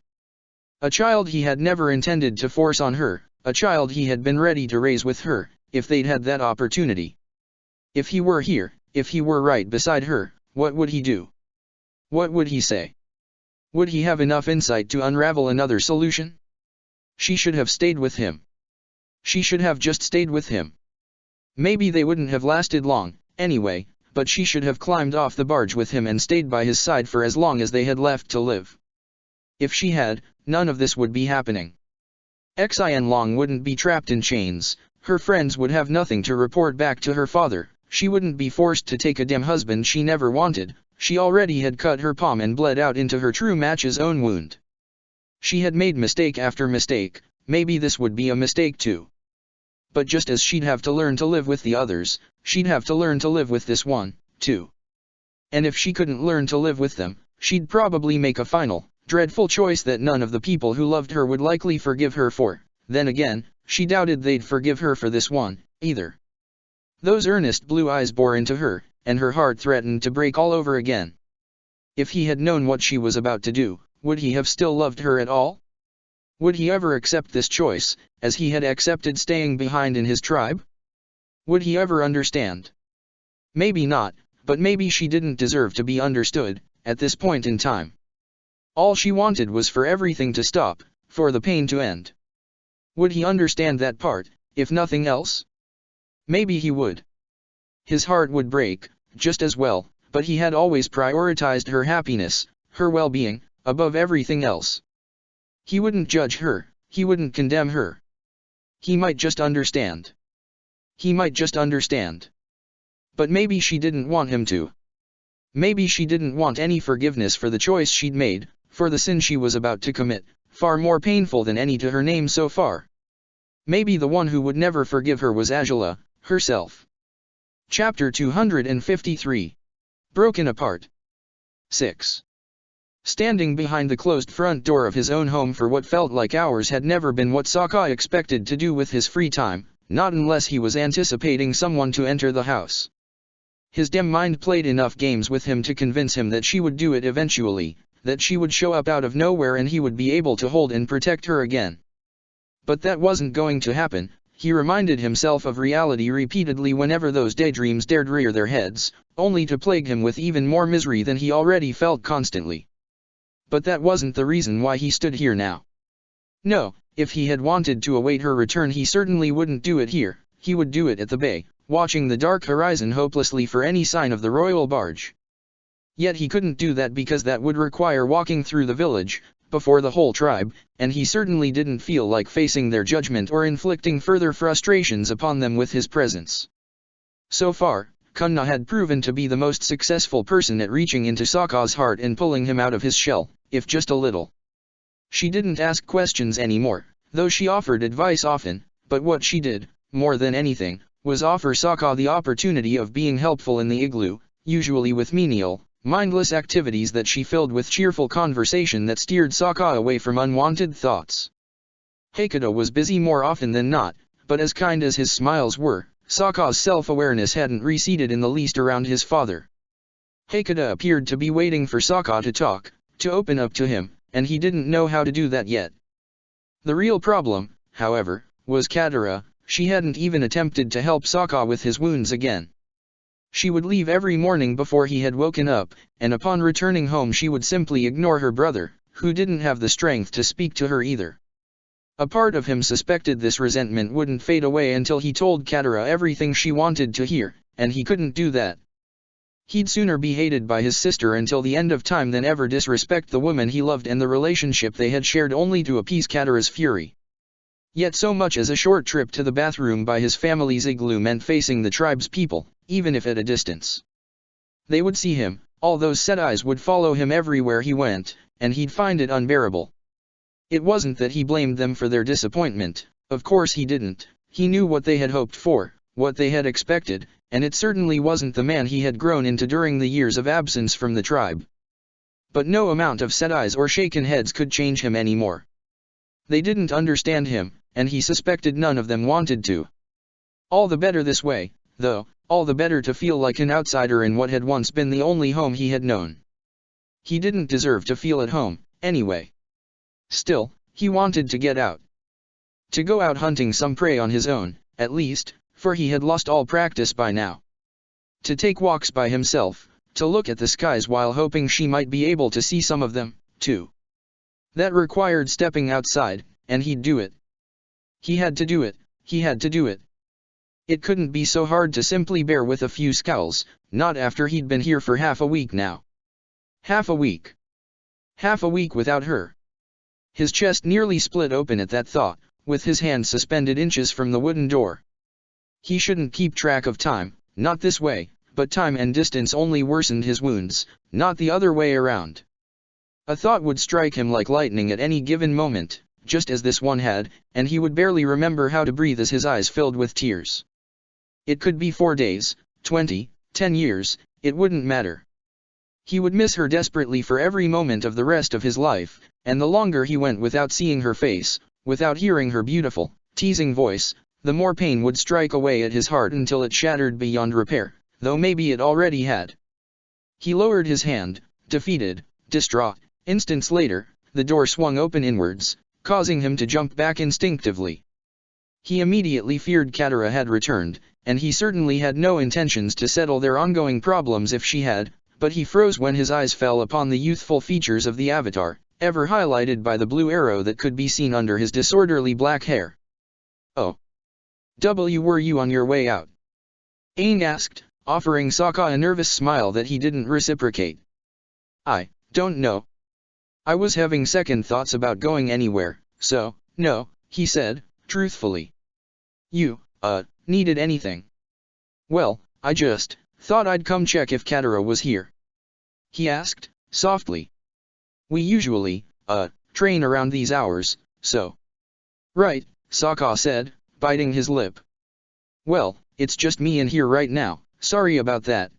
A child he had never intended to force on her, a child he had been ready to raise with her, if they'd had that opportunity. If he were here, if he were right beside her, what would he do? What would he say? Would he have enough insight to unravel another solution? She should have stayed with him. She should have just stayed with him. Maybe they wouldn't have lasted long, anyway, but she should have climbed off the barge with him and stayed by his side for as long as they had left to live. If she had, none of this would be happening. Xian Long wouldn't be trapped in chains, her friends would have nothing to report back to her father, she wouldn't be forced to take a damn husband she never wanted, she already had cut her palm and bled out into her true match's own wound. She had made mistake after mistake, maybe this would be a mistake too. But just as she'd have to learn to live with the others, she'd have to learn to live with this one, too. And if she couldn't learn to live with them, she'd probably make a final, dreadful choice that none of the people who loved her would likely forgive her for. Then again, she doubted they'd forgive her for this one, either. Those earnest blue eyes bore into her, and her heart threatened to break all over again. If he had known what she was about to do, would he have still loved her at all? Would he ever accept this choice, as he had accepted staying behind in his tribe? Would he ever understand? Maybe not, but maybe she didn't deserve to be understood, at this point in time. All she wanted was for everything to stop, for the pain to end. Would he understand that part, if nothing else? Maybe he would. His heart would break, just as well, but he had always prioritized her happiness, her well-being, above everything else. He wouldn't judge her, he wouldn't condemn her. He might just understand. He might just understand. But maybe she didn't want him to. Maybe she didn't want any forgiveness for the choice she'd made, for the sin she was about to commit, far more painful than any to her name so far. Maybe the one who would never forgive her was Angela, herself. Chapter 253. Broken Apart. 6. Standing behind the closed front door of his own home for what felt like hours had never been what Sokka expected to do with his free time, not unless he was anticipating someone to enter the house. His dim mind played enough games with him to convince him that she would do it eventually, that she would show up out of nowhere and he would be able to hold and protect her again. But that wasn't going to happen. He reminded himself of reality repeatedly whenever those daydreams dared rear their heads, only to plague him with even more misery than he already felt constantly. But that wasn't the reason why he stood here now. No, if he had wanted to await her return he certainly wouldn't do it here, he would do it at the bay, watching the dark horizon hopelessly for any sign of the royal barge. Yet he couldn't do that because that would require walking through the village, before the whole tribe, and he certainly didn't feel like facing their judgment or inflicting further frustrations upon them with his presence. So far, Kunna had proven to be the most successful person at reaching into Sokka's heart and pulling him out of his shell, if just a little. She didn't ask questions anymore, though she offered advice often, but what she did, more than anything, was offer Sokka the opportunity of being helpful in the igloo, usually with menial, mindless activities that she filled with cheerful conversation that steered Sokka away from unwanted thoughts. Heikado was busy more often than not, but as kind as his smiles were, Sokka's self-awareness hadn't receded in the least around his father. Heikado appeared to be waiting for Sokka to talk, to open up to him, and he didn't know how to do that yet. The real problem, however, was Katara. She hadn't even attempted to help Sokka with his wounds again. She would leave every morning before he had woken up, and upon returning home she would simply ignore her brother, who didn't have the strength to speak to her either. A part of him suspected this resentment wouldn't fade away until he told Katara everything she wanted to hear, and he couldn't do that. He'd sooner be hated by his sister until the end of time than ever disrespect the woman he loved and the relationship they had shared only to appease Katara's fury. Yet so much as a short trip to the bathroom by his family's igloo meant facing the tribe's people, even if at a distance. They would see him, all those set eyes would follow him everywhere he went, and he'd find it unbearable. It wasn't that he blamed them for their disappointment, of course he didn't. He knew what they had hoped for, what they had expected, and it certainly wasn't the man he had grown into during the years of absence from the tribe. But no amount of set eyes or shaken heads could change him anymore. They didn't understand him, and he suspected none of them wanted to. All the better this way, though, all the better to feel like an outsider in what had once been the only home he had known. He didn't deserve to feel at home, anyway. Still, he wanted to get out. To go out hunting some prey on his own, at least, for he had lost all practice by now. To take walks by himself, to look at the skies while hoping she might be able to see some of them, too. That required stepping outside, and he'd do it. He had to do it, he had to do it. It couldn't be so hard to simply bear with a few scowls, not after he'd been here for half a week now. Half a week. Half a week without her. His chest nearly split open at that thought, with his hand suspended inches from the wooden door. He shouldn't keep track of time, not this way, but time and distance only worsened his wounds, not the other way around. A thought would strike him like lightning at any given moment, just as this one had, and he would barely remember how to breathe as his eyes filled with tears. It could be 4 days, 20, 10 years, it wouldn't matter. He would miss her desperately for every moment of the rest of his life, and the longer he went without seeing her face, without hearing her beautiful, teasing voice, the more pain would strike away at his heart until it shattered beyond repair, though maybe it already had. He lowered his hand, defeated, distraught. Instants later, the door swung open inwards, causing him to jump back instinctively. He immediately feared Katara had returned, and he certainly had no intentions to settle their ongoing problems if she had, but he froze when his eyes fell upon the youthful features of the Avatar, ever highlighted by the blue arrow that could be seen under his disorderly black hair. "Oh. Were you on your way out?" Aang asked, offering Sokka a nervous smile that he didn't reciprocate. "I don't know. I was having second thoughts about going anywhere, so, no," he said, truthfully. "You, needed anything?" "Well, I just thought I'd come check if Katara was here," he asked, softly. "We usually, train around these hours, so." "Right," Sokka said, biting his lip. "Well, it's just me in here right now, sorry about that.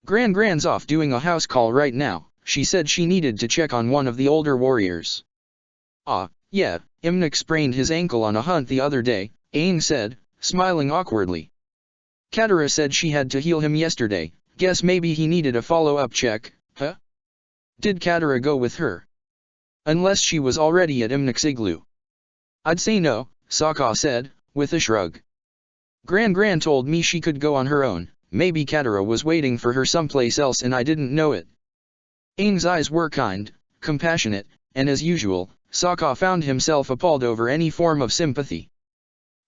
Gran's off doing a house call right now, she said she needed to check on one of the older warriors." "Ah, yeah, Imnik sprained his ankle on a hunt the other day," Aang said, smiling awkwardly. "Katara said she had to heal him yesterday, guess maybe he needed a follow-up check, huh?" "Did Katara go with her?" "Unless she was already at Imnik's igloo." "I'd say no," Sokka said, with a shrug. Gran told me she could go on her own, maybe Katara was waiting for her someplace else and I didn't know it." Aang's eyes were kind, compassionate, and as usual, Sokka found himself appalled over any form of sympathy.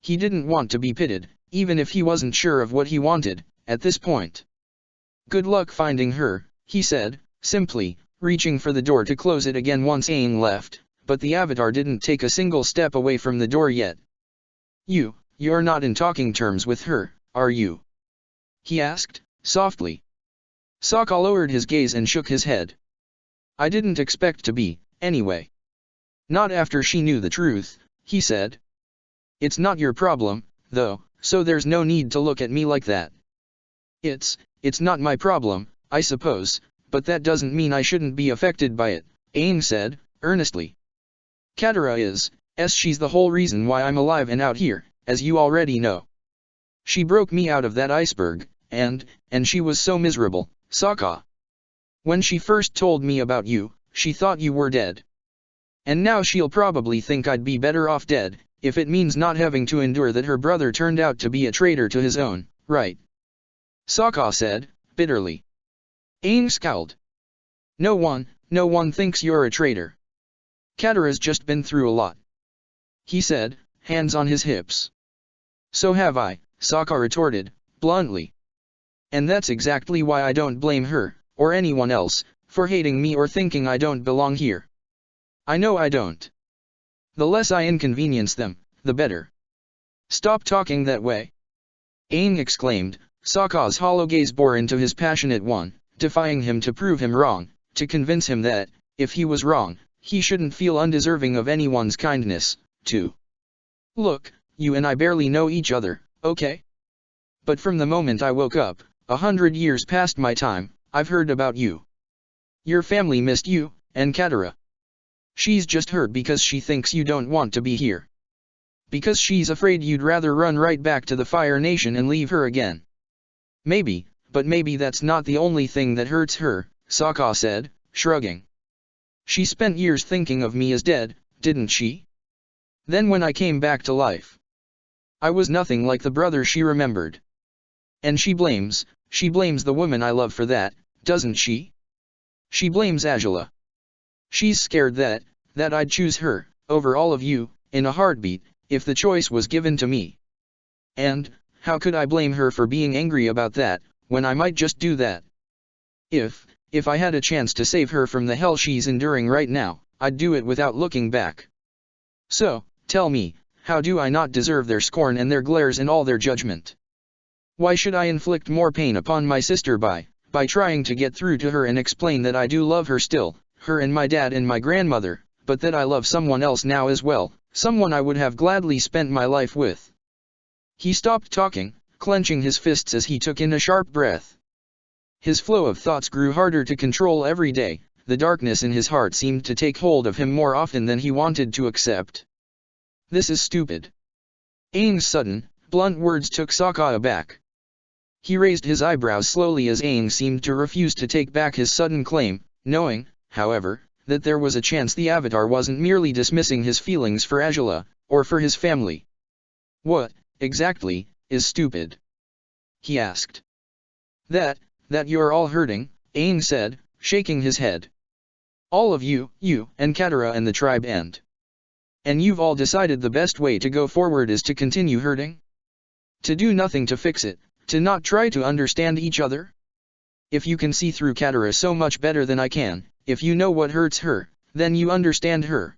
He didn't want to be pitied, even if he wasn't sure of what he wanted, at this point. "Good luck finding her," he said, simply, reaching for the door to close it again once Aang left, but the Avatar didn't take a single step away from the door yet. You're not in talking terms with her, are you?" he asked, softly. Sokka lowered his gaze and shook his head. "I didn't expect to be, anyway. Not after she knew the truth," he said. "It's not your problem, though, so there's no need to look at me like that." It's not my problem, I suppose, but that doesn't mean I shouldn't be affected by it," Aang said, earnestly. "Katara is, she's the whole reason why I'm alive and out here, as you already know. She broke me out of that iceberg, and she was so miserable, Sokka. When she first told me about you, she thought you were dead. And now she'll probably think I'd be better off dead, if it means not having to endure that her brother turned out to be a traitor to his own, right?" Sokka said, bitterly. Aang scowled. No one thinks you're a traitor. Katara's just been through a lot," he said, hands on his hips. "So have I," Sokka retorted, bluntly. And that's exactly why I don't blame her, or anyone else, for hating me or thinking I don't belong here. I know I don't. The less I inconvenience them, the better. Stop talking that way. Aang exclaimed. Sokka's hollow gaze bore into his passionate one, defying him to prove him wrong, to convince him that, if he was wrong, he shouldn't feel undeserving of anyone's kindness, too. Look, you and I barely know each other, okay? But from the moment I woke up, 100 years past my time, I've heard about you. Your family missed you, and Katara. She's just hurt because she thinks you don't want to be here. Because she's afraid you'd rather run right back to the Fire Nation and leave her again. Maybe, but maybe that's not the only thing that hurts her, Sokka said, shrugging. She spent years thinking of me as dead, didn't she? Then when I came back to life, I was nothing like the brother she remembered. And she blames the woman I love for that, doesn't she? She blames Azula. She's scared that I'd choose her, over all of you, in a heartbeat, if the choice was given to me. And, how could I blame her for being angry about that, when I might just do that? If I had a chance to save her from the hell she's enduring right now, I'd do it without looking back. So, tell me, how do I not deserve their scorn and their glares and all their judgment? Why should I inflict more pain upon my sister by trying to get through to her and explain that I do love her still, her and my dad and my grandmother, but that I love someone else now as well, someone I would have gladly spent my life with? He stopped talking, clenching his fists as he took in a sharp breath. His flow of thoughts grew harder to control every day, the darkness in his heart seemed to take hold of him more often than he wanted to accept. This is stupid. Aang's sudden, blunt words took Sokka aback. He raised his eyebrows slowly as Aang seemed to refuse to take back his sudden claim, knowing, however, that there was a chance the Avatar wasn't merely dismissing his feelings for Azula, or for his family. What, exactly, is stupid? He asked. That you're all hurting, Aang said, shaking his head. All of you, and Katara and the tribe and you've all decided the best way to go forward is to continue hurting? To do nothing to fix it, to not try to understand each other? If you can see through Katara so much better than I can, if you know what hurts her, then you understand her.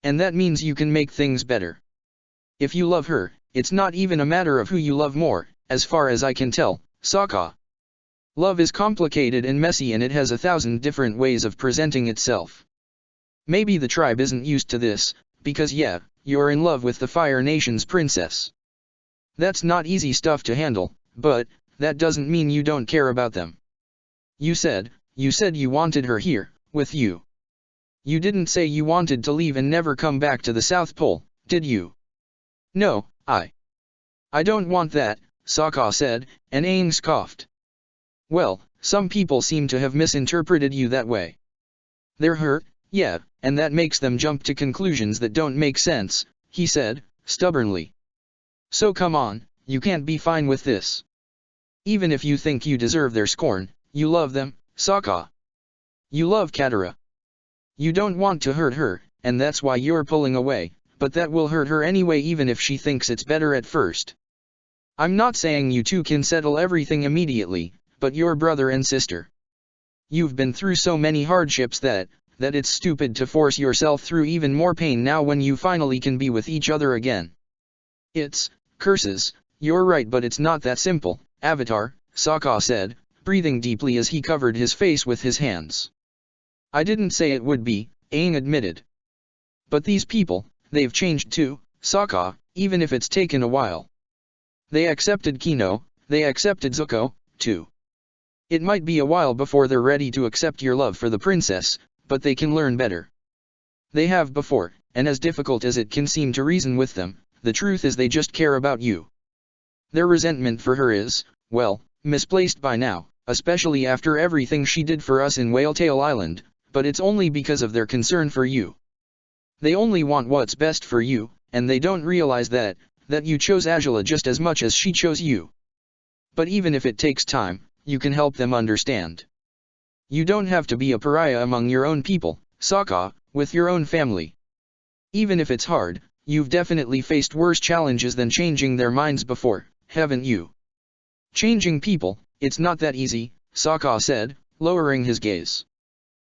And that means you can make things better. If you love her, it's not even a matter of who you love more, as far as I can tell, Sokka. Love is complicated and messy and it has 1,000 different ways of presenting itself. Maybe the tribe isn't used to this, because yeah, you're in love with the Fire Nation's princess. That's not easy stuff to handle, but that doesn't mean you don't care about them. You said you wanted her here, with you. You didn't say you wanted to leave and never come back to the South Pole, did you? No, I don't want that, Sokka said, and Aang scoffed. Well, some people seem to have misinterpreted you that way. They're hurt, yeah, and that makes them jump to conclusions that don't make sense, he said, stubbornly. So come on, you can't be fine with this. Even if you think you deserve their scorn, you love them, Sokka. You love Katara. You don't want to hurt her, and that's why you're pulling away, but that will hurt her anyway even if she thinks it's better at first. I'm not saying you two can settle everything immediately, but you're brother and sister. You've been through so many hardships that it's stupid to force yourself through even more pain now when you finally can be with each other again. It's curses, you're right, but it's not that simple, Avatar, Sokka said, breathing deeply as he covered his face with his hands. I didn't say it would be, Aang admitted. But these people, they've changed too, Sokka, even if it's taken a while. They accepted Kino, they accepted Zuko, too. It might be a while before they're ready to accept your love for the princess, but they can learn better. They have before, and as difficult as it can seem to reason with them, the truth is they just care about you. Their resentment for her is, well, misplaced by now, especially after everything she did for us in Whaletail Island, but it's only because of their concern for you. They only want what's best for you, and they don't realize that you chose Azula just as much as she chose you. But even if it takes time, you can help them understand. You don't have to be a pariah among your own people, Sokka, with your own family. Even if it's hard, you've definitely faced worse challenges than changing their minds before, haven't you? Changing people, It's not that easy, Sokka said, lowering his gaze.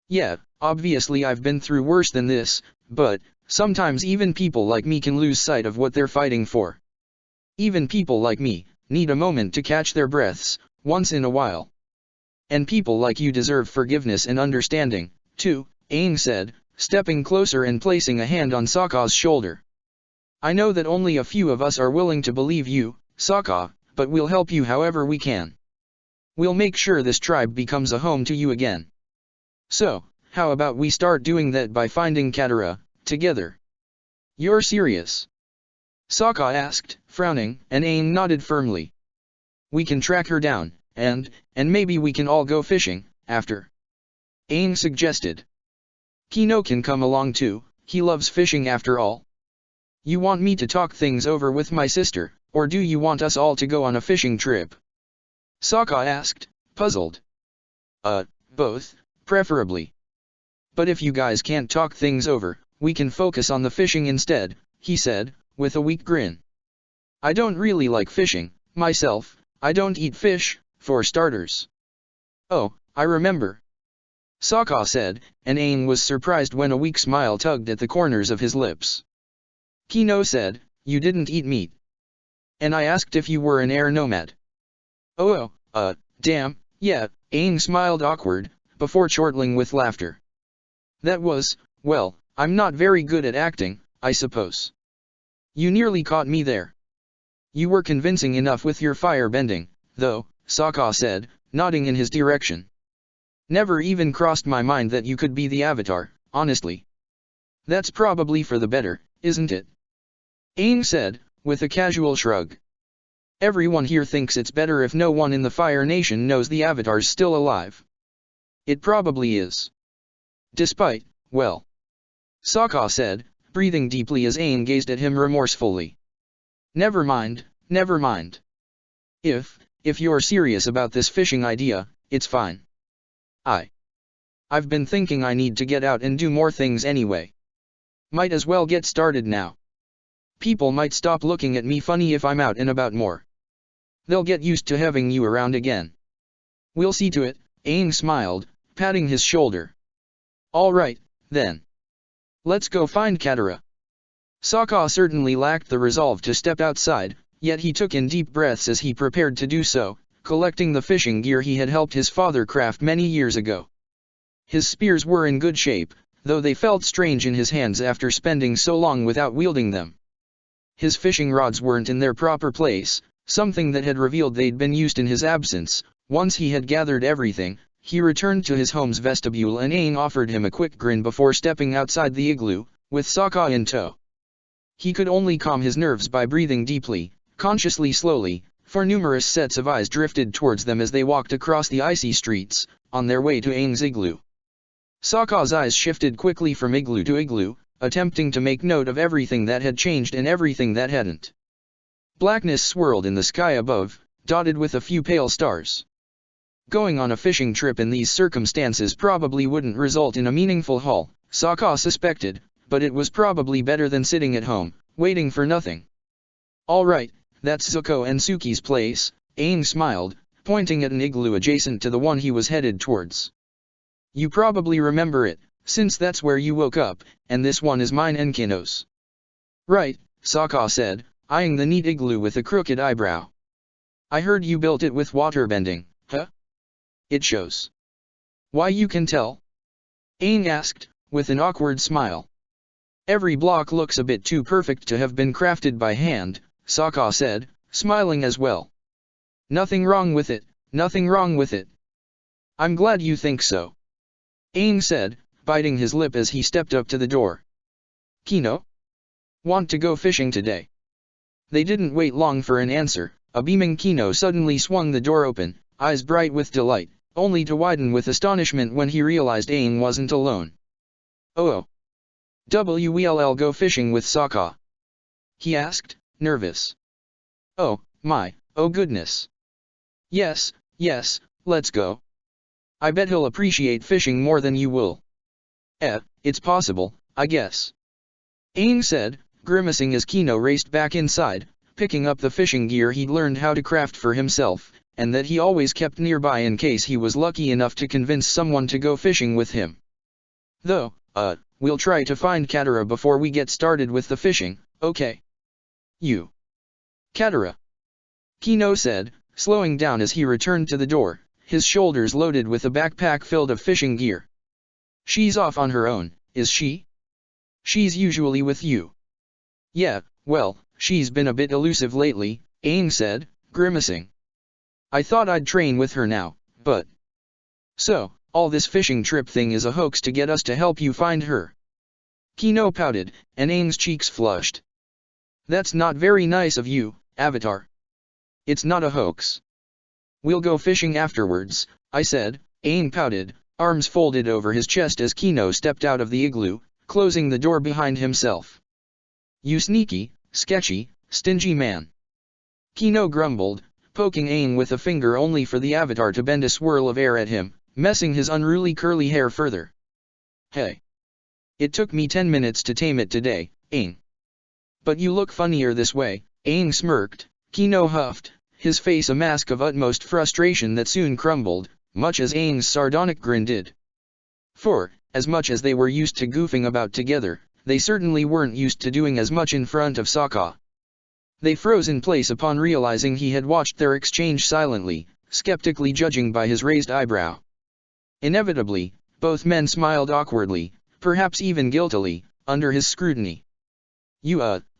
Yeah, obviously I've been through worse than this, but sometimes even people like me can lose sight of what they're fighting for. Even people like me need a moment to catch their breaths, once in a while. And people like you deserve forgiveness and understanding, too, Aang said, stepping closer and placing a hand on Sokka's shoulder. I know that only a few of us are willing to believe you, Sokka, but we'll help you however we can. We'll make sure this tribe becomes a home to you again. So, how about we start doing that by finding Katara, together? You're serious? Sokka asked, frowning, and Aang nodded firmly. We can track her down, and maybe we can all go fishing, after. Aang suggested. Kino can come along too, he loves fishing after all. You want me to talk things over with my sister, or do you want us all to go on a fishing trip? Sokka asked, puzzled. Both, preferably. But if you guys can't talk things over, we can focus on the fishing instead, he said, with a weak grin. I don't really like fishing, myself. I don't eat fish, for starters. Oh, I remember. Sokka said, and Aang was surprised when a weak smile tugged at the corners of his lips. Kino said, you didn't eat meat. And I asked if you were an air nomad. Oh, damn, yeah, Aang smiled awkward, before chortling with laughter. That was, well, I'm not very good at acting, I suppose. You nearly caught me there. You were convincing enough with your fire bending, though, Sokka said, nodding in his direction. Never even crossed my mind that you could be the Avatar, honestly. That's probably for the better, isn't it? Aang said, with a casual shrug. Everyone here thinks it's better if no one in the Fire Nation knows the Avatar's still alive. It probably is. Despite, well. Sokka said, breathing deeply as Aang gazed at him remorsefully. Never mind, never mind. If you're serious about this fishing idea, it's fine. I've been thinking I need to get out and do more things anyway. Might as well get started now. People might stop looking at me funny if I'm out and about more. They'll get used to having you around again. We'll see to it, Aang smiled, patting his shoulder. Alright, then. Let's go find Katara. Sokka certainly lacked the resolve to step outside, yet he took in deep breaths as he prepared to do so, collecting the fishing gear he had helped his father craft many years ago. His spears were in good shape, though they felt strange in his hands after spending so long without wielding them. His fishing rods weren't in their proper place, something that had revealed they'd been used in his absence. Once he had gathered everything, he returned to his home's vestibule and Aang offered him a quick grin before stepping outside the igloo, with Sokka in tow. He could only calm his nerves by breathing deeply, consciously slowly, for numerous sets of eyes drifted towards them as they walked across the icy streets, on their way to Aang's igloo. Sokka's eyes shifted quickly from igloo to igloo, attempting to make note of everything that had changed and everything that hadn't. Blackness swirled in the sky above, dotted with a few pale stars. Going on a fishing trip in these circumstances probably wouldn't result in a meaningful haul, Sokka suspected, but it was probably better than sitting at home, waiting for nothing. Alright, that's Zuko and Suki's place, Aang smiled, pointing at an igloo adjacent to the one he was headed towards. You probably remember it, since that's where you woke up, and this one is mine and Kino's. Right, Sokka said, eyeing the neat igloo with a crooked eyebrow. I heard you built it with waterbending, huh? It shows. Why, you can tell? Aang asked, with an awkward smile. Every block looks a bit too perfect to have been crafted by hand, Sokka said, smiling as well. Nothing wrong with it, nothing wrong with it. I'm glad you think so. Aang said, biting his lip as he stepped up to the door. Kino? Want to go fishing today? They didn't wait long for an answer. A beaming Kino suddenly swung the door open, eyes bright with delight, only to widen with astonishment when he realized Aang wasn't alone. Oh. We'll go fishing with Sokka? He asked, nervous. Oh, my, oh goodness. Yes, let's go. I bet he'll appreciate fishing more than you will. It's possible, I guess. Aang said, grimacing as Kino raced back inside, picking up the fishing gear he'd learned how to craft for himself, and that he always kept nearby in case he was lucky enough to convince someone to go fishing with him. Though, we'll try to find Katara before we get started with the fishing, okay? You. Katara. Kino said, slowing down as he returned to the door, his shoulders loaded with a backpack filled of fishing gear. She's off on her own, is she? She's usually with you. Yeah, well, she's been a bit elusive lately, Aang said, grimacing. I thought I'd train with her now, but... So, all this fishing trip thing is a hoax to get us to help you find her. Kino pouted, and Aang's cheeks flushed. That's not very nice of you, Avatar. It's not a hoax. We'll go fishing afterwards, I said. Aang pouted, arms folded over his chest as Kino stepped out of the igloo, closing the door behind himself. You sneaky, sketchy, stingy man. Kino grumbled, poking Aang with a finger only for the Avatar to bend a swirl of air at him, messing his unruly curly hair further. Hey. It took me 10 minutes to tame it today, Aang. But you look funnier this way, Aang smirked. Kino huffed, his face a mask of utmost frustration that soon crumbled, much as Aang's sardonic grin did. For, as much as they were used to goofing about together, they certainly weren't used to doing as much in front of Sokka. They froze in place upon realizing he had watched their exchange silently, skeptically judging by his raised eyebrow. Inevitably, both men smiled awkwardly, perhaps even guiltily, under his scrutiny.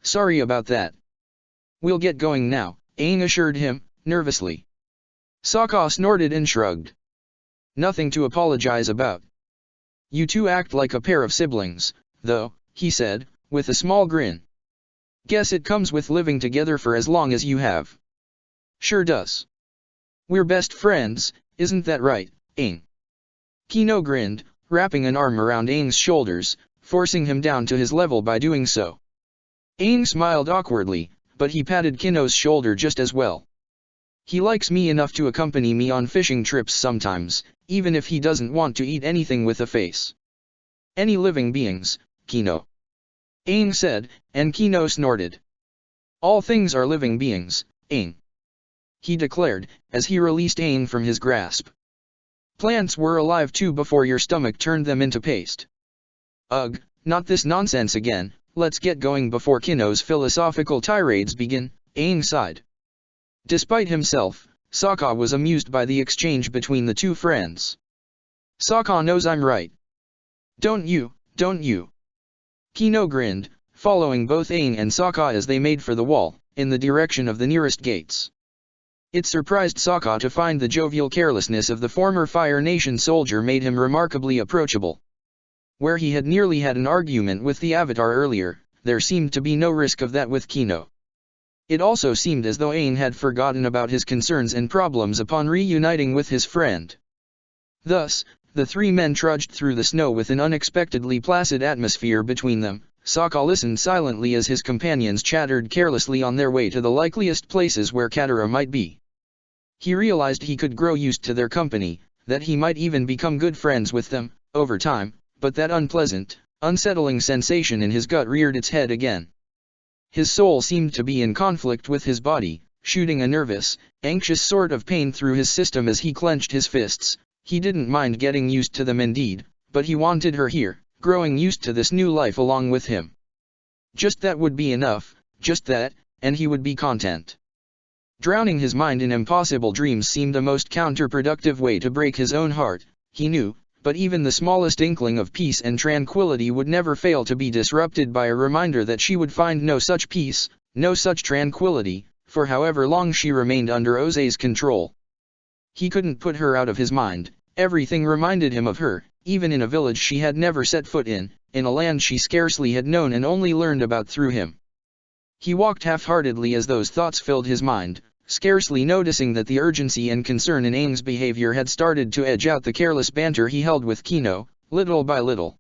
Sorry about that. We'll get going now, Aang assured him, nervously. Sokka snorted and shrugged. Nothing to apologize about. You two act like a pair of siblings, though, he said, with a small grin. Guess it comes with living together for as long as you have. Sure does. We're best friends, isn't that right, Aang? Kino grinned, wrapping an arm around Aang's shoulders, forcing him down to his level by doing so. Aang smiled awkwardly, but he patted Kino's shoulder just as well. He likes me enough to accompany me on fishing trips sometimes, even if he doesn't want to eat anything with a face. Any living beings, Kino. Aang said, and Kino snorted. All things are living beings, Aang. He declared, as he released Aang from his grasp. Plants were alive too before your stomach turned them into paste. Ugh, not this nonsense again, let's get going before Kino's philosophical tirades begin, Aang sighed. Despite himself, Sokka was amused by the exchange between the two friends. Sokka knows I'm right. Don't you? Kino grinned, following both Aang and Sokka as they made for the wall, in the direction of the nearest gates. It surprised Sokka to find the jovial carelessness of the former Fire Nation soldier made him remarkably approachable. Where he had nearly had an argument with the Avatar earlier, there seemed to be no risk of that with Kino. It also seemed as though Aang had forgotten about his concerns and problems upon reuniting with his friend. Thus, the three men trudged through the snow with an unexpectedly placid atmosphere between them. Sokka listened silently as his companions chattered carelessly on their way to the likeliest places where Katara might be. He realized he could grow used to their company, that he might even become good friends with them, over time, but that unpleasant, unsettling sensation in his gut reared its head again. His soul seemed to be in conflict with his body, shooting a nervous, anxious sort of pain through his system as he clenched his fists. He didn't mind getting used to them indeed, but he wanted her here, growing used to this new life along with him. Just that would be enough, just that, and he would be content. Drowning his mind in impossible dreams seemed a most counterproductive way to break his own heart, he knew, but even the smallest inkling of peace and tranquility would never fail to be disrupted by a reminder that she would find no such peace, no such tranquility, for however long she remained under Oze's control. He couldn't put her out of his mind. Everything reminded him of her, even in a village she had never set foot in a land she scarcely had known and only learned about through him. He walked half-heartedly as those thoughts filled his mind, scarcely noticing that the urgency and concern in Aang's behavior had started to edge out the careless banter he held with Kino, little by little.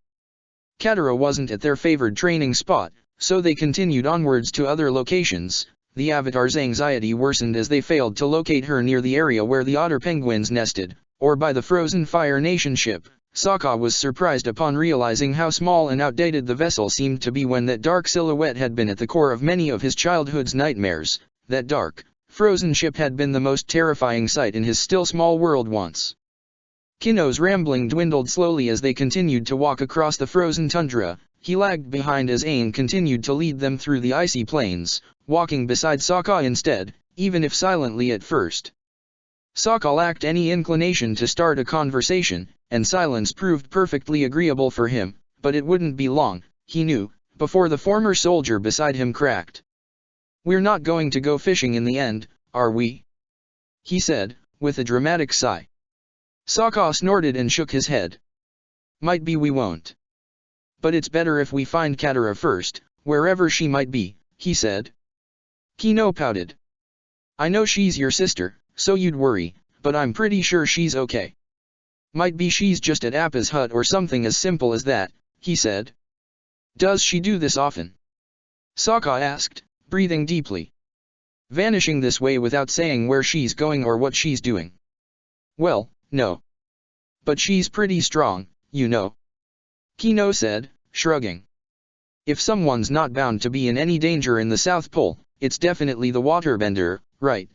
Katara wasn't at their favored training spot, so they continued onwards to other locations. The Avatar's anxiety worsened as they failed to locate her near the area where the otter penguins nested, or by the frozen Fire Nation ship. Sokka was surprised upon realizing how small and outdated the vessel seemed to be when that dark silhouette had been at the core of many of his childhood's nightmares. That dark, frozen ship had been the most terrifying sight in his still small world once. Kino's rambling dwindled slowly as they continued to walk across the frozen tundra. He lagged behind as Aang continued to lead them through the icy plains, walking beside Sokka instead, even if silently at first. Sokka lacked any inclination to start a conversation, and silence proved perfectly agreeable for him, but it wouldn't be long, he knew, before the former soldier beside him cracked. "We're not going to go fishing in the end, are we?" he said, with a dramatic sigh. Sokka snorted and shook his head. "Might be we won't. But it's better if we find Katara first, wherever she might be," he said. Kino pouted. "I know she's your sister, so you'd worry, but I'm pretty sure she's okay." "Might be she's just at Appa's hut or something as simple as that," he said. "Does she do this often?" Sokka asked, breathing deeply. "Vanishing this way without saying where she's going or what she's doing?" "Well, no. But she's pretty strong, you know," Kino said, shrugging. "If someone's not bound to be in any danger in the South Pole, it's definitely the waterbender, right?"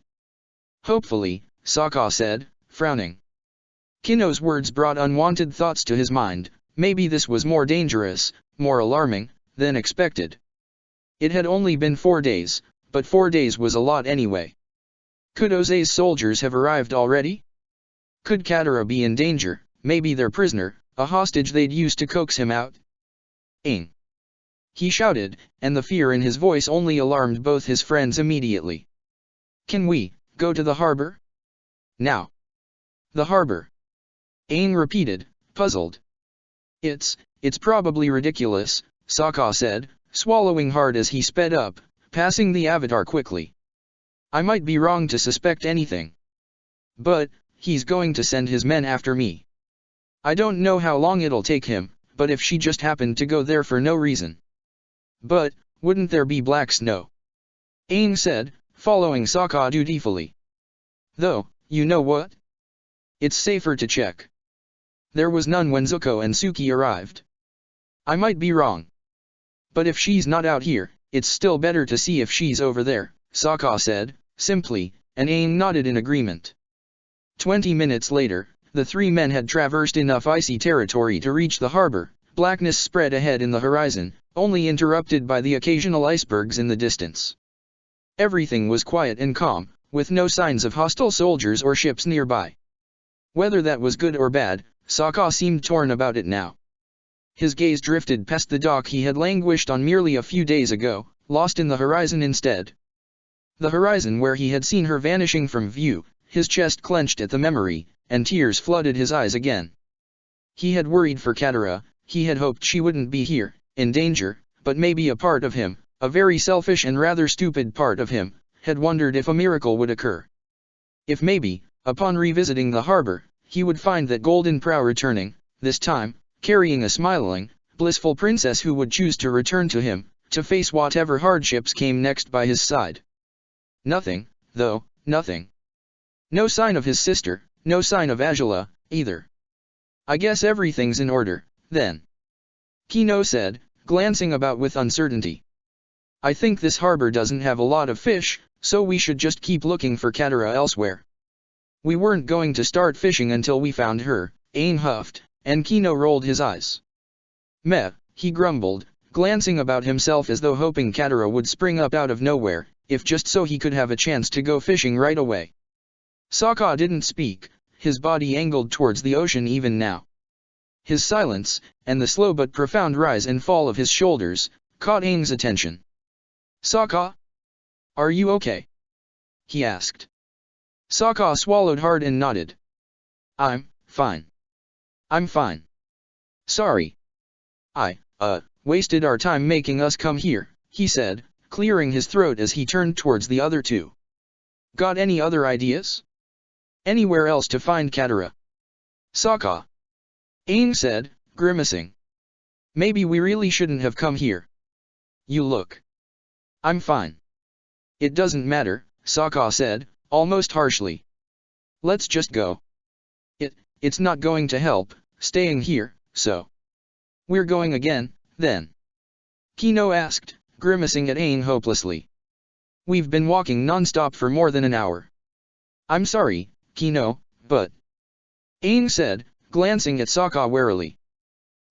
"Hopefully," Sokka said, frowning. Kino's words brought unwanted thoughts to his mind. Maybe this was more dangerous, more alarming, than expected. It had only been 4 days, but 4 days was a lot anyway. Could Oze's soldiers have arrived already? Could Katara be in danger, maybe their prisoner, a hostage they'd used to coax him out? "Aang!" he shouted, and the fear in his voice only alarmed both his friends immediately. "Can we go to the harbor? Now?" "The harbor?" Aang repeated, puzzled. It's probably ridiculous," Sokka said, swallowing hard as he sped up, passing the Avatar quickly. "I might be wrong to suspect anything. But he's going to send his men after me. I don't know how long it'll take him, but if she just happened to go there for no reason." "But wouldn't there be black snow?" Aang said, following Sokka dutifully. "Though, you know what? It's safer to check. There was none when Zuko and Suki arrived. I might be wrong. But if she's not out here, it's still better to see if she's over there," Sokka said, simply, and Aang nodded in agreement. 20 minutes later, the 3 men had traversed enough icy territory to reach the harbor. Blackness spread ahead in the horizon, only interrupted by the occasional icebergs in the distance. Everything was quiet and calm, with no signs of hostile soldiers or ships nearby. Whether that was good or bad, Sokka seemed torn about it now. His gaze drifted past the dock he had languished on merely a few days ago, lost in the horizon instead. The horizon where he had seen her vanishing from view. His chest clenched at the memory, and tears flooded his eyes again. He had worried for Katara. He had hoped she wouldn't be here, in danger, but maybe a part of him, a very selfish and rather stupid part of him, had wondered if a miracle would occur. If maybe, upon revisiting the harbor, he would find that Golden Prow returning, this time, carrying a smiling, blissful princess who would choose to return to him, to face whatever hardships came next by his side. Nothing, though, nothing. No sign of his sister, no sign of Azula, either. "I guess everything's in order, then," Kino said, glancing about with uncertainty. "I think this harbor doesn't have a lot of fish, so we should just keep looking for Katara elsewhere." "We weren't going to start fishing until we found her," Aang huffed, and Kino rolled his eyes. "Meh," he grumbled, glancing about himself as though hoping Katara would spring up out of nowhere, if just so he could have a chance to go fishing right away. Sokka didn't speak, his body angled towards the ocean even now. His silence, and the slow but profound rise and fall of his shoulders, caught Aang's attention. "Sokka? Are you okay?" he asked. Sokka swallowed hard and nodded. I'm fine. I'm fine. Sorry. I wasted our time making us come here," he said, clearing his throat as he turned towards the other 2. "Got any other ideas? Anywhere else to find Katara?" "Sokka," Aang said, grimacing. "Maybe we really shouldn't have come here. You look. I'm fine." "It doesn't matter," Sokka said, almost harshly. "Let's just go. It's not going to help, staying here, so." "We're going again, then?" Kino asked, grimacing at Aang hopelessly. We've been walking non-stop for more than an hour. I'm sorry, Kino, but... Aang said, glancing at Sokka warily.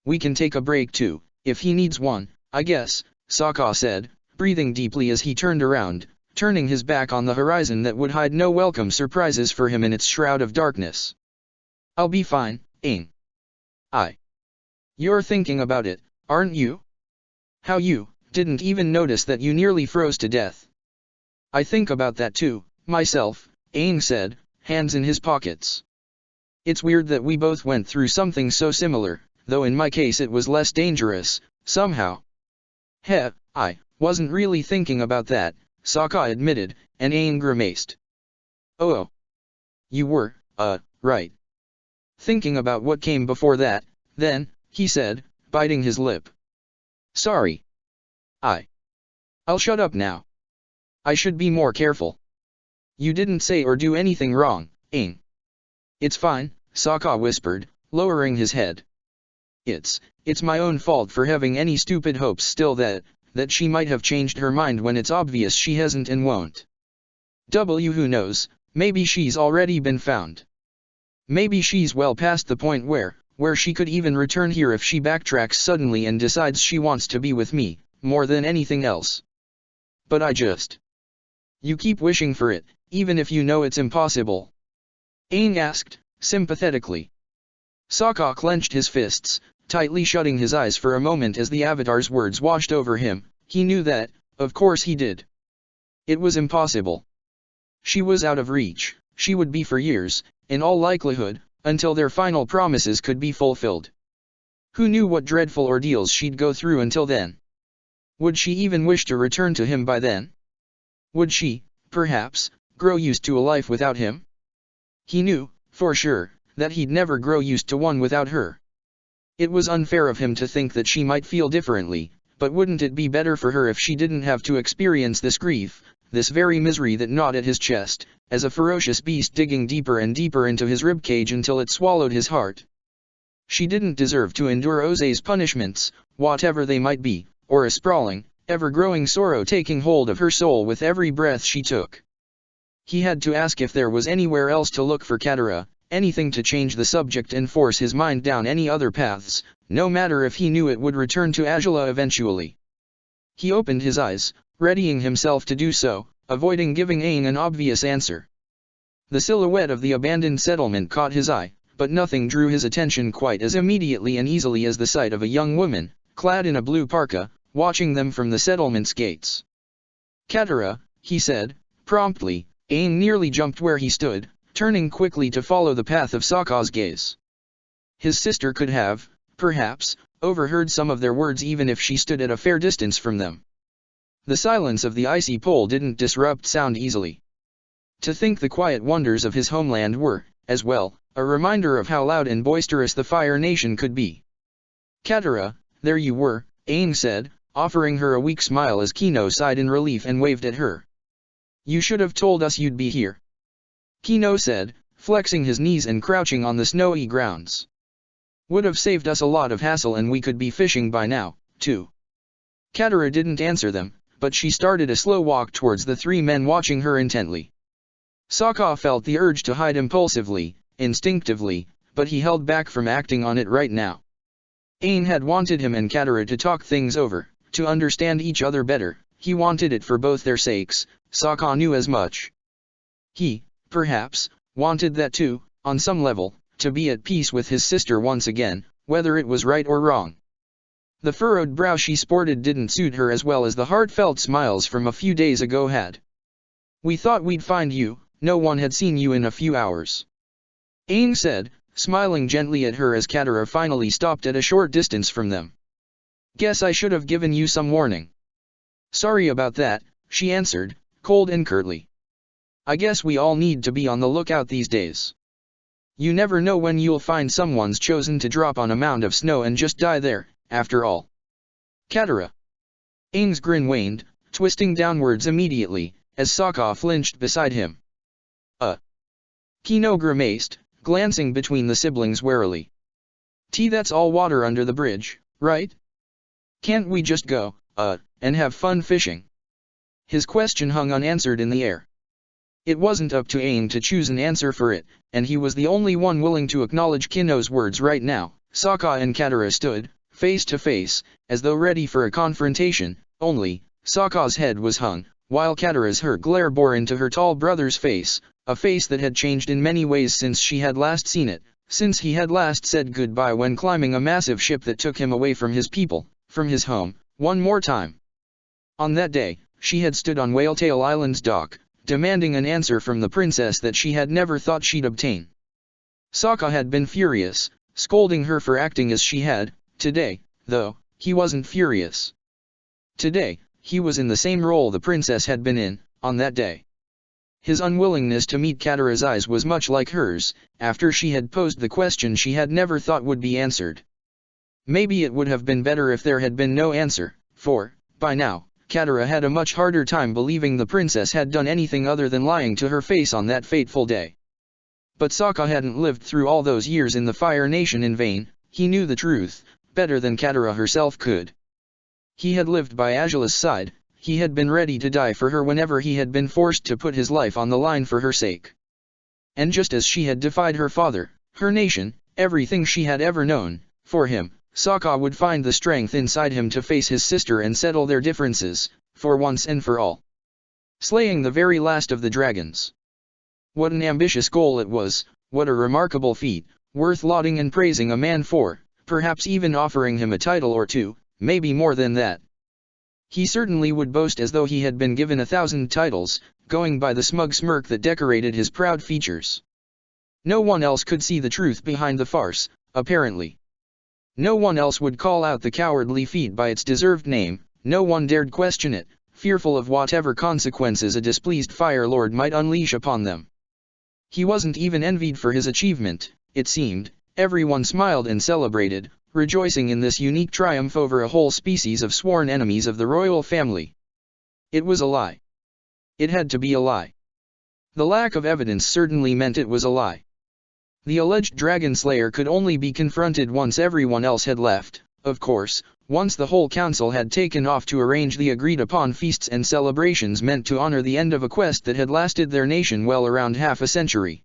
We can take a break too, if he needs one, I guess, Sokka said, breathing deeply as he turned around, turning his back on the horizon that would hide no welcome surprises for him in its shroud of darkness. I'll be fine, Aang. You're thinking about it, aren't you? How you didn't even notice that you nearly froze to death. I think about that too, myself, Aang said, hands in his pockets. It's weird that we both went through something so similar, though in my case it was less dangerous, somehow. Heh, I wasn't really thinking about that, Sokka admitted, and Aang grimaced. Oh. You were, right. Thinking about what came before that, then, he said, biting his lip. Sorry. I'll shut up now. I should be more careful. You didn't say or do anything wrong, Aang. It's fine, Sokka whispered, lowering his head. It's my own fault for having any stupid hopes still that she might have changed her mind when it's obvious she hasn't and won't. Who knows, maybe she's already been found. Maybe she's well past the point where she could even return here if she backtracks suddenly and decides she wants to be with me, more than anything else. But You keep wishing for it, even if you know it's impossible. Aang asked, sympathetically. Sokka clenched his fists, tightly shutting his eyes for a moment as the Avatar's words washed over him. He knew that, of course he did. It was impossible. She was out of reach, she would be for years, in all likelihood, until their final promises could be fulfilled. Who knew what dreadful ordeals she'd go through until then? Would she even wish to return to him by then? Would she, perhaps, grow used to a life without him? He knew, for sure, that he'd never grow used to one without her. It was unfair of him to think that she might feel differently, but wouldn't it be better for her if she didn't have to experience this grief, this very misery that gnawed at his chest, as a ferocious beast digging deeper and deeper into his ribcage until it swallowed his heart? She didn't deserve to endure Oze's punishments, whatever they might be, or a sprawling, ever-growing sorrow taking hold of her soul with every breath she took. He had to ask if there was anywhere else to look for Katara, anything to change the subject and force his mind down any other paths, no matter if he knew it would return to Azula eventually. He opened his eyes, readying himself to do so, avoiding giving Aang an obvious answer. The silhouette of the abandoned settlement caught his eye, but nothing drew his attention quite as immediately and easily as the sight of a young woman, clad in a blue parka, watching them from the settlement's gates. Katara, he said, promptly. Aang nearly jumped where he stood, turning quickly to follow the path of Sokka's gaze. His sister could have, perhaps, overheard some of their words even if she stood at a fair distance from them. The silence of the icy pole didn't disrupt sound easily. To think the quiet wonders of his homeland were, as well, a reminder of how loud and boisterous the Fire Nation could be. Katara, there you were, Aang said, offering her a weak smile as Kino sighed in relief and waved at her. You should have told us you'd be here. Kino said, flexing his knees and crouching on the snowy grounds. Would have saved us a lot of hassle and we could be fishing by now, too. Katara didn't answer them, but she started a slow walk towards the three men watching her intently. Sokka felt the urge to hide impulsively, instinctively, but he held back from acting on it right now. Aang had wanted him and Katara to talk things over, to understand each other better. He wanted it for both their sakes. Sokka knew as much. He, perhaps, wanted that too, on some level, to be at peace with his sister once again, whether it was right or wrong. The furrowed brow she sported didn't suit her as well as the heartfelt smiles from a few days ago had. We thought we'd find you, no one had seen you in a few hours. Aang said, smiling gently at her as Katara finally stopped at a short distance from them. Guess I should have given you some warning. Sorry about that, she answered, cold and curtly. I guess we all need to be on the lookout these days. You never know when you'll find someone's chosen to drop on a mound of snow and just die there, after all. Katara. Aang's grin waned, twisting downwards immediately, as Sokka flinched beside him. Kino grimaced, glancing between the siblings warily. That's all water under the bridge, right? Can't we just go, and have fun fishing? his question hung unanswered in the air. It wasn't up to Aang to choose an answer for it, and he was the only one willing to acknowledge Kino's words right now. Sokka and Katara stood, face to face, as though ready for a confrontation, only, Sokka's head was hung, while Katara's hurt glare bore into her tall brother's face, a face that had changed in many ways since she had last seen it, since he had last said goodbye when climbing a massive ship that took him away from his people, from his home, one more time. On that day, she had stood on Whaletail Island's dock, demanding an answer from the princess that she had never thought she'd obtain. Sokka had been furious, scolding her for acting as she had. Today, though, he wasn't furious. Today, he was in the same role the princess had been in, on that day. His unwillingness to meet Katara's eyes was much like hers, after she had posed the question she had never thought would be answered. Maybe it would have been better if there had been no answer, for, by now, Katara had a much harder time believing the princess had done anything other than lying to her face on that fateful day. But Sokka hadn't lived through all those years in the Fire Nation in vain. He knew the truth, better than Katara herself could. He had lived by Azula's side, he had been ready to die for her whenever he had been forced to put his life on the line for her sake. And just as she had defied her father, her nation, everything she had ever known, for him, Sokka would find the strength inside him to face his sister and settle their differences, for once and for all. Slaying the very last of the dragons. What an ambitious goal it was, what a remarkable feat, worth lauding and praising a man for, perhaps even offering him a title or two, maybe more than that. He certainly would boast as though he had been given 1,000 titles, going by the smug smirk that decorated his proud features. No one else could see the truth behind the farce, apparently. No one else would call out the cowardly feat by its deserved name, no one dared question it, fearful of whatever consequences a displeased Fire Lord might unleash upon them. He wasn't even envied for his achievement, it seemed. Everyone smiled and celebrated, rejoicing in this unique triumph over a whole species of sworn enemies of the royal family. It was a lie. It had to be a lie. The lack of evidence certainly meant it was a lie. The alleged dragon slayer could only be confronted once everyone else had left, of course, once the whole council had taken off to arrange the agreed-upon feasts and celebrations meant to honor the end of a quest that had lasted their nation well around half a century.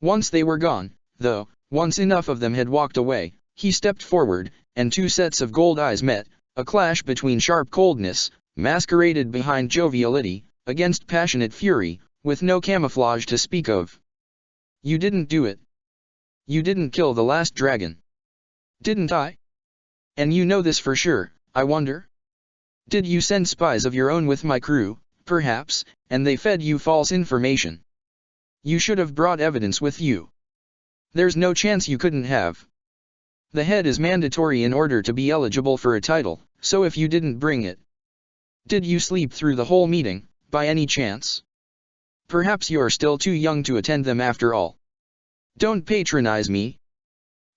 Once they were gone, though, once enough of them had walked away, he stepped forward, and two sets of gold eyes met, a clash between sharp coldness, masqueraded behind joviality, against passionate fury, with no camouflage to speak of. You didn't do it. You didn't kill the last dragon. Didn't I? And you know this for sure, I wonder? Did you send spies of your own with my crew, perhaps, and they fed you false information? You should have brought evidence with you. There's no chance you couldn't have. The head is mandatory in order to be eligible for a title, so if you didn't bring it. Did you sleep through the whole meeting, by any chance? Perhaps you're still too young to attend them after all. Don't patronize me.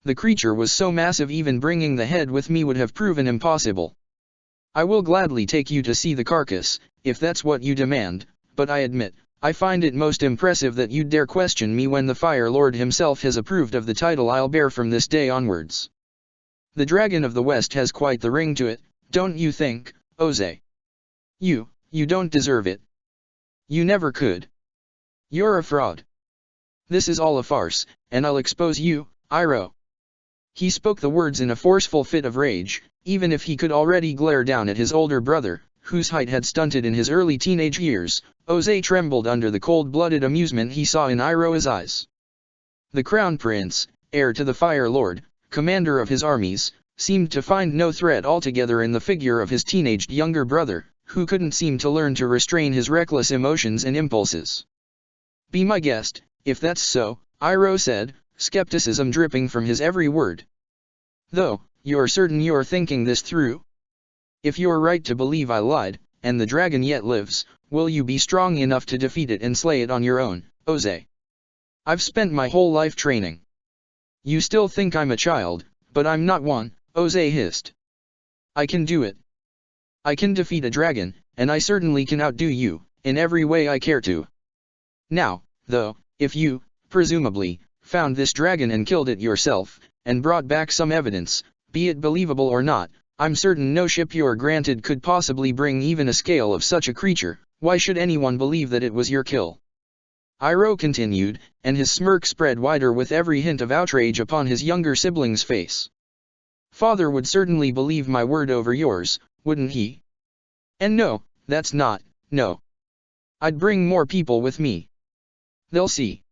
The creature was so massive even bringing the head with me would have proven impossible. I will gladly take you to see the carcass, if that's what you demand, but I admit, I find it most impressive that you'd dare question me when the Fire Lord himself has approved of the title I'll bear from this day onwards. The Dragon of the West has quite the ring to it, don't you think, Ozai? You don't deserve it. You never could. You're a fraud. This is all a farce, and I'll expose you, Iroh. He spoke the words in a forceful fit of rage, even if he could already glare down at his older brother, whose height had stunted in his early teenage years. Ozai trembled under the cold-blooded amusement he saw in Iroh's eyes. The Crown Prince, heir to the Fire Lord, commander of his armies, seemed to find no threat altogether in the figure of his teenaged younger brother, who couldn't seem to learn to restrain his reckless emotions and impulses. Be my guest, if that's so, Iroh said, skepticism dripping from his every word. Though, you're certain you're thinking this through? If you're right to believe I lied, and the dragon yet lives, will you be strong enough to defeat it and slay it on your own, Ozai? I've spent my whole life training. You still think I'm a child, but I'm not one, Ozai hissed. I can do it. I can defeat a dragon, and I certainly can outdo you, in every way I care to. Now, though, if you, presumably, found this dragon and killed it yourself, and brought back some evidence, be it believable or not, I'm certain no ship you're granted could possibly bring even a scale of such a creature. Why should anyone believe that it was your kill? Iroh continued, and his smirk spread wider with every hint of outrage upon his younger sibling's face. Father would certainly believe my word over yours, wouldn't he? And no, that's not, no. I'd bring more people with me. They'll see.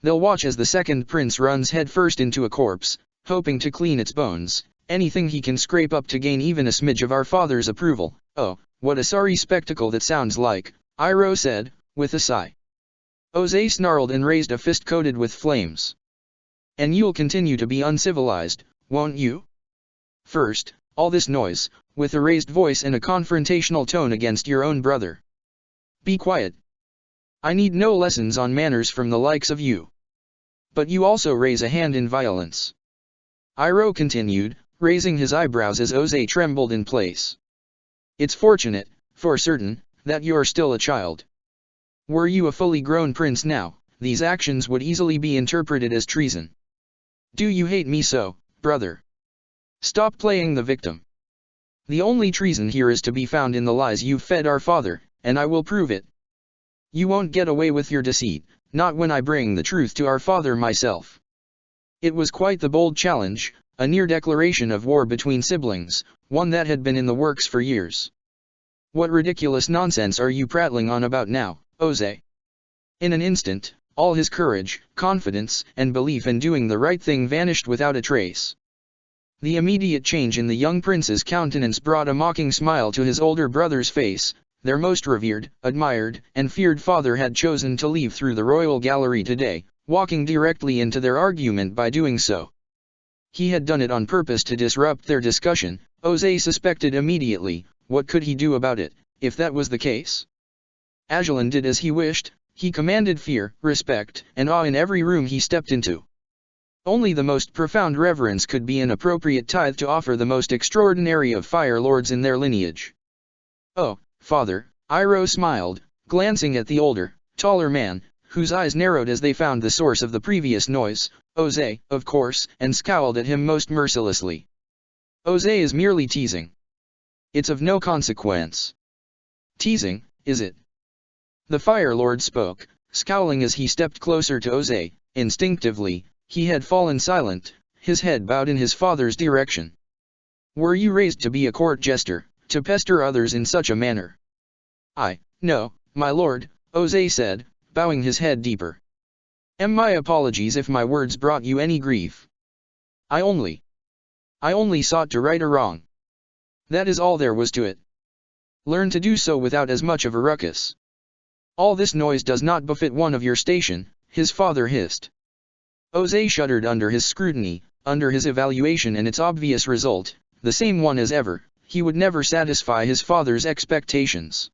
They'll watch as the second prince runs headfirst into a corpse, hoping to clean its bones, anything he can scrape up to gain even a smidge of our father's approval. Oh, what a sorry spectacle that sounds like, Iroh said, with a sigh. Ozai snarled and raised a fist coated with flames. And you'll continue to be uncivilized, won't you? First, all this noise, with a raised voice and a confrontational tone against your own brother. Be quiet. I need no lessons on manners from the likes of you. But you also raise a hand in violence. Iroh continued, raising his eyebrows as Ozai trembled in place. It's fortunate, for certain, that you're still a child. Were you a fully grown prince now, these actions would easily be interpreted as treason. Do you hate me so, brother? Stop playing the victim. The only treason here is to be found in the lies you've fed our father, and I will prove it. You won't get away with your deceit, not when I bring the truth to our father myself. It was quite the bold challenge, a near declaration of war between siblings, one that had been in the works for years. What ridiculous nonsense are you prattling on about now, Ozai? In an instant, all his courage, confidence, and belief in doing the right thing vanished without a trace. The immediate change in the young prince's countenance brought a mocking smile to his older brother's face. Their most revered, admired, and feared father had chosen to leave through the royal gallery today, walking directly into their argument by doing so. He had done it on purpose to disrupt their discussion, Ozai suspected immediately. What could he do about it, if that was the case? Ajalon did as he wished. He commanded fear, respect, and awe in every room he stepped into. Only the most profound reverence could be an appropriate tithe to offer the most extraordinary of fire lords in their lineage. Oh, father, Iroh smiled, glancing at the older, taller man, whose eyes narrowed as they found the source of the previous noise, Ozai, of course, and scowled at him most mercilessly. Ozai is merely teasing. It's of no consequence. Teasing, is it? The Fire Lord spoke, scowling as he stepped closer to Ozai. Instinctively, he had fallen silent, his head bowed in his father's direction. Were you raised to be a court jester, to pester others in such a manner? No, my lord, Ozai said, bowing his head deeper. My apologies if my words brought you any grief. I only sought to right a wrong. That is all there was to it. Learn to do so without as much of a ruckus. All this noise does not befit one of your station, his father hissed. Ozai shuddered under his scrutiny, under his evaluation and its obvious result, the same one as ever. He would never satisfy his father's expectations.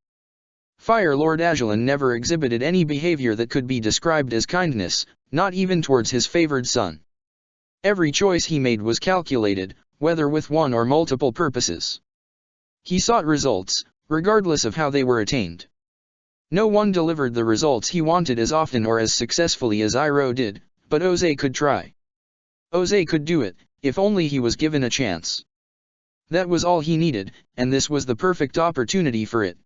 Fire Lord Ajalon never exhibited any behavior that could be described as kindness, not even towards his favored son. Every choice he made was calculated, whether with one or multiple purposes. He sought results, regardless of how they were attained. No one delivered the results he wanted as often or as successfully as Iroh did, but Ozai could try. Ozai could do it, if only he was given a chance. That was all he needed, and this was the perfect opportunity for it.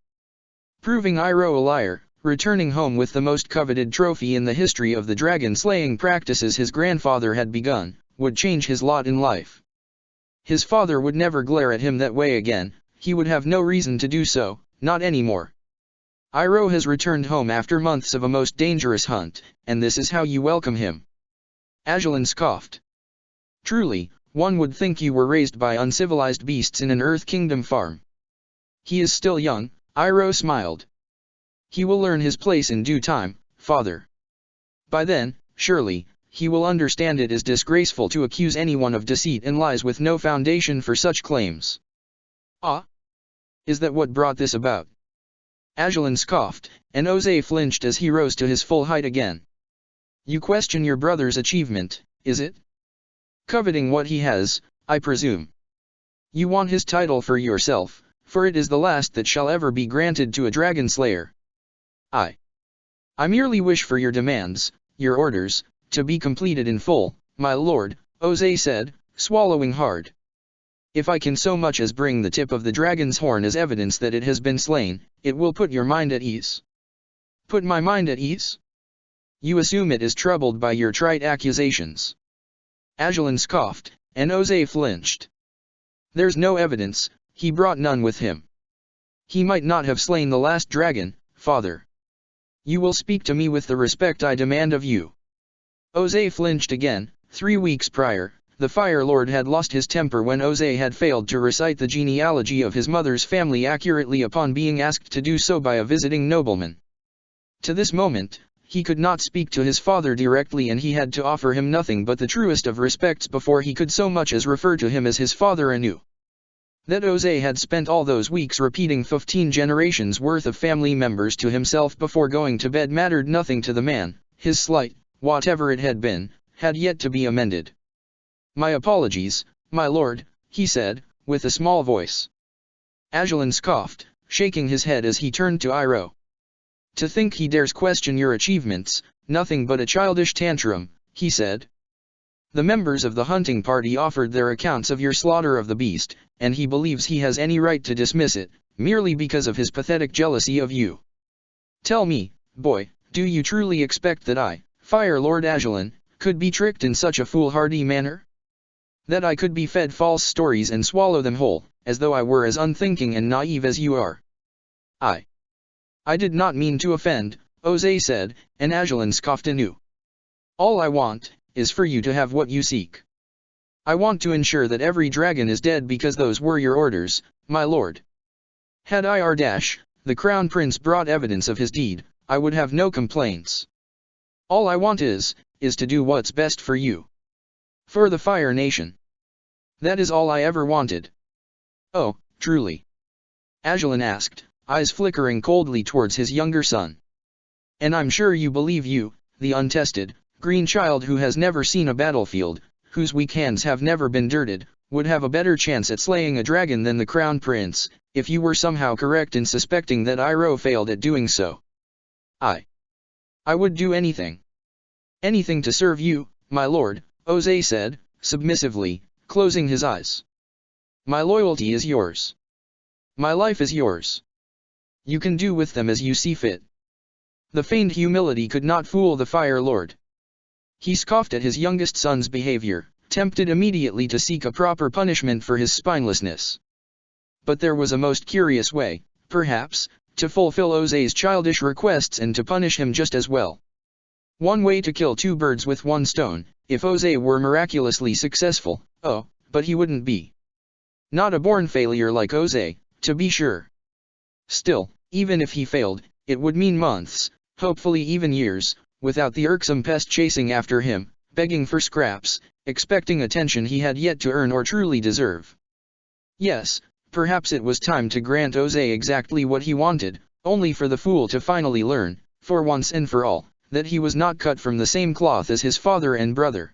Proving Iroh a liar, returning home with the most coveted trophy in the history of the dragon-slaying practices his grandfather had begun, would change his lot in life. His father would never glare at him that way again. He would have no reason to do so, not anymore. Iroh has returned home after months of a most dangerous hunt, and this is how you welcome him. Ajalon scoffed. Truly, one would think you were raised by uncivilized beasts in an Earth Kingdom farm. He is still young, Iroh smiled. He will learn his place in due time, father. By then, surely, he will understand it is disgraceful to accuse anyone of deceit and lies with no foundation for such claims. Ah? Is that what brought this about? Ajalon scoffed, and Ozai flinched as he rose to his full height again. You question your brother's achievement, is it? Coveting what he has, I presume. You want his title for yourself, for it is the last that shall ever be granted to a dragon slayer. I merely wish for your demands, your orders, to be completed in full, my lord, Ozai said, swallowing hard. If I can so much as bring the tip of the dragon's horn as evidence that it has been slain, it will put your mind at ease. Put my mind at ease? You assume it is troubled by your trite accusations. Agellan scoffed, and Ose flinched. There's no evidence, he brought none with him. He might not have slain the last dragon, father. You will speak to me with the respect I demand of you. Ose flinched again. 3 weeks prior, the Fire Lord had lost his temper when Ose had failed to recite the genealogy of his mother's family accurately upon being asked to do so by a visiting nobleman. To this moment, he could not speak to his father directly, and he had to offer him nothing but the truest of respects before he could so much as refer to him as his father anew. That Ose had spent all those weeks repeating 15 generations worth of family members to himself before going to bed mattered nothing to the man. His slight, whatever it had been, had yet to be amended. My apologies, my lord, he said, with a small voice. Agellan scoffed, shaking his head as he turned to Iroh. To think he dares question your achievements, nothing but a childish tantrum, he said. The members of the hunting party offered their accounts of your slaughter of the beast, and he believes he has any right to dismiss it, merely because of his pathetic jealousy of you. Tell me, boy, do you truly expect that I, Fire Lord Agellan, could be tricked in such a foolhardy manner? That I could be fed false stories and swallow them whole, as though I were as unthinking and naive as you are? I did not mean to offend, Ose said, and Agellan scoffed anew. All I want is for you to have what you seek. I want to ensure that every dragon is dead because those were your orders, my lord. Had the crown prince brought evidence of his deed, I would have no complaints. All I want is to do what's best for you. For the Fire Nation. That is all I ever wanted. Oh, truly? Agellan asked, eyes flickering coldly towards his younger son. And I'm sure you believe you, the untested, green child who has never seen a battlefield, whose weak hands have never been dirted, would have a better chance at slaying a dragon than the crown prince, if you were somehow correct in suspecting that Iroh failed at doing so. I would do anything. Anything to serve you, my lord, Ose said, submissively, closing his eyes. My loyalty is yours. My life is yours. You can do with them as you see fit. The feigned humility could not fool the Fire Lord. He scoffed at his youngest son's behavior, tempted immediately to seek a proper punishment for his spinelessness. But there was a most curious way, perhaps, to fulfill Ose's childish requests and to punish him just as well. One way to kill 2 birds with 1 stone, if Ose were miraculously successful, but he wouldn't be. Not a born failure like Ose, to be sure. Still, even if he failed, it would mean months, hopefully even years, without the irksome pest chasing after him, begging for scraps, expecting attention he had yet to earn or truly deserve. Yes, perhaps it was time to grant Ose exactly what he wanted, only for the fool to finally learn, for once and for all, that he was not cut from the same cloth as his father and brother.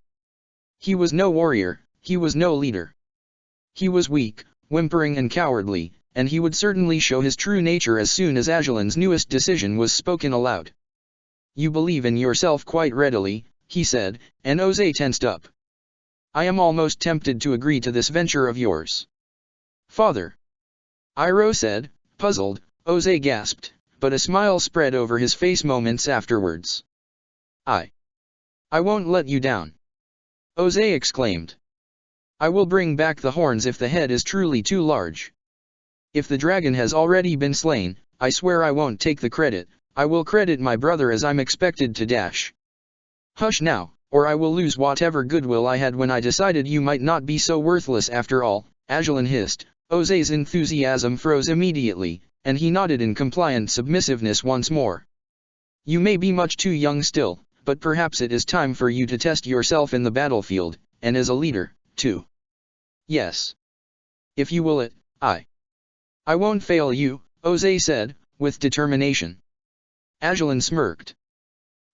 He was no warrior, he was no leader. He was weak, whimpering and cowardly, and he would certainly show his true nature as soon as Agellan's newest decision was spoken aloud. You believe in yourself quite readily, he said, and Ose tensed up. I am almost tempted to agree to this venture of yours. Father. Iroh said, puzzled. Ose gasped, but a smile spread over his face moments afterwards. I won't let you down. Ose exclaimed. I will bring back the horns if the head is truly too large. If the dragon has already been slain, I swear I won't take the credit, I will credit my brother as I'm expected to dash. Hush now, or I will lose whatever goodwill I had when I decided you might not be so worthless after all, Agellan hissed. Ose's enthusiasm froze immediately, and he nodded in compliant submissiveness once more. You may be much too young still, but perhaps it is time for you to test yourself in the battlefield, and as a leader, too. Yes. If you will it, I won't fail you, Ose said, with determination. Agellan smirked.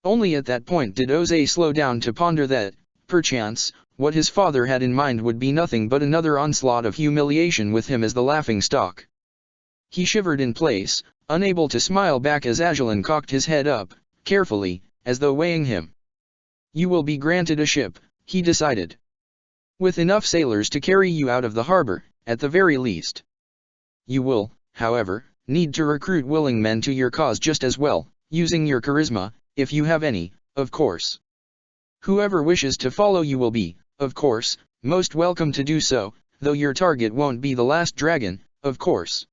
Only at that point did Ose slow down to ponder that, perchance, what his father had in mind would be nothing but another onslaught of humiliation with him as the laughing-stock. He shivered in place, unable to smile back as Agellan cocked his head up, carefully, as though weighing him. You will be granted a ship, he decided. With enough sailors to carry you out of the harbor, at the very least. You will, however, need to recruit willing men to your cause just as well, using your charisma, if you have any, of course. Whoever wishes to follow you will be, of course, most welcome to do so, though your target won't be the last dragon, of course.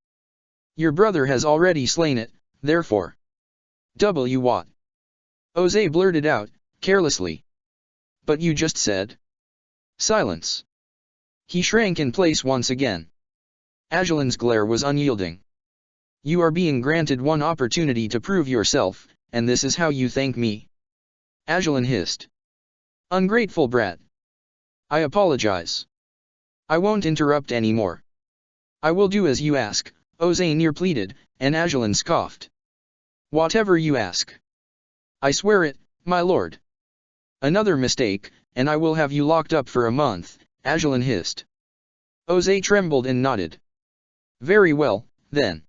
Your brother has already slain it, therefore. What? Jose blurted out, carelessly. But you just said. Silence. He shrank in place once again. Agelin's glare was unyielding. You are being granted one opportunity to prove yourself, and this is how you thank me. Agelin hissed. Ungrateful brat. I apologize. I won't interrupt anymore. I will do as you ask, Ozair pleaded, and Agelin scoffed. Whatever you ask. I swear it, my lord. Another mistake, and I will have you locked up for a month, Agelin hissed. Ozair trembled and nodded. Very well, then.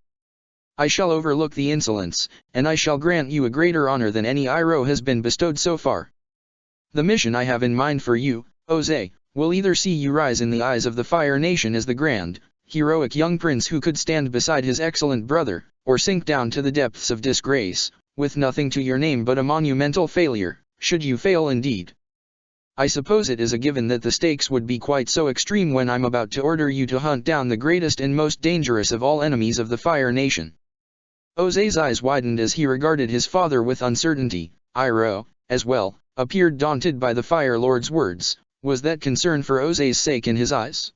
I shall overlook the insolence, and I shall grant you a greater honor than any Iroh has been bestowed so far. The mission I have in mind for you, Ozair, will either see you rise in the eyes of the Fire Nation as the grand, heroic young prince who could stand beside his excellent brother, or sink down to the depths of disgrace, with nothing to your name but a monumental failure, should you fail indeed. I suppose it is a given that the stakes would be quite so extreme when I'm about to order you to hunt down the greatest and most dangerous of all enemies of the Fire Nation. Ozair's eyes widened as he regarded his father with uncertainty. Iroh, as well, appeared daunted by the Fire Lord's words. Was that concern for Ozair's sake in his eyes?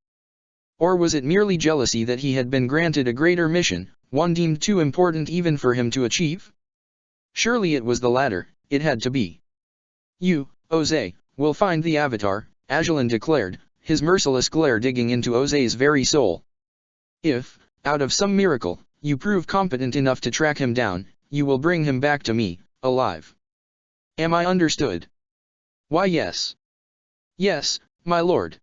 Or was it merely jealousy that he had been granted a greater mission, one deemed too important even for him to achieve? Surely it was the latter, it had to be. You, Ozair, will find the Avatar, Agelin declared, his merciless glare digging into Ozair's very soul. If, out of some miracle, you prove competent enough to track him down, you will bring him back to me, alive. Am I understood? Why yes. Yes, my lord.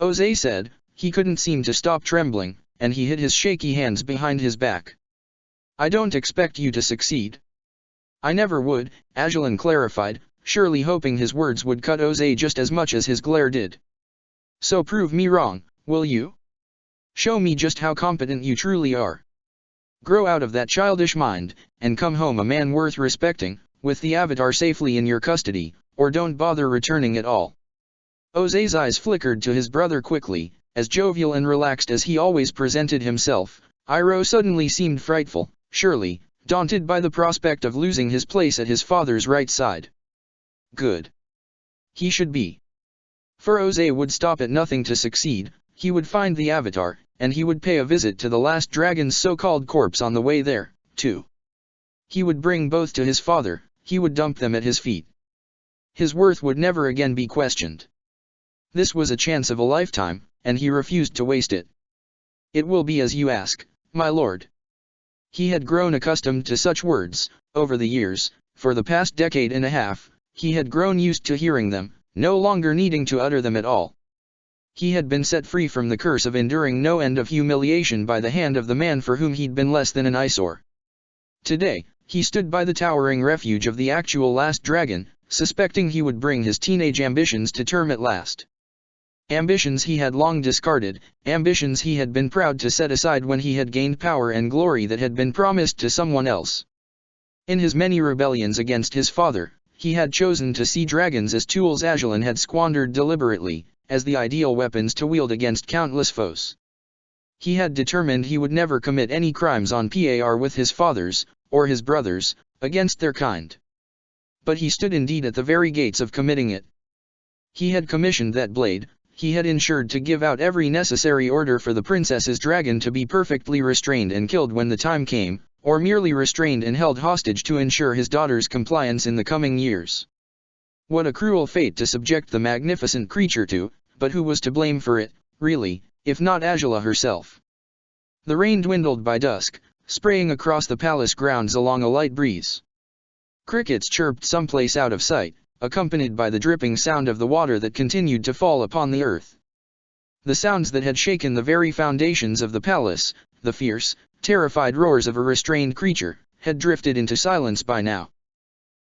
Ozair said. He couldn't seem to stop trembling, and he hid his shaky hands behind his back. I don't expect you to succeed. I never would, Agelin clarified, surely hoping his words would cut Ozair just as much as his glare did. So prove me wrong, will you? Show me just how competent you truly are. Grow out of that childish mind, and come home a man worth respecting, with the Avatar safely in your custody, or don't bother returning at all. Ozair's eyes flickered to his brother quickly. As jovial and relaxed as he always presented himself, Iroh suddenly seemed frightful, surely, daunted by the prospect of losing his place at his father's right side. Good. He should be. For Ozair would stop at nothing to succeed, he would find the Avatar, and he would pay a visit to the last dragon's so-called corpse on the way there, too. He would bring both to his father, he would dump them at his feet. His worth would never again be questioned. This was a chance of a lifetime, and he refused to waste it. It will be as you ask, my lord. He had grown accustomed to such words, over the years, for the past decade and a half, he had grown used to hearing them, no longer needing to utter them at all. He had been set free from the curse of enduring no end of humiliation by the hand of the man for whom he'd been less than an eyesore. Today, he stood by the towering refuge of the actual last dragon, suspecting he would bring his teenage ambitions to term at last. Ambitions he had long discarded, ambitions he had been proud to set aside when he had gained power and glory that had been promised to someone else. In his many rebellions against his father, he had chosen to see dragons as tools Agelin had squandered deliberately, as the ideal weapons to wield against countless foes. He had determined he would never commit any crimes on par with his father's, or his brother's, against their kind. But he stood indeed at the very gates of committing it. He had commissioned that blade. He had ensured to give out every necessary order for the princess's dragon to be perfectly restrained and killed when the time came, or merely restrained and held hostage to ensure his daughter's compliance in the coming years. What a cruel fate to subject the magnificent creature to, but who was to blame for it, really, if not Azula herself? The rain dwindled by dusk, spraying across the palace grounds along a light breeze. Crickets chirped someplace out of sight, accompanied by the dripping sound of the water that continued to fall upon the earth. The sounds that had shaken the very foundations of the palace, the fierce, terrified roars of a restrained creature, had drifted into silence by now.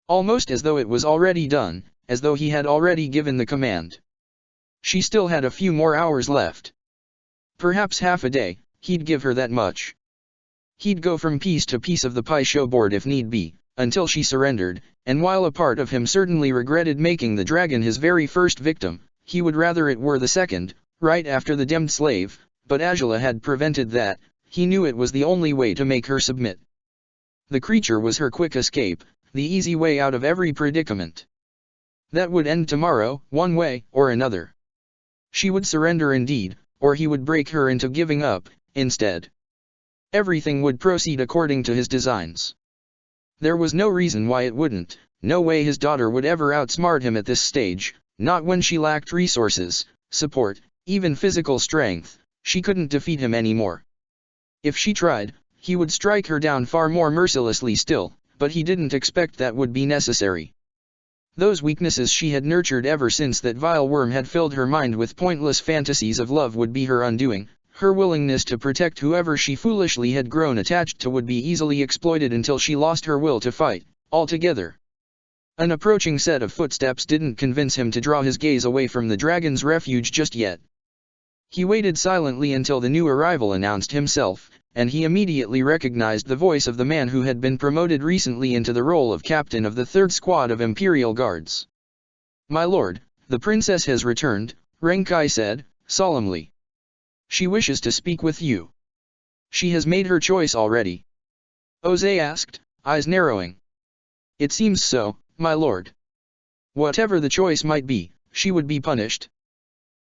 Almost as though it was already done, as though he had already given the command. She still had a few more hours left. Perhaps half a day, he'd give her that much. He'd go from piece to piece of the pie show board if need be, until she surrendered, and while a part of him certainly regretted making the dragon his very first victim, he would rather it were the second, right after the demmed slave, but Angela had prevented that. He knew it was the only way to make her submit. The creature was her quick escape, the easy way out of every predicament. That would end tomorrow, one way or another. She would surrender indeed, or he would break her into giving up, instead. Everything would proceed according to his designs. There was no reason why it wouldn't, no way his daughter would ever outsmart him at this stage, not when she lacked resources, support, even physical strength. She couldn't defeat him anymore. If she tried, he would strike her down far more mercilessly still, but he didn't expect that would be necessary. Those weaknesses she had nurtured ever since that vile worm had filled her mind with pointless fantasies of love would be her undoing. Her willingness to protect whoever she foolishly had grown attached to would be easily exploited until she lost her will to fight, altogether. An approaching set of footsteps didn't convince him to draw his gaze away from the dragon's refuge just yet. He waited silently until the new arrival announced himself, and he immediately recognized the voice of the man who had been promoted recently into the role of captain of the 3rd Squad of Imperial Guards. "My lord, the princess has returned," Renkai said, solemnly. "She wishes to speak with you." "She has made her choice already?" Ozai asked, eyes narrowing. "It seems so, my lord. Whatever the choice might be, she would be punished.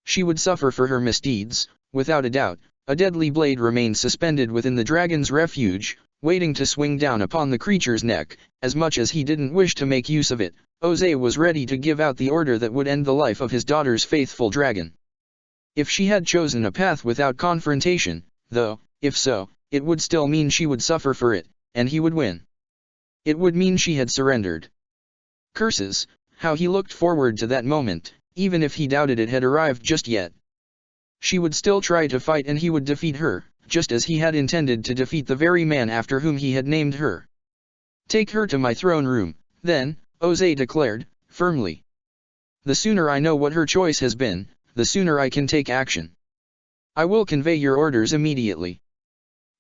She would suffer for her misdeeds, without a doubt." A deadly blade remained suspended within the dragon's refuge, waiting to swing down upon the creature's neck. As much as he didn't wish to make use of it, Ozai was ready to give out the order that would end the life of his daughter's faithful dragon. If she had chosen a path without confrontation, though, if so, it would still mean she would suffer for it, and he would win. It would mean she had surrendered. Curses, how he looked forward to that moment, even if he doubted it had arrived just yet. She would still try to fight and he would defeat her, just as he had intended to defeat the very man after whom he had named her. "Take her to my throne room, then," Ozai declared, firmly. "The sooner I know what her choice has been, the sooner I can take action. I will convey your orders immediately."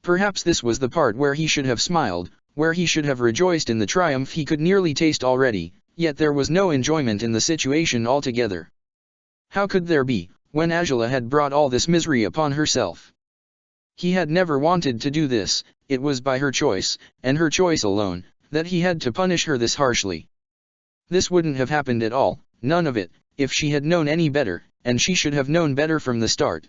Perhaps this was the part where he should have smiled, where he should have rejoiced in the triumph he could nearly taste already, yet there was no enjoyment in the situation altogether. How could there be, when Angela had brought all this misery upon herself? He had never wanted to do this. It was by her choice, and her choice alone, that he had to punish her this harshly. This wouldn't have happened at all, none of it, if she had known any better, and she should have known better from the start.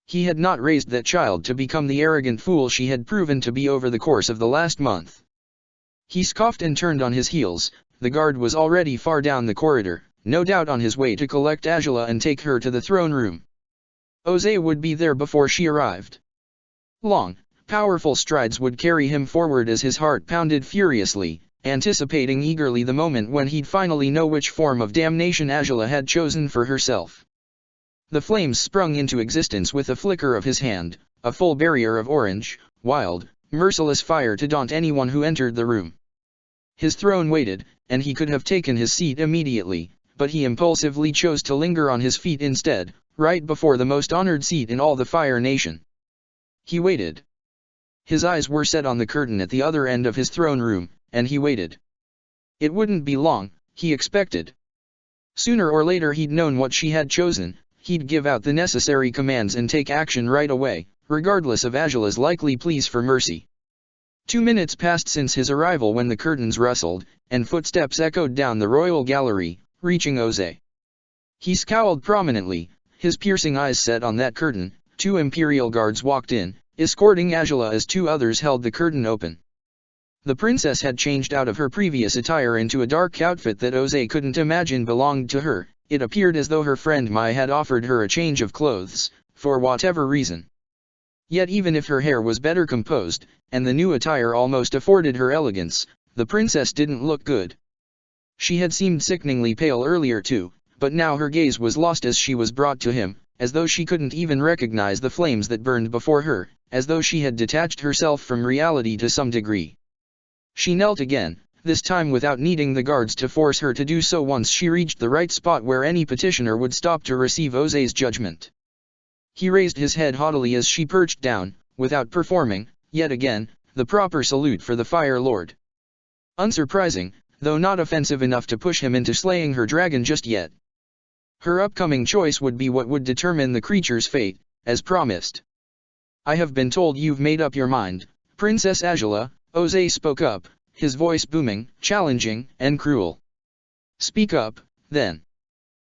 He had not raised that child to become the arrogant fool she had proven to be over the course of the last month. He scoffed and turned on his heels. The guard was already far down the corridor, no doubt on his way to collect Angela and take her to the throne room. Ozai would be there before she arrived. Long, powerful strides would carry him forward as his heart pounded furiously, anticipating eagerly the moment when he'd finally know which form of damnation Angela had chosen for herself. The flames sprung into existence with a flicker of his hand, a full barrier of orange, wild, merciless fire to daunt anyone who entered the room. His throne waited, and he could have taken his seat immediately, but he impulsively chose to linger on his feet instead, right before the most honored seat in all the Fire Nation. He waited. His eyes were set on the curtain at the other end of his throne room, and he waited. It wouldn't be long, he expected. Sooner or later he'd known what she had chosen. He'd give out the necessary commands and take action right away, regardless of Angela's likely pleas for mercy. 2 minutes passed since his arrival when the curtains rustled, and footsteps echoed down the royal gallery, reaching Ozai. He scowled prominently, his piercing eyes set on that curtain. 2 Imperial guards walked in, escorting Angela as 2 others held the curtain open. The princess had changed out of her previous attire into a dark outfit that Ozai couldn't imagine belonged to her. It appeared as though her friend Mai had offered her a change of clothes, for whatever reason. Yet even if her hair was better composed, and the new attire almost afforded her elegance, the princess didn't look good. She had seemed sickeningly pale earlier too, but now her gaze was lost as she was brought to him, as though she couldn't even recognize the flames that burned before her, as though she had detached herself from reality to some degree. She knelt again, this time without needing the guards to force her to do so once she reached the right spot where any petitioner would stop to receive Ozai's judgment. He raised his head haughtily as she perched down, without performing, yet again, the proper salute for the Fire Lord. Unsurprising, though not offensive enough to push him into slaying her dragon just yet. Her upcoming choice would be what would determine the creature's fate, as promised. I have been told you've made up your mind, Princess Angela, Jose spoke up, his voice booming, challenging, and cruel. Speak up, then.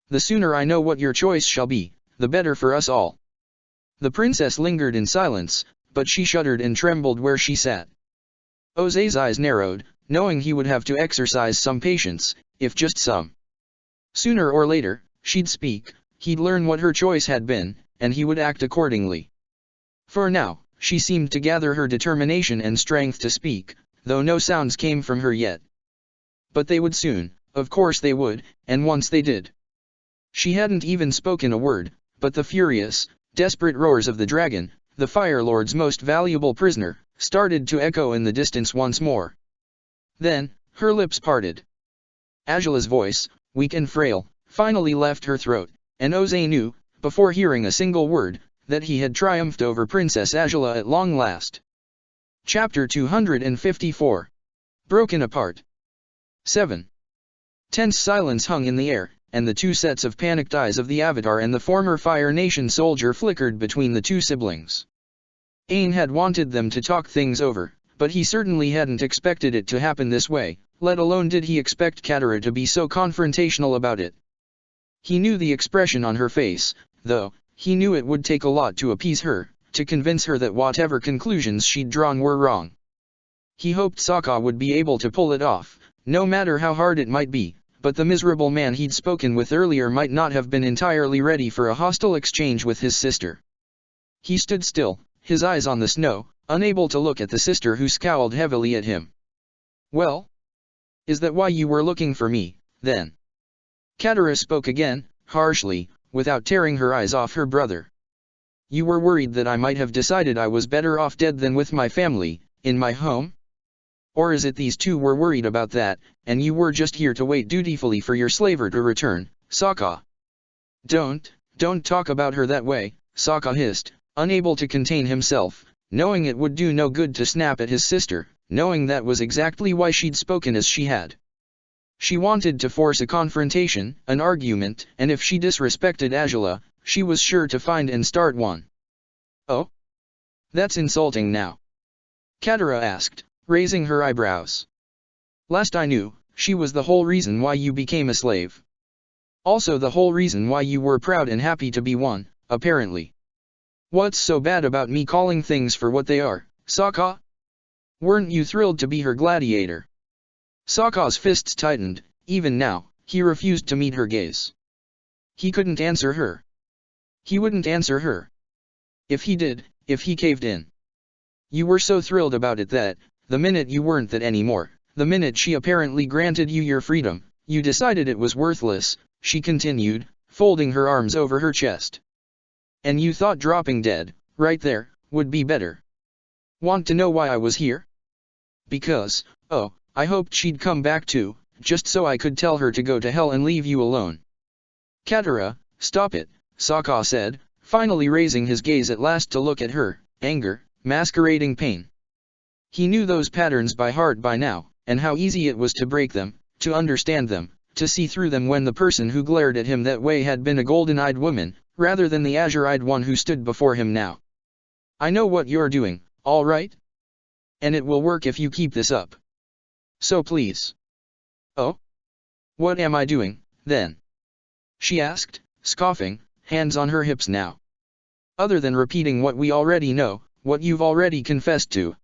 The sooner I know what your choice shall be, the better for us all. The princess lingered in silence, but she shuddered and trembled where she sat. Jose's eyes narrowed, knowing he would have to exercise some patience, if just some. Sooner or later, she'd speak, he'd learn what her choice had been, and he would act accordingly. For now, she seemed to gather her determination and strength to speak, though no sounds came from her yet. But they would soon, of course they would, and once they did. She hadn't even spoken a word, but the furious, desperate roars of the dragon, the Fire Lord's most valuable prisoner, started to echo in the distance once more. Then, her lips parted. Angela's voice, weak and frail, finally left her throat, and Jose knew, before hearing a single word, that he had triumphed over Princess Angela at long last. Chapter 254. Broken Apart. 7. Tense silence hung in the air, and the two sets of panicked eyes of the Avatar and the former Fire Nation soldier flickered between the two siblings. Aang had wanted them to talk things over, but he certainly hadn't expected it to happen this way, let alone did he expect Katara to be so confrontational about it. He knew the expression on her face, though, he knew it would take a lot to appease her, to convince her that whatever conclusions she'd drawn were wrong. He hoped Sokka would be able to pull it off, no matter how hard it might be, but the miserable man he'd spoken with earlier might not have been entirely ready for a hostile exchange with his sister. He stood still, his eyes on the snow, unable to look at the sister who scowled heavily at him. Well? Is that why you were looking for me, then? Katara spoke again, harshly, without tearing her eyes off her brother. You were worried that I might have decided I was better off dead than with my family, in my home? Or is it these two were worried about that, and you were just here to wait dutifully for your slaver to return, Sokka? Don't talk about her that way, Sokka hissed, unable to contain himself, knowing it would do no good to snap at his sister, knowing that was exactly why she'd spoken as she had. She wanted to force a confrontation, an argument, and if she disrespected Angela, she was sure to find and start one. Oh? That's insulting now. Katara asked, raising her eyebrows. Last I knew, she was the whole reason why you became a slave. Also the whole reason why you were proud and happy to be one, apparently. What's so bad about me calling things for what they are, Sokka? Weren't you thrilled to be her gladiator? Sokka's fists tightened, even now, he refused to meet her gaze. He couldn't answer her. He wouldn't answer her. If he did, if he caved in. You were so thrilled about it that, the minute you weren't that anymore, the minute she apparently granted you your freedom, you decided it was worthless, she continued, folding her arms over her chest. And you thought dropping dead, right there, would be better. Want to know why I was here? Because, oh, I hoped she'd come back too, just so I could tell her to go to hell and leave you alone. Katara, stop it, Sokka said, finally raising his gaze at last to look at her, anger, masquerading pain. He knew those patterns by heart by now, and how easy it was to break them, to understand them, to see through them when the person who glared at him that way had been a golden-eyed woman, rather than the azure-eyed one who stood before him now. I know what you're doing, all right? And it will work if you keep this up. So please. Oh? What am I doing, then? She asked, scoffing, hands on her hips now. Other than repeating what we already know, what you've already confessed to.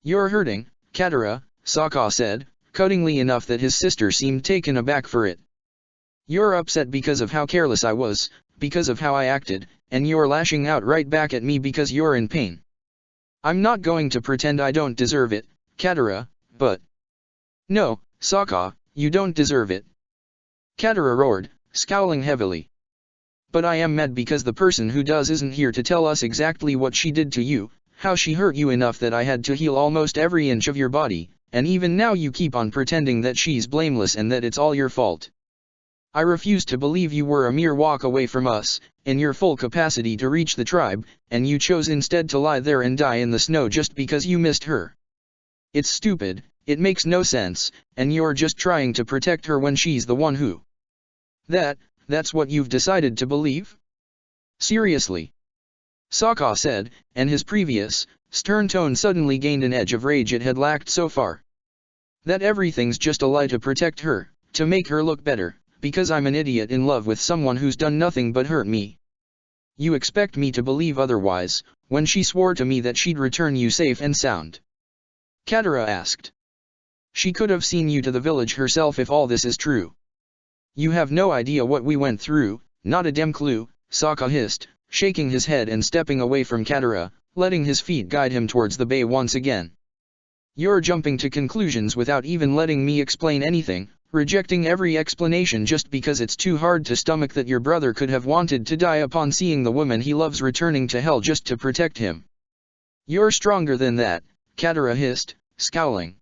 You're hurting, Katara, Sokka said, cuttingly enough that his sister seemed taken aback for it. You're upset because of how careless I was, because of how I acted, and you're lashing out right back at me because you're in pain. I'm not going to pretend I don't deserve it, Katara, but... No, Sokka, you don't deserve it. Katara roared, scowling heavily. But I am mad because the person who does isn't here to tell us exactly what she did to you, how she hurt you enough that I had to heal almost every inch of your body, and even now you keep on pretending that she's blameless and that it's all your fault. I refuse to believe you were a mere walk away from us, in your full capacity to reach the tribe, and you chose instead to lie there and die in the snow just because you missed her. It's stupid, it makes no sense, and you're just trying to protect her when she's the one who... That's what you've decided to believe? Seriously? Sokka said, and his previous, stern tone suddenly gained an edge of rage it had lacked so far. That everything's just a lie to protect her, to make her look better, because I'm an idiot in love with someone who's done nothing but hurt me. You expect me to believe otherwise, when she swore to me that she'd return you safe and sound? Katara asked. She could have seen you to the village herself if all this is true. You have no idea what we went through, not a damn clue, Sokka hissed, shaking his head and stepping away from Katara, letting his feet guide him towards the bay once again. You're jumping to conclusions without even letting me explain anything, rejecting every explanation just because it's too hard to stomach that your brother could have wanted to die upon seeing the woman he loves returning to hell just to protect him. You're stronger than that, Katara hissed, scowling.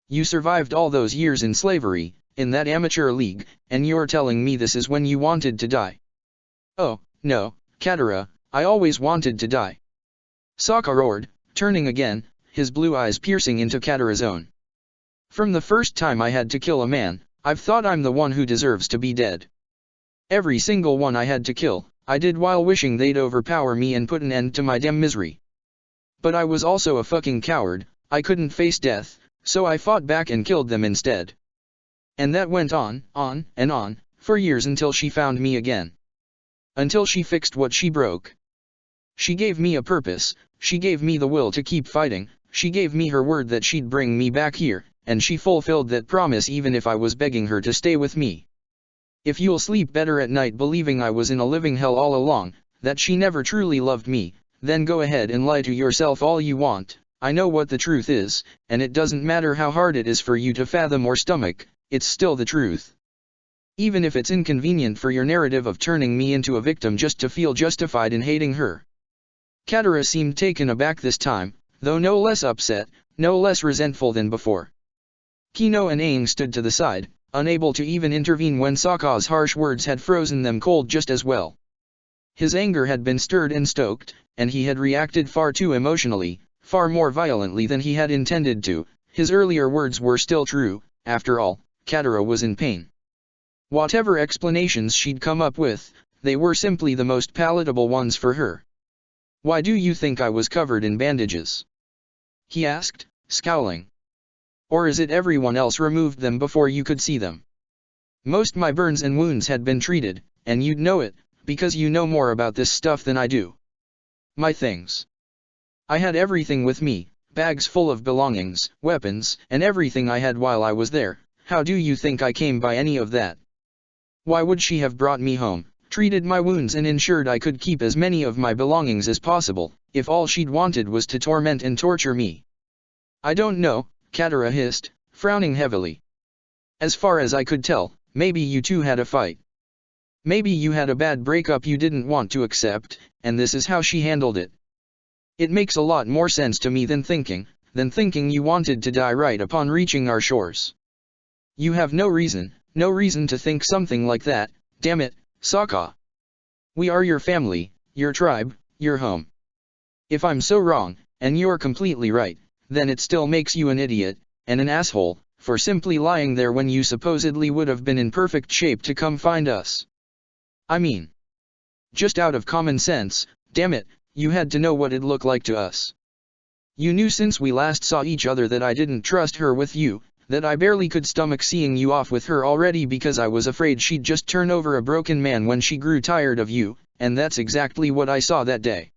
You survived all those years in slavery, in that amateur league, and you're telling me this is when you wanted to die. Oh, no, Katara, I always wanted to die. Sokka roared, turning again, his blue eyes piercing into Katara's own. From the first time I had to kill a man, I've thought I'm the one who deserves to be dead. Every single one I had to kill, I did while wishing they'd overpower me and put an end to my damn misery. But I was also a fucking coward, I couldn't face death, so I fought back and killed them instead. And that went on, and on, for years until she found me again. Until she fixed what she broke. She gave me a purpose, she gave me the will to keep fighting, she gave me her word that she'd bring me back here, and she fulfilled that promise even if I was begging her to stay with me. If you'll sleep better at night believing I was in a living hell all along, that she never truly loved me, then go ahead and lie to yourself all you want. I know what the truth is, and it doesn't matter how hard it is for you to fathom or stomach, it's still the truth. Even if it's inconvenient for your narrative of turning me into a victim just to feel justified in hating her. Katara seemed taken aback this time, though no less upset, no less resentful than before. Kino and Aang stood to the side, unable to even intervene when Sokka's harsh words had frozen them cold just as well. His anger had been stirred and stoked, and he had reacted far too emotionally, far more violently than he had intended to. His earlier words were still true, after all, Katara was in pain. Whatever explanations she'd come up with, they were simply the most palatable ones for her. Why do you think I was covered in bandages? He asked, scowling. Or is it everyone else removed them before you could see them? Most my burns and wounds had been treated, and you'd know it, because you know more about this stuff than I do. My things. I had everything with me, bags full of belongings, weapons, and everything I had while I was there. How do you think I came by any of that? Why would she have brought me home, treated my wounds and ensured I could keep as many of my belongings as possible, if all she'd wanted was to torment and torture me? I don't know, Katara hissed, frowning heavily. As far as I could tell, maybe you two had a fight. Maybe you had a bad breakup you didn't want to accept, and this is how she handled it. It makes a lot more sense to me than thinking you wanted to die right upon reaching our shores. You have no reason to think something like that, damn it, Sokka. We are your family, your tribe, your home. If I'm so wrong, and you're completely right, then it still makes you an idiot, and an asshole, for simply lying there when you supposedly would have been in perfect shape to come find us. I mean, just out of common sense, damn it, you had to know what it'd look like to us. You knew since we last saw each other that I didn't trust her with you, that I barely could stomach seeing you off with her already because I was afraid she'd just turn over a broken man when she grew tired of you, and that's exactly what I saw that day.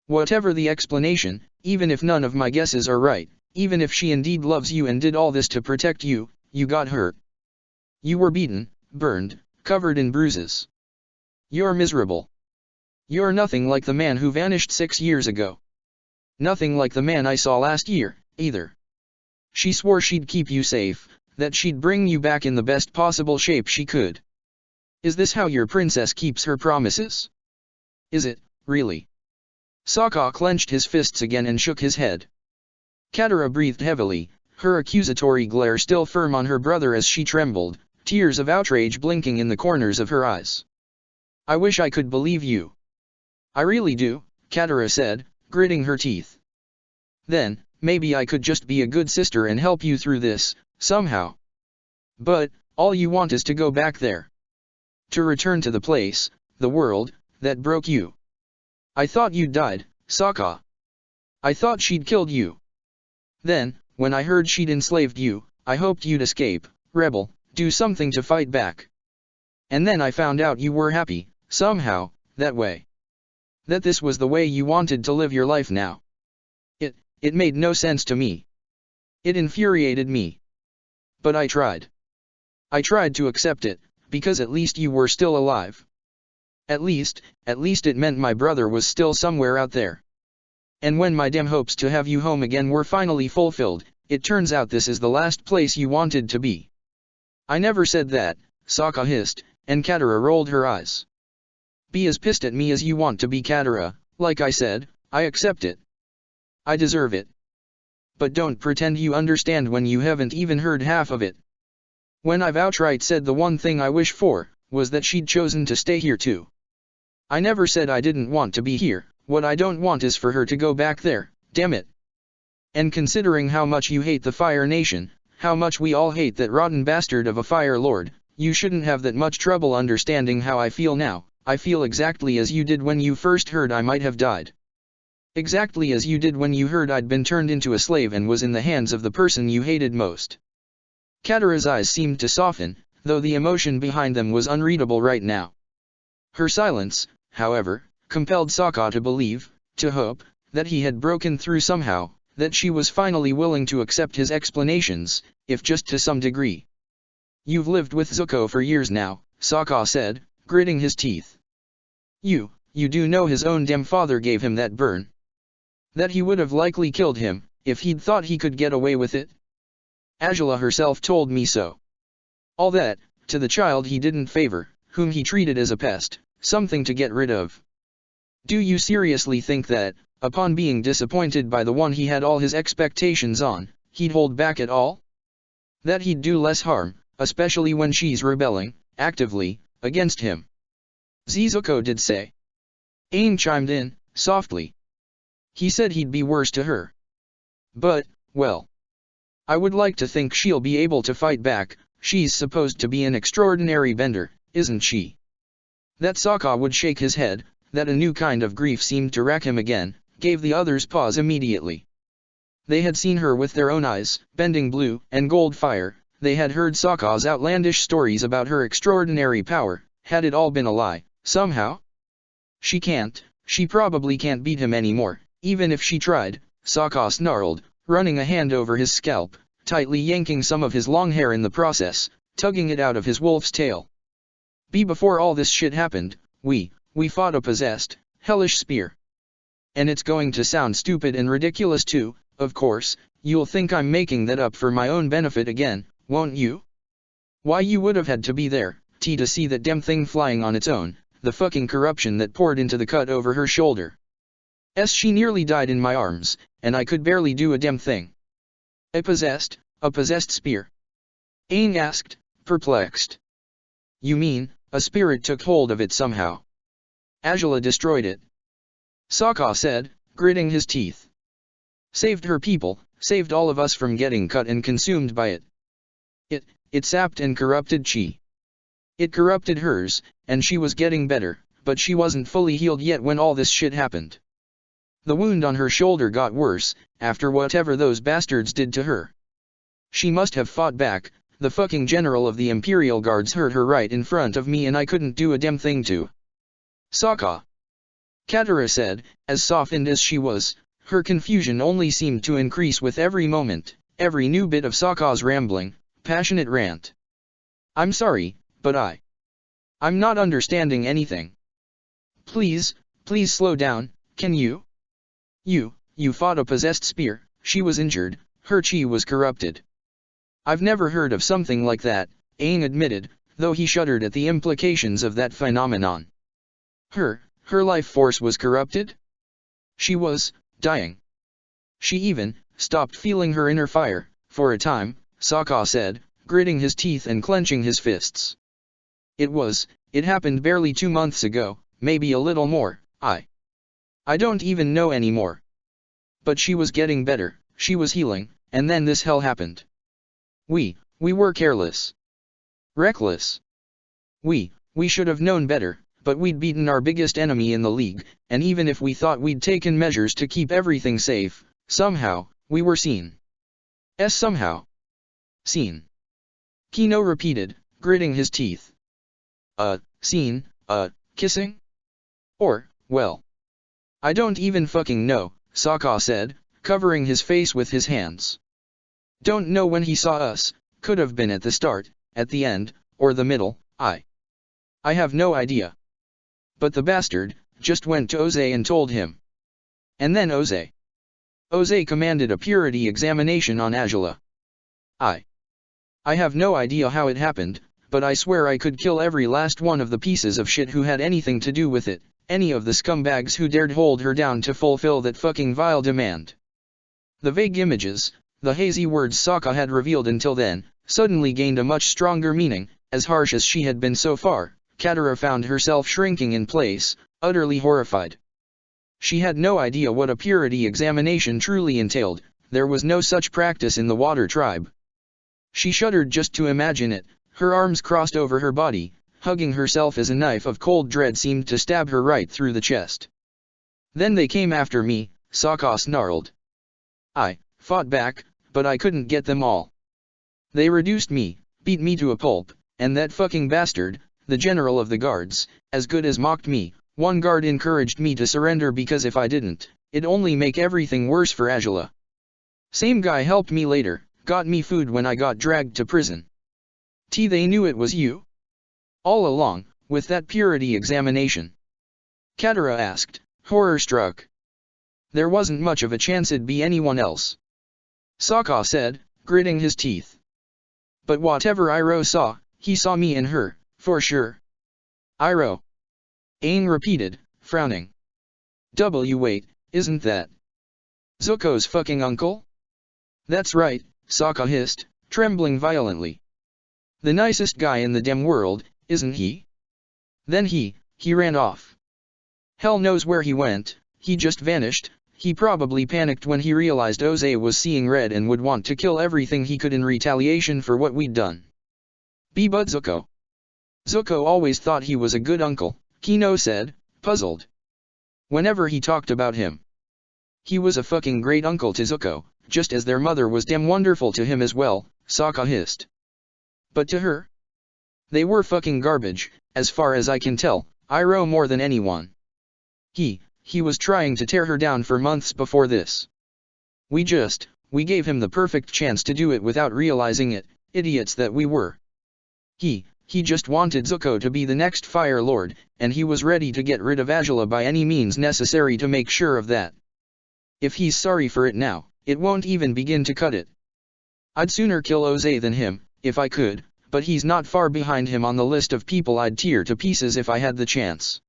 Whatever the explanation, even if none of my guesses are right, even if she indeed loves you and did all this to protect you, you got hurt. You were beaten, burned, covered in bruises. You're miserable. You're nothing like the man who vanished 6 years ago. Nothing like the man I saw last year, either. She swore she'd keep you safe, that she'd bring you back in the best possible shape she could. Is this how your princess keeps her promises? Is it, really? Sokka clenched his fists again and shook his head. Katara breathed heavily, her accusatory glare still firm on her brother as she trembled, tears of outrage blinking in the corners of her eyes. I wish I could believe you. I really do, Katara said, gritting her teeth. Then, maybe I could just be a good sister and help you through this, somehow. But, all you want is to go back there. To return to the place, the world, that broke you. I thought you'd died, Sokka. I thought she'd killed you. Then, when I heard she'd enslaved you, I hoped you'd escape, rebel, do something to fight back. And then I found out you were happy, somehow, that way. That this was the way you wanted to live your life now. It made no sense to me. It infuriated me. But I tried. I tried to accept it, because at least you were still alive. At least it meant my brother was still somewhere out there. And when my dim hopes to have you home again were finally fulfilled, it turns out this is the last place you wanted to be. I never said that, Sokka hissed, and Katara rolled her eyes. Be as pissed at me as you want to be, Katara. Like I said, I accept it. I deserve it. But don't pretend you understand when you haven't even heard half of it. When I've outright said the one thing I wish for, was that she'd chosen to stay here too. I never said I didn't want to be here, what I don't want is for her to go back there, damn it. And considering how much you hate the Fire Nation, how much we all hate that rotten bastard of a Fire Lord, you shouldn't have that much trouble understanding how I feel now. I feel exactly as you did when you first heard I might have died. Exactly as you did when you heard I'd been turned into a slave and was in the hands of the person you hated most. Katara's eyes seemed to soften, though the emotion behind them was unreadable right now. Her silence, however, compelled Sokka to believe, to hope, that he had broken through somehow, that she was finally willing to accept his explanations, if just to some degree. You've lived with Zuko for years now, Sokka said, gritting his teeth. You do know his own damn father gave him that burn. That he would have likely killed him, if he'd thought he could get away with it? Azula herself told me so. All that, to the child he didn't favor, whom he treated as a pest, something to get rid of. Do you seriously think that, upon being disappointed by the one he had all his expectations on, he'd hold back at all? That he'd do less harm, especially when she's rebelling, actively, against him? Zuko did say. Aang chimed in, softly. He said he'd be worse to her. But, well, I would like to think she'll be able to fight back. She's supposed to be an extraordinary bender, isn't she? That Sokka would shake his head, that a new kind of grief seemed to rack him again, gave the others pause immediately. They had seen her with their own eyes, bending blue and gold fire, they had heard Sokka's outlandish stories about her extraordinary power. Had it all been a lie, somehow? She probably can't beat him anymore, even if she tried, Sokka snarled, running a hand over his scalp, tightly yanking some of his long hair in the process, tugging it out of his wolf's tail. Before all this shit happened, we fought a possessed, hellish spear. And it's going to sound stupid and ridiculous too, of course, you'll think I'm making that up for my own benefit again, won't you? Why, you would have had to be there, to see that damn thing flying on its own, the fucking corruption that poured into the cut over her shoulder. She nearly died in my arms, and I could barely do a damn thing. A possessed spear? Aang asked, perplexed. You mean, a spirit took hold of it somehow? Azula destroyed it. Sokka said, gritting his teeth. Saved her people, saved all of us from getting cut and consumed by it. It sapped and corrupted chi. It corrupted hers, and she was getting better, but she wasn't fully healed yet when all this shit happened. The wound on her shoulder got worse, after whatever those bastards did to her. She must have fought back. The fucking general of the Imperial Guards hurt her right in front of me and I couldn't do a damn thing to. Sokka. Katara said, as softened as she was, her confusion only seemed to increase with every moment, every new bit of Sokka's rambling, passionate rant. I'm sorry, but I'm not understanding anything. Please slow down, can you? You fought a possessed spear, she was injured, her chi was corrupted. I've never heard of something like that, Aang admitted, though he shuddered at the implications of that phenomenon. Her life force was corrupted? She was dying. She even stopped feeling her inner fire, for a time, Sokka said, gritting his teeth and clenching his fists. It happened barely 2 months ago, maybe a little more, I don't even know anymore. But she was getting better, she was healing, and then this hell happened. We were careless. Reckless. We should have known better, but we'd beaten our biggest enemy in the league, and even if we thought we'd taken measures to keep everything safe, somehow, we were seen. Somehow. Seen. Kino repeated, gritting his teeth. Seen, kissing? Or, well. I don't even fucking know, Sokka said, covering his face with his hands. Don't know when he saw us, could have been at the start, at the end, or the middle, I have no idea. But the bastard just went to Oze and told him. And then Oze commanded a purity examination on Azula. I have no idea how it happened, but I swear I could kill every last one of the pieces of shit who had anything to do with it, any of the scumbags who dared hold her down to fulfill that fucking vile demand. The vague images, the hazy words Sokka had revealed until then, suddenly gained a much stronger meaning. As harsh as she had been so far, Katara found herself shrinking in place, utterly horrified. She had no idea what a purity examination truly entailed. There was no such practice in the Water Tribe. She shuddered just to imagine it, her arms crossed over her body, hugging herself as a knife of cold dread seemed to stab her right through the chest. Then they came after me, Sokka snarled. I fought back, but I couldn't get them all. They reduced me, beat me to a pulp, and that fucking bastard, the general of the guards, as good as mocked me. One guard encouraged me to surrender because if I didn't, it'd only make everything worse for Azula. Same guy helped me later, got me food when I got dragged to prison. They knew it was you? All along, with that purity examination? Katara asked, horror-struck. There wasn't much of a chance it'd be anyone else. Sokka said, gritting his teeth. But whatever Iroh saw, he saw me in her, for sure. Iroh. Aang repeated, frowning. Wait, isn't that Zuko's fucking uncle? That's right, Sokka hissed, trembling violently. The nicest guy in the damn world, isn't he? Then he ran off. Hell knows where he went, he just vanished. He probably panicked when he realized Oze was seeing red and would want to kill everything he could in retaliation for what we'd done. But Zuko. Zuko always thought he was a good uncle, Kino said, puzzled. Whenever he talked about him. He was a fucking great uncle to Zuko, just as their mother was damn wonderful to him as well, Sokka hissed. But to her? They were fucking garbage, as far as I can tell, Iroh more than anyone. He was trying to tear her down for months before this. We gave him the perfect chance to do it without realizing it, idiots that we were. He just wanted Zuko to be the next Fire Lord, and he was ready to get rid of Azula by any means necessary to make sure of that. If he's sorry for it now, it won't even begin to cut it. I'd sooner kill Oze than him, if I could, but he's not far behind him on the list of people I'd tear to pieces if I had the chance.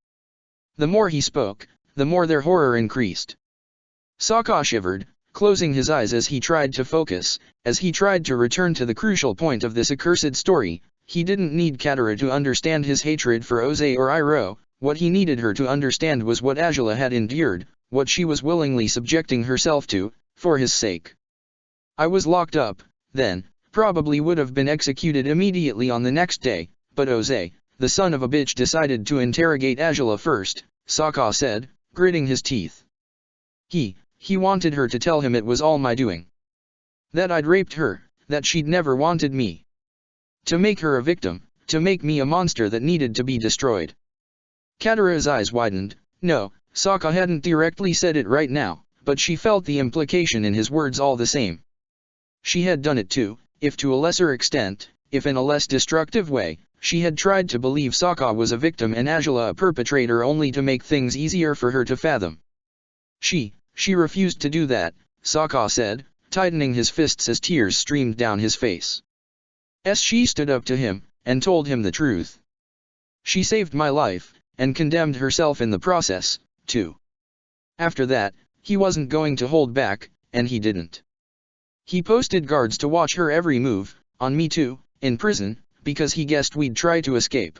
The more he spoke, the more their horror increased. Sokka shivered, closing his eyes as he tried to focus, as he tried to return to the crucial point of this accursed story. He didn't need Katara to understand his hatred for Oze or Iroh. What he needed her to understand was what Azula had endured, what she was willingly subjecting herself to, for his sake. I was locked up, then, probably would have been executed immediately on the next day, but Oze, the son of a bitch, decided to interrogate Azula first, Sokka said, gritting his teeth. He wanted her to tell him it was all my doing. That I'd raped her, that she'd never wanted me. To make her a victim, to make me a monster that needed to be destroyed. Katara's eyes widened. No, Sokka hadn't directly said it right now, but she felt the implication in his words all the same. She had done it too, if to a lesser extent, if in a less destructive way. She had tried to believe Sokka was a victim and Azula a perpetrator only to make things easier for her to fathom. She refused to do that, Sokka said, tightening his fists as tears streamed down his face. She stood up to him, and told him the truth. She saved my life, and condemned herself in the process, too. After that, he wasn't going to hold back, and he didn't. He posted guards to watch her every move, on me too, in prison, because he guessed we'd try to escape.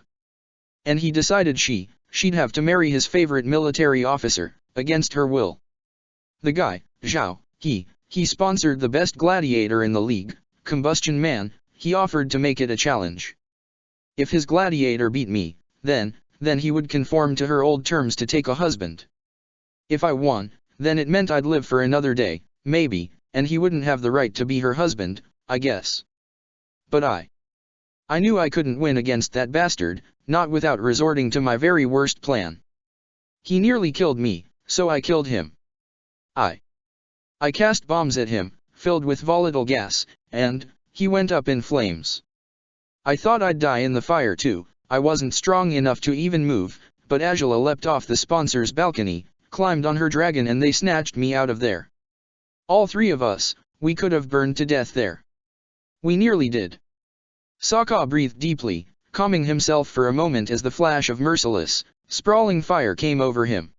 And he decided she'd have to marry his favorite military officer, against her will. The guy, Zhao, he sponsored the best gladiator in the league, Combustion Man. He offered to make it a challenge. If his gladiator beat me, then he would conform to her old terms to take a husband. If I won, then it meant I'd live for another day, maybe, and he wouldn't have the right to be her husband, I guess. But I knew I couldn't win against that bastard, not without resorting to my very worst plan. He nearly killed me, so I killed him. I cast bombs at him, filled with volatile gas, and he went up in flames. I thought I'd die in the fire too. I wasn't strong enough to even move, but Angela leapt off the sponsor's balcony, climbed on her dragon, and they snatched me out of there. All three of us, we could have burned to death there. We nearly did. Sokka breathed deeply, calming himself for a moment as the flash of merciless, sprawling fire came over him.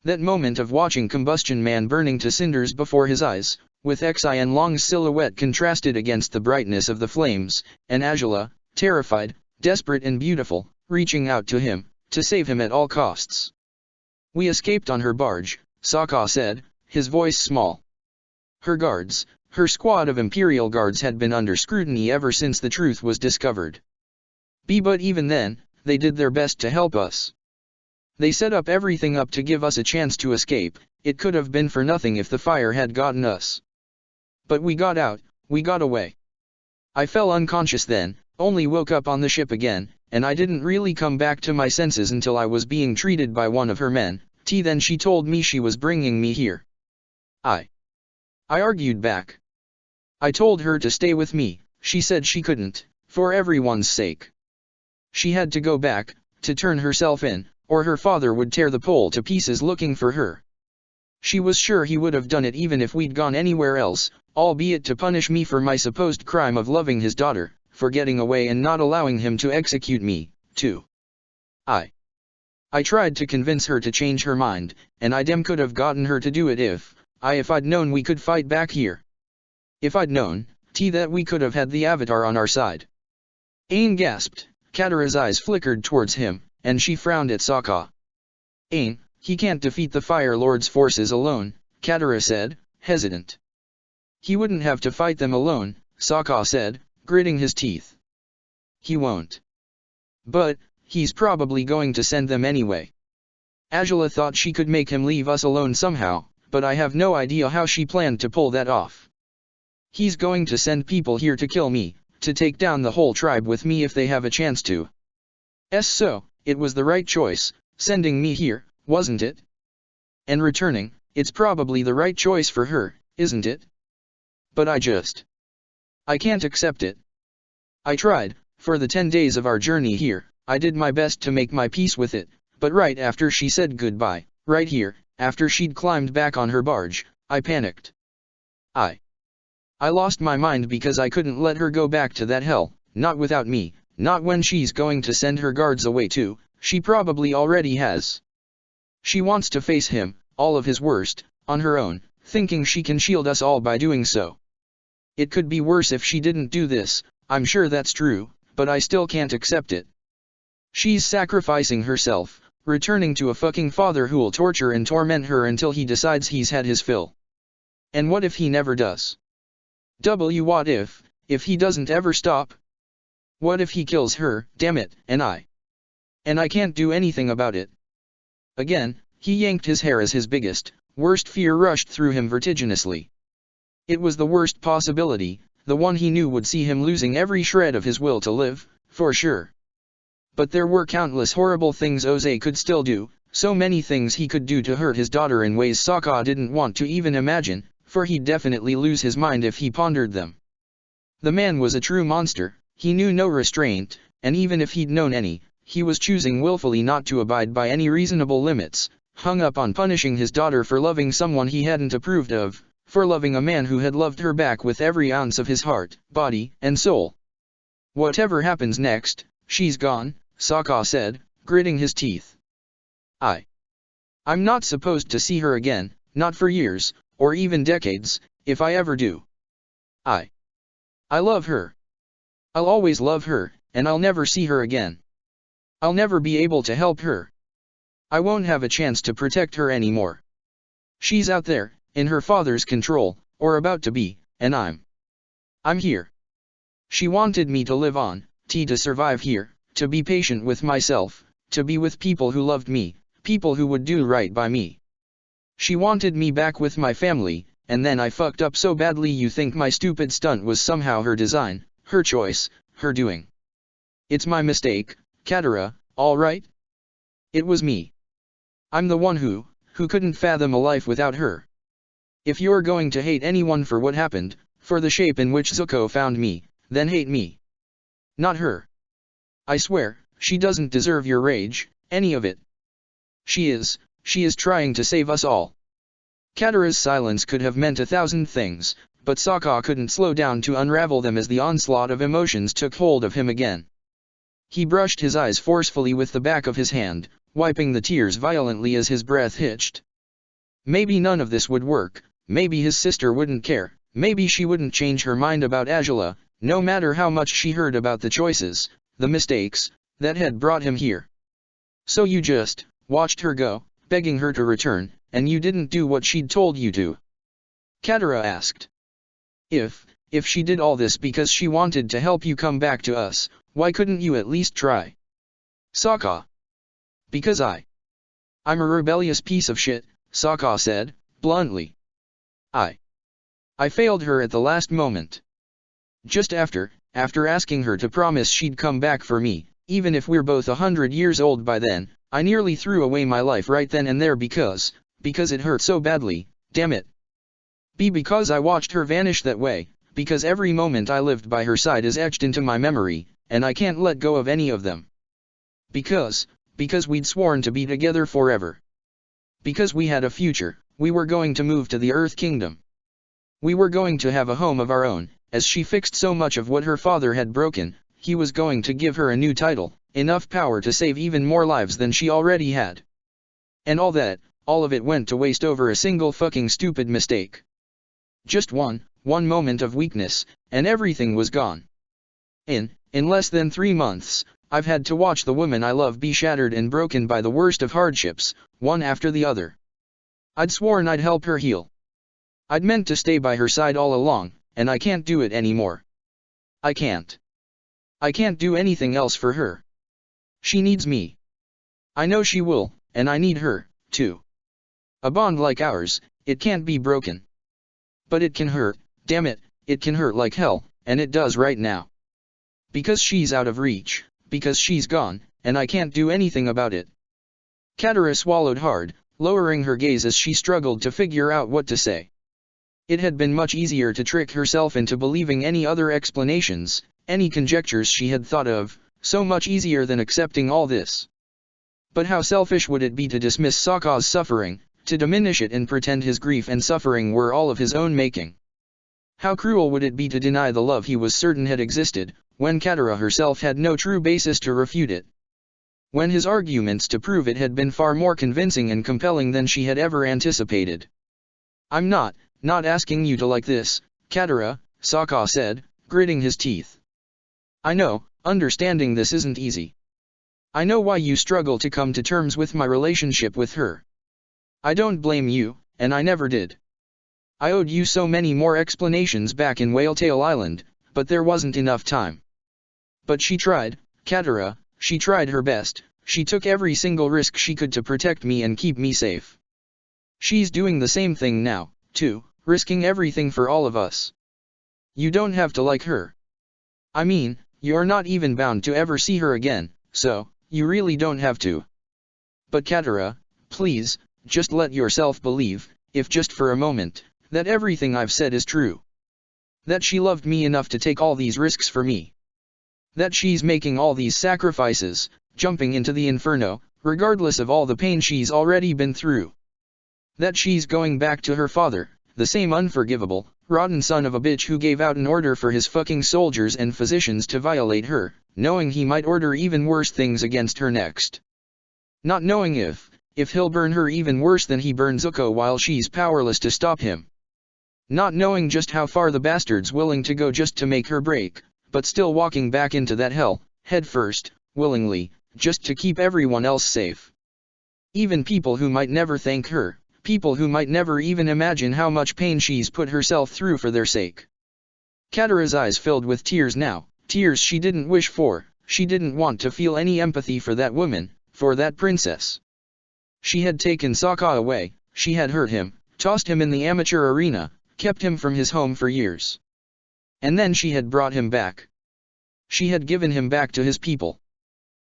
That moment of watching Combustion Man burning to cinders before his eyes, with Xian Long's silhouette contrasted against the brightness of the flames, and Angela, terrified, desperate and beautiful, reaching out to him, to save him at all costs. We escaped on her barge, Sokka said, his voice small. Her guards, her squad of Imperial guards had been under scrutiny ever since the truth was discovered. But even then, they did their best to help us. They set up everything up to give us a chance to escape. It could have been for nothing if the fire had gotten us. But we got out, we got away. I fell unconscious then, only woke up on the ship again, and I didn't really come back to my senses until I was being treated by one of her men. Then she told me she was bringing me here. I argued back. I told her to stay with me. She said she couldn't, for everyone's sake. She had to go back, to turn herself in, or her father would tear the pole to pieces looking for her. She was sure he would have done it even if we'd gone anywhere else, albeit to punish me for my supposed crime of loving his daughter, for getting away and not allowing him to execute me, too. I tried to convince her to change her mind, and I could have gotten her to do it if I'd known we could fight back here. If I'd known, that we could have had the Avatar on our side. Aang gasped. Katara's eyes flickered towards him, and she frowned at Sokka. Aang, he can't defeat the Fire Lord's forces alone, Katara said, hesitant. He wouldn't have to fight them alone, Sokka said, gritting his teeth. He won't. But he's probably going to send them anyway. Angela thought she could make him leave us alone somehow, but I have no idea how she planned to pull that off. He's going to send people here to kill me, to take down the whole tribe with me if they have a chance to. So, it was the right choice, sending me here, wasn't it? And returning, it's probably the right choice for her, isn't it? But I can't accept it. I tried, for the 10 days of our journey here, I did my best to make my peace with it, but right after she said goodbye, right here, after she'd climbed back on her barge, I panicked. I lost my mind because I couldn't let her go back to that hell, not without me, not when she's going to send her guards away too. She probably already has. She wants to face him, all of his worst, on her own, thinking she can shield us all by doing so. It could be worse if she didn't do this, I'm sure that's true, but I still can't accept it. She's sacrificing herself, returning to a fucking father who'll torture and torment her until he decides he's had his fill. And what if he never does? What if he doesn't ever stop? What if he kills her, damn it, and I can't do anything about it? Again, he yanked his hair as his biggest, worst fear rushed through him vertiginously. It was the worst possibility, the one he knew would see him losing every shred of his will to live, for sure. But there were countless horrible things Oze could still do, so many things he could do to hurt his daughter in ways Sokka didn't want to even imagine, for he'd definitely lose his mind if he pondered them. The man was a true monster, he knew no restraint, and even if he'd known any, he was choosing willfully not to abide by any reasonable limits, hung up on punishing his daughter for loving someone he hadn't approved of, for loving a man who had loved her back with every ounce of his heart, body, and soul. Whatever happens next, she's gone, Sokka said, gritting his teeth. I'm not supposed to see her again, not for years, or even decades, if I ever do. I love her. I'll always love her, and I'll never see her again. I'll never be able to help her. I won't have a chance to protect her anymore. She's out there, in her father's control, or about to be, and I'm here. She wanted me to live on, to survive here, to be patient with myself, to be with people who loved me, people who would do right by me. She wanted me back with my family, and then I fucked up so badly you think my stupid stunt was somehow her design, her choice, her doing. It's my mistake, Katara, all right? It was me. I'm the one who couldn't fathom a life without her. If you're going to hate anyone for what happened, for the shape in which Zuko found me, then hate me. Not her. I swear, she doesn't deserve your rage, any of it. She is trying to save us all. Katara's silence could have meant 1,000 things, but Sokka couldn't slow down to unravel them as the onslaught of emotions took hold of him again. He brushed his eyes forcefully with the back of his hand, wiping the tears violently as his breath hitched. Maybe none of this would work, maybe his sister wouldn't care, maybe she wouldn't change her mind about Azula, no matter how much she heard about the choices, the mistakes, that had brought him here. So you just watched her go, begging her to return, and you didn't do what she'd told you to? Katara asked. If she did all this because she wanted to help you come back to us, why couldn't you at least try? Sokka. Because I'm a rebellious piece of shit, Sokka said, bluntly. I failed her at the last moment. Just after asking her to promise she'd come back for me, even if we're both 100 years old by then, I nearly threw away my life right then and there because it hurt so badly, damn it. Because I watched her vanish that way, because every moment I lived by her side is etched into my memory, and I can't let go of any of them. Because we'd sworn to be together forever. Because we had a future, we were going to move to the Earth Kingdom. We were going to have a home of our own, as she fixed so much of what her father had broken, he was going to give her a new title, enough power to save even more lives than she already had. And all of it went to waste over a single fucking stupid mistake. Just one moment of weakness, and everything was gone. In less than 3 months, I've had to watch the woman I love be shattered and broken by the worst of hardships, one after the other. I'd sworn I'd help her heal. I'd meant to stay by her side all along, and I can't do it anymore. I can't do anything else for her. She needs me. I know she will, and I need her, too. A bond like ours, it can't be broken. But it can hurt, damn it, it can hurt like hell, and it does right now. Because she's out of reach, because she's gone, and I can't do anything about it. Katara swallowed hard, lowering her gaze as she struggled to figure out what to say. It had been much easier to trick herself into believing any other explanations, any conjectures she had thought of, so much easier than accepting all this. But how selfish would it be to dismiss Sokka's suffering, to diminish it and pretend his grief and suffering were all of his own making? How cruel would it be to deny the love he was certain had existed, when Katara herself had no true basis to refute it? When his arguments to prove it had been far more convincing and compelling than she had ever anticipated. I'm not asking you to like this, Katara, Sokka said, gritting his teeth. I know, understanding this isn't easy. I know why you struggle to come to terms with my relationship with her. I don't blame you, and I never did. I owed you so many more explanations back in Whaletail Island, but there wasn't enough time. But she tried, Katara, she tried her best, she took every single risk she could to protect me and keep me safe. She's doing the same thing now, too, risking everything for all of us. You don't have to like her. I mean, you're not even bound to ever see her again, so, you really don't have to. But Katara, please, just let yourself believe, if just for a moment, that everything I've said is true. That she loved me enough to take all these risks for me. That she's making all these sacrifices, jumping into the inferno, regardless of all the pain she's already been through. That she's going back to her father, the same unforgivable, rotten son of a bitch who gave out an order for his fucking soldiers and physicians to violate her, knowing he might order even worse things against her next. Not knowing if he'll burn her even worse than he burned Zuko while she's powerless to stop him. Not knowing just how far the bastard's willing to go just to make her break, but still walking back into that hell, head first, willingly, just to keep everyone else safe. Even people who might never thank her, people who might never even imagine how much pain she's put herself through for their sake. Katara's eyes filled with tears now, tears she didn't wish for. She didn't want to feel any empathy for that woman, for that princess. She had taken Sokka away, she had hurt him, tossed him in the amateur arena, kept him from his home for years. And then she had brought him back. She had given him back to his people.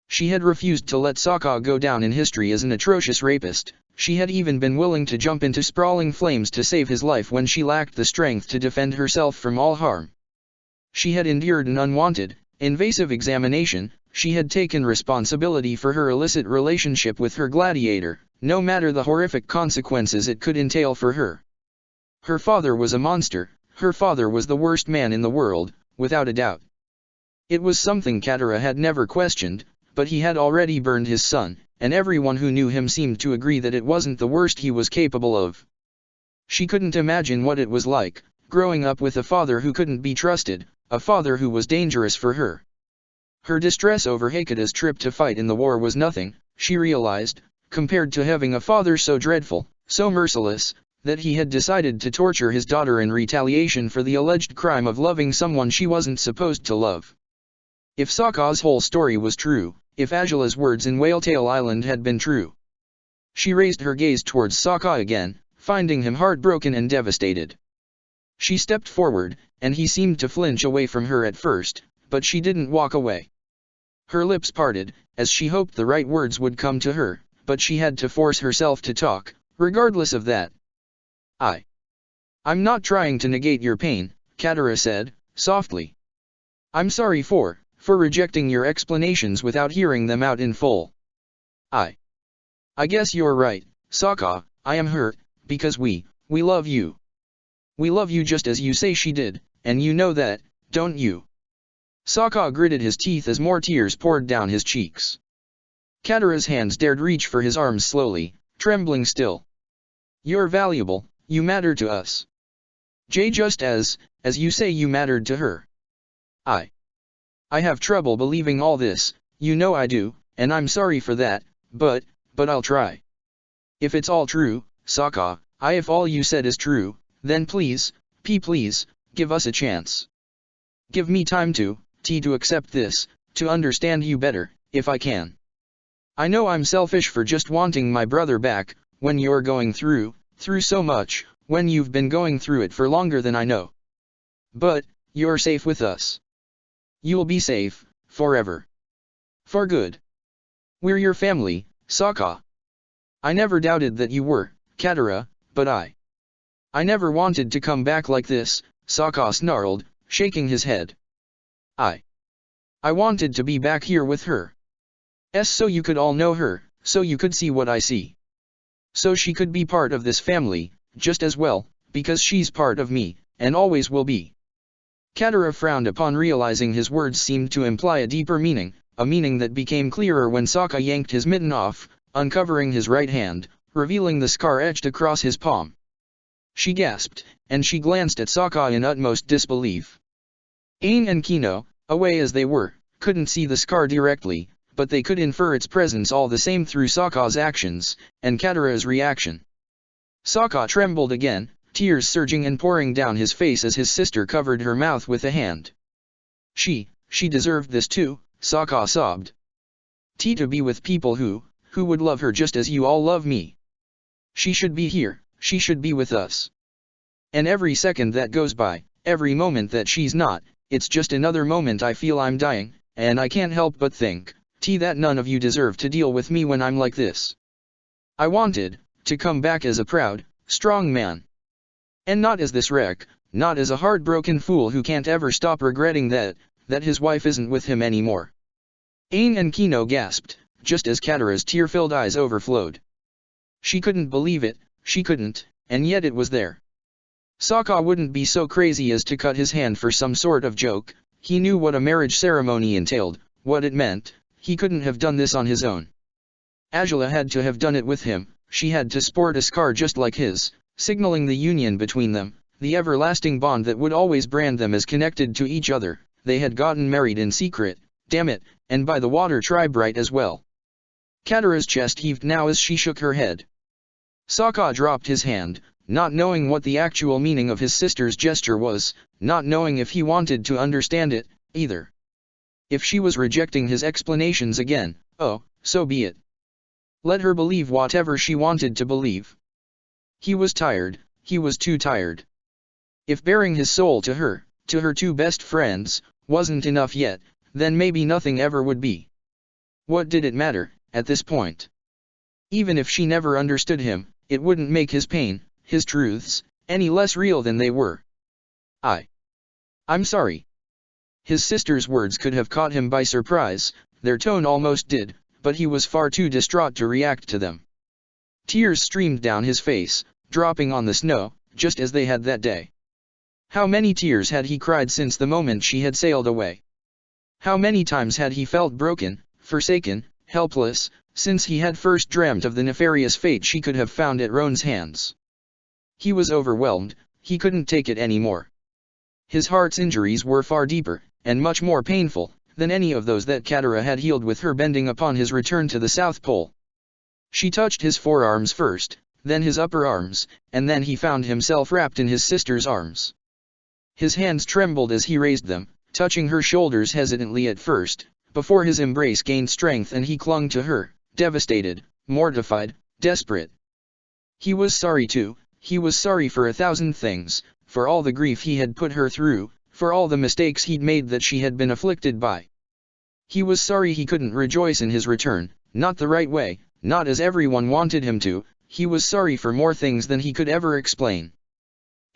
She had refused to let Sokka go down in history as an atrocious rapist. She had even been willing to jump into sprawling flames to save his life when she lacked the strength to defend herself from all harm. She had endured an unwanted, invasive examination. She had taken responsibility for her illicit relationship with her gladiator, no matter the horrific consequences it could entail for her. Her father was a monster, her father was the worst man in the world, without a doubt. It was something Katara had never questioned, but he had already burned his son, and everyone who knew him seemed to agree that it wasn't the worst he was capable of. She couldn't imagine what it was like, growing up with a father who couldn't be trusted, a father who was dangerous for her. Her distress over Hakuda's trip to fight in the war was nothing, she realized, compared to having a father so dreadful, so merciless, that he had decided to torture his daughter in retaliation for the alleged crime of loving someone she wasn't supposed to love. If Sokka's whole story was true, if Azula's words in Whaletail Island had been true. She raised her gaze towards Sokka again, finding him heartbroken and devastated. She stepped forward, and he seemed to flinch away from her at first, but she didn't walk away. Her lips parted, as she hoped the right words would come to her, but she had to force herself to talk, regardless of that. I'm not trying to negate your pain, Katara said, softly. I'm sorry for rejecting your explanations without hearing them out in full. I guess you're right, Sokka, I am hurt, because we love you. We love you just as you say she did, and you know that, don't you? Sokka gritted his teeth as more tears poured down his cheeks. Katara's hands dared reach for his arms slowly, trembling still. You're valuable, you matter to us. Just as you say you mattered to her. I have trouble believing all this, you know I do, and I'm sorry for that, but I'll try. If it's all true, Sokka, if all you said is true, then please, please, give us a chance. Give me time to accept this, to understand you better, if I can. I know I'm selfish for just wanting my brother back, when you're going through so much, when you've been going through it for longer than I know. But, you're safe with us. You'll be safe, forever. For good. We're your family, Sokka. I never doubted that you were, Katara, but I never wanted to come back like this, Sokka snarled, shaking his head. I wanted to be back here with her. So you could all know her, so you could see what I see. So she could be part of this family, just as well, because she's part of me, and always will be. Katara frowned upon realizing his words seemed to imply a deeper meaning, a meaning that became clearer when Sokka yanked his mitten off, uncovering his right hand, revealing the scar etched across his palm. She gasped, and she glanced at Sokka in utmost disbelief. Aang and Kino, away as they were, couldn't see the scar directly, but they could infer its presence all the same through Sokka's actions, and Katara's reaction. Sokka trembled again, tears surging and pouring down his face as his sister covered her mouth with a hand. She deserved this too, Sokka sobbed. To be with people who would love her just as you all love me. She should be here, she should be with us. And every second that goes by, every moment that she's not, it's just another moment I feel I'm dying, and I can't help but think, that none of you deserve to deal with me when I'm like this. I wanted to come back as a proud, strong man. And not as this wreck, not as a heartbroken fool who can't ever stop regretting that his wife isn't with him anymore. Aang and Kino gasped, just as Katara's tear-filled eyes overflowed. She couldn't believe it, she couldn't, and yet it was there. Sokka wouldn't be so crazy as to cut his hand for some sort of joke. He knew what a marriage ceremony entailed, what it meant. He couldn't have done this on his own. Azula had to have done it with him. She had to sport a scar just like his, signaling the union between them, the everlasting bond that would always brand them as connected to each other, they had gotten married in secret, damn it, and by the water tribe right as well. Katara's chest heaved now as she shook her head. Sokka dropped his hand, not knowing what the actual meaning of his sister's gesture was, not knowing if he wanted to understand it, either. If she was rejecting his explanations again, oh, so be it. Let her believe whatever she wanted to believe. He was tired, he was too tired. If bearing his soul to her two best friends, wasn't enough yet, then maybe nothing ever would be. What did it matter, at this point? Even if she never understood him, it wouldn't make his pain, his truths, any less real than they were. I'm sorry. His sister's words could have caught him by surprise, their tone almost did, but he was far too distraught to react to them. Tears streamed down his face, dropping on the snow, just as they had that day. How many tears had he cried since the moment she had sailed away? How many times had he felt broken, forsaken, helpless, since he had first dreamt of the nefarious fate she could have found at Roan's hands? He was overwhelmed, he couldn't take it anymore. His heart's injuries were far deeper, and much more painful, than any of those that Katara had healed with her bending upon his return to the South Pole. She touched his forearms first, then his upper arms, and then he found himself wrapped in his sister's arms. His hands trembled as he raised them, touching her shoulders hesitantly at first, before his embrace gained strength and he clung to her, devastated, mortified, desperate. He was sorry too, he was sorry for 1,000 things, for all the grief he had put her through, for all the mistakes he'd made that she had been afflicted by. He was sorry he couldn't rejoice in his return, not the right way, not as everyone wanted him to. He was sorry for more things than he could ever explain.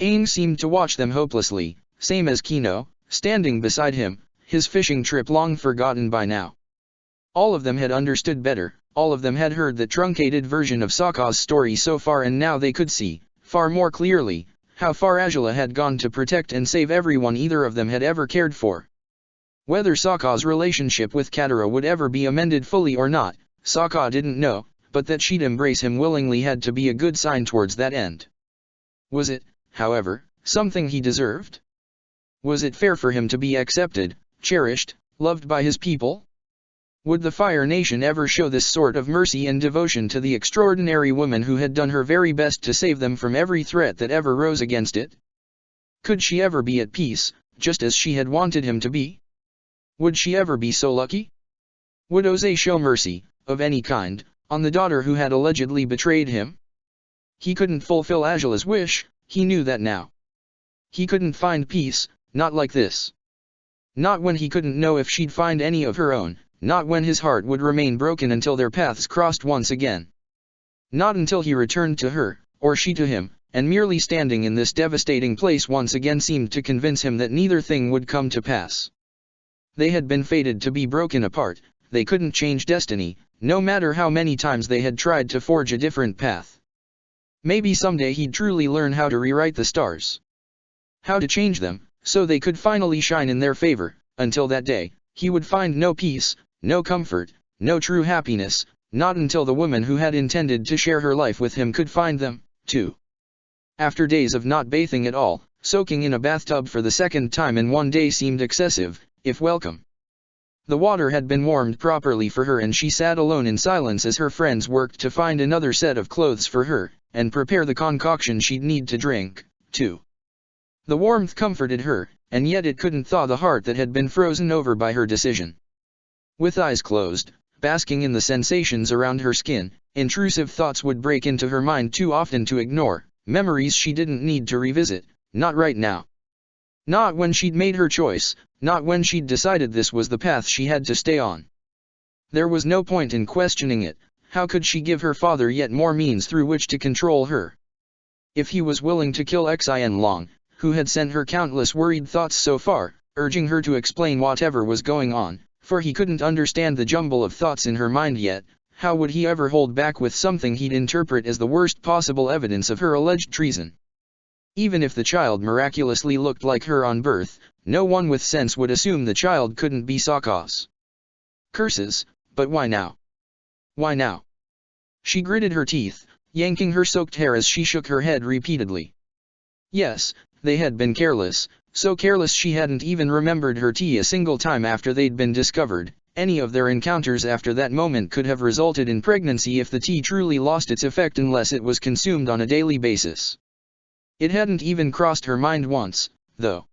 Aang seemed to watch them hopelessly, same as Kino, standing beside him, his fishing trip long forgotten by now. All of them had understood better, all of them had heard the truncated version of Sokka's story so far, and now they could see, far more clearly, how far Azula had gone to protect and save everyone either of them had ever cared for. Whether Sokka's relationship with Katara would ever be amended fully or not, Sokka didn't know, but that she'd embrace him willingly had to be a good sign towards that end. Was it, however, something he deserved? Was it fair for him to be accepted, cherished, loved by his people? Would the Fire Nation ever show this sort of mercy and devotion to the extraordinary woman who had done her very best to save them from every threat that ever rose against it? Could she ever be at peace, just as she had wanted him to be? Would she ever be so lucky? Would Ozai show mercy, of any kind, on the daughter who had allegedly betrayed him? He couldn't fulfill Azula's wish, he knew that now. He couldn't find peace, not like this. Not when he couldn't know if she'd find any of her own, not when his heart would remain broken until their paths crossed once again. Not until he returned to her, or she to him, and merely standing in this devastating place once again seemed to convince him that neither thing would come to pass. They had been fated to be broken apart, they couldn't change destiny, no matter how many times they had tried to forge a different path. Maybe someday he'd truly learn how to rewrite the stars. How to change them, so they could finally shine in their favor. Until that day, he would find no peace, no comfort, no true happiness, not until the woman who had intended to share her life with him could find them, too. After days of not bathing at all, soaking in a bathtub for the second time in one day seemed excessive, if welcome. The water had been warmed properly for her and she sat alone in silence as her friends worked to find another set of clothes for her, and prepare the concoction she'd need to drink, too. The warmth comforted her, and yet it couldn't thaw the heart that had been frozen over by her decision. With eyes closed, basking in the sensations around her skin, intrusive thoughts would break into her mind too often to ignore, memories she didn't need to revisit, not right now. Not when she'd made her choice, not when she'd decided this was the path she had to stay on. There was no point in questioning it. How could she give her father yet more means through which to control her? If he was willing to kill Xin Long, who had sent her countless worried thoughts so far, urging her to explain whatever was going on, for he couldn't understand the jumble of thoughts in her mind yet, how would he ever hold back with something he'd interpret as the worst possible evidence of her alleged treason? Even if the child miraculously looked like her on birth, no one with sense would assume the child couldn't be Sokka's. Curses, but why now? Why now? She gritted her teeth, yanking her soaked hair as she shook her head repeatedly. Yes, they had been careless, so careless she hadn't even remembered her tea a single time after they'd been discovered. Any of their encounters after that moment could have resulted in pregnancy if the tea truly lost its effect unless it was consumed on a daily basis. It hadn't even crossed her mind once, though.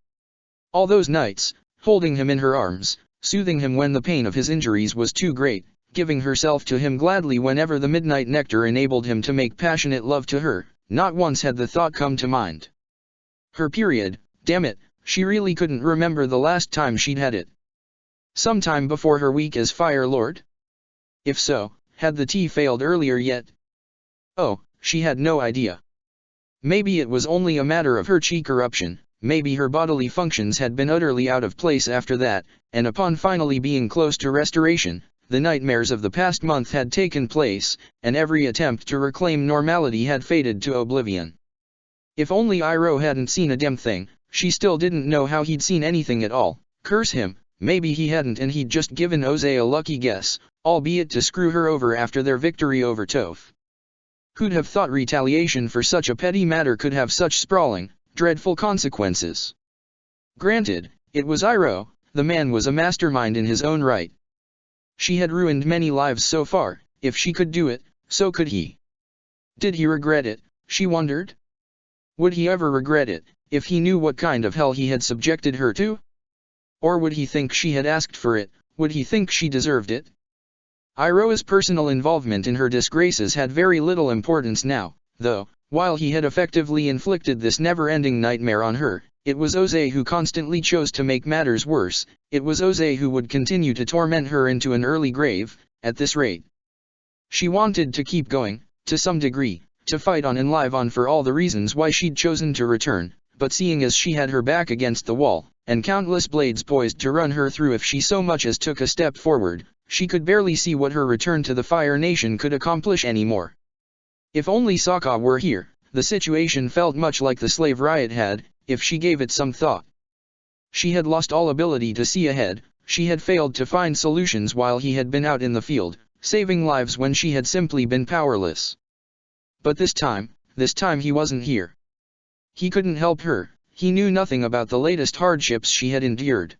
All those nights, holding him in her arms, soothing him when the pain of his injuries was too great, giving herself to him gladly whenever the midnight nectar enabled him to make passionate love to her, not once had the thought come to mind. Her period, damn it, she really couldn't remember the last time she'd had it. Sometime before her week as Fire Lord? If so, had the tea failed earlier yet? Oh, she had no idea. Maybe it was only a matter of her cheek eruption, maybe her bodily functions had been utterly out of place after that, and upon finally being close to restoration, the nightmares of the past month had taken place, and every attempt to reclaim normality had faded to oblivion. If only Iroh hadn't seen a damn thing, she still didn't know how he'd seen anything at all. Curse him, maybe he hadn't and he'd just given Oze a lucky guess, albeit to screw her over after their victory over Toph. Who'd have thought retaliation for such a petty matter could have such sprawling, dreadful consequences? Granted, it was Iroh, the man was a mastermind in his own right. She had ruined many lives so far, if she could do it, so could he. Did he regret it, she wondered? Would he ever regret it, if he knew what kind of hell he had subjected her to? Or would he think she had asked for it, would he think she deserved it? Iroh's personal involvement in her disgraces had very little importance now, though, while he had effectively inflicted this never-ending nightmare on her, it was Oze who constantly chose to make matters worse. It was Oze who would continue to torment her into an early grave, at this rate. She wanted to keep going, to some degree, to fight on and live on for all the reasons why she'd chosen to return, but seeing as she had her back against the wall, and countless blades poised to run her through if she so much as took a step forward, she could barely see what her return to the Fire Nation could accomplish anymore. If only Sokka were here, the situation felt much like the slave riot had, if she gave it some thought. She had lost all ability to see ahead, she had failed to find solutions while he had been out in the field, saving lives when she had simply been powerless. But this time he wasn't here. He couldn't help her, he knew nothing about the latest hardships she had endured.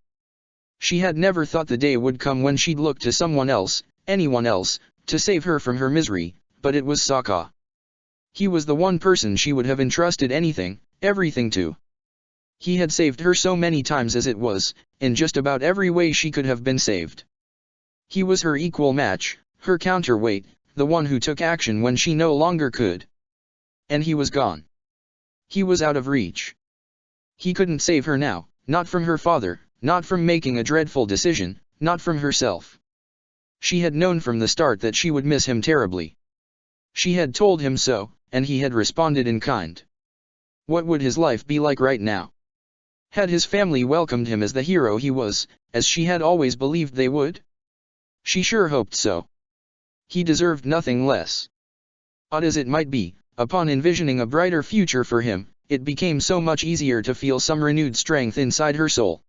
She had never thought the day would come when she'd look to someone else, anyone else, to save her from her misery, but it was Sokka. He was the one person she would have entrusted anything, everything to. He had saved her so many times as it was, in just about every way she could have been saved. He was her equal match, her counterweight, the one who took action when she no longer could. And he was gone. He was out of reach. He couldn't save her now, not from her father, not from making a dreadful decision, not from herself. She had known from the start that she would miss him terribly. She had told him so, and he had responded in kind. What would his life be like right now? Had his family welcomed him as the hero he was, as she had always believed they would? She sure hoped so. He deserved nothing less. Odd as it might be, upon envisioning a brighter future for him, it became so much easier to feel some renewed strength inside her soul.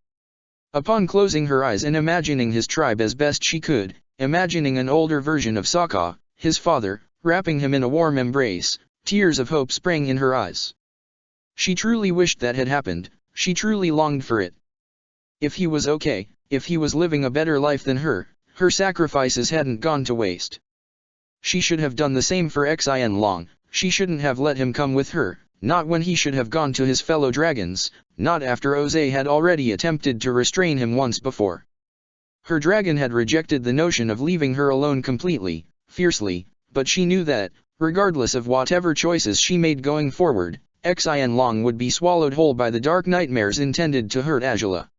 Upon closing her eyes and imagining his tribe as best she could, imagining an older version of Sokka, his father, wrapping him in a warm embrace, tears of hope sprang in her eyes. She truly wished that had happened, she truly longed for it. If he was okay, if he was living a better life than her sacrifices hadn't gone to waste. She should have done the same for Xin Long, she shouldn't have let him come with her, not when he should have gone to his fellow dragons, not after Oze had already attempted to restrain him once before. Her dragon had rejected the notion of leaving her alone completely, fiercely, but she knew that, regardless of whatever choices she made going forward, Xin Long would be swallowed whole by the dark nightmares intended to hurt Azula.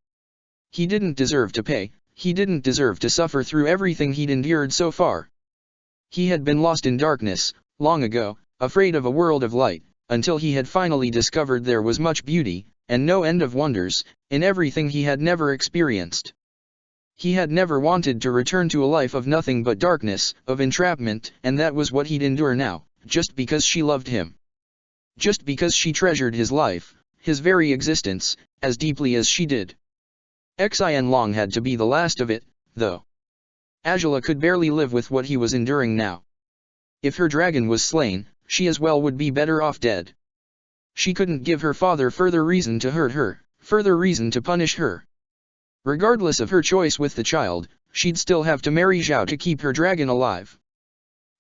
He didn't deserve to pay, he didn't deserve to suffer through everything he'd endured so far. He had been lost in darkness, long ago, afraid of a world of light, until he had finally discovered there was much beauty, and no end of wonders, in everything he had never experienced. He had never wanted to return to a life of nothing but darkness, of entrapment, and that was what he'd endure now, just because she loved him. Just because she treasured his life, his very existence, as deeply as she did. Xin Long had to be the last of it, though. Azula could barely live with what he was enduring now. If her dragon was slain, she as well would be better off dead. She couldn't give her father further reason to hurt her, further reason to punish her. Regardless of her choice with the child, she'd still have to marry Zhao to keep her dragon alive.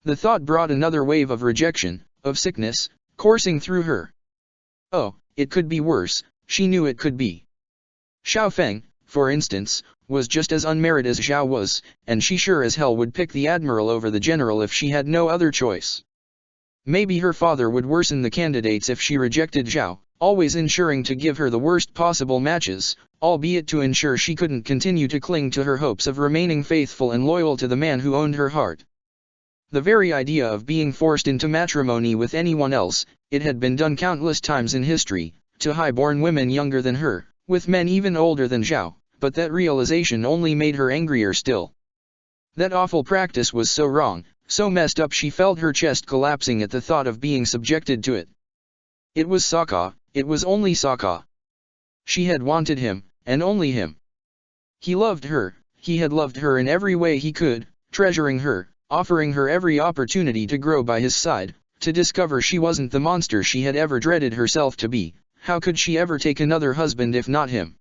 The thought brought another wave of rejection, of sickness, coursing through her. Oh, it could be worse, she knew it could be. Xiao Feng, for instance, was just as unmarried as Zhao was, and she sure as hell would pick the admiral over the general if she had no other choice. Maybe her father would worsen the candidates if she rejected Zhao, always ensuring to give her the worst possible matches, albeit to ensure she couldn't continue to cling to her hopes of remaining faithful and loyal to the man who owned her heart. The very idea of being forced into matrimony with anyone else, it had been done countless times in history, to high-born women younger than her, with men even older than Zhao, but that realization only made her angrier still. That awful practice was so wrong, so messed up she felt her chest collapsing at the thought of being subjected to it. It was Sokka, it was only Sokka. She had wanted him, and only him. He loved her, he had loved her in every way he could, treasuring her, offering her every opportunity to grow by his side, to discover she wasn't the monster she had ever dreaded herself to be. How could she ever take another husband if not him?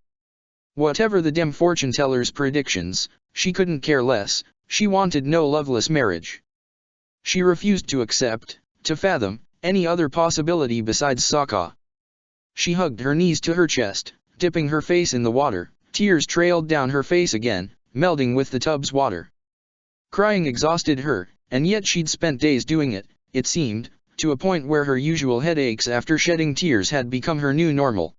Whatever the dim fortune-teller's predictions, she couldn't care less, she wanted no loveless marriage. She refused to accept, to fathom, any other possibility besides Sokka. She hugged her knees to her chest, dipping her face in the water, tears trailed down her face again, melding with the tub's water. Crying exhausted her, and yet she'd spent days doing it, it seemed, to a point where her usual headaches after shedding tears had become her new normal.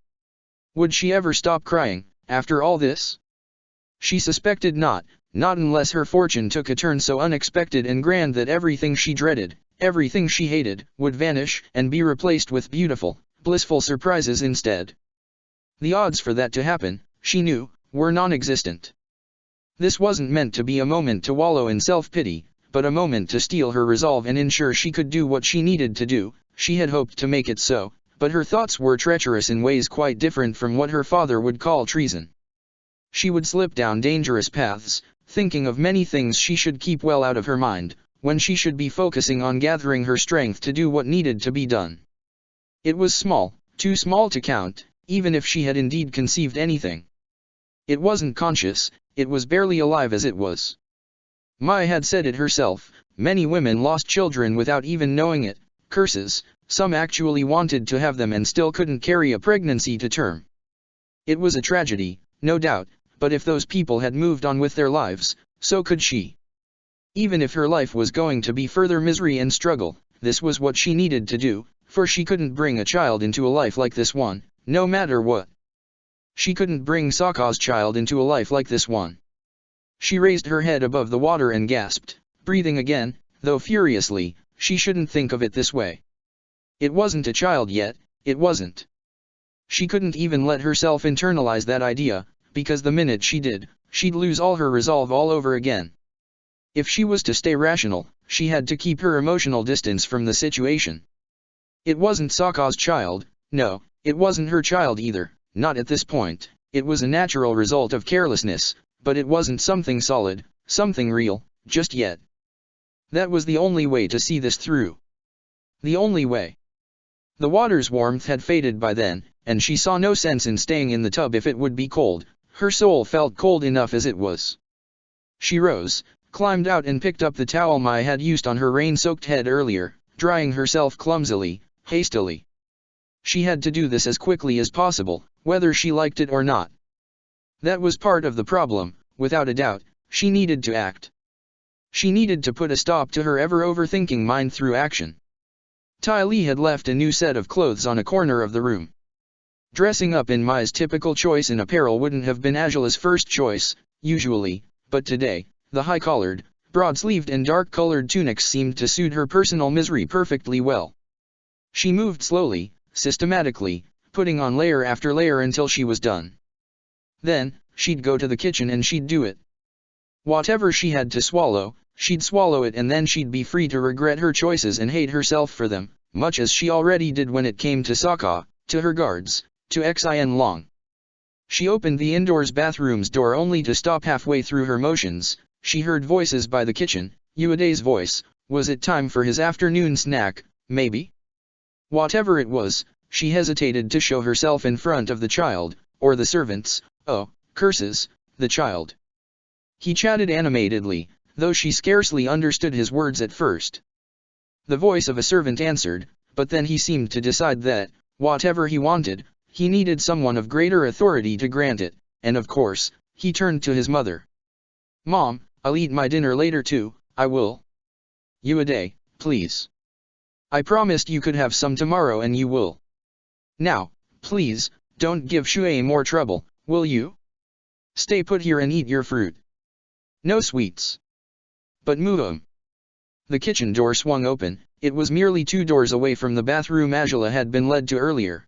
Would she ever stop crying, after all this? She suspected not unless her fortune took a turn so unexpected and grand that everything she dreaded, everything she hated, would vanish and be replaced with beautiful, blissful surprises instead. The odds for that to happen, she knew, were non-existent. This wasn't meant to be a moment to wallow in self-pity, but a moment to steel her resolve and ensure she could do what she needed to do. She had hoped to make it so, but her thoughts were treacherous in ways quite different from what her father would call treason. She would slip down dangerous paths, thinking of many things she should keep well out of her mind, when she should be focusing on gathering her strength to do what needed to be done. It was small, too small to count, even if she had indeed conceived anything. It wasn't conscious, it was barely alive as it was. Mai had said it herself, many women lost children without even knowing it, curses, some actually wanted to have them and still couldn't carry a pregnancy to term. It was a tragedy, no doubt, but if those people had moved on with their lives, so could she. Even if her life was going to be further misery and struggle, this was what she needed to do, for she couldn't bring a child into a life like this one, no matter what. She couldn't bring Sokka's child into a life like this one. She raised her head above the water and gasped, breathing again, though furiously. She shouldn't think of it this way. It wasn't a child yet, it wasn't. She couldn't even let herself internalize that idea, because the minute she did, she'd lose all her resolve all over again. If she was to stay rational, she had to keep her emotional distance from the situation. It wasn't Sokka's child, no, it wasn't her child either, not at this point. It was a natural result of carelessness, but it wasn't something solid, something real, just yet. That was the only way to see this through. The only way. The water's warmth had faded by then, and she saw no sense in staying in the tub if it would be cold. Her soul felt cold enough as it was. She rose, climbed out and picked up the towel Mai had used on her rain-soaked head earlier, drying herself clumsily, hastily. She had to do this as quickly as possible, whether she liked it or not. That was part of the problem, without a doubt. She needed to act. She needed to put a stop to her ever-overthinking mind through action. Ty Lee had left a new set of clothes on a corner of the room. Dressing up in Mai's typical choice in apparel wouldn't have been Angela's first choice, usually, but today, the high-collared, broad-sleeved and dark-colored tunics seemed to suit her personal misery perfectly well. She moved slowly, systematically, putting on layer after layer until she was done. Then, she'd go to the kitchen and she'd do it. Whatever she had to swallow, she'd swallow it and then she'd be free to regret her choices and hate herself for them, much as she already did when it came to Sokka, to her guards, to Xin Long. She opened the indoors bathroom's door only to stop halfway through her motions. She heard voices by the kitchen. Ueda's voice. Was it time for his afternoon snack, maybe? Whatever it was, she hesitated to show herself in front of the child, or the servants, oh, curses, the child. He chatted animatedly, though she scarcely understood his words at first. The voice of a servant answered, but then he seemed to decide that, whatever he wanted, he needed someone of greater authority to grant it, and of course, he turned to his mother. "Mom, I'll eat my dinner later too, I will. You a day, please. I promised you could have some tomorrow and you will. Now, please, don't give Shui more trouble, will you? Stay put here and eat your fruit. No sweets. But move 'em." The kitchen door swung open. It was merely 2 doors away from the bathroom Angela had been led to earlier.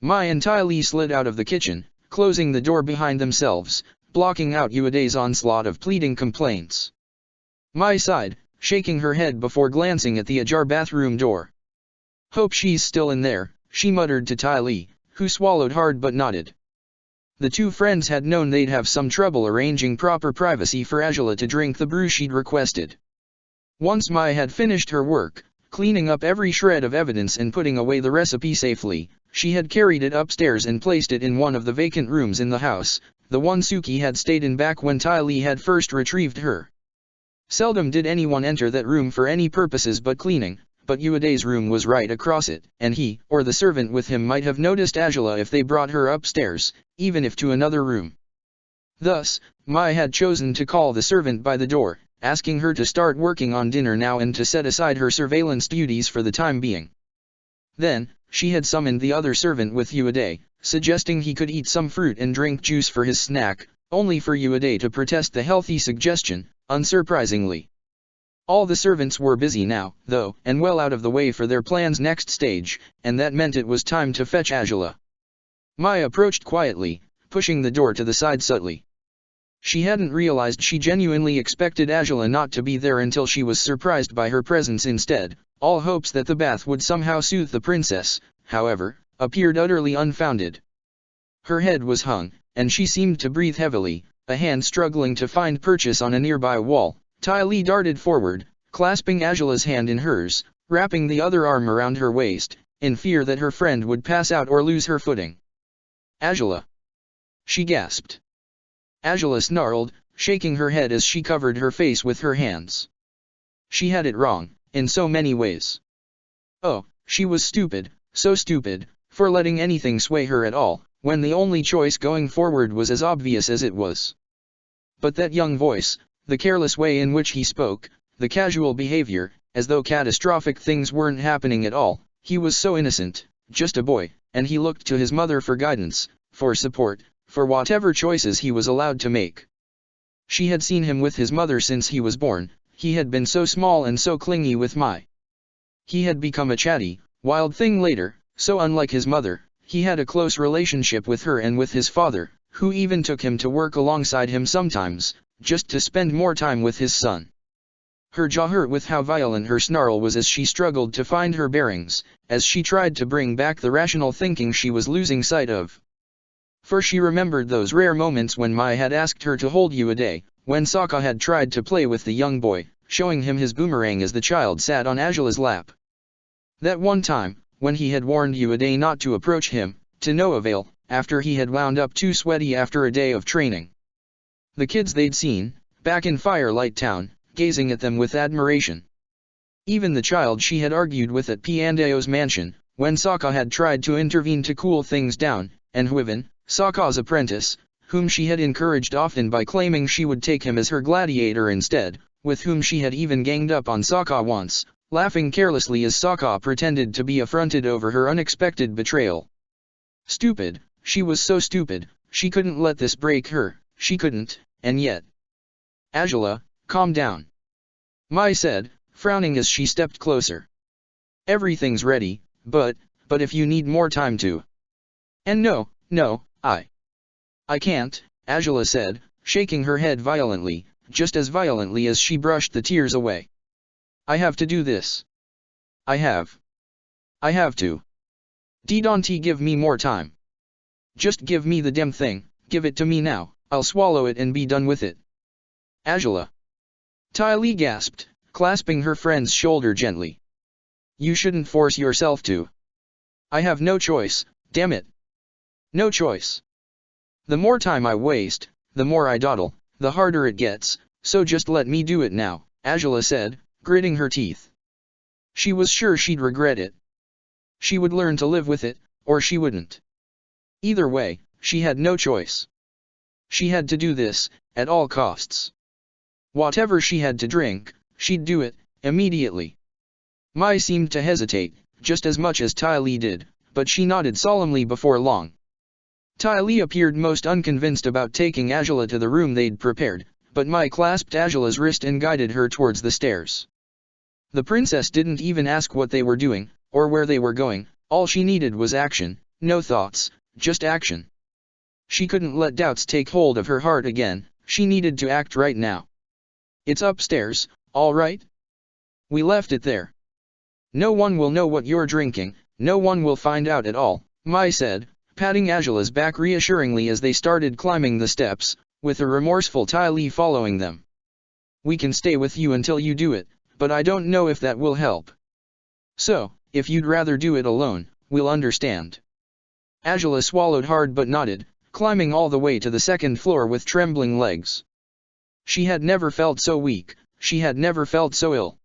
Mai and Tai Li slid out of the kitchen, closing the door behind themselves, blocking out Yuadei's onslaught of pleading complaints. Mai sighed, shaking her head before glancing at the ajar bathroom door. "Hope she's still in there," she muttered to Tai Li, who swallowed hard but nodded. The 2 friends had known they'd have some trouble arranging proper privacy for Angela to drink the brew she'd requested. Once Mai had finished her work, cleaning up every shred of evidence and putting away the recipe safely, she had carried it upstairs and placed it in one of the vacant rooms in the house, the one Suki had stayed in back when Tai Li had first retrieved her. Seldom did anyone enter that room for any purposes but cleaning, but Yuadei's room was right across it, and he, or the servant with him might have noticed Angela if they brought her upstairs, even if to another room. Thus, Mai had chosen to call the servant by the door, asking her to start working on dinner now and to set aside her surveillance duties for the time being. Then, she had summoned the other servant with Yuadei, suggesting he could eat some fruit and drink juice for his snack, only for Yuadei to protest the healthy suggestion, unsurprisingly. All the servants were busy now, though, and well out of the way for their plan's next stage, and that meant it was time to fetch Angela. Mai approached quietly, pushing the door to the side subtly. She hadn't realized she genuinely expected Angela not to be there until she was surprised by her presence instead. All hopes that the bath would somehow soothe the princess, however, appeared utterly unfounded. Her head was hung, and she seemed to breathe heavily, a hand struggling to find purchase on a nearby wall. Tai Li darted forward, clasping Angela's hand in hers, wrapping the other arm around her waist, in fear that her friend would pass out or lose her footing. "Angela!" she gasped. Angela snarled, shaking her head as she covered her face with her hands. She had it wrong, in so many ways. Oh, she was stupid, so stupid, for letting anything sway her at all, when the only choice going forward was as obvious as it was. But that young voice, the careless way in which he spoke, the casual behavior, as though catastrophic things weren't happening at all, he was so innocent, just a boy, and he looked to his mother for guidance, for support, for whatever choices he was allowed to make. She had seen him with his mother since he was born. He had been so small and so clingy with Mai. He had become a chatty, wild thing later, so unlike his mother. He had a close relationship with her and with his father, who even took him to work alongside him sometimes, just to spend more time with his son. Her jaw hurt with how violent her snarl was as she struggled to find her bearings, as she tried to bring back the rational thinking she was losing sight of. For she remembered those rare moments when Mai had asked her to hold Yuadei, when Sokka had tried to play with the young boy, showing him his boomerang as the child sat on Angela's lap. That one time, when he had warned Yuadei not to approach him, to no avail, after he had wound up too sweaty after a day of training. The kids they'd seen, back in Firelight Town, gazing at them with admiration. Even the child she had argued with at Piandeo's mansion, when Sokka had tried to intervene to cool things down, and Huivin, Sokka's apprentice, whom she had encouraged often by claiming she would take him as her gladiator instead, with whom she had even ganged up on Sokka once, laughing carelessly as Sokka pretended to be affronted over her unexpected betrayal. Stupid, she was so stupid, she couldn't let this break her, she couldn't, and yet. "Angela, calm down," Mai said, frowning as she stepped closer. "Everything's ready, but if you need more time to." "And no, I can't," Angela said, shaking her head violently, just as violently as she brushed the tears away. "I have to do this. I have to. Don't give me more time. Just give me the damn thing, give it to me now, I'll swallow it and be done with it." "Angela!" Tai Li gasped, clasping her friend's shoulder gently. "You shouldn't force yourself to. I have no choice, damn it. No choice." The more time I waste, the more I dawdle, the harder it gets, so just let me do it now, Angela said, gritting her teeth. She was sure she'd regret it. She would learn to live with it, or she wouldn't. Either way, she had no choice. She had to do this, at all costs. Whatever she had to drink, she'd do it, immediately. Mai seemed to hesitate, just as much as Ty Lee did, but she nodded solemnly before long. Ty Lee appeared most unconvinced about taking Angela to the room they'd prepared, but Mai clasped Angela's wrist and guided her towards the stairs. The princess didn't even ask what they were doing, or where they were going. All she needed was action, no thoughts, just action. She couldn't let doubts take hold of her heart again, she needed to act right now. It's upstairs, all right? We left it there. No one will know what you're drinking, no one will find out at all, Mai said, patting Angela's back reassuringly as they started climbing the steps, with a remorseful Ty Lee following them. We can stay with you until you do it, but I don't know if that will help. So, if you'd rather do it alone, we'll understand. Angela swallowed hard but nodded, climbing all the way to the second floor with trembling legs. She had never felt so weak, she had never felt so ill.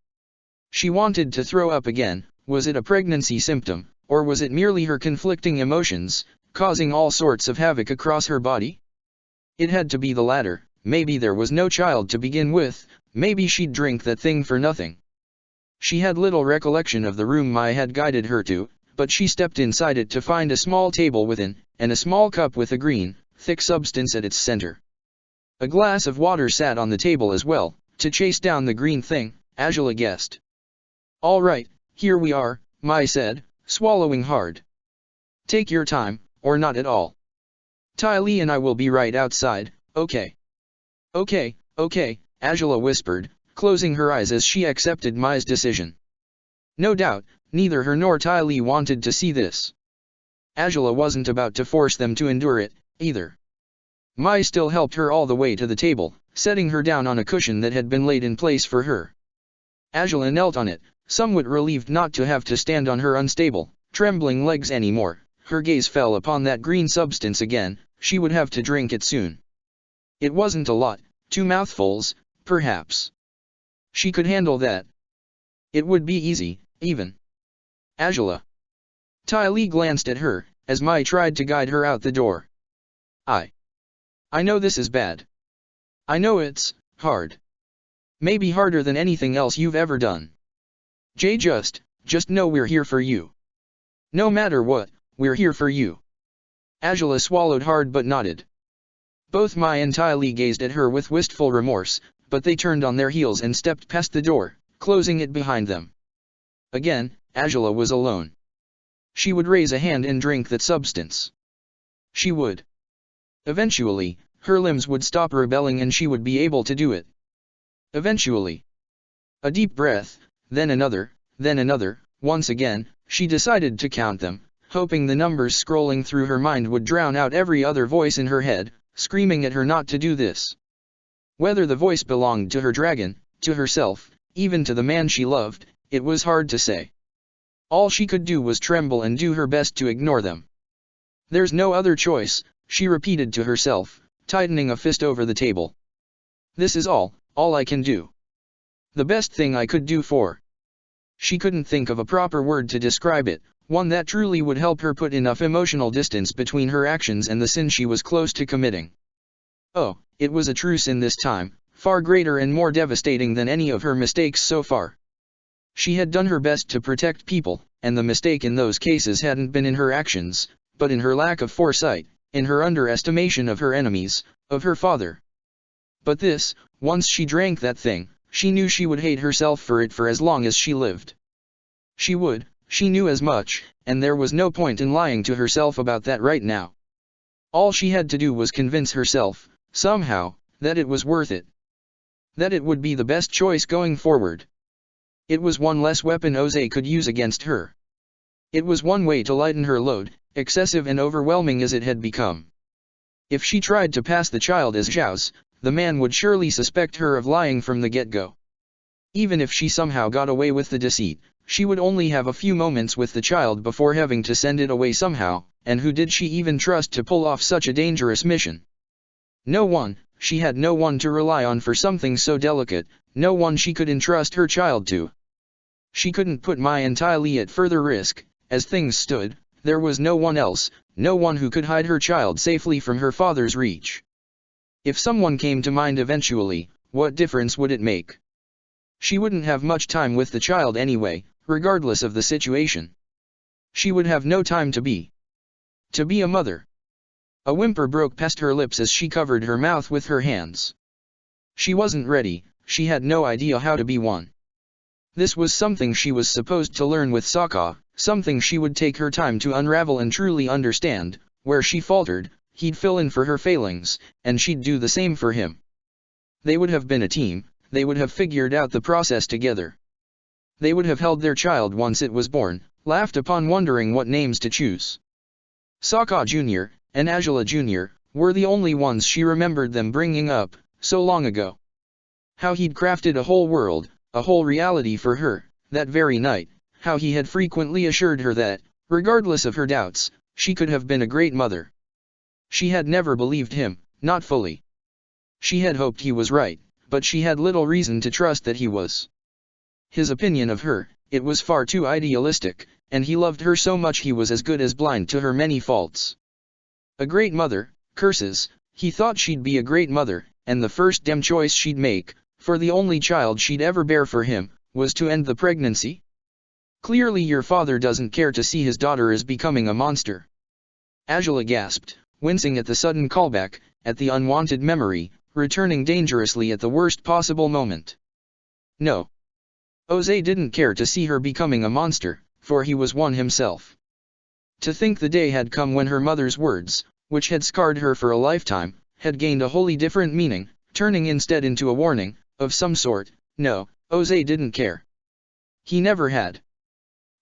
She wanted to throw up again. Was it a pregnancy symptom, or was it merely her conflicting emotions, causing all sorts of havoc across her body? It had to be the latter. Maybe there was no child to begin with, maybe she'd drink that thing for nothing. She had little recollection of the room Mai had guided her to, but she stepped inside it to find a small table within, and a small cup with a green, thick substance at its center. A glass of water sat on the table as well, to chase down the green thing, Angela guessed. All right, here we are, Mai said, swallowing hard. Take your time, or not at all. Ty Lee and I will be right outside, okay? Okay, Angela whispered, closing her eyes as she accepted Mai's decision. No doubt, neither her nor Ty Lee wanted to see this. Angela wasn't about to force them to endure it, either. Mai still helped her all the way to the table, setting her down on a cushion that had been laid in place for her. Angela knelt on it, somewhat relieved not to have to stand on her unstable, trembling legs anymore. Her gaze fell upon that green substance again. She would have to drink it soon. It wasn't a lot, 2 mouthfuls, perhaps. She could handle that. It would be easy, even. Angela. Ty Lee glanced at her, as Mai tried to guide her out the door. I know this is bad. I know it's hard. Maybe harder than anything else you've ever done. Just know we're here for you. No matter what, we're here for you. Angela swallowed hard but nodded. Both Mai and Ty Lee gazed at her with wistful remorse, but they turned on their heels and stepped past the door, closing it behind them. Again, Angela was alone. She would raise a hand and drink that substance. She would. Eventually, her limbs would stop rebelling and she would be able to do it. Eventually. A deep breath, then another, once again, she decided to count them, hoping the numbers scrolling through her mind would drown out every other voice in her head, screaming at her not to do this. Whether the voice belonged to her dragon, to herself, even to the man she loved, it was hard to say. All she could do was tremble and do her best to ignore them. There's no other choice, she repeated to herself, tightening a fist over the table. This is all I can do. The best thing I could do for. She couldn't think of a proper word to describe it, one that truly would help her put enough emotional distance between her actions and the sin she was close to committing. Oh, it was a true sin this time, far greater and more devastating than any of her mistakes so far. She had done her best to protect people, and the mistake in those cases hadn't been in her actions, but in her lack of foresight, in her underestimation of her enemies, of her father. But this, once she drank that thing, she knew she would hate herself for it for as long as she lived. She would, she knew as much, and there was no point in lying to herself about that right now. All she had to do was convince herself, somehow, that it was worth it. That it would be the best choice going forward. It was one less weapon Jose could use against her. It was one way to lighten her load, excessive and overwhelming as it had become. If she tried to pass the child as Zhao's, the man would surely suspect her of lying from the get-go. Even if she somehow got away with the deceit, she would only have a few moments with the child before having to send it away somehow, and who did she even trust to pull off such a dangerous mission? No one. She had no one to rely on for something so delicate, no one she could entrust her child to. She couldn't put Mai entirely at further risk. As things stood, there was no one else, no one who could hide her child safely from her father's reach. If someone came to mind eventually, what difference would it make? She wouldn't have much time with the child anyway, regardless of the situation. She would have no time to be a mother. A whimper broke past her lips as she covered her mouth with her hands. She wasn't ready, she had no idea how to be one. This was something she was supposed to learn with Sokka, something she would take her time to unravel and truly understand. Where she faltered, he'd fill in for her failings, and she'd do the same for him. They would have been a team, they would have figured out the process together. They would have held their child once it was born, laughed upon wondering what names to choose. Sokka Jr. and Azula Jr. were the only ones she remembered them bringing up, so long ago. How he'd crafted a whole world, a whole reality for her, that very night, how he had frequently assured her that, regardless of her doubts, she could have been a great mother. She had never believed him, not fully. She had hoped he was right, but she had little reason to trust that he was. His opinion of her, it was far too idealistic, and he loved her so much he was as good as blind to her many faults. A great mother, curses, he thought she'd be a great mother, and the first damn choice she'd make, for the only child she'd ever bear for him, was to end the pregnancy? Clearly your father doesn't care to see his daughter as becoming a monster. Azula gasped, wincing at the sudden callback, at the unwanted memory, returning dangerously at the worst possible moment. No. Oze didn't care to see her becoming a monster, for he was one himself. To think the day had come when her mother's words, which had scarred her for a lifetime, had gained a wholly different meaning, turning instead into a warning, of some sort. No, Oze didn't care. He never had.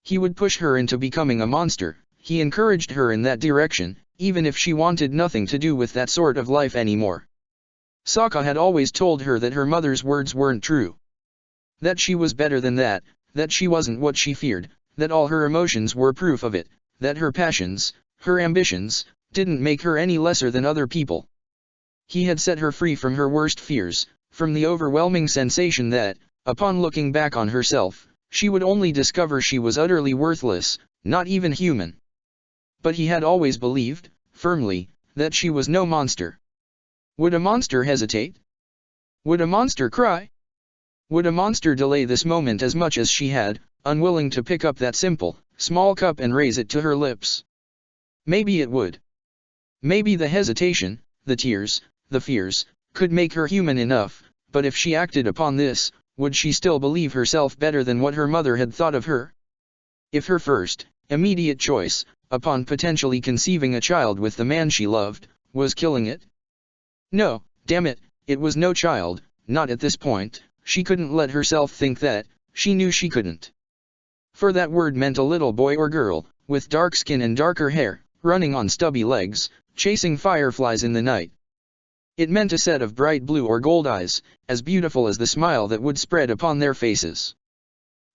He would push her into becoming a monster, he encouraged her in that direction, even if she wanted nothing to do with that sort of life anymore. Sokka had always told her that her mother's words weren't true. That she was better than that she wasn't what she feared, that all her emotions were proof of it, that her passions, her ambitions, didn't make her any lesser than other people. He had set her free from her worst fears, from the overwhelming sensation that, upon looking back on herself, she would only discover she was utterly worthless, not even human. But he had always believed, firmly, that she was no monster. Would a monster hesitate? Would a monster cry? Would a monster delay this moment as much as she had, unwilling to pick up that simple, small cup and raise it to her lips? Maybe it would. Maybe the hesitation, the tears, the fears, could make her human enough, but if she acted upon this, would she still believe herself better than what her mother had thought of her? If her first, immediate choice, upon potentially conceiving a child with the man she loved, was killing it? No, damn it, it was no child, not at this point. She couldn't let herself think that, she knew she couldn't. For that word meant a little boy or girl, with dark skin and darker hair, running on stubby legs, chasing fireflies in the night. It meant a set of bright blue or gold eyes, as beautiful as the smile that would spread upon their faces.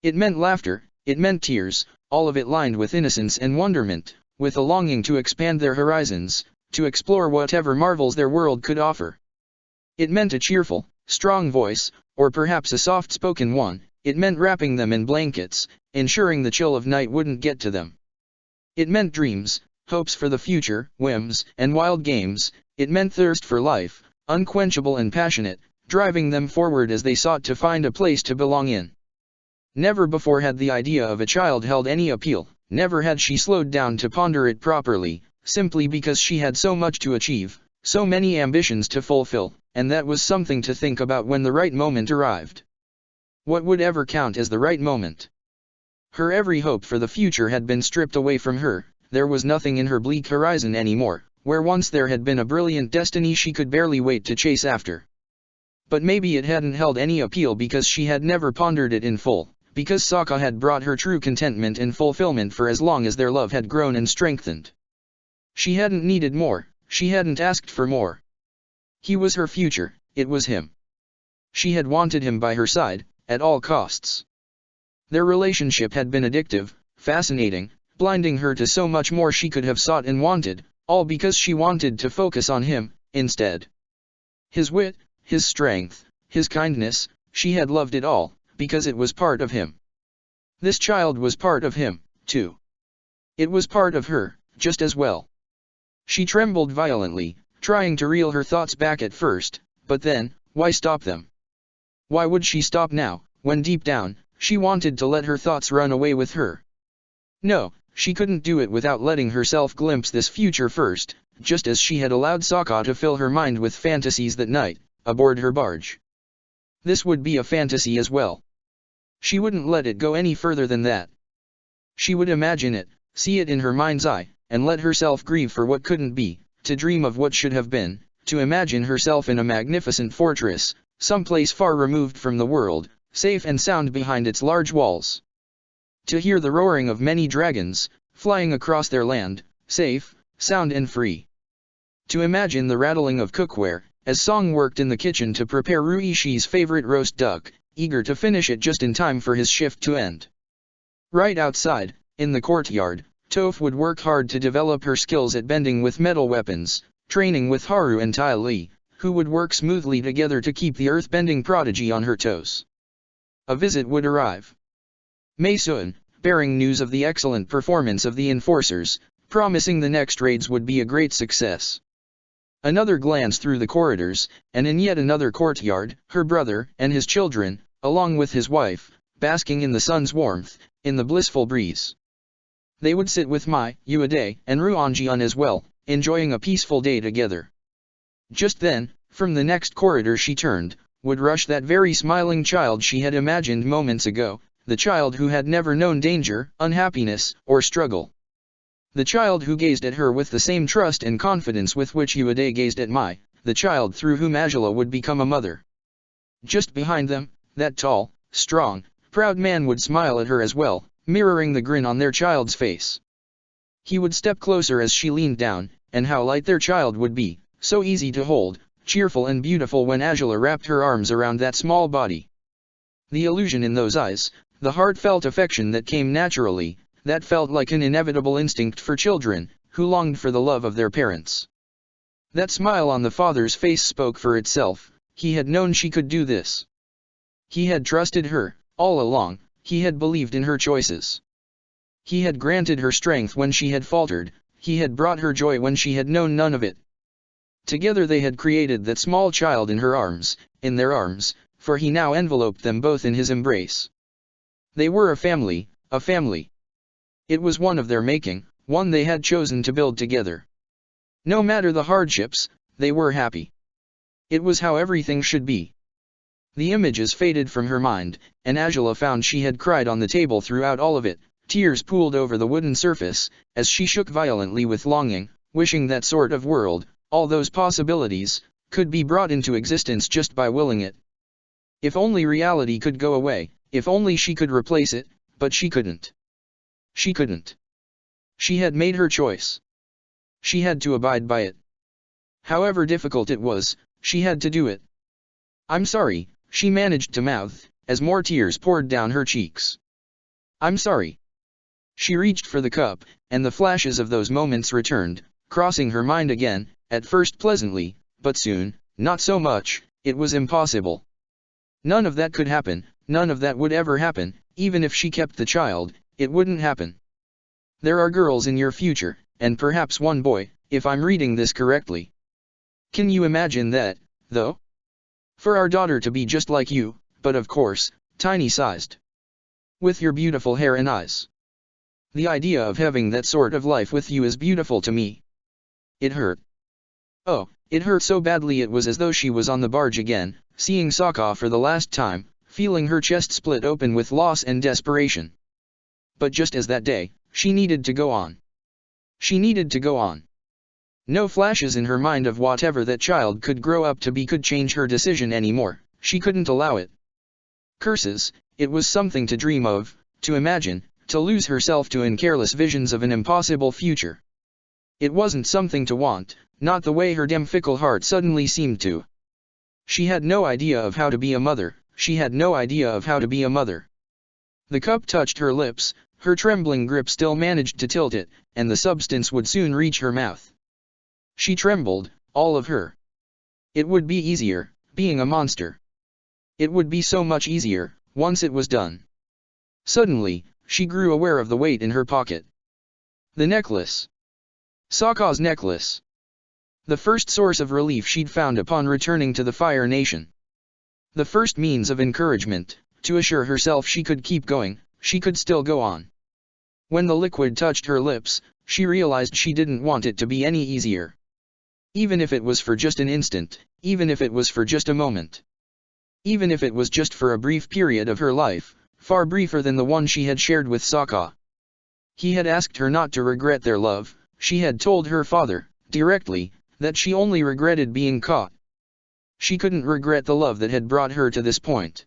It meant laughter, it meant tears, all of it lined with innocence and wonderment, with a longing to expand their horizons, to explore whatever marvels their world could offer. It meant a cheerful, strong voice, or perhaps a soft-spoken one. It meant wrapping them in blankets, ensuring the chill of night wouldn't get to them. It meant dreams, hopes for the future, whims, and wild games. It meant thirst for life, unquenchable and passionate, driving them forward as they sought to find a place to belong in. Never before had the idea of a child held any appeal, never had she slowed down to ponder it properly, simply because she had so much to achieve, so many ambitions to fulfill, and that was something to think about when the right moment arrived. What would ever count as the right moment? Her every hope for the future had been stripped away from her. There was nothing in her bleak horizon anymore, where once there had been a brilliant destiny she could barely wait to chase after. But maybe it hadn't held any appeal because she had never pondered it in full, because Sokka had brought her true contentment and fulfillment for as long as their love had grown and strengthened. She hadn't needed more, she hadn't asked for more. He was her future, it was him. She had wanted him by her side, at all costs. Their relationship had been addictive, fascinating, blinding her to so much more she could have sought and wanted, all because she wanted to focus on him, instead. His wit, his strength, his kindness, she had loved it all, because it was part of him. This child was part of him, too. It was part of her, just as well. She trembled violently, trying to reel her thoughts back at first, but then, why stop them? Why would she stop now, when deep down, she wanted to let her thoughts run away with her? No, she couldn't do it without letting herself glimpse this future first, just as she had allowed Sokka to fill her mind with fantasies that night, aboard her barge. This would be a fantasy as well. She wouldn't let it go any further than that. She would imagine it, see it in her mind's eye, and let herself grieve for what couldn't be, to dream of what should have been, to imagine herself in a magnificent fortress, someplace far removed from the world, safe and sound behind its large walls. To hear the roaring of many dragons, flying across their land, safe, sound and free. To imagine the rattling of cookware, as Song worked in the kitchen to prepare Ruishi's favorite roast duck, eager to finish it just in time for his shift to end. Right outside, in the courtyard, Toph would work hard to develop her skills at bending with metal weapons, training with Haru and Tai Li, who would work smoothly together to keep the earth-bending prodigy on her toes. A visit would arrive. Mei-sun, bearing news of the excellent performance of the enforcers, promising the next raids would be a great success. Another glance through the corridors, and in yet another courtyard, her brother and his children, along with his wife, basking in the sun's warmth, in the blissful breeze. They would sit with Mai, Uade, and Ruonjian as well, enjoying a peaceful day together. Just then, from the next corridor she turned, would rush that very smiling child she had imagined moments ago, the child who had never known danger, unhappiness, or struggle. The child who gazed at her with the same trust and confidence with which Uade gazed at Mai, the child through whom Azula would become a mother. Just behind them, that tall, strong, proud man would smile at her as well, mirroring the grin on their child's face. He would step closer as she leaned down, and how light their child would be, so easy to hold, cheerful and beautiful when Azula wrapped her arms around that small body. The illusion in those eyes, the heartfelt affection that came naturally, that felt like an inevitable instinct for children, who longed for the love of their parents. That smile on the father's face spoke for itself. He had known she could do this. He had trusted her, all along. He had believed in her choices. He had granted her strength when she had faltered, he had brought her joy when she had known none of it. Together they had created that small child in her arms, in their arms, for he now enveloped them both in his embrace. They were a family, a family. It was one of their making, one they had chosen to build together. No matter the hardships, they were happy. It was how everything should be. The images faded from her mind, and Azula found she had cried on the table throughout all of it. Tears pooled over the wooden surface, as she shook violently with longing, wishing that sort of world, all those possibilities, could be brought into existence just by willing it. If only reality could go away, if only she could replace it, but she couldn't. She couldn't. She had made her choice. She had to abide by it. However difficult it was, she had to do it. "I'm sorry," she managed to mouth, as more tears poured down her cheeks. "I'm sorry." She reached for the cup, and the flashes of those moments returned, crossing her mind again, at first pleasantly, but soon, not so much. It was impossible. None of that could happen, none of that would ever happen, even if she kept the child, it wouldn't happen. There are girls in your future, and perhaps one boy, if I'm reading this correctly. Can you imagine that, though? For our daughter to be just like you, but of course, tiny-sized. With your beautiful hair and eyes. The idea of having that sort of life with you is beautiful to me. It hurt. Oh, it hurt so badly it was as though she was on the barge again, seeing Sokka for the last time, feeling her chest split open with loss and desperation. But just as that day, she needed to go on. She needed to go on. No flashes in her mind of whatever that child could grow up to be could change her decision anymore. She couldn't allow it. Curses, it was something to dream of, to imagine, to lose herself to in careless visions of an impossible future. It wasn't something to want, not the way her dim fickle heart suddenly seemed to. She had no idea of how to be a mother, she had no idea of how to be a mother. The cup touched her lips, Her trembling grip still managed to tilt it, and the substance would soon reach her mouth. She trembled, all of her. It would be easier, being a monster. It would be so much easier, once it was done. Suddenly, she grew aware of the weight in her pocket. The necklace. Sokka's necklace. The first source of relief she'd found upon returning to the Fire Nation. The first means of encouragement, to assure herself she could keep going, she could still go on. When the liquid touched her lips, she realized she didn't want it to be any easier. Even if it was for just an instant, even if it was for just a moment. Even if it was just for a brief period of her life, far briefer than the one she had shared with Sokka. He had asked her not to regret their love, she had told her father, directly, that she only regretted being caught. She couldn't regret the love that had brought her to this point.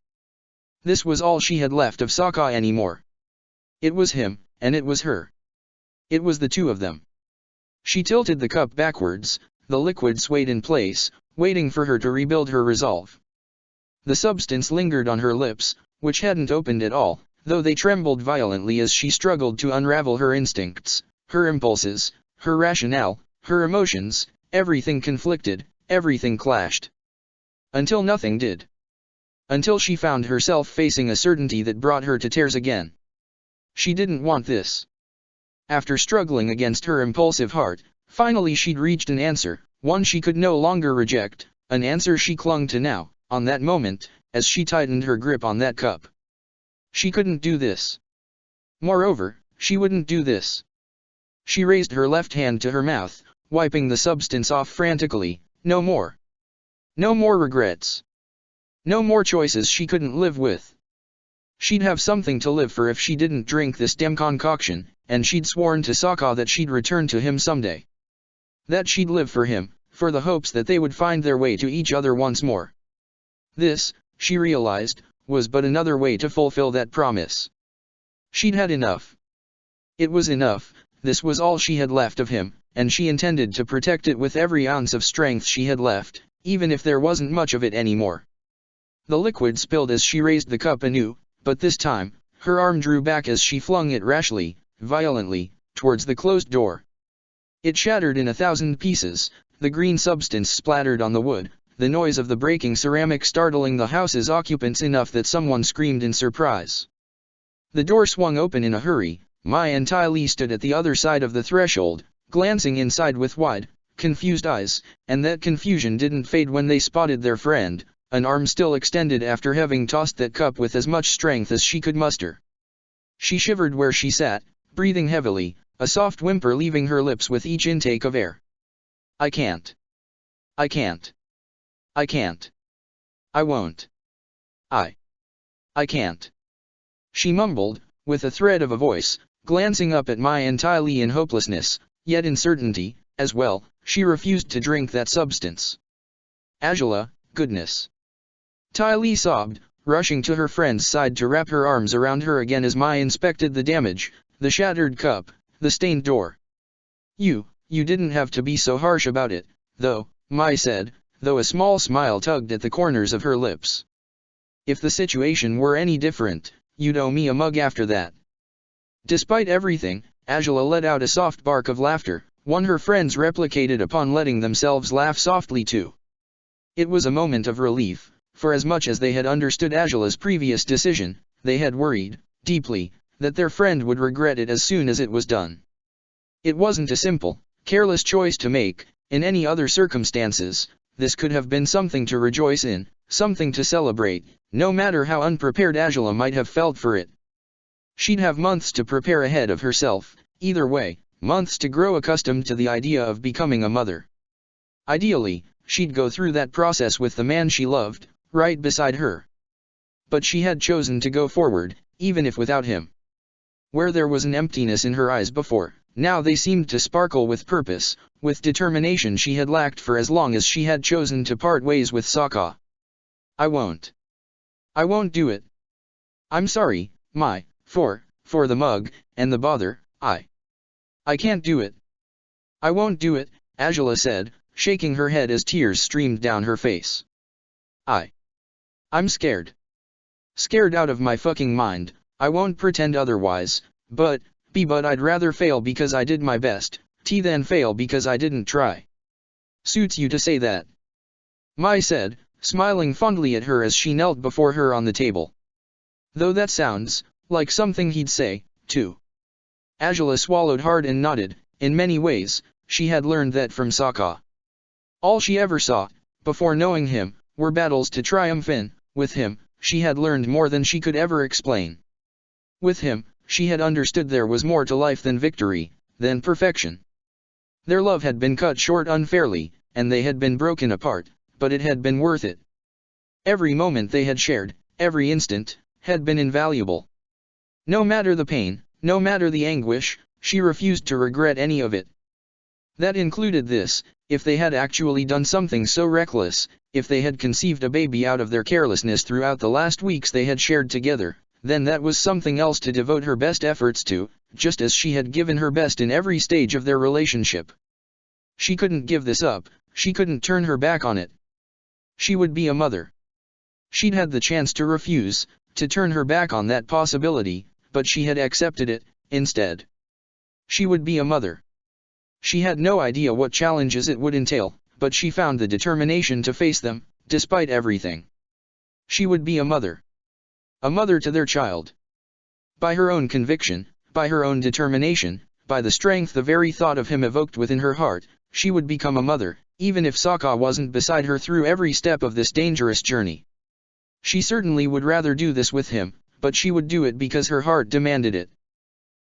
This was all she had left of Sokka anymore. It was him, and it was her. It was the two of them. She tilted the cup backwards, the liquid swayed in place, waiting for her to rebuild her resolve. The substance lingered on her lips, which hadn't opened at all, though they trembled violently as she struggled to unravel her instincts, her impulses, her rationale, her emotions, everything conflicted, everything clashed. Until nothing did. Until she found herself facing a certainty that brought her to tears again. She didn't want this. After struggling against her impulsive heart, finally she'd reached an answer, one she could no longer reject, an answer she clung to now, on that moment, as she tightened her grip on that cup. She couldn't do this. Moreover, she wouldn't do this. She raised her left hand to her mouth, wiping the substance off frantically. No more. No more regrets. No more choices she couldn't live with. She'd have something to live for if she didn't drink this damn concoction, and she'd sworn to Sokka that she'd return to him someday. That she'd live for him, for the hopes that they would find their way to each other once more. This, she realized, was but another way to fulfill that promise. She'd had enough. It was enough, this was all she had left of him, and she intended to protect it with every ounce of strength she had left, even if there wasn't much of it anymore. The liquid spilled as she raised the cup anew, but this time, her arm drew back as she flung it rashly, violently, towards the closed door. It shattered in 1,000 pieces, the green substance splattered on the wood, the noise of the breaking ceramic startling the house's occupants enough that someone screamed in surprise. The door swung open in a hurry. Mai and Ty Lee stood at the other side of the threshold, glancing inside with wide, confused eyes, and that confusion didn't fade when they spotted their friend, an arm still extended after having tossed that cup with as much strength as she could muster. She shivered where she sat, breathing heavily, a soft whimper leaving her lips with each intake of air. I can't. I can't. I can't. I won't. I can't. She mumbled, with a thread of a voice, glancing up at Mai and Ty Lee in hopelessness, yet in certainty, as well. She refused to drink that substance. Angela, goodness. Ty Lee sobbed, rushing to her friend's side to wrap her arms around her again as Mai inspected the damage, the shattered cup, the stained door. You didn't have to be so harsh about it, though, Mai said, though a small smile tugged at the corners of her lips. If the situation were any different, you'd owe me a mug after that. Despite everything, Angela let out a soft bark of laughter, one her friends replicated upon letting themselves laugh softly too. It was a moment of relief, for as much as they had understood Angela's previous decision, they had worried, deeply, that their friend would regret it as soon as it was done. It wasn't a simple, careless choice to make. In any other circumstances, this could have been something to rejoice in, something to celebrate, no matter how unprepared Angela might have felt for it. She'd have months to prepare ahead of herself, either way, months to grow accustomed to the idea of becoming a mother. Ideally, she'd go through that process with the man she loved, right beside her. But she had chosen to go forward, even if without him. Where there was an emptiness in her eyes before, now they seemed to sparkle with purpose, with determination she had lacked for as long as she had chosen to part ways with Sokka. I won't do it. I'm sorry, Mai, for the mug, and the bother, I can't do it. I won't do it, Angela said, shaking her head as tears streamed down her face. I'm scared. Scared out of my fucking mind. I won't pretend otherwise, But I'd rather fail because I did my best, than fail because I didn't try. Suits you to say that. Mai said, smiling fondly at her as she knelt before her on the table. Though that sounds like something he'd say, too. Angela swallowed hard and nodded. In many ways, she had learned that from Sokka. All she ever saw, before knowing him, were battles to triumph in. With him, she had learned more than she could ever explain. With him, she had understood there was more to life than victory, than perfection. Their love had been cut short unfairly, and they had been broken apart, but it had been worth it. Every moment they had shared, every instant, had been invaluable. No matter the pain, no matter the anguish, she refused to regret any of it. That included this: if they had actually done something so reckless, if they had conceived a baby out of their carelessness throughout the last weeks they had shared together, then that was something else to devote her best efforts to, just as she had given her best in every stage of their relationship. She couldn't give this up, she couldn't turn her back on it. She would be a mother. She'd had the chance to refuse, to turn her back on that possibility, but she had accepted it, instead. She would be a mother. She had no idea what challenges it would entail, but she found the determination to face them, despite everything. She would be a mother. A mother to their child. By her own conviction, by her own determination, by the strength the very thought of him evoked within her heart, she would become a mother, even if Sokka wasn't beside her through every step of this dangerous journey. She certainly would rather do this with him, but she would do it because her heart demanded it.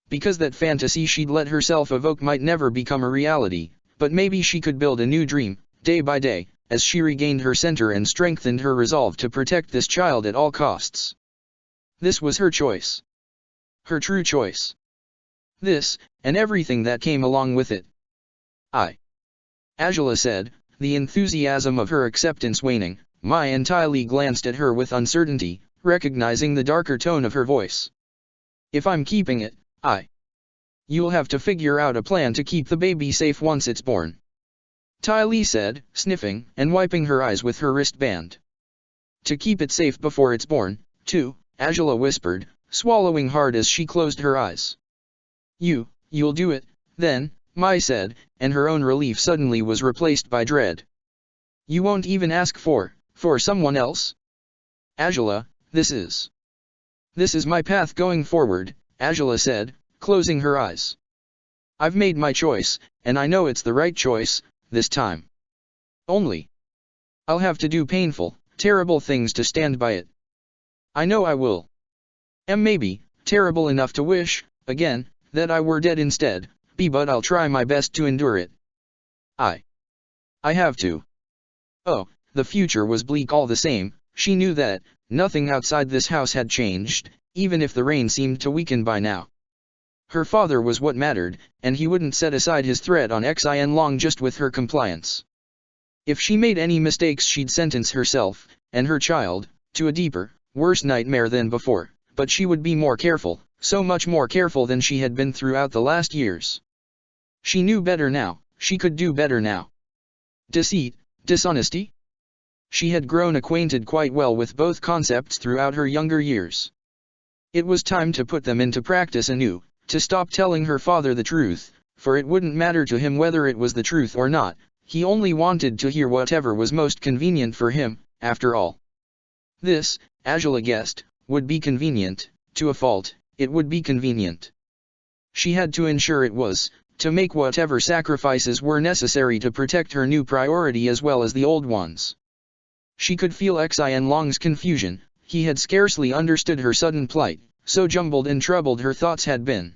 Because that fantasy she'd let herself evoke might never become a reality, but maybe she could build a new dream, day by day, as she regained her center and strengthened her resolve to protect this child at all costs. This was her choice. Her true choice. This, and everything that came along with it. Angela said, the enthusiasm of her acceptance waning. Mai entirely glanced at her with uncertainty, recognizing the darker tone of her voice. If I'm keeping it, you'll have to figure out a plan to keep the baby safe once it's born. Ty Lee said, sniffing and wiping her eyes with her wristband. To keep it safe before it's born, too, Angela whispered, swallowing hard as she closed her eyes. You'll do it, then, Mai said, and her own relief suddenly was replaced by dread. You won't even ask for someone else? Angela, this is my path going forward, Angela said, closing her eyes. I've made my choice, and I know it's the right choice, this time. Only I'll have to do painful, terrible things to stand by it. I know I will. Maybe terrible enough to wish, again, that I were dead instead, but I'll try my best to endure it. I have to. Oh, the future was bleak all the same. She knew that nothing outside this house had changed, even if the rain seemed to weaken by now. Her father was what mattered, and he wouldn't set aside his threat on Xin Long just with her compliance. If she made any mistakes she'd sentence herself, and her child, to a deeper, worse nightmare than before, but she would be more careful, so much more careful than she had been throughout the last years. She knew better now, she could do better now. Deceit, dishonesty? She had grown acquainted quite well with both concepts throughout her younger years. It was time to put them into practice anew, to stop telling her father the truth, for it wouldn't matter to him whether it was the truth or not, he only wanted to hear whatever was most convenient for him, after all. This, Angela guessed, would be convenient, to a fault, it would be convenient. She had to ensure it was, to make whatever sacrifices were necessary to protect her new priority as well as the old ones. She could feel Xin Long's confusion, he had scarcely understood her sudden plight, so jumbled and troubled her thoughts had been.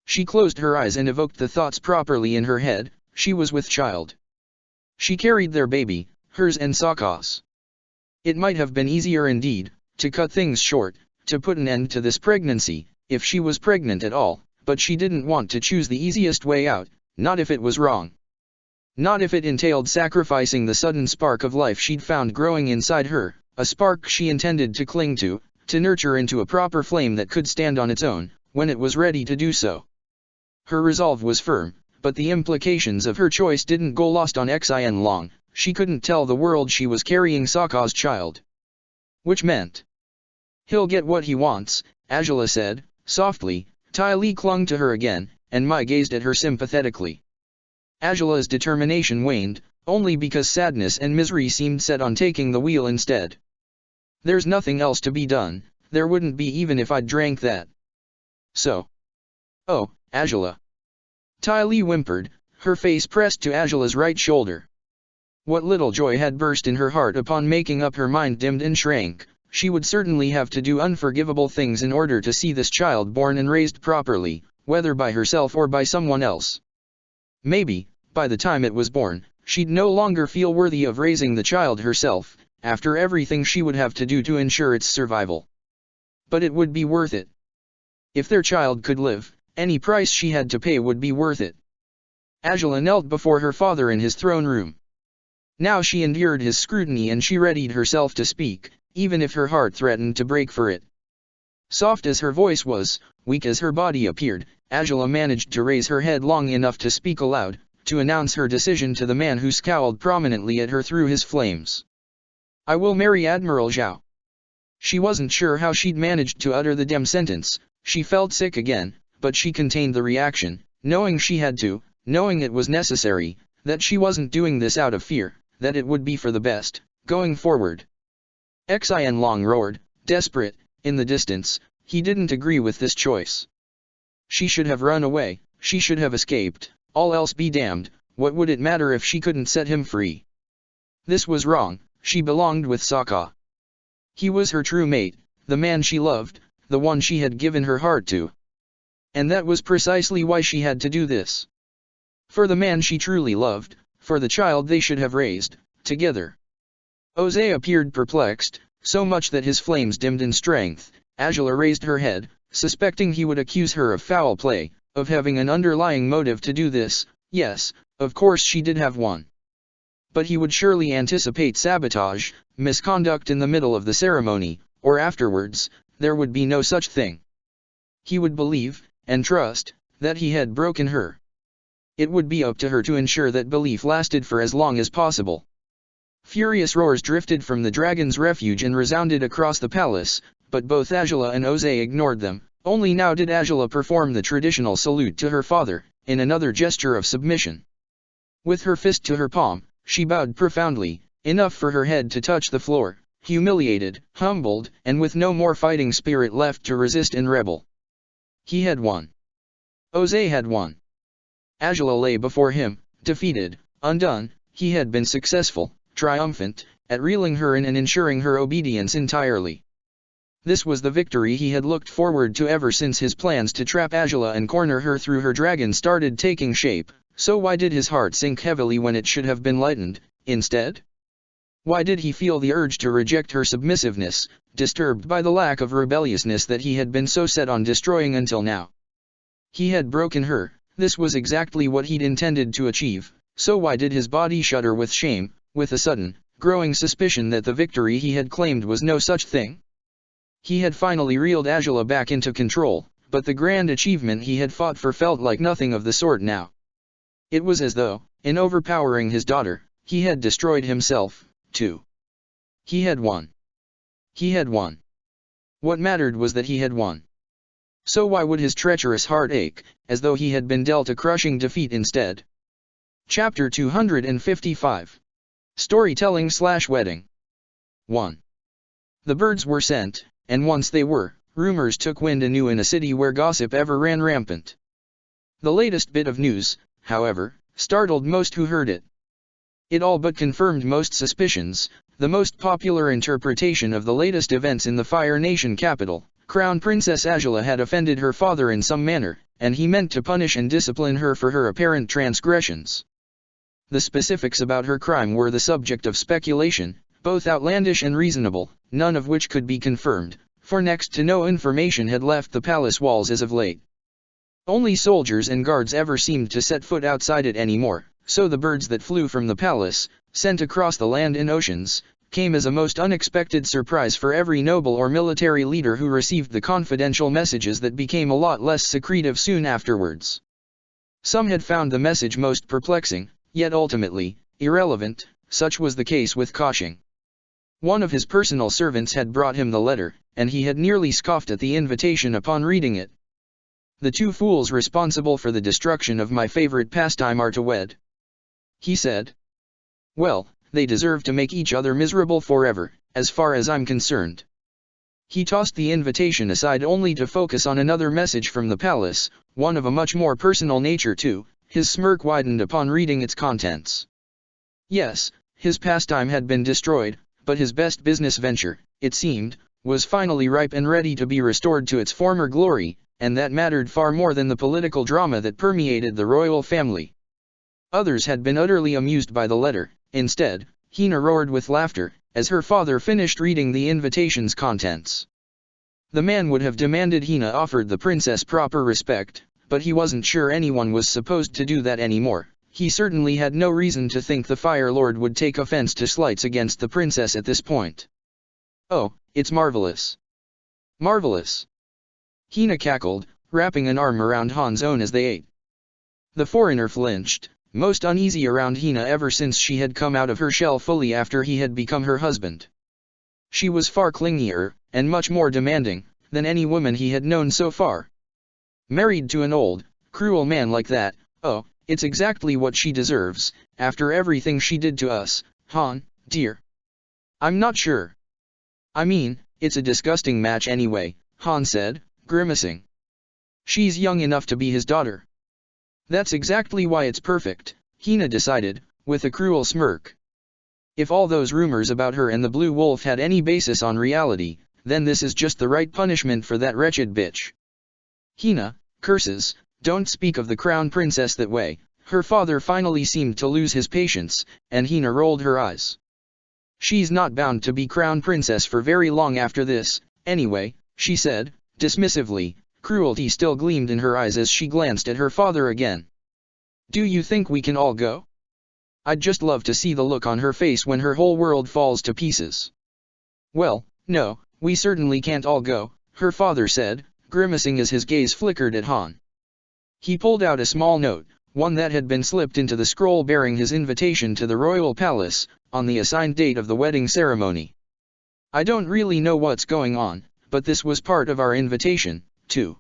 She closed her eyes and evoked the thoughts properly in her head. She was with child. She carried their baby, hers and Sokka's. It might have been easier indeed, to cut things short, to put an end to this pregnancy, if she was pregnant at all, but she didn't want to choose the easiest way out, not if it was wrong. Not if it entailed sacrificing the sudden spark of life she'd found growing inside her, a spark she intended to cling to nurture into a proper flame that could stand on its own, when it was ready to do so. Her resolve was firm, but the implications of her choice didn't go lost on Xin Long. She couldn't tell the world she was carrying Sokka's child. Which meant, he'll get what he wants, Angela said, softly, Tai Li clung to her again, and Mai gazed at her sympathetically. Angela's determination waned, only because sadness and misery seemed set on taking the wheel instead. There's nothing else to be done, there wouldn't be even if I'd drank that. So. Oh, Angela. Tai Li whimpered, her face pressed to Angela's right shoulder. What little joy had burst in her heart upon making up her mind dimmed and shrank. She would certainly have to do unforgivable things in order to see this child born and raised properly, whether by herself or by someone else. Maybe, by the time it was born, she'd no longer feel worthy of raising the child herself, after everything she would have to do to ensure its survival. But it would be worth it. If their child could live, any price she had to pay would be worth it. Angela knelt before her father in his throne room. Now she endured his scrutiny and she readied herself to speak, even if her heart threatened to break for it. Soft as her voice was, weak as her body appeared, Angela managed to raise her head long enough to speak aloud, to announce her decision to the man who scowled prominently at her through his flames. I will marry Admiral Zhao. She wasn't sure how she'd managed to utter the damn sentence. She felt sick again, but she contained the reaction, knowing she had to, knowing it was necessary, that she wasn't doing this out of fear, that it would be for the best, going forward. Xin Long roared, desperate, in the distance. He didn't agree with this choice. She should have run away, she should have escaped, all else be damned, what would it matter if she couldn't set him free? This was wrong, she belonged with Sokka. He was her true mate, the man she loved, the one she had given her heart to. And that was precisely why she had to do this. For the man she truly loved, for the child they should have raised, together. Oze appeared perplexed, so much that his flames dimmed in strength. Angela raised her head, suspecting he would accuse her of foul play, of having an underlying motive to do this. Yes, of course she did have one. But he would surely anticipate sabotage, misconduct in the middle of the ceremony, or afterwards. There would be no such thing. He would believe, and trust, that he had broken her. It would be up to her to ensure that belief lasted for as long as possible. Furious roars drifted from the dragon's refuge and resounded across the palace, but both Angela and Oze ignored them. Only now did Angela perform the traditional salute to her father, in another gesture of submission. With her fist to her palm, she bowed profoundly, enough for her head to touch the floor, humiliated, humbled, and with no more fighting spirit left to resist and rebel. He had won. Oze had won. Angela lay before him, defeated, undone. He had been successful, triumphant, at reeling her in and ensuring her obedience entirely. This was the victory he had looked forward to ever since his plans to trap Angela and corner her through her dragon started taking shape. So why did his heart sink heavily when it should have been lightened, instead? Why did he feel the urge to reject her submissiveness, disturbed by the lack of rebelliousness that he had been so set on destroying until now? He had broken her, this was exactly what he'd intended to achieve, so why did his body shudder with shame, with a sudden, growing suspicion that the victory he had claimed was no such thing? He had finally reeled Angela back into control, but the grand achievement he had fought for felt like nothing of the sort now. It was as though, in overpowering his daughter, he had destroyed himself, too. He had won. He had won. What mattered was that he had won. So why would his treacherous heart ache, as though he had been dealt a crushing defeat instead? Chapter 255. Storytelling/Wedding. 1. The birds were sent, and once they were, rumors took wind anew in a city where gossip ever ran rampant. The latest bit of news, however, startled most who heard it. It all but confirmed most suspicions. The most popular interpretation of the latest events in the Fire Nation capital, Crown Princess Angela had offended her father in some manner, and he meant to punish and discipline her for her apparent transgressions. The specifics about her crime were the subject of speculation, both outlandish and reasonable, none of which could be confirmed, for next to no information had left the palace walls as of late. Only soldiers and guards ever seemed to set foot outside it anymore, so the birds that flew from the palace, sent across the land and oceans, came as a most unexpected surprise for every noble or military leader who received the confidential messages that became a lot less secretive soon afterwards. Some had found the message most perplexing, yet ultimately, irrelevant. Such was the case with Kashing. One of his personal servants had brought him the letter, and he had nearly scoffed at the invitation upon reading it. The two fools responsible for the destruction of my favorite pastime are to wed," he said. "Well, they deserve to make each other miserable forever, as far as I'm concerned." He tossed the invitation aside only to focus on another message from the palace, one of a much more personal nature too. His smirk widened upon reading its contents. Yes, his pastime had been destroyed, but his best business venture, it seemed, was finally ripe and ready to be restored to its former glory, and that mattered far more than the political drama that permeated the royal family. Others had been utterly amused by the letter. Instead, Hina roared with laughter, as her father finished reading the invitation's contents. The man would have demanded Hina offered the princess proper respect, but he wasn't sure anyone was supposed to do that anymore. He certainly had no reason to think the Fire Lord would take offense to slights against the princess at this point. "Oh, it's marvelous. Marvelous!" Hina cackled, wrapping an arm around Han's own as they ate. The foreigner flinched, most uneasy around Hina ever since she had come out of her shell fully after he had become her husband. She was far clingier, and much more demanding, than any woman he had known so far. Married to an old, cruel man like that, oh, it's exactly what she deserves, after everything she did to us, Han, dear. I'm not sure. I mean, it's a disgusting match anyway, Han said, grimacing. She's young enough to be his daughter. That's exactly why it's perfect, Hina decided, with a cruel smirk. If all those rumors about her and the Blue Wolf had any basis on reality, then this is just the right punishment for that wretched bitch. Hina, curses, don't speak of the crown princess that way. Her father finally seemed to lose his patience, and Hina rolled her eyes. She's not bound to be crown princess for very long after this, anyway, she said, dismissively. Cruelty still gleamed in her eyes as she glanced at her father again. Do you think we can all go? I'd just love to see the look on her face when her whole world falls to pieces. Well, no, we certainly can't all go, her father said, grimacing as his gaze flickered at Han. He pulled out a small note, one that had been slipped into the scroll bearing his invitation to the royal palace, on the assigned date of the wedding ceremony. I don't really know what's going on, but this was part of our invitation, too.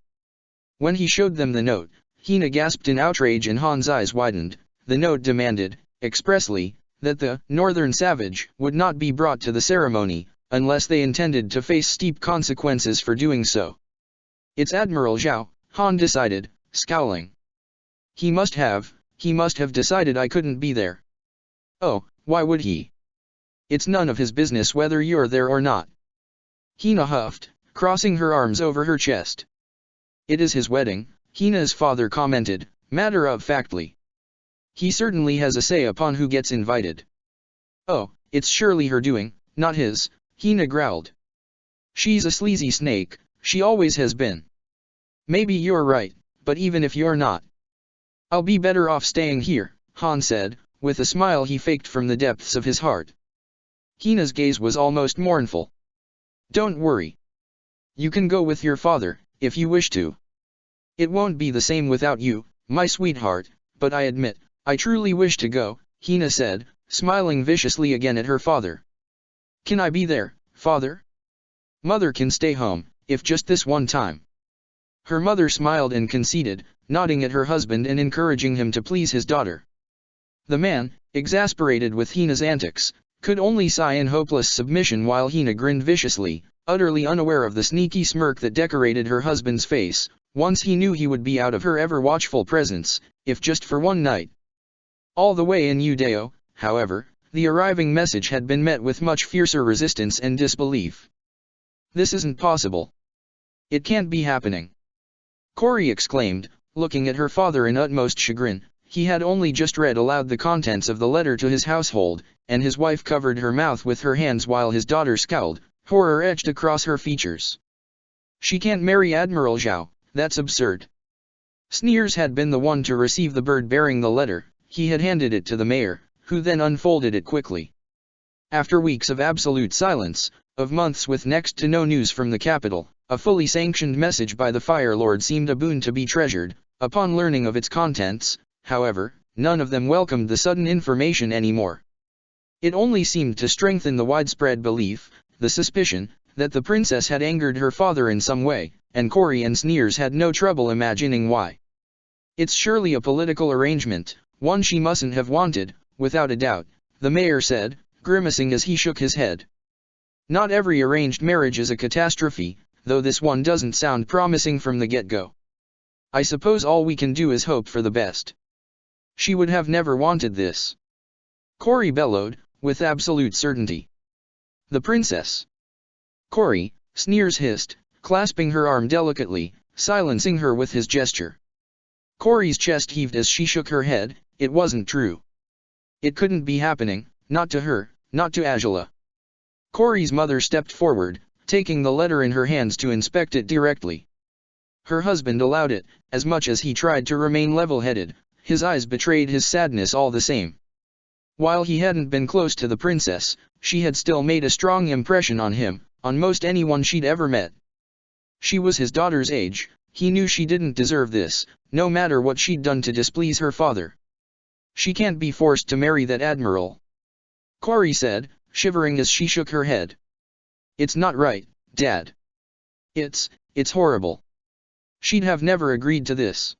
When he showed them the note, Hina gasped in outrage and Han's eyes widened. The note demanded, expressly, that the northern savage would not be brought to the ceremony, unless they intended to face steep consequences for doing so. It's Admiral Zhao, Han decided, scowling. He must have decided I couldn't be there. Oh, why would he? It's none of his business whether you're there or not. Hina huffed, crossing her arms over her chest. It is his wedding, Hina's father commented, matter-of-factly. He certainly has a say upon who gets invited. Oh, it's surely her doing, not his, Hina growled. She's a sleazy snake, she always has been. Maybe you're right, but even if you're not, I'll be better off staying here, Han said, with a smile he faked from the depths of his heart. Hina's gaze was almost mournful. Don't worry. You can go with your father, if you wish to. It won't be the same without you, my sweetheart, but I admit, I truly wish to go, Hina said, smiling viciously again at her father. Can I be there, father? Mother can stay home, if just this one time. Her mother smiled and conceded, nodding at her husband and encouraging him to please his daughter. The man, exasperated with Hina's antics, could only sigh in hopeless submission while Hina grinned viciously, utterly unaware of the sneaky smirk that decorated her husband's face. Once he knew he would be out of her ever-watchful presence, if just for one night. All the way in Udeo, however, the arriving message had been met with much fiercer resistance and disbelief. This isn't possible. It can't be happening. Corey exclaimed, looking at her father in utmost chagrin. He had only just read aloud the contents of the letter to his household, and his wife covered her mouth with her hands while his daughter scowled, horror etched across her features. She can't marry Admiral Zhao, that's absurd. Sneers had been the one to receive the bird bearing the letter. He had handed it to the mayor, who then unfolded it quickly. After weeks of absolute silence, of months with next to no news from the capital, a fully sanctioned message by the Fire Lord seemed a boon to be treasured. Upon learning of its contents, however, none of them welcomed the sudden information anymore. It only seemed to strengthen the widespread belief, the suspicion, that the princess had angered her father in some way, and Corey and Sneers had no trouble imagining why. It's surely a political arrangement, one she mustn't have wanted, without a doubt, the mayor said, grimacing as he shook his head. Not every arranged marriage is a catastrophe, though this one doesn't sound promising from the get-go. I suppose all we can do is hope for the best. She would have never wanted this. Corey bellowed, with absolute certainty. The princess. Corey, Sneers hissed, clasping her arm delicately, silencing her with his gesture. Corey's chest heaved as she shook her head. It wasn't true. It couldn't be happening, not to her, not to Angela. Corey's mother stepped forward, taking the letter in her hands to inspect it directly. Her husband allowed it, as much as he tried to remain level-headed, his eyes betrayed his sadness all the same. While he hadn't been close to the princess, she had still made a strong impression on him, on most anyone she'd ever met. She was his daughter's age, he knew she didn't deserve this, no matter what she'd done to displease her father. She can't be forced to marry that admiral. Corey said, shivering as she shook her head. It's not right, Dad. It's horrible. She'd have never agreed to this.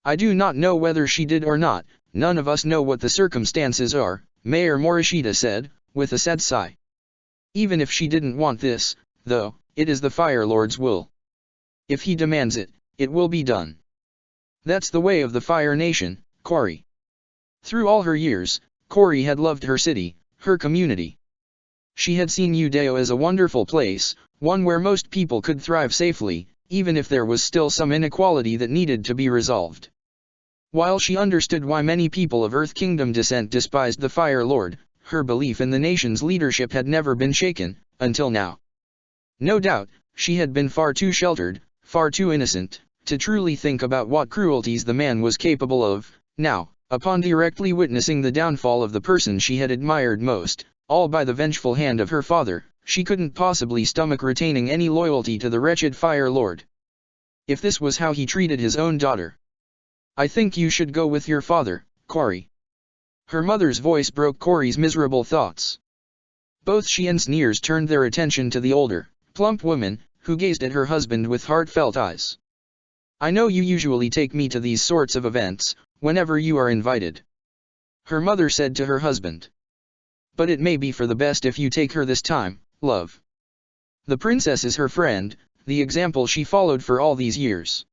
I do not know whether she did or not, none of us know what the circumstances are, Mayor Morishita said, with a sad sigh. Even if she didn't want this, though, it is the Fire Lord's will. If he demands it, it will be done. That's the way of the Fire Nation, Corey. Through all her years, Corey had loved her city, her community. She had seen Udeo as a wonderful place, one where most people could thrive safely, even if there was still some inequality that needed to be resolved. While she understood why many people of Earth Kingdom descent despised the Fire Lord, her belief in the nation's leadership had never been shaken, until now. No doubt, she had been far too sheltered, far too innocent, to truly think about what cruelties the man was capable of. Now, upon directly witnessing the downfall of the person she had admired most, all by the vengeful hand of her father, she couldn't possibly stomach retaining any loyalty to the wretched Fire Lord. If this was how he treated his own daughter. I think you should go with your father, Corey. Her mother's voice broke Corey's miserable thoughts. Both she and Sneers turned their attention to the older, plump woman, who gazed at her husband with heartfelt eyes. I know you usually take me to these sorts of events, whenever you are invited. Her mother said to her husband. But it may be for the best if you take her this time, love. The princess is her friend, the example she followed for all these years.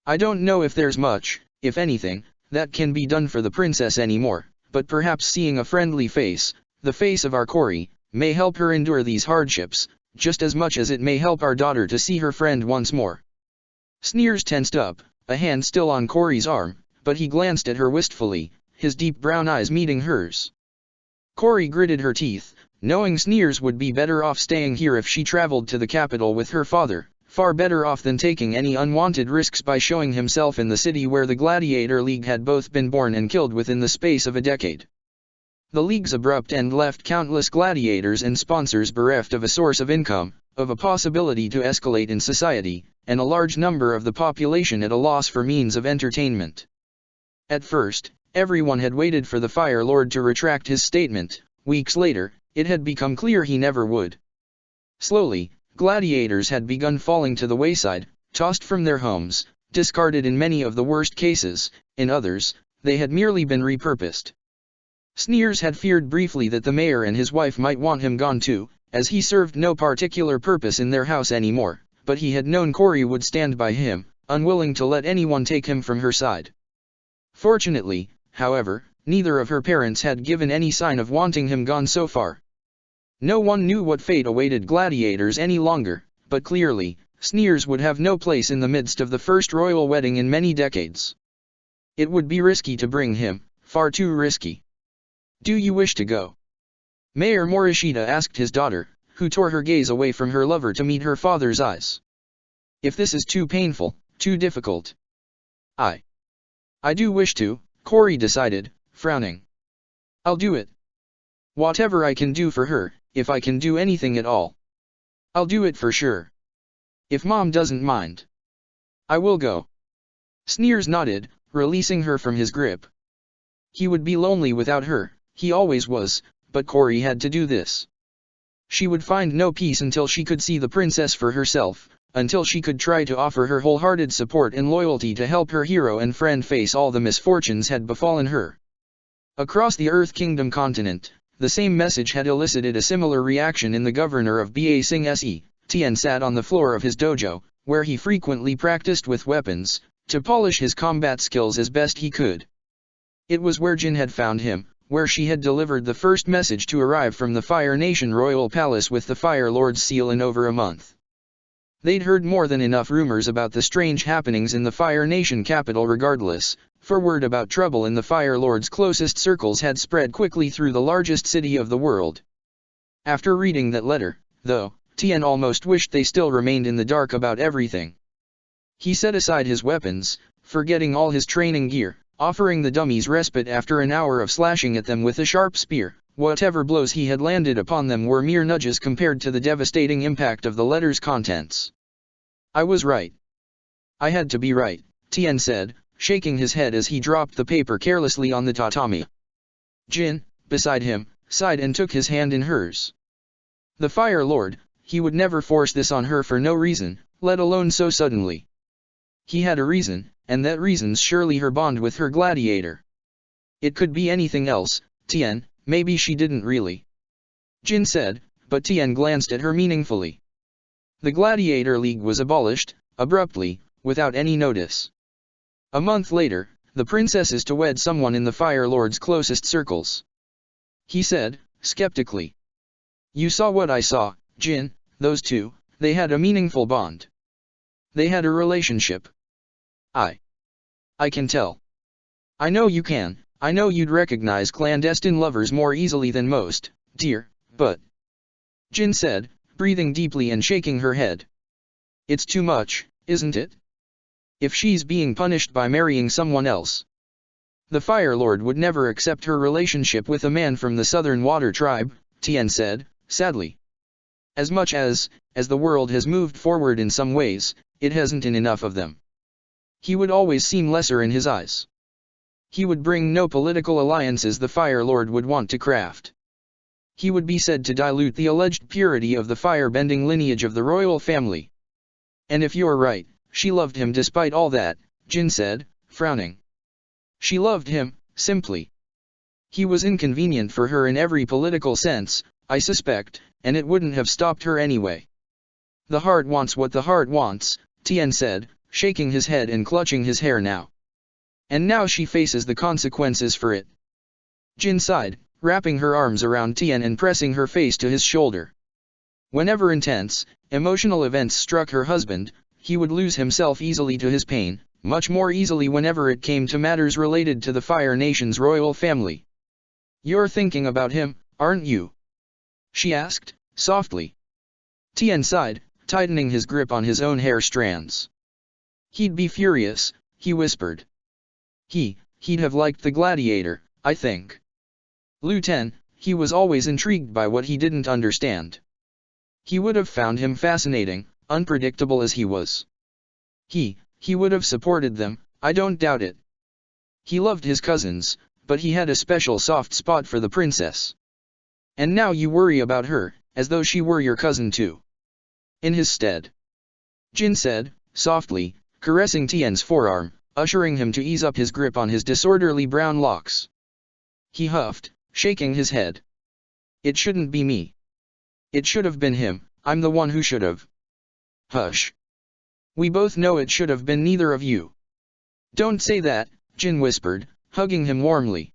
I don't know if there's much, if anything, that can be done for the princess anymore, but perhaps seeing a friendly face, the face of our Corey, may help her endure these hardships, just as much as it may help our daughter to see her friend once more. Sneers tensed up, a hand still on Corey's arm, but he glanced at her wistfully, his deep brown eyes meeting hers. Corey gritted her teeth, knowing Sneers would be better off staying here if she traveled to the capital with her father, far better off than taking any unwanted risks by showing himself in the city where the Gladiator League had both been born and killed within the space of a decade. The League's abrupt end left countless gladiators and sponsors bereft of a source of income, of a possibility to escalate in society, and a large number of the population at a loss for means of entertainment. At first, everyone had waited for the Fire Lord to retract his statement. Weeks later, it had become clear he never would. Slowly, gladiators had begun falling to the wayside, tossed from their homes, discarded in many of the worst cases. In others, they had merely been repurposed. Sneers had feared briefly that the mayor and his wife might want him gone too, as he served no particular purpose in their house anymore, but he had known Corey would stand by him, unwilling to let anyone take him from her side. Fortunately, however, neither of her parents had given any sign of wanting him gone so far. No one knew what fate awaited gladiators any longer, but clearly, Sneers would have no place in the midst of the first royal wedding in many decades. It would be risky to bring him, far too risky. Do you wish to go? Mayor Morishita asked his daughter, who tore her gaze away from her lover to meet her father's eyes. If this is too painful, too difficult. I do wish to, Corey decided, frowning. I'll do it. Whatever I can do for her, if I can do anything at all. I'll do it for sure. If Mom doesn't mind. I will go. Sneers nodded, releasing her from his grip. He would be lonely without her, he always was, but Corey had to do this. She would find no peace until she could see the princess for herself, until she could try to offer her wholehearted support and loyalty to help her hero and friend face all the misfortunes had befallen her. Across the Earth Kingdom continent, the same message had elicited a similar reaction in the governor of Ba Sing Se. Tien sat on the floor of his dojo, where he frequently practiced with weapons, to polish his combat skills as best he could. It was where Jin had found him, where she had delivered the first message to arrive from the Fire Nation Royal Palace with the Fire Lord's seal in over a month. They'd heard more than enough rumors about the strange happenings in the Fire Nation capital regardless, for word about trouble in the Fire Lord's closest circles had spread quickly through the largest city of the world. After reading that letter, though, Tien almost wished they still remained in the dark about everything. He set aside his weapons, forgetting all his training gear, offering the dummies respite after an hour of slashing at them with a sharp spear. Whatever blows he had landed upon them were mere nudges compared to the devastating impact of the letter's contents. I was right. I had to be right, Tien said, shaking his head as he dropped the paper carelessly on the tatami. Jin, beside him, sighed and took his hand in hers. The Fire Lord, he would never force this on her for no reason, let alone so suddenly. He had a reason, and that reason's surely her bond with her gladiator. It could be anything else, Tien. Maybe she didn't really. Jin said, but Tien glanced at her meaningfully. The Gladiator League was abolished, abruptly, without any notice. A month later, the princess is to wed someone in the Fire Lord's closest circles. He said, skeptically. You saw what I saw, Jin, those two, they had a meaningful bond. They had a relationship. I can tell. I know you can. I know you'd recognize clandestine lovers more easily than most, dear, but... Jin said, breathing deeply and shaking her head. It's too much, isn't it? If she's being punished by marrying someone else. The Fire Lord would never accept her relationship with a man from the Southern Water Tribe, Tien said, sadly. As much as the world has moved forward in some ways, it hasn't in enough of them. He would always seem lesser in his eyes. He would bring no political alliances the Fire Lord would want to craft. He would be said to dilute the alleged purity of the fire-bending lineage of the royal family. And if you're right, she loved him despite all that, Jin said, frowning. She loved him, simply. He was inconvenient for her in every political sense, I suspect, and it wouldn't have stopped her anyway. The heart wants what the heart wants, Tien said, shaking his head and clutching his hair now. And now she faces the consequences for it. Jin sighed, wrapping her arms around Tien and pressing her face to his shoulder. Whenever intense, emotional events struck her husband, he would lose himself easily to his pain, much more easily whenever it came to matters related to the Fire Nation's royal family. You're thinking about him, aren't you? She asked, softly. Tien sighed, tightening his grip on his own hair strands. He'd be furious, he whispered. He'd have liked the Gladiator, I think. Lu Ten, he was always intrigued by what he didn't understand. He would have found him fascinating, unpredictable as he was. He would have supported them, I don't doubt it. He loved his cousins, but he had a special soft spot for the princess. And now you worry about her, as though she were your cousin too. In his stead. Jin said, softly, caressing Tien's forearm, ushering him to ease up his grip on his disorderly brown locks. He huffed, shaking his head. It shouldn't be me. It should have been him, I'm the one who should have. Hush. We both know it should have been neither of you. Don't say that, Jin whispered, hugging him warmly.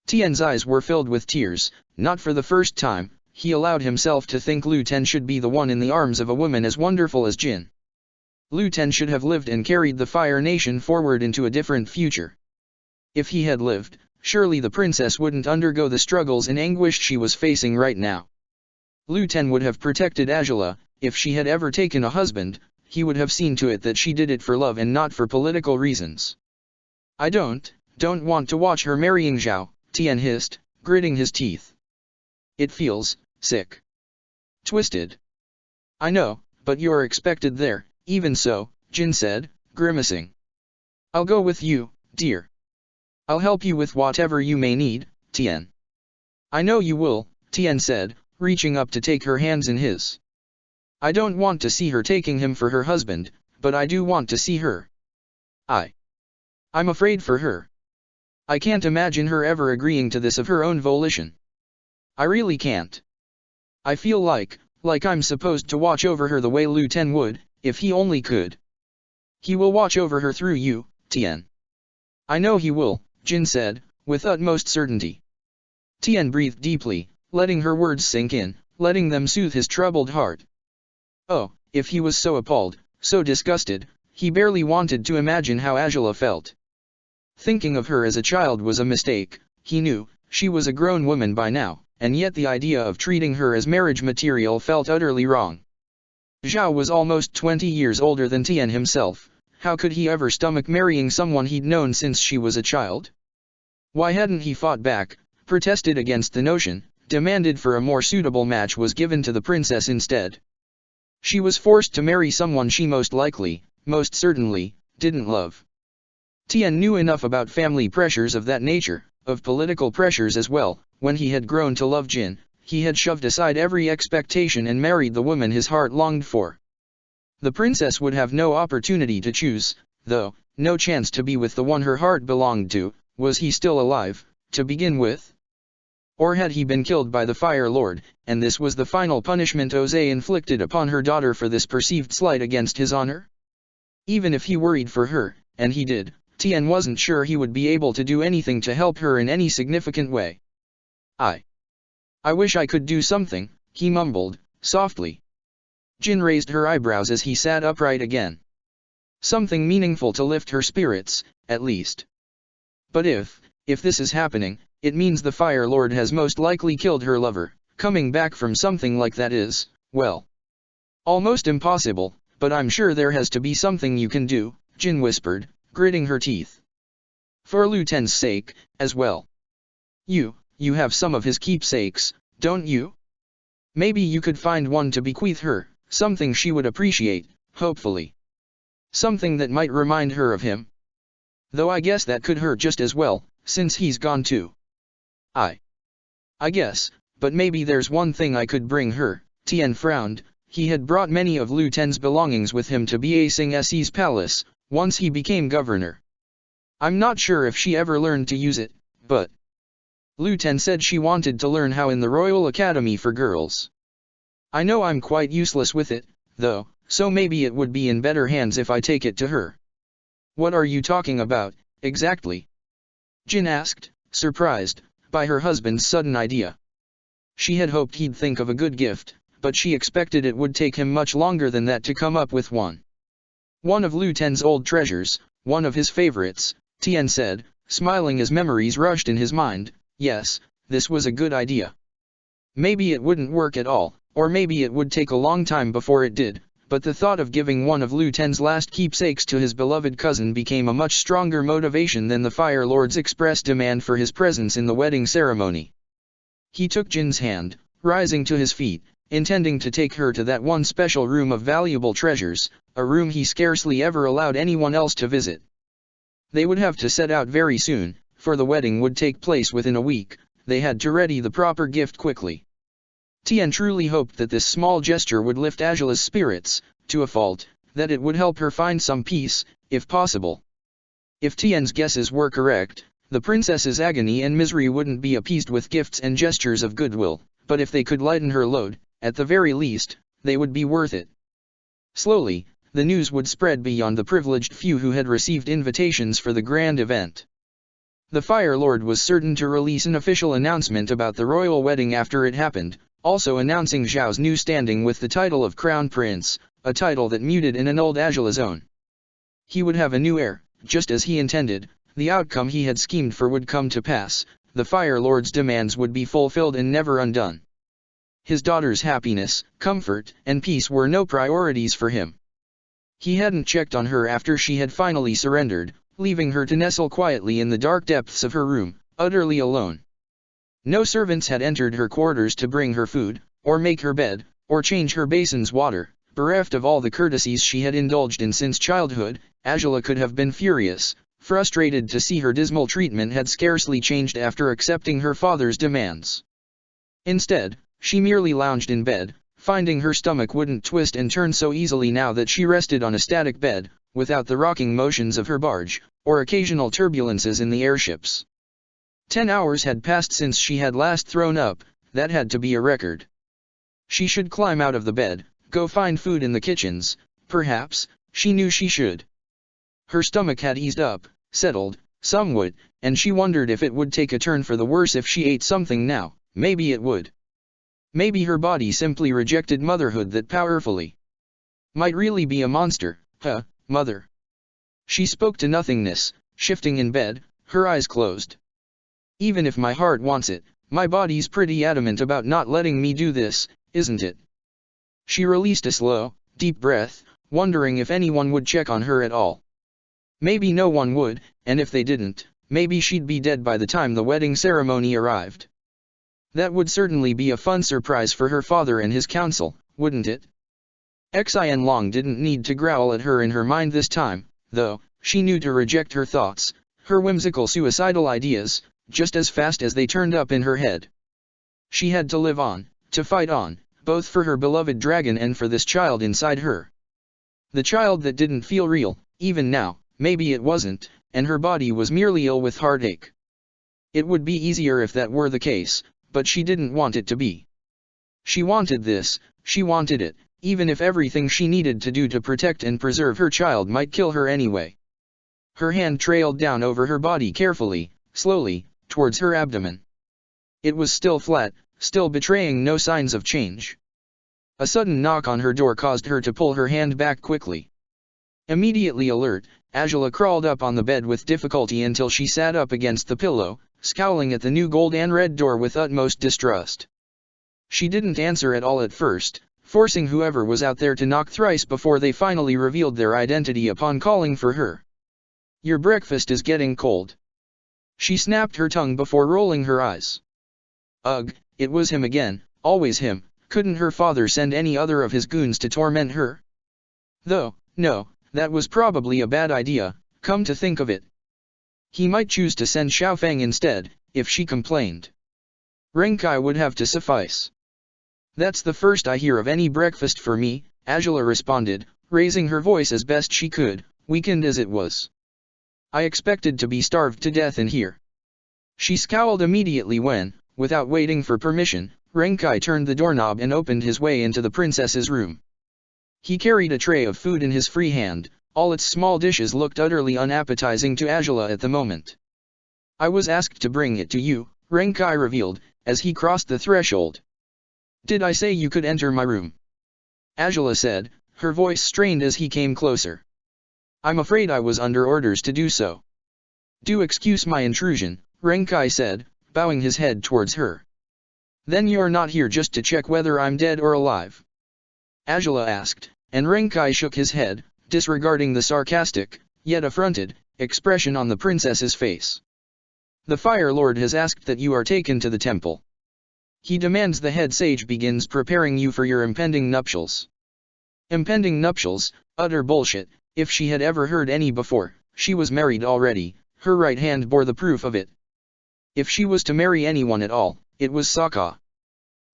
Tien's eyes were filled with tears. Not for the first time, he allowed himself to think Lu Ten should be the one in the arms of a woman as wonderful as Jin. Lu Ten should have lived and carried the Fire Nation forward into a different future. If he had lived, surely the princess wouldn't undergo the struggles and anguish she was facing right now. Lu Ten would have protected Angela. If she had ever taken a husband, he would have seen to it that she did it for love and not for political reasons. I don't want to watch her marrying Zhao, Tien hissed, gritting his teeth. It feels sick. Twisted. I know, but you're expected there. Even so, Jin said, grimacing. I'll go with you, dear. I'll help you with whatever you may need, Tien. I know you will, Tien said, reaching up to take her hands in his. I don't want to see her taking him for her husband, but I do want to see her. I'm afraid for her. I can't imagine her ever agreeing to this of her own volition. I really can't. I feel like I'm supposed to watch over her the way Lu Ten would, if he only could. He will watch over her through you, Tian. I know he will, Jin said, with utmost certainty. Tian breathed deeply, letting her words sink in, letting them soothe his troubled heart. Oh, if he was so appalled, so disgusted, he barely wanted to imagine how Angela felt. Thinking of her as a child was a mistake, he knew. She was a grown woman by now, and yet the idea of treating her as marriage material felt utterly wrong. Zhao was almost 20 years older than Tian himself. How could he ever stomach marrying someone he'd known since she was a child? Why hadn't he fought back, protested against the notion, demanded for a more suitable match was given to the princess instead? She was forced to marry someone she most likely, most certainly, didn't love. Tian knew enough about family pressures of that nature, of political pressures as well. When he had grown to love Jin, he had shoved aside every expectation and married the woman his heart longed for. The princess would have no opportunity to choose, though, no chance to be with the one her heart belonged to. Was he still alive, to begin with? Or had he been killed by the Fire Lord, and this was the final punishment Oze inflicted upon her daughter for this perceived slight against his honor? Even if he worried for her, and he did, Tian wasn't sure he would be able to do anything to help her in any significant way. I wish I could do something, he mumbled, softly. Jin raised her eyebrows as he sat upright again. Something meaningful to lift her spirits, at least. But if this is happening, it means the Fire Lord has most likely killed her lover. Coming back from something like that is, well, almost impossible, but I'm sure there has to be something you can do, Jin whispered, gritting her teeth. For Lu Ten's sake, as well. You have some of his keepsakes, don't you? Maybe you could find one to bequeath her, something she would appreciate, hopefully. Something that might remind her of him. Though I guess that could hurt just as well, since he's gone too. I guess, but maybe there's one thing I could bring her. Tian frowned. He had brought many of Lu Ten's belongings with him to Baising Se's palace, once he became governor. I'm not sure if she ever learned to use it, but Lu Ten said she wanted to learn how in the Royal Academy for Girls. I know I'm quite useless with it, though, so maybe it would be in better hands if I take it to her. What are you talking about, exactly? Jin asked, surprised by her husband's sudden idea. She had hoped he'd think of a good gift, but she expected it would take him much longer than that to come up with one. One of Lu Ten's old treasures, one of his favorites, Tian said, smiling as memories rushed in his mind. Yes, this was a good idea. Maybe it wouldn't work at all, or maybe it would take a long time before it did, but the thought of giving one of Lu Ten's last keepsakes to his beloved cousin became a much stronger motivation than the Fire Lord's express demand for his presence in the wedding ceremony. He took Jin's hand, rising to his feet, intending to take her to that one special room of valuable treasures, a room he scarcely ever allowed anyone else to visit. They would have to set out very soon, for the wedding would take place within a week. They had to ready the proper gift quickly. Tian truly hoped that this small gesture would lift Angela's spirits, to a fault, that it would help her find some peace, if possible. If Tian's guesses were correct, the princess's agony and misery wouldn't be appeased with gifts and gestures of goodwill, but if they could lighten her load, at the very least, they would be worth it. Slowly, the news would spread beyond the privileged few who had received invitations for the grand event. The Fire Lord was certain to release an official announcement about the royal wedding after it happened, also announcing Zhao's new standing with the title of Crown Prince, a title that muted and annulled Angela's own. He would have a new heir, just as he intended. The outcome he had schemed for would come to pass. The Fire Lord's demands would be fulfilled and never undone. His daughter's happiness, comfort, and peace were no priorities for him. He hadn't checked on her after she had finally surrendered, leaving her to nestle quietly in the dark depths of her room, utterly alone. No servants had entered her quarters to bring her food, or make her bed, or change her basin's water. Bereft of all the courtesies she had indulged in since childhood, Angela could have been furious, frustrated to see her dismal treatment had scarcely changed after accepting her father's demands. Instead, she merely lounged in bed, finding her stomach wouldn't twist and turn so easily now that she rested on a static bed, without the rocking motions of her barge, or occasional turbulences in the airships. 10 hours had passed since she had last thrown up. That had to be a record. She should climb out of the bed, go find food in the kitchens, perhaps. She knew she should. Her stomach had eased up, settled, somewhat, and she wondered if it would take a turn for the worse if she ate something now. Maybe it would. Maybe her body simply rejected motherhood that powerfully. Might really be a monster, mother. She spoke to nothingness, shifting in bed, her eyes closed. Even if my heart wants it, my body's pretty adamant about not letting me do this, isn't it? She released a slow, deep breath, wondering if anyone would check on her at all. Maybe no one would, and if they didn't, maybe she'd be dead by the time the wedding ceremony arrived. That would certainly be a fun surprise for her father and his council, wouldn't it? Xin Long didn't need to growl at her in her mind this time, though. She knew to reject her thoughts, her whimsical suicidal ideas, just as fast as they turned up in her head. She had to live on, to fight on, both for her beloved dragon and for this child inside her. The child that didn't feel real, even now. Maybe it wasn't, and her body was merely ill with heartache. It would be easier if that were the case, but she didn't want it to be. She wanted this, she wanted it, even if everything she needed to do to protect and preserve her child might kill her anyway. Her hand trailed down over her body carefully, slowly, towards her abdomen. It was still flat, still betraying no signs of change. A sudden knock on her door caused her to pull her hand back quickly. Immediately alert, Angela crawled up on the bed with difficulty until she sat up against the pillow, scowling at the new gold and red door with utmost distrust. She didn't answer at all at first, forcing whoever was out there to knock thrice before they finally revealed their identity upon calling for her. "Your breakfast is getting cold." She snapped her tongue before rolling her eyes. Ugh, it was him again, always him. Couldn't her father send any other of his goons to torment her? Though, no, that was probably a bad idea, come to think of it. He might choose to send Xiaofeng instead, if she complained. Renkai would have to suffice. "That's the first I hear of any breakfast for me," Angela responded, raising her voice as best she could, weakened as it was. "I expected to be starved to death in here." She scowled immediately when, without waiting for permission, Renkai turned the doorknob and opened his way into the princess's room. He carried a tray of food in his free hand. All its small dishes looked utterly unappetizing to Angela at the moment. "I was asked to bring it to you," Renkai revealed, as he crossed the threshold. "Did I say you could enter my room?" Angela said, her voice strained as he came closer. "I'm afraid I was under orders to do so." "Do excuse my intrusion," Renkai said, bowing his head towards her. "Then you're not here just to check whether I'm dead or alive?" Angela asked, and Renkai shook his head, disregarding the sarcastic, yet affronted, expression on the princess's face. "The Fire Lord has asked that you are taken to the temple. He demands the head sage begins preparing you for your impending nuptials." Impending nuptials, utter bullshit. If she had ever heard any before, she was married already, her right hand bore the proof of it. If she was to marry anyone at all, it was Sokka.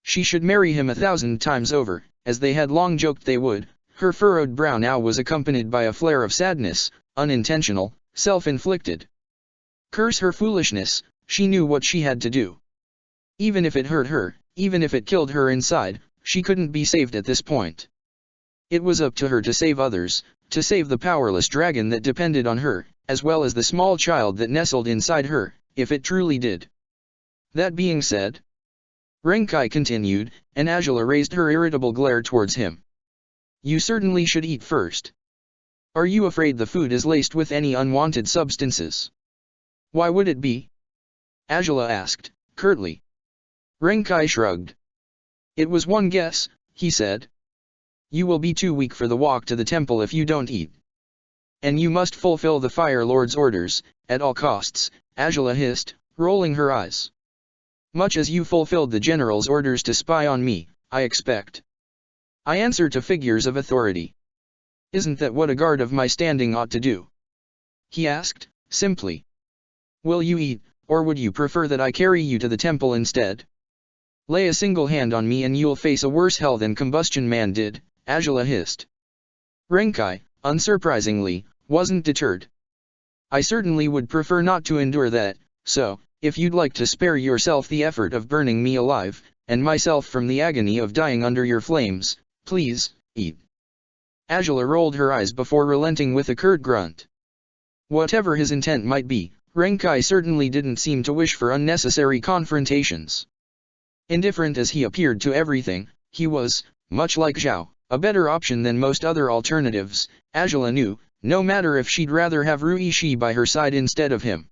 She should marry him 1,000 times over, as they had long joked they would. Her furrowed brow now was accompanied by a flare of sadness, unintentional, self-inflicted. Curse her foolishness, she knew what she had to do. Even if it hurt her, even if it killed her inside, she couldn't be saved at this point. It was up to her to save others, to save the powerless dragon that depended on her, as well as the small child that nestled inside her, if it truly did. That being said, Renkai continued, and Angela raised her irritable glare towards him. "You certainly should eat first. Are you afraid the food is laced with any unwanted substances?" "Why would it be?" Angela asked, curtly. Renkai shrugged. "It was one guess," he said. "You will be too weak for the walk to the temple if you don't eat. And you must fulfill the Fire Lord's orders, at all costs," Angela hissed, rolling her eyes. "Much as you fulfilled the general's orders to spy on me, I expect. I answer to figures of authority. Isn't that what a guard of my standing ought to do?" he asked, simply. "Will you eat, or would you prefer that I carry you to the temple instead?" Lay a single hand on me and you'll face a worse hell than Combustion Man did, Angela hissed. Renkai, unsurprisingly, wasn't deterred. I certainly would prefer not to endure that, so, if you'd like to spare yourself the effort of burning me alive, and myself from the agony of dying under your flames, please, eat. Angela rolled her eyes before relenting with a curt grunt. Whatever his intent might be, Renkai certainly didn't seem to wish for unnecessary confrontations. Indifferent as he appeared to everything, he was, much like Zhao, a better option than most other alternatives, Angela knew, no matter if she'd rather have Ruishi by her side instead of him.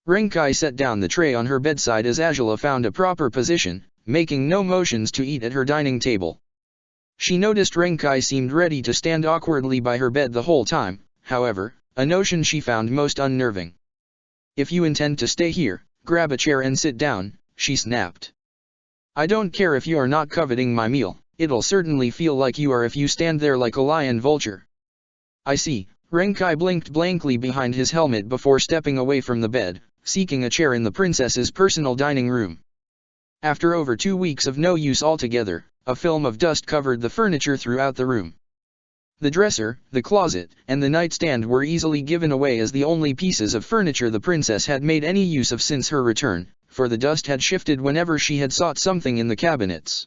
Renkai set down the tray on her bedside as Angela found a proper position, making no motions to eat at her dining table. She noticed Renkai seemed ready to stand awkwardly by her bed the whole time, however, a notion she found most unnerving. If you intend to stay here, grab a chair and sit down, she snapped. I don't care if you are not coveting my meal, it'll certainly feel like you are if you stand there like a lion vulture. I see, Renkai blinked blankly behind his helmet before stepping away from the bed, seeking a chair in the princess's personal dining room. After over 2 weeks of no use altogether, a film of dust covered the furniture throughout the room. The dresser, the closet, and the nightstand were easily given away as the only pieces of furniture the princess had made any use of since her return, for the dust had shifted whenever she had sought something in the cabinets.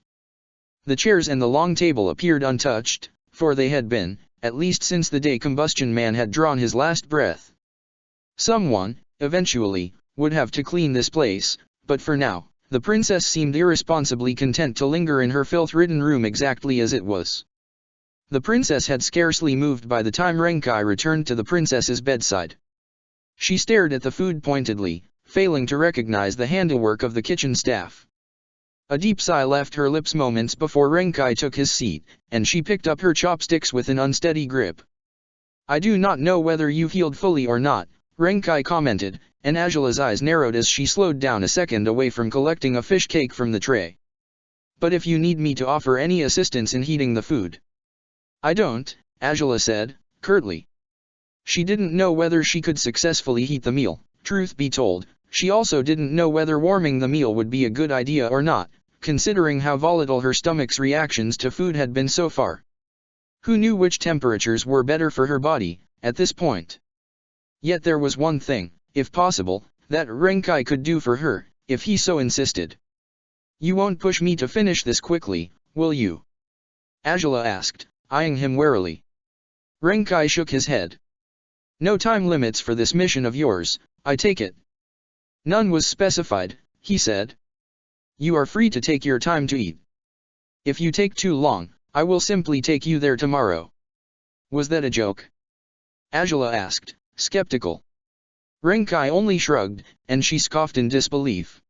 The chairs and the long table appeared untouched, for they had been, at least since the day Combustion Man had drawn his last breath. Someone, eventually, would have to clean this place, but for now, the princess seemed irresponsibly content to linger in her filth-ridden room exactly as it was. The princess had scarcely moved by the time Renkai returned to the princess's bedside. She stared at the food pointedly, failing to recognize the handiwork of the kitchen staff. A deep sigh left her lips moments before Renkai took his seat, and she picked up her chopsticks with an unsteady grip. I do not know whether you've healed fully or not, Renkai commented, and Angela's eyes narrowed as she slowed down a second away from collecting a fish cake from the tray. But if you need me to offer any assistance in heating the food. I don't, Angela said, curtly. She didn't know whether she could successfully heat the meal. Truth be told, she also didn't know whether warming the meal would be a good idea or not, considering how volatile her stomach's reactions to food had been so far. Who knew which temperatures were better for her body, at this point? Yet there was one thing, if possible, that Renkai could do for her, if he so insisted. You won't push me to finish this quickly, will you? Angela asked, eyeing him warily. Renkai shook his head. No time limits for this mission of yours, I take it. None was specified, he said. You are free to take your time to eat. If you take too long, I will simply take you there tomorrow. Was that a joke? Angela asked, skeptical. Renkai only shrugged, and she scoffed in disbelief.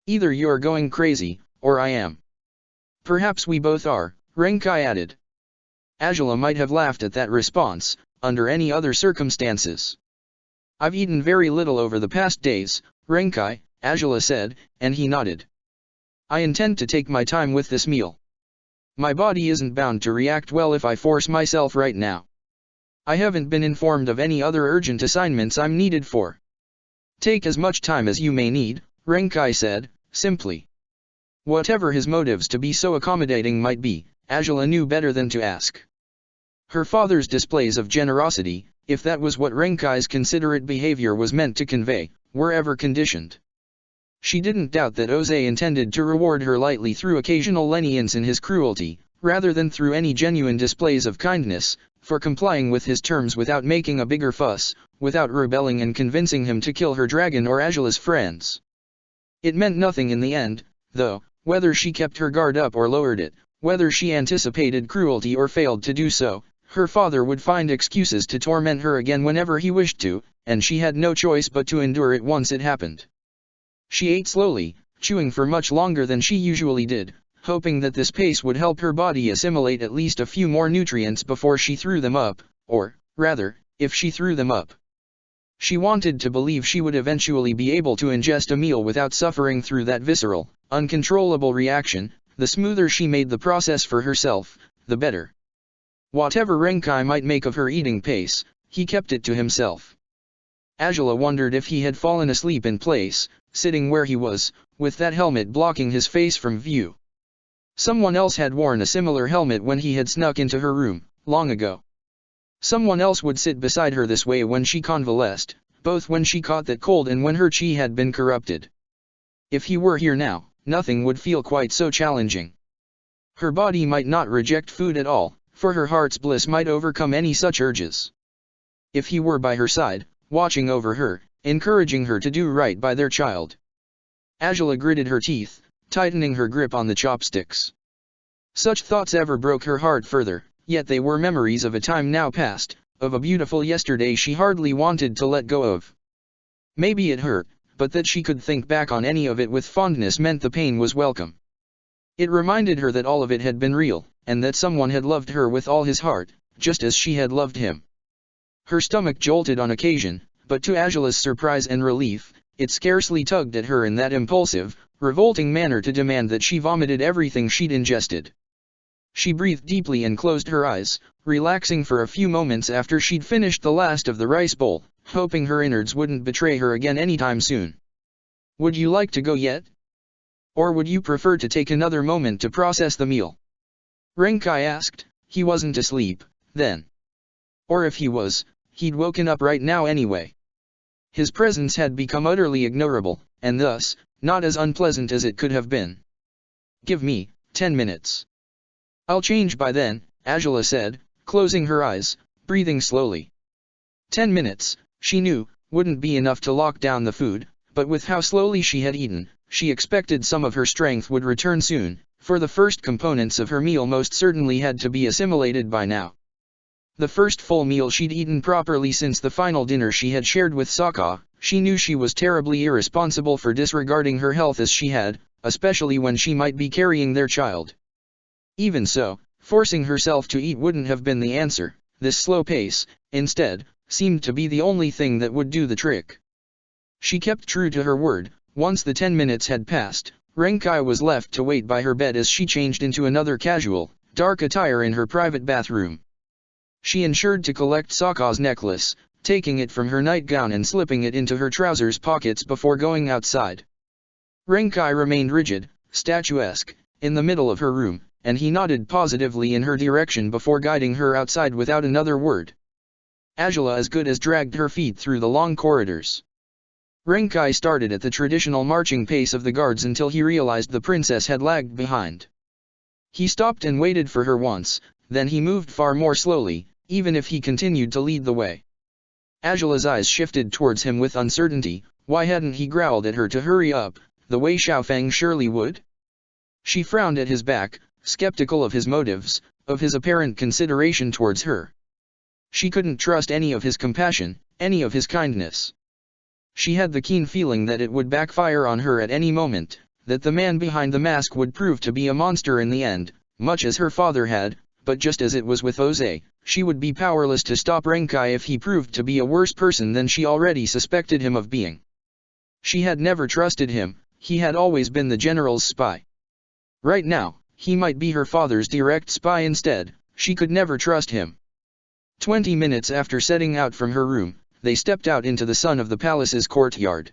Either you're going crazy, or I am. Perhaps we both are, Renkai added. Angela might have laughed at that response, under any other circumstances. I've eaten very little over the past days, Renkai, Angela said, and he nodded. I intend to take my time with this meal. My body isn't bound to react well if I force myself right now. I haven't been informed of any other urgent assignments I'm needed for. Take as much time as you may need, Renkai said, simply. Whatever his motives to be so accommodating might be, Angela knew better than to ask. Her father's displays of generosity, if that was what Renkai's considerate behavior was meant to convey, were ever conditioned. She didn't doubt that Oze intended to reward her lightly through occasional lenience in his cruelty, rather than through any genuine displays of kindness, for complying with his terms without making a bigger fuss, without rebelling and convincing him to kill her dragon or Angela's friends. It meant nothing in the end, though, whether she kept her guard up or lowered it, whether she anticipated cruelty or failed to do so, her father would find excuses to torment her again whenever he wished to, and she had no choice but to endure it once it happened. She ate slowly, chewing for much longer than she usually did, hoping that this pace would help her body assimilate at least a few more nutrients before she threw them up, or, rather, if she threw them up. She wanted to believe she would eventually be able to ingest a meal without suffering through that visceral, uncontrollable reaction. The smoother she made the process for herself, the better. Whatever Renkai might make of her eating pace, he kept it to himself. Angela wondered if he had fallen asleep in place, sitting where he was, with that helmet blocking his face from view. Someone else had worn a similar helmet when he had snuck into her room, long ago. Someone else would sit beside her this way when she convalesced, both when she caught that cold and when her chi had been corrupted. If he were here now, nothing would feel quite so challenging. Her body might not reject food at all, for her heart's bliss might overcome any such urges. If he were by her side, watching over her, encouraging her to do right by their child. Angela gritted her teeth, tightening her grip on the chopsticks. Such thoughts ever broke her heart further, yet they were memories of a time now past, of a beautiful yesterday she hardly wanted to let go of. Maybe it hurt, but that she could think back on any of it with fondness meant the pain was welcome. It reminded her that all of it had been real, and that someone had loved her with all his heart, just as she had loved him. Her stomach jolted on occasion, but to Angela's surprise and relief, it scarcely tugged at her in that impulsive, revolting manner to demand that she vomited everything she'd ingested. She breathed deeply and closed her eyes, relaxing for a few moments after she'd finished the last of the rice bowl, hoping her innards wouldn't betray her again anytime soon. "Would you like to go yet? Or would you prefer to take another moment to process the meal?" Renkai asked. He wasn't asleep, then. Or if he was, he'd woken up right now anyway. His presence had become utterly ignorable, and thus, not as unpleasant as it could have been. "Give me 10 minutes. I'll change by then," Angela said, closing her eyes, breathing slowly. 10 minutes, she knew, wouldn't be enough to lock down the food, but with how slowly she had eaten, she expected some of her strength would return soon, for the first components of her meal most certainly had to be assimilated by now. The first full meal she'd eaten properly since the final dinner she had shared with Sokka. She knew she was terribly irresponsible for disregarding her health as she had, especially when she might be carrying their child. Even so, forcing herself to eat wouldn't have been the answer. This slow pace, instead, seemed to be the only thing that would do the trick. She kept true to her word. Once the 10 minutes had passed, Renkai was left to wait by her bed as she changed into another casual, dark attire in her private bathroom. She ensured to collect Sokka's necklace, taking it from her nightgown and slipping it into her trousers pockets before going outside. Renkai remained rigid, statuesque, in the middle of her room, and he nodded positively in her direction before guiding her outside without another word. Angela as good as dragged her feet through the long corridors. Renkai started at the traditional marching pace of the guards until he realized the princess had lagged behind. He stopped and waited for her once, then he moved far more slowly, even if he continued to lead the way. Angela's eyes shifted towards him with uncertainty. Why hadn't he growled at her to hurry up, the way Xiaofeng surely would? She frowned at his back, skeptical of his motives, of his apparent consideration towards her. She couldn't trust any of his compassion, any of his kindness. She had the keen feeling that it would backfire on her at any moment, that the man behind the mask would prove to be a monster in the end, much as her father had, but just as it was with Oze, she would be powerless to stop Renkai if he proved to be a worse person than she already suspected him of being. She had never trusted him. He had always been the general's spy. Right now, he might be her father's direct spy instead. She could never trust him. 20 minutes after setting out from her room, they stepped out into the sun of the palace's courtyard.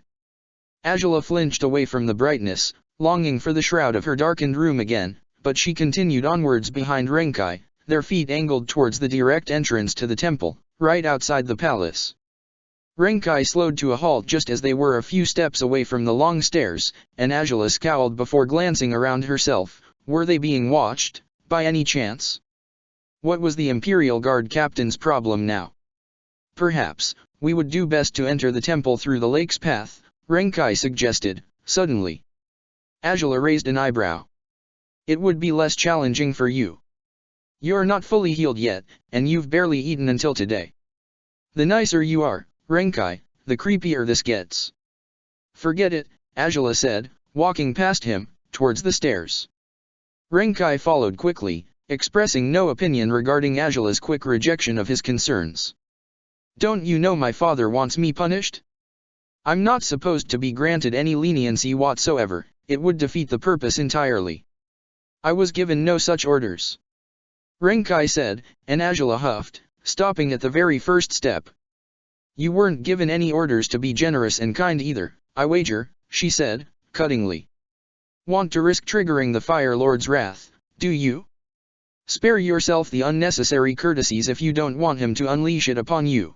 Angela flinched away from the brightness, longing for the shroud of her darkened room again, but she continued onwards behind Renkai, their feet angled towards the direct entrance to the temple, right outside the palace. Renkai slowed to a halt just as they were a few steps away from the long stairs, and Angela scowled before glancing around herself. Were they being watched, by any chance? What was the Imperial Guard captain's problem now? Perhaps, we would do best to enter the temple through the lake's path, Renkai suggested, suddenly. Angela raised an eyebrow. It would be less challenging for you. You're not fully healed yet, and you've barely eaten until today. The nicer you are, Renkai, the creepier this gets. Forget it, Angela said, walking past him, towards the stairs. Renkai followed quickly, expressing no opinion regarding Angela's quick rejection of his concerns. Don't you know my father wants me punished? I'm not supposed to be granted any leniency whatsoever. It would defeat the purpose entirely. I was given no such orders. Renkai said, and Angela huffed, stopping at the very first step. You weren't given any orders to be generous and kind either, I wager, she said, cuttingly. Want to risk triggering the Fire Lord's wrath, do you? Spare yourself the unnecessary courtesies if you don't want him to unleash it upon you.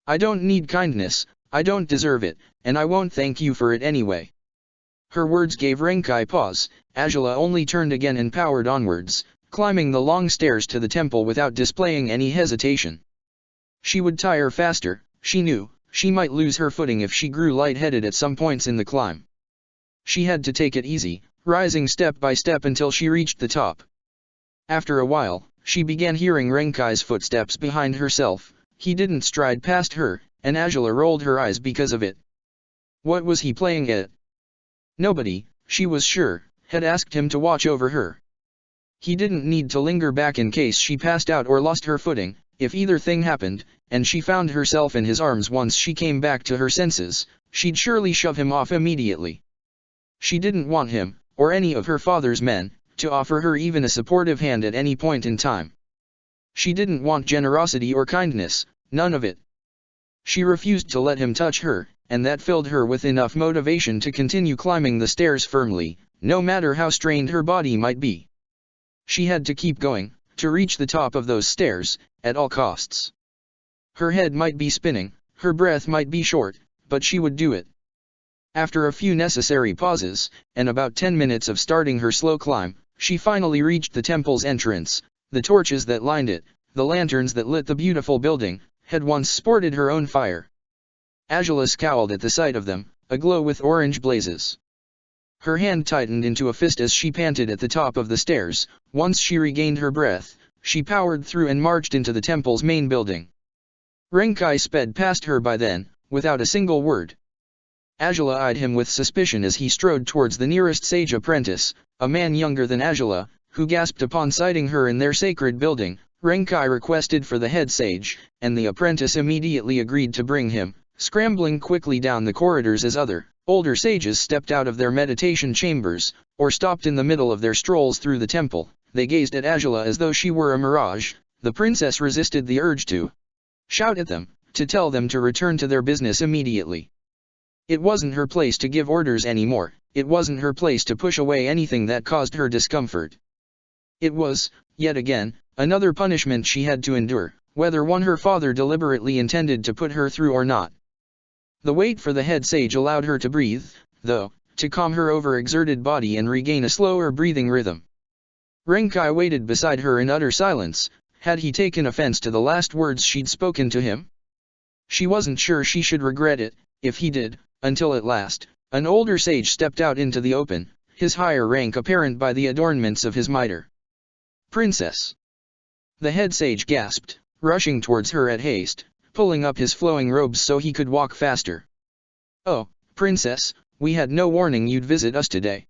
I don't need kindness, I don't deserve it, and I won't thank you for it anyway. Her words gave Renkai pause. Azula only turned again and powered onwards, climbing the long stairs to the temple without displaying any hesitation. She would tire faster, she knew. She might lose her footing if she grew lightheaded at some points in the climb. She had to take it easy, rising step by step until she reached the top. After a while, she began hearing Renkai's footsteps behind herself. He didn't stride past her, and Azula rolled her eyes because of it. What was he playing at? Nobody, she was sure, had asked him to watch over her. He didn't need to linger back in case she passed out or lost her footing. If either thing happened, and she found herself in his arms once she came back to her senses, she'd surely shove him off immediately. She didn't want him, or any of her father's men, to offer her even a supportive hand at any point in time. She didn't want generosity or kindness, none of it. She refused to let him touch her, and that filled her with enough motivation to continue climbing the stairs firmly, no matter how strained her body might be. She had to keep going, to reach the top of those stairs, at all costs. Her head might be spinning, her breath might be short, but she would do it. After a few necessary pauses, and about 10 minutes of starting her slow climb, she finally reached the temple's entrance. The torches that lined it, the lanterns that lit the beautiful building, had once sported her own fire. Azula scowled at the sight of them, aglow with orange blazes. Her hand tightened into a fist as she panted at the top of the stairs. Once she regained her breath, she powered through and marched into the temple's main building. Renkai sped past her by then, without a single word. Azula eyed him with suspicion as he strode towards the nearest sage apprentice, a man younger than Azula, who gasped upon sighting her in their sacred building. Renkai requested for the head sage, and the apprentice immediately agreed to bring him, scrambling quickly down the corridors as other, older sages stepped out of their meditation chambers, or stopped in the middle of their strolls through the temple. They gazed at Azula as though she were a mirage. The princess resisted the urge to shout at them, to tell them to return to their business immediately. It wasn't her place to give orders anymore. It wasn't her place to push away anything that caused her discomfort. It was, yet again, another punishment she had to endure, whether one her father deliberately intended to put her through or not. The wait for the head sage allowed her to breathe, though, to calm her overexerted body and regain a slower breathing rhythm. Renkai waited beside her in utter silence. Had he taken offense to the last words she'd spoken to him? She wasn't sure she should regret it, if he did, until at last, an older sage stepped out into the open, his higher rank apparent by the adornments of his mitre. Princess! The head sage gasped, rushing towards her at haste, pulling up his flowing robes so he could walk faster. Oh, Princess, we had no warning you'd visit us today.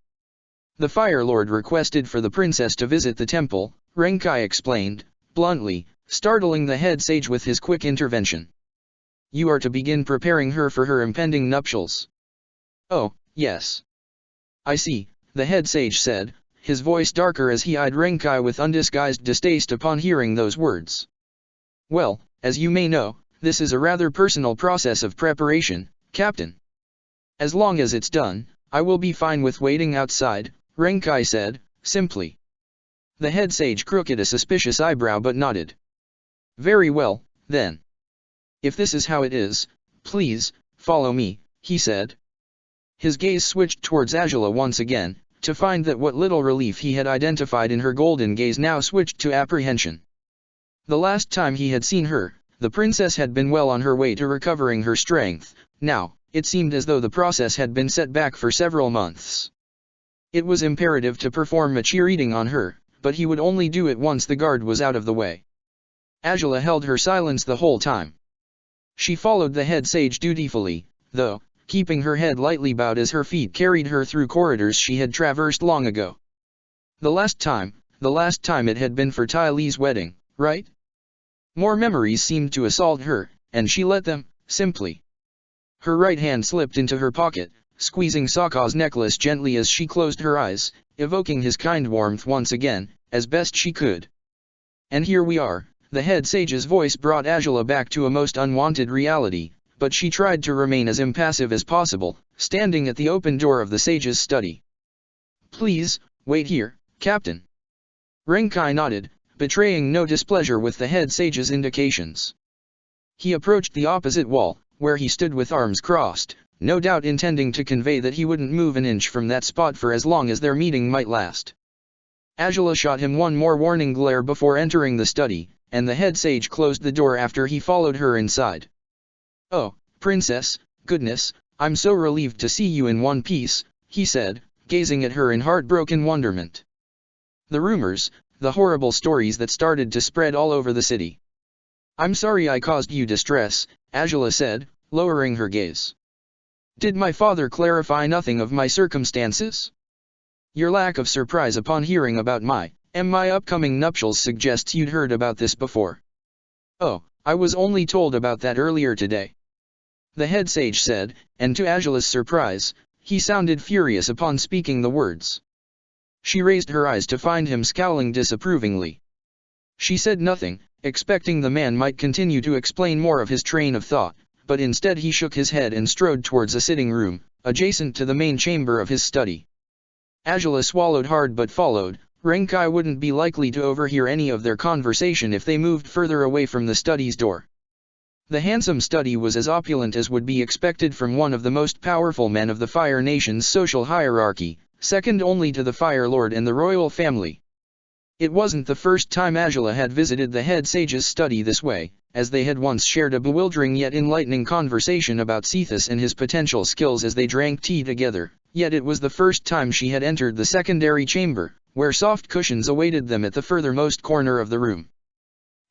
The Fire Lord requested for the princess to visit the temple, Renkai explained, bluntly, startling the head sage with his quick intervention. You are to begin preparing her for her impending nuptials. Oh, yes. I see, the head sage said, his voice darker as he eyed Renkai with undisguised distaste upon hearing those words. Well, as you may know, this is a rather personal process of preparation, Captain. As long as it's done, I will be fine with waiting outside, Renkai said, simply. The head sage crooked a suspicious eyebrow but nodded. Very well, then. If this is how it is, please, follow me, he said. His gaze switched towards Azula once again, to find that what little relief he had identified in her golden gaze now switched to apprehension. The last time he had seen her, the princess had been well on her way to recovering her strength. Now, it seemed as though the process had been set back for several months. It was imperative to perform a cheer-eating on her, but he would only do it once the guard was out of the way. Azula held her silence the whole time. She followed the head sage dutifully, though, keeping her head lightly bowed as her feet carried her through corridors she had traversed long ago. The last time it had been for Ty Lee's wedding, right? More memories seemed to assault her, and she let them, simply. Her right hand slipped into her pocket, squeezing Sokka's necklace gently as she closed her eyes, evoking his kind warmth once again, as best she could. And here we are, The head sage's voice brought Angela back to a most unwanted reality, but she tried to remain as impassive as possible, standing at the open door of the sage's study. "Please, wait here, Captain." Renkai nodded, betraying no displeasure with the head sage's indications. He approached the opposite wall, where he stood with arms crossed, no doubt intending to convey that he wouldn't move an inch from that spot for as long as their meeting might last. Angela shot him one more warning glare before entering the study, and the head sage closed the door after he followed her inside. "Oh, Princess, goodness, I'm so relieved to see you in one piece," he said, gazing at her in heartbroken wonderment. The rumors, the horrible stories that started to spread all over the city. "I'm sorry I caused you distress," Angela said, lowering her gaze. "Did my father clarify nothing of my circumstances? Your lack of surprise upon hearing about my upcoming nuptials suggests you'd heard about this before." "Oh, I was only told about that earlier today," the head sage said, and to Angela's surprise, he sounded furious upon speaking the words. She raised her eyes to find him scowling disapprovingly. She said nothing, expecting the man might continue to explain more of his train of thought, but instead he shook his head and strode towards a sitting room, adjacent to the main chamber of his study. Angela swallowed hard but followed. Renkai wouldn't be likely to overhear any of their conversation if they moved further away from the study's door. The handsome study was as opulent as would be expected from one of the most powerful men of the Fire Nation's social hierarchy, second only to the Fire Lord and the royal family. It wasn't the first time Angela had visited the head sage's study this way, as they had once shared a bewildering yet enlightening conversation about Cephas and his potential skills as they drank tea together, yet it was the first time she had entered the secondary chamber, where soft cushions awaited them at the furthermost corner of the room.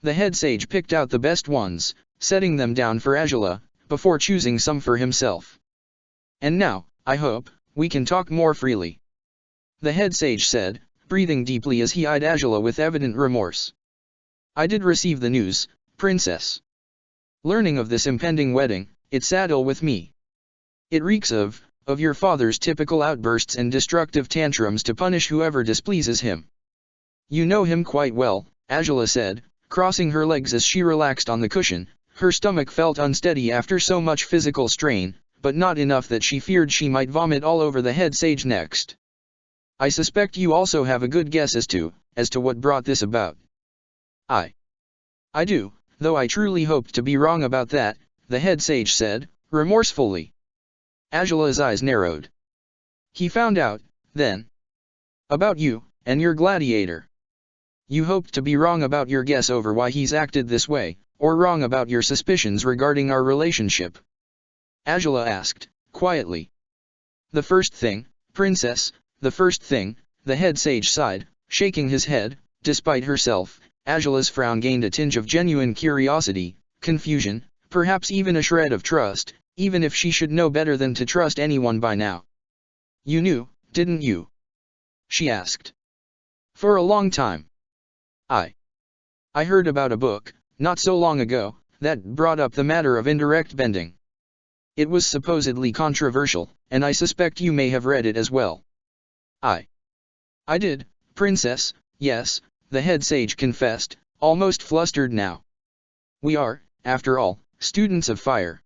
The head sage picked out the best ones, setting them down for Angela, before choosing some for himself. "And now, I hope, we can talk more freely," the head sage said, breathing deeply as he eyed Angela with evident remorse. "I did receive the news, Princess. Learning of this impending wedding, it sat ill with me. It reeks of your father's typical outbursts and destructive tantrums to punish whoever displeases him." "You know him quite well," Angela said, crossing her legs as she relaxed on the cushion. Her stomach felt unsteady after so much physical strain, but not enough that she feared she might vomit all over the head sage next. "I suspect you also have a good guess as to what brought this about." I do, though I truly hoped to be wrong about that," the head sage said, remorsefully. Angela's eyes narrowed. "He found out, then? About you, and your gladiator? You hoped to be wrong about your guess over why he's acted this way, or wrong about your suspicions regarding our relationship?" Angela asked, quietly. "The first thing, Princess, the first thing," the head sage sighed, shaking his head. Despite herself, Angela's frown gained a tinge of genuine curiosity, confusion, perhaps even a shred of trust, even if she should know better than to trust anyone by now. "You knew, didn't you?" she asked. "For a long time. I heard about a book, not so long ago, that brought up the matter of indirect bending. It was supposedly controversial, and I suspect you may have read it as well." I did, Princess, yes," the head sage confessed, almost flustered now. "We are, after all, students of fire.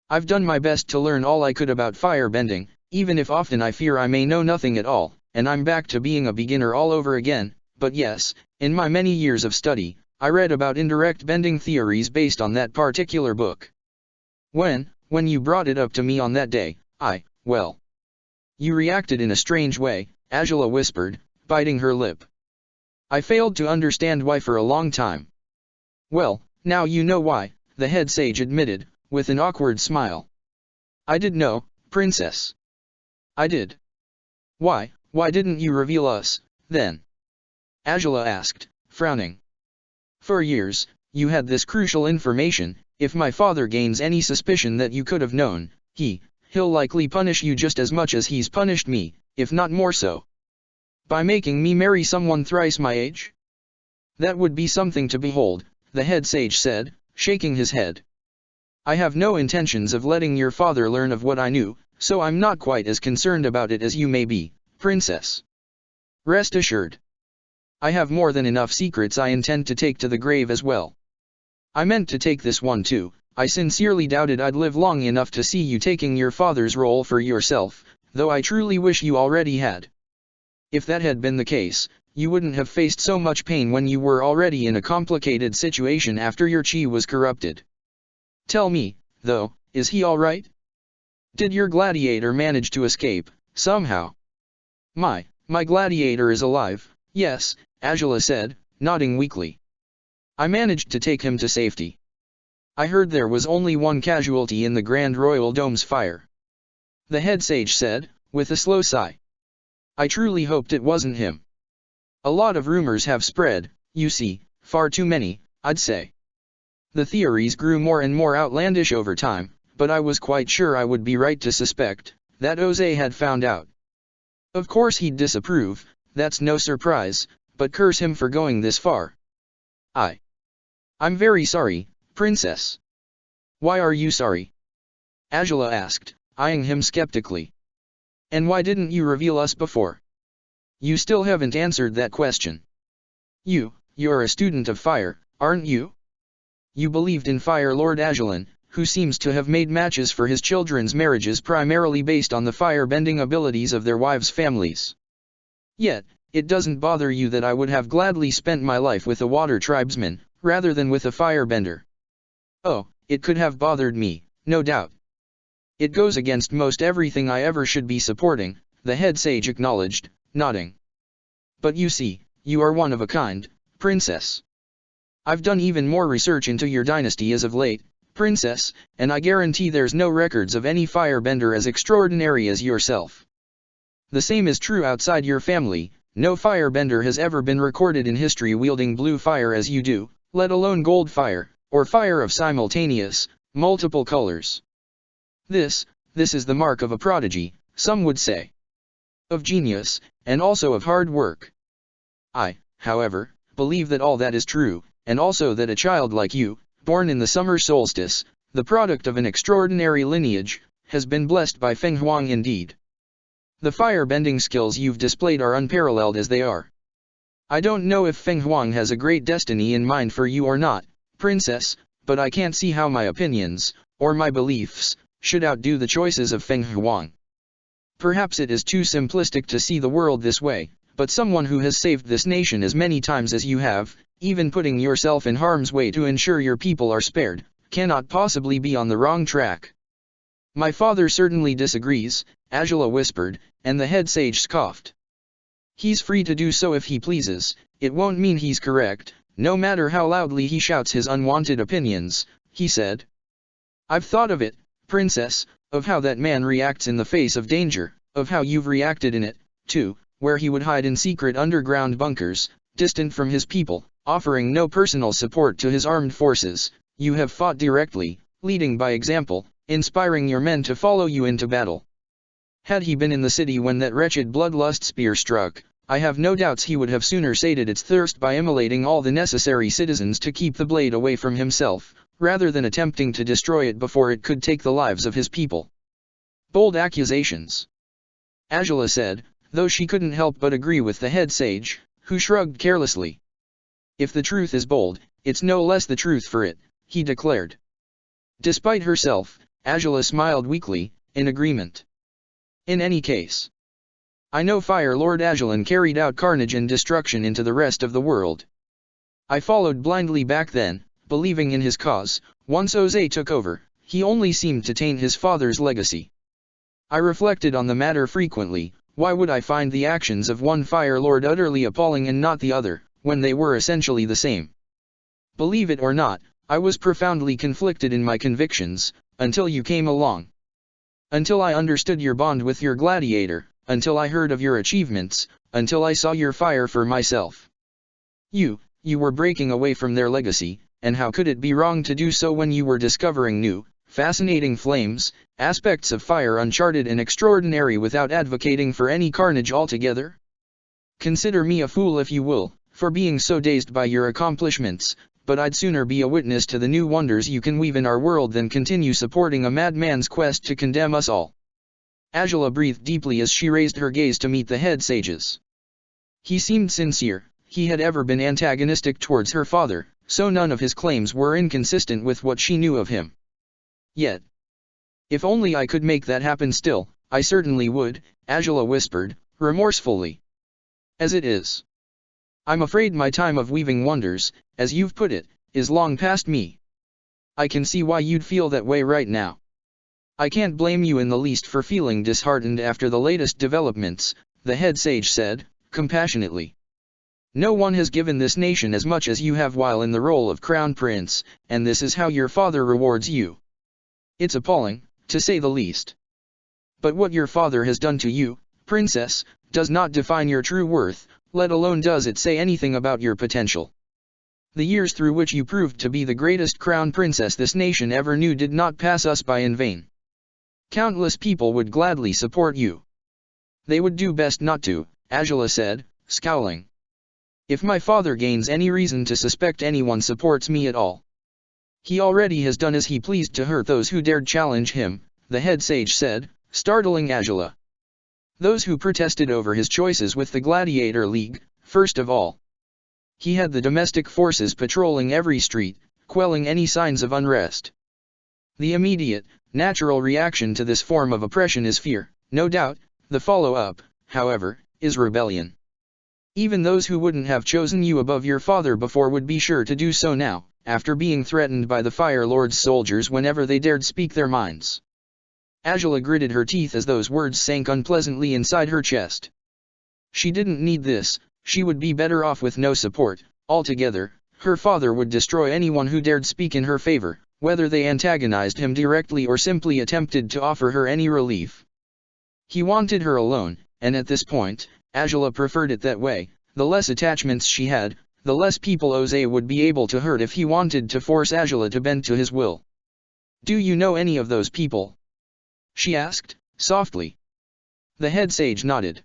I've done my best to learn all I could about fire bending, even if often I fear I may know nothing at all, and I'm back to being a beginner all over again, but yes, in my many years of study, I read about indirect bending theories based on that particular book. When you brought it up to me on that day, well. You reacted in a strange way," Angela whispered, biting her lip. "I failed to understand why for a long time." "Well, now you know why," the head sage admitted, with an awkward smile. "I did know, Princess. I did." Why didn't you reveal us, then?" Angela asked, frowning. "For years, you had this crucial information. If my father gains any suspicion that you could have known, he'll likely punish you just as much as he's punished me, if not more so. By making me marry someone thrice my age? That would be something to behold," the head sage said, shaking his head. "I have no intentions of letting your father learn of what I knew, so I'm not quite as concerned about it as you may be, Princess. Rest assured." I have more than enough secrets I intend to take to the grave as well. I meant to take this one too. I sincerely doubted I'd live long enough to see you taking your father's role for yourself, though I truly wish you already had. If that had been the case, you wouldn't have faced so much pain when you were already in a complicated situation after your chi was corrupted. Tell me, though, is he alright? Did your gladiator manage to escape, somehow? My gladiator is alive, yes, Angela said, nodding weakly. I managed to take him to safety. I heard there was only one casualty in the Grand Royal Dome's fire. The head sage said, with a slow sigh. I truly hoped it wasn't him. A lot of rumors have spread, you see, far too many, I'd say. The theories grew more and more outlandish over time, but I was quite sure I would be right to suspect that Jose had found out. Of course he'd disapprove, that's no surprise, but curse him for going this far. I'm very sorry, Princess. Why are you sorry? Angela asked, eyeing him skeptically. And why didn't you reveal us before? You still haven't answered that question. You're a student of fire, aren't you? You believed in Fire Lord Agellan, who seems to have made matches for his children's marriages primarily based on the fire-bending abilities of their wives' families. Yet, it doesn't bother you that I would have gladly spent my life with a water tribesman, rather than with a firebender. Oh, it could have bothered me, no doubt. It goes against most everything I ever should be supporting, the head sage acknowledged, nodding. But you see, you are one of a kind, Princess. I've done even more research into your dynasty as of late, Princess, and I guarantee there's no records of any firebender as extraordinary as yourself. The same is true outside your family, no firebender has ever been recorded in history wielding blue fire as you do, let alone gold fire, or fire of simultaneous, multiple colors. This is the mark of a prodigy, some would say. Of genius, and also of hard work. I, however, believe that all that is true, and also that a child like you, born in the summer solstice, the product of an extraordinary lineage, has been blessed by Feng Huang indeed. The fire-bending skills you've displayed are unparalleled as they are. I don't know if Feng Huang has a great destiny in mind for you or not, Princess, but I can't see how my opinions, or my beliefs, should outdo the choices of Feng Huang. Perhaps it is too simplistic to see the world this way, but someone who has saved this nation as many times as you have, even putting yourself in harm's way to ensure your people are spared, cannot possibly be on the wrong track. My father certainly disagrees, Angela whispered, and the head sage scoffed. He's free to do so if he pleases, it won't mean he's correct, no matter how loudly he shouts his unwanted opinions, he said. I've thought of it, Princess, of how that man reacts in the face of danger, of how you've reacted in it, too, where he would hide in secret underground bunkers, distant from his people, offering no personal support to his armed forces. You have fought directly, leading by example, inspiring your men to follow you into battle. Had he been in the city when that wretched bloodlust spear struck, I have no doubts he would have sooner sated its thirst by immolating all the necessary citizens to keep the blade away from himself, rather than attempting to destroy it before it could take the lives of his people. Bold accusations, Angela said, though she couldn't help but agree with the head sage, who shrugged carelessly. If the truth is bold, it's no less the truth for it, he declared. Despite herself, Angela smiled weakly, in agreement. In any case, I know Fire Lord Agellan carried out carnage and destruction into the rest of the world. I followed blindly back then, believing in his cause. Once Jose took over, he only seemed to taint his father's legacy. I reflected on the matter frequently. Why would I find the actions of one Fire Lord utterly appalling and not the other, when they were essentially the same? Believe it or not, I was profoundly conflicted in my convictions, until you came along. Until I understood your bond with your gladiator, until I heard of your achievements, until I saw your fire for myself. You were breaking away from their legacy, and how could it be wrong to do so when you were discovering new, fascinating flames, aspects of fire uncharted and extraordinary without advocating for any carnage altogether? Consider me a fool if you will, for being so dazed by your accomplishments, but I'd sooner be a witness to the new wonders you can weave in our world than continue supporting a madman's quest to condemn us all. Angela breathed deeply as she raised her gaze to meet the head sage's. He seemed sincere, he had ever been antagonistic towards her father, so none of his claims were inconsistent with what she knew of him. Yet, if only I could make that happen still, I certainly would, Angela whispered, remorsefully. As it is, I'm afraid my time of weaving wonders, as you've put it, is long past me. I can see why you'd feel that way right now. I can't blame you in the least for feeling disheartened after the latest developments, the head sage said, compassionately. No one has given this nation as much as you have while in the role of crown prince, and this is how your father rewards you. It's appalling, to say the least. But what your father has done to you, princess, does not define your true worth, let alone does it say anything about your potential. The years through which you proved to be the greatest crown princess this nation ever knew did not pass us by in vain. Countless people would gladly support you. They would do best not to, Angela said, scowling. If my father gains any reason to suspect anyone supports me at all, he already has done as he pleased to hurt those who dared challenge him, the head sage said, startling Angela. Those who protested over his choices with the Gladiator League, first of all. He had the domestic forces patrolling every street, quelling any signs of unrest. The immediate, natural reaction to this form of oppression is fear, no doubt. The follow-up, however, is rebellion. Even those who wouldn't have chosen you above your father before would be sure to do so now, after being threatened by the Fire Lord's soldiers whenever they dared speak their minds. Angela gritted her teeth as those words sank unpleasantly inside her chest. She didn't need this, she would be better off with no support, altogether. Her father would destroy anyone who dared speak in her favor, whether they antagonized him directly or simply attempted to offer her any relief. He wanted her alone, and at this point, Angela preferred it that way. The less attachments she had, the less people Jose would be able to hurt if he wanted to force Angela to bend to his will. Do you know any of those people? She asked, softly. The head sage nodded.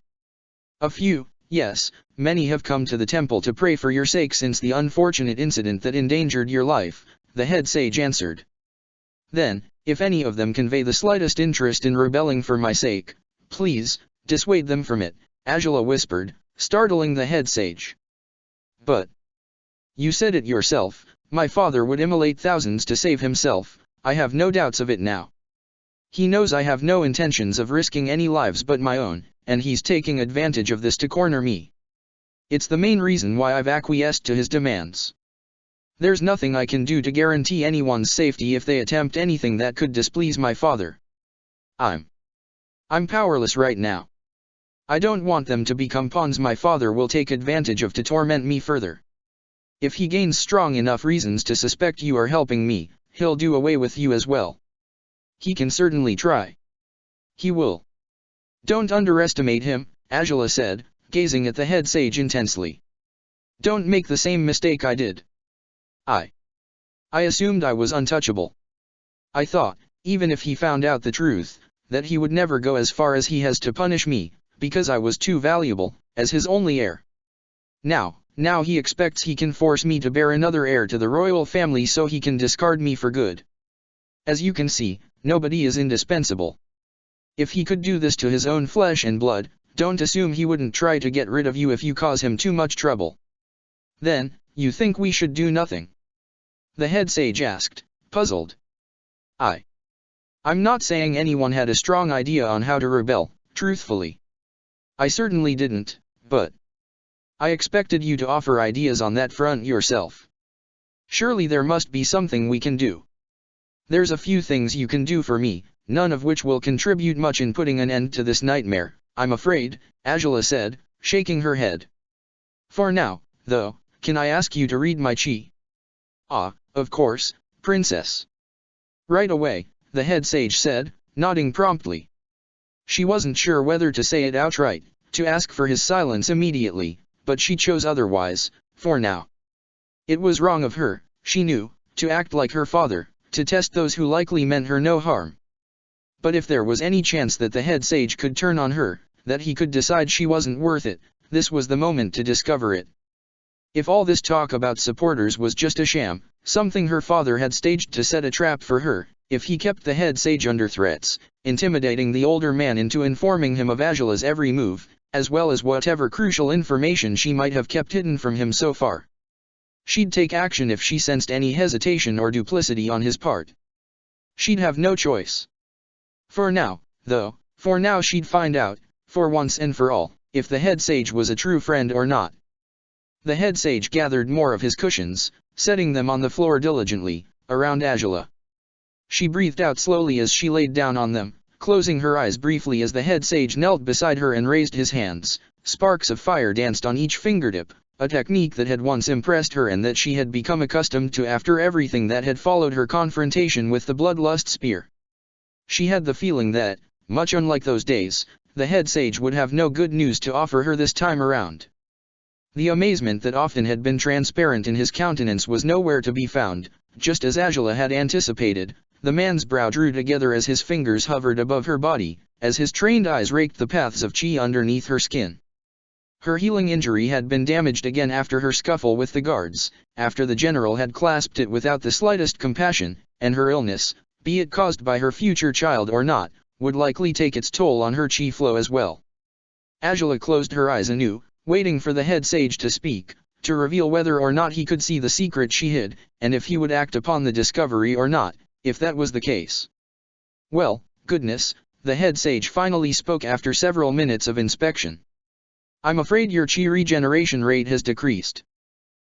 A few, yes, many have come to the temple to pray for your sake since the unfortunate incident that endangered your life, the head sage answered. Then, if any of them convey the slightest interest in rebelling for my sake, please, dissuade them from it, Angela whispered, startling the head sage. But you said it yourself, my father would immolate thousands to save himself, I have no doubts of it now. He knows I have no intentions of risking any lives but my own, and he's taking advantage of this to corner me. It's the main reason why I've acquiesced to his demands. There's nothing I can do to guarantee anyone's safety if they attempt anything that could displease my father. I'm powerless right now. I don't want them to become pawns my father will take advantage of to torment me further. If he gains strong enough reasons to suspect you are helping me, he'll do away with you as well. He can certainly try. He will. Don't underestimate him, Angela said, gazing at the head sage intensely. Don't make the same mistake I did. I assumed I was untouchable. I thought, even if he found out the truth, that he would never go as far as he has to punish me, because I was too valuable, as his only heir. Now he expects he can force me to bear another heir to the royal family so he can discard me for good. As you can see, nobody is indispensable. If he could do this to his own flesh and blood, don't assume he wouldn't try to get rid of you if you cause him too much trouble. Then, you think we should do nothing? The head sage asked, puzzled. I'm not saying anyone had a strong idea on how to rebel, truthfully. I certainly didn't, but I expected you to offer ideas on that front yourself. Surely there must be something we can do. There's a few things you can do for me, none of which will contribute much in putting an end to this nightmare, I'm afraid, Angela said, shaking her head. For now, though, can I ask you to read my chi? Of course, princess. Right away, the head sage said, nodding promptly. She wasn't sure whether to say it outright, to ask for his silence immediately, but she chose otherwise, for now. It was wrong of her, she knew, to act like her father, to test those who likely meant her no harm. But if there was any chance that the head sage could turn on her, that he could decide she wasn't worth it, this was the moment to discover it. If all this talk about supporters was just a sham, something her father had staged to set a trap for her, if he kept the head sage under threats, intimidating the older man into informing him of Angela's every move, as well as whatever crucial information she might have kept hidden from him so far. She'd take action if she sensed any hesitation or duplicity on his part. She'd have no choice. For now, though, she'd find out, for once and for all, if the head sage was a true friend or not. The head sage gathered more of his cushions, setting them on the floor diligently, around Angela. She breathed out slowly as she laid down on them, closing her eyes briefly as the head sage knelt beside her and raised his hands. Sparks of fire danced on each fingertip, a technique that had once impressed her and that she had become accustomed to after everything that had followed her confrontation with the bloodlust spear. She had the feeling that, much unlike those days, the head sage would have no good news to offer her this time around. The amazement that often had been transparent in his countenance was nowhere to be found. Just as Angela had anticipated, the man's brow drew together as his fingers hovered above her body, as his trained eyes raked the paths of chi underneath her skin. Her healing injury had been damaged again after her scuffle with the guards, after the general had clasped it without the slightest compassion, and her illness, be it caused by her future child or not, would likely take its toll on her chi flow as well. Angela closed her eyes anew, waiting for the head sage to speak, to reveal whether or not he could see the secret she hid, and if he would act upon the discovery or not, if that was the case. Well, goodness, the head sage finally spoke after several minutes of inspection. I'm afraid your chi regeneration rate has decreased.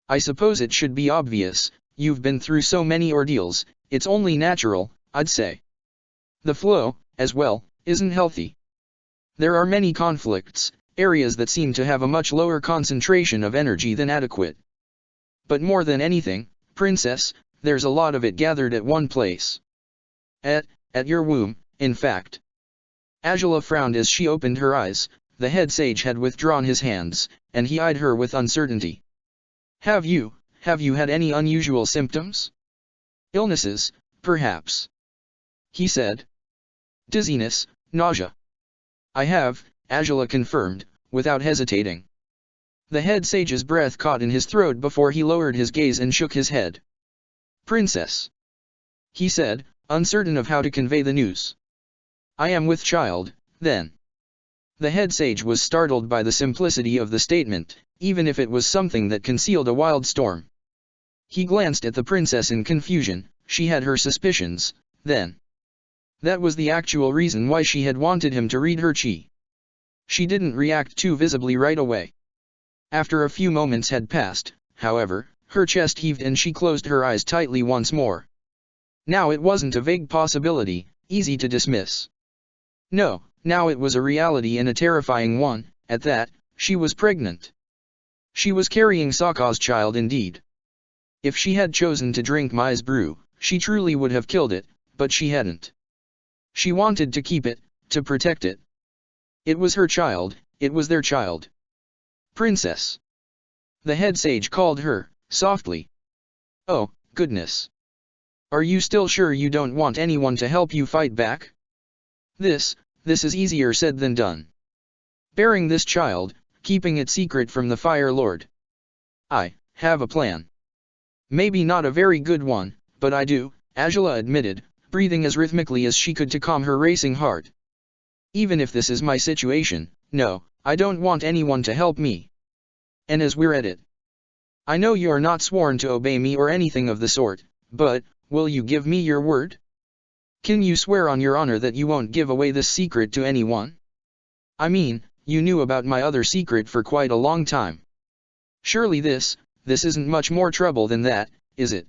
I suppose it should be obvious, you've been through so many ordeals, it's only natural, I'd say. The flow, as well, isn't healthy. There are many conflicts, areas that seem to have a much lower concentration of energy than adequate. But more than anything, Princess, there's a lot of it gathered at one place. At your womb, in fact. Angela frowned as she opened her eyes. The head sage had withdrawn his hands, and he eyed her with uncertainty. Have you had any unusual symptoms? Illnesses, perhaps? He said. Dizziness, nausea. I have, Angela confirmed, without hesitating. The head sage's breath caught in his throat before he lowered his gaze and shook his head. Princess, he said, uncertain of how to convey the news. I am with child, then. The head sage was startled by the simplicity of the statement, even if it was something that concealed a wild storm. He glanced at the princess in confusion. She had her suspicions, then. That was the actual reason why she had wanted him to read her chi. She didn't react too visibly right away. After a few moments had passed, however, her chest heaved and she closed her eyes tightly once more. Now it wasn't a vague possibility, easy to dismiss. No, now it was a reality and a terrifying one. At that, she was pregnant. She was carrying Sokka's child indeed. If she had chosen to drink Mai's brew, she truly would have killed it, but she hadn't. She wanted to keep it, to protect it. It was her child, it was their child. Princess. The head sage called her, softly. Oh, goodness. Are you still sure you don't want anyone to help you fight back? This is easier said than done. Bearing this child, keeping it secret from the Fire Lord. I have a plan. Maybe not a very good one, but I do, Angela admitted, breathing as rhythmically as she could to calm her racing heart. Even if this is my situation, no, I don't want anyone to help me. And as we're at it, I know you're not sworn to obey me or anything of the sort, but, will you give me your word? Can you swear on your honor that you won't give away this secret to anyone? I mean, you knew about my other secret for quite a long time. Surely this isn't much more trouble than that, is it?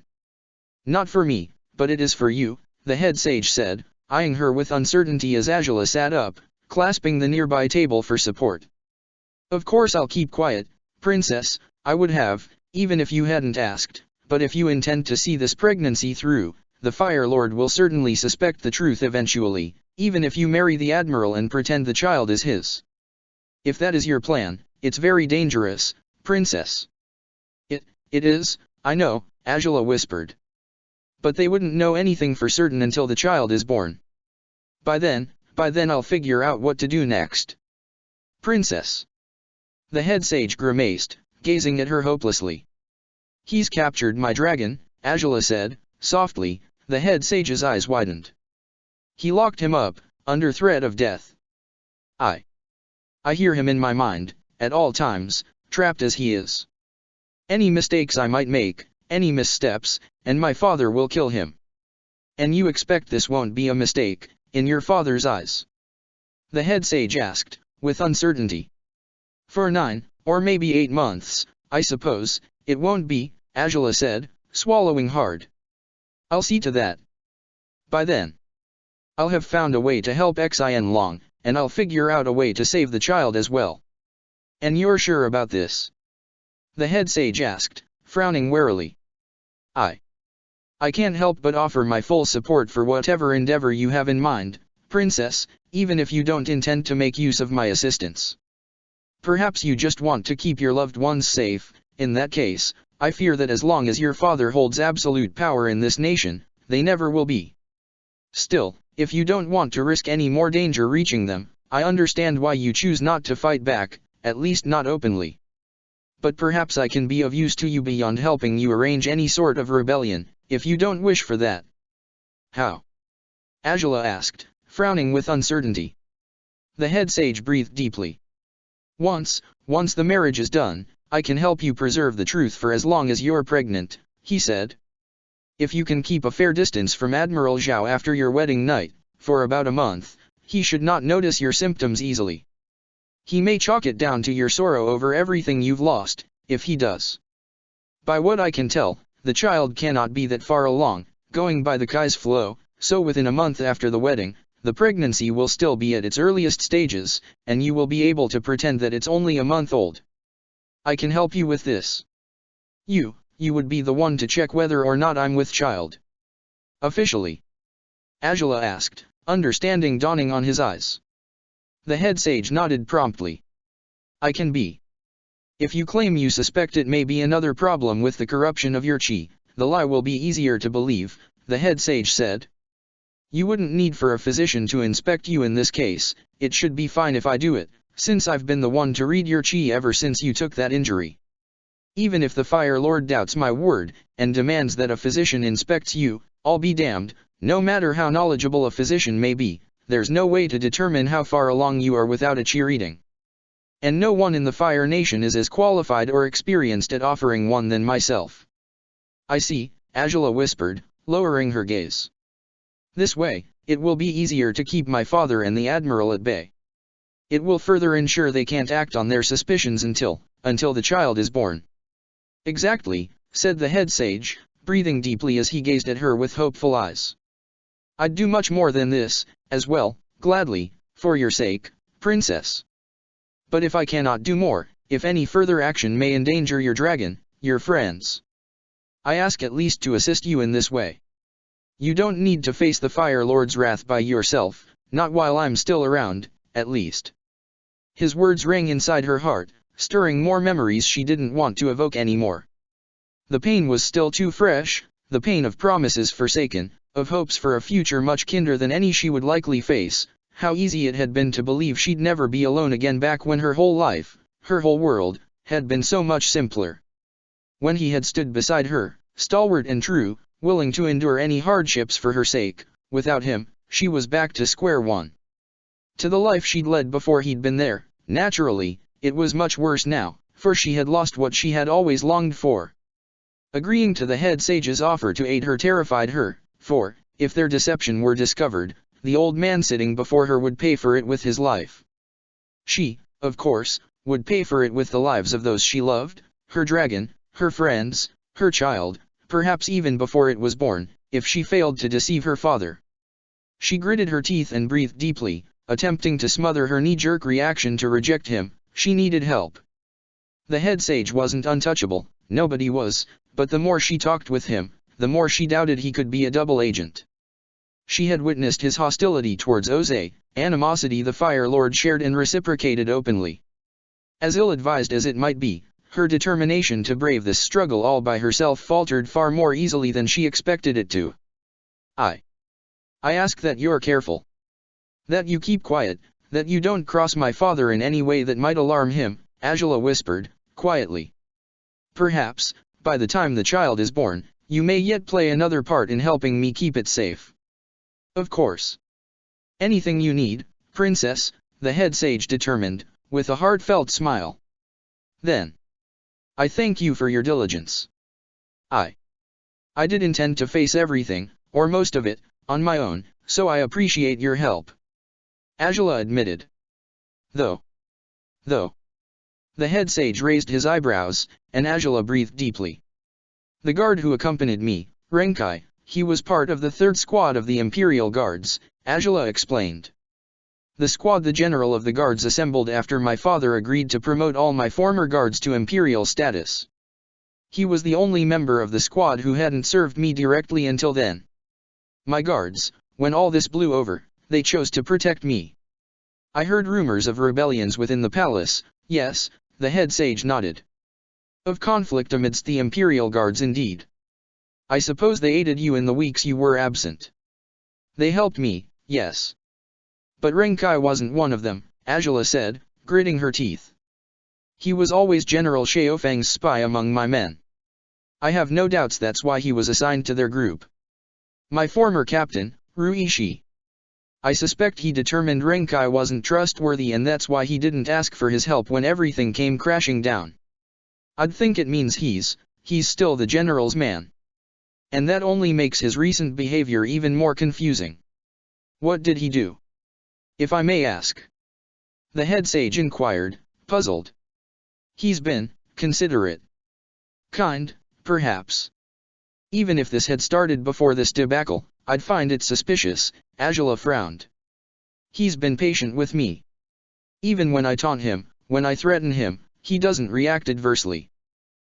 Not for me, but it is for you, the head sage said, eyeing her with uncertainty as Angela sat up, clasping the nearby table for support. Of course I'll keep quiet, Princess, I would have, even if you hadn't asked, but if you intend to see this pregnancy through, the Fire Lord will certainly suspect the truth eventually, even if you marry the Admiral and pretend the child is his. If that is your plan, it's very dangerous, Princess. It is, I know, Angela whispered. But they wouldn't know anything for certain until the child is born. By then I'll figure out what to do next. Princess. The head sage grimaced, gazing at her hopelessly. He's captured my dragon, Angela said, softly. The head sage's eyes widened. He locked him up, under threat of death. I hear him in my mind, at all times, trapped as he is. Any mistakes I might make, any missteps, and my father will kill him. And you expect this won't be a mistake, in your father's eyes? The head sage asked, with uncertainty. For 9, or maybe 8 months, I suppose, it won't be, Angela said, swallowing hard. I'll see to that. By then, I'll have found a way to help Xin Long, and I'll figure out a way to save the child as well. And you're sure about this? The head sage asked, frowning warily. I can't help but offer my full support for whatever endeavor you have in mind, Princess, even if you don't intend to make use of my assistance. Perhaps you just want to keep your loved ones safe. In that case, I fear that as long as your father holds absolute power in this nation, they never will be. Still, if you don't want to risk any more danger reaching them, I understand why you choose not to fight back, at least not openly. But perhaps I can be of use to you beyond helping you arrange any sort of rebellion, if you don't wish for that. How? Angela asked, frowning with uncertainty. The head sage breathed deeply. Once the marriage is done, I can help you preserve the truth for as long as you're pregnant, he said. If you can keep a fair distance from Admiral Zhao after your wedding night, for about a month, he should not notice your symptoms easily. He may chalk it down to your sorrow over everything you've lost, if he does. By what I can tell, the child cannot be that far along, going by the Kai's flow, so within a month after the wedding, the pregnancy will still be at its earliest stages, and you will be able to pretend that it's only a month old. I can help you with this. You would be the one to check whether or not I'm with child. Officially? Angela asked, understanding dawning on his eyes. The head sage nodded promptly. I can be. If you claim you suspect it may be another problem with the corruption of your chi, the lie will be easier to believe, the head sage said. You wouldn't need for a physician to inspect you in this case, it should be fine if I do it, since I've been the one to read your chi ever since you took that injury. Even if the Fire Lord doubts my word, and demands that a physician inspects you, I'll be damned, no matter how knowledgeable a physician may be, there's no way to determine how far along you are without a chi reading. And no one in the Fire Nation is as qualified or experienced at offering one than myself. I see, Angela whispered, lowering her gaze. This way, it will be easier to keep my father and the Admiral at bay. It will further ensure they can't act on their suspicions until the child is born. Exactly, said the head sage, breathing deeply as he gazed at her with hopeful eyes. I'd do much more than this, as well, gladly, for your sake, Princess. But if I cannot do more, if any further action may endanger your dragon, your friends, I ask at least to assist you in this way. You don't need to face the Fire Lord's wrath by yourself, not while I'm still around, at least. His words rang inside her heart, stirring more memories she didn't want to evoke anymore. The pain was still too fresh, the pain of promises forsaken, of hopes for a future much kinder than any she would likely face. How easy it had been to believe she'd never be alone again back when her whole life, her whole world, had been so much simpler. When he had stood beside her, stalwart and true, willing to endure any hardships for her sake, without him, she was back to square one. To the life she'd led before he'd been there, naturally, it was much worse now, for she had lost what she had always longed for. Agreeing to the head sage's offer to aid her terrified her, for, if their deception were discovered, the old man sitting before her would pay for it with his life. She, of course, would pay for it with the lives of those she loved, her dragon, her friends, her child, perhaps even before it was born, if she failed to deceive her father. She gritted her teeth and breathed deeply, attempting to smother her knee-jerk reaction to reject him. She needed help. The head sage wasn't untouchable, nobody was, but the more she talked with him, the more she doubted he could be a double agent. She had witnessed his hostility towards Oze, animosity the Fire Lord shared and reciprocated openly. As ill-advised as it might be, her determination to brave this struggle all by herself faltered far more easily than she expected it to. I ask that you're careful. That you keep quiet, that you don't cross my father in any way that might alarm him, Angela whispered, quietly. Perhaps, by the time the child is born, you may yet play another part in helping me keep it safe. Of course. Anything you need, Princess, the head sage determined, with a heartfelt smile. Then, I thank you for your diligence. I did intend to face everything, or most of it, on my own, so I appreciate your help. Angela admitted. Though. The head sage raised his eyebrows, and Angela breathed deeply. The guard who accompanied me, Renkai, he was part of the third squad of the Imperial Guards, Angela explained. The squad the general of the guards assembled after my father agreed to promote all my former guards to Imperial status. He was the only member of the squad who hadn't served me directly until then. My guards, when all this blew over, they chose to protect me. I heard rumors of rebellions within the palace, yes, the head sage nodded. Of conflict amidst the Imperial Guards indeed. I suppose they aided you in the weeks you were absent. They helped me, yes. But Renkai wasn't one of them, Angela said, gritting her teeth. He was always General Xiaofeng's spy among my men. I have no doubts that's why he was assigned to their group. My former captain, Ruishi. I suspect he determined Renkai wasn't trustworthy and that's why he didn't ask for his help when everything came crashing down. I'd think it means he's still the general's man. And that only makes his recent behavior even more confusing. What did he do? If I may ask. The head sage inquired, puzzled. He's been considerate. Kind, perhaps. Even if this had started before this debacle, I'd find it suspicious, Angela frowned. He's been patient with me. Even when I taunt him, when I threaten him, he doesn't react adversely.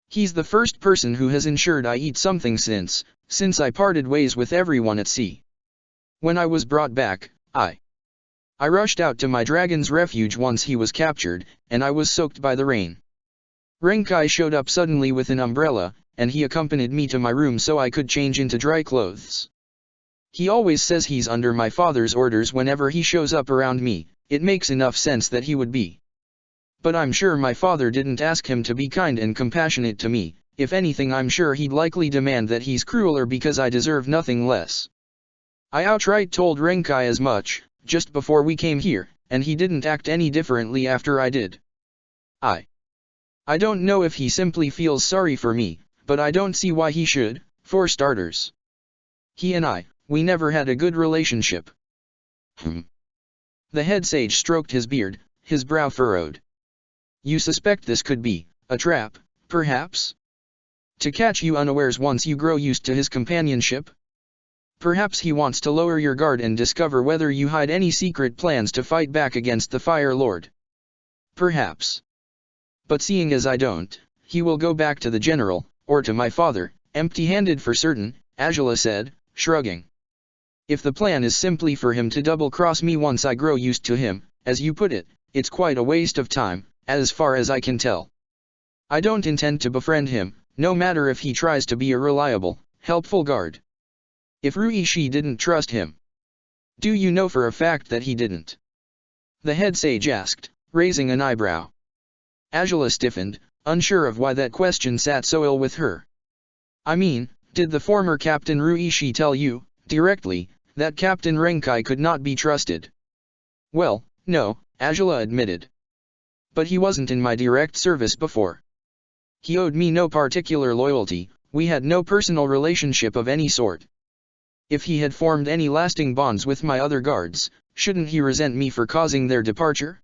He's the first person who has ensured I eat something since I parted ways with everyone at sea. When I was brought back, I rushed out to my dragon's refuge once he was captured, and I was soaked by the rain. Renkai showed up suddenly with an umbrella, and he accompanied me to my room so I could change into dry clothes. He always says he's under my father's orders whenever he shows up around me, it makes enough sense that he would be. But I'm sure my father didn't ask him to be kind and compassionate to me, if anything I'm sure he'd likely demand that he's crueler because I deserve nothing less. I outright told Renkai as much, just before we came here, and he didn't act any differently after I did. I don't know if he simply feels sorry for me, but I don't see why he should, for starters. He and we never had a good relationship. The head sage stroked his beard, his brow furrowed. You suspect this could be a trap, perhaps? To catch you unawares once you grow used to his companionship? Perhaps he wants to lower your guard and discover whether you hide any secret plans to fight back against the Fire Lord. Perhaps. But seeing as I don't, he will go back to the general, or to my father, empty-handed for certain, Angela said, shrugging. If the plan is simply for him to double-cross me once I grow used to him, as you put it, it's quite a waste of time, as far as I can tell. I don't intend to befriend him, no matter if he tries to be a reliable, helpful guard. If Ruishi didn't trust him. Do you know for a fact that he didn't? The head sage asked, raising an eyebrow. Angela stiffened, unsure of why that question sat so ill with her. I mean, did the former Captain Ruishi tell you, directly, that Captain Renkai could not be trusted? Well, no, Angela admitted. But he wasn't in my direct service before. He owed me no particular loyalty, we had no personal relationship of any sort. If he had formed any lasting bonds with my other guards, shouldn't he resent me for causing their departure?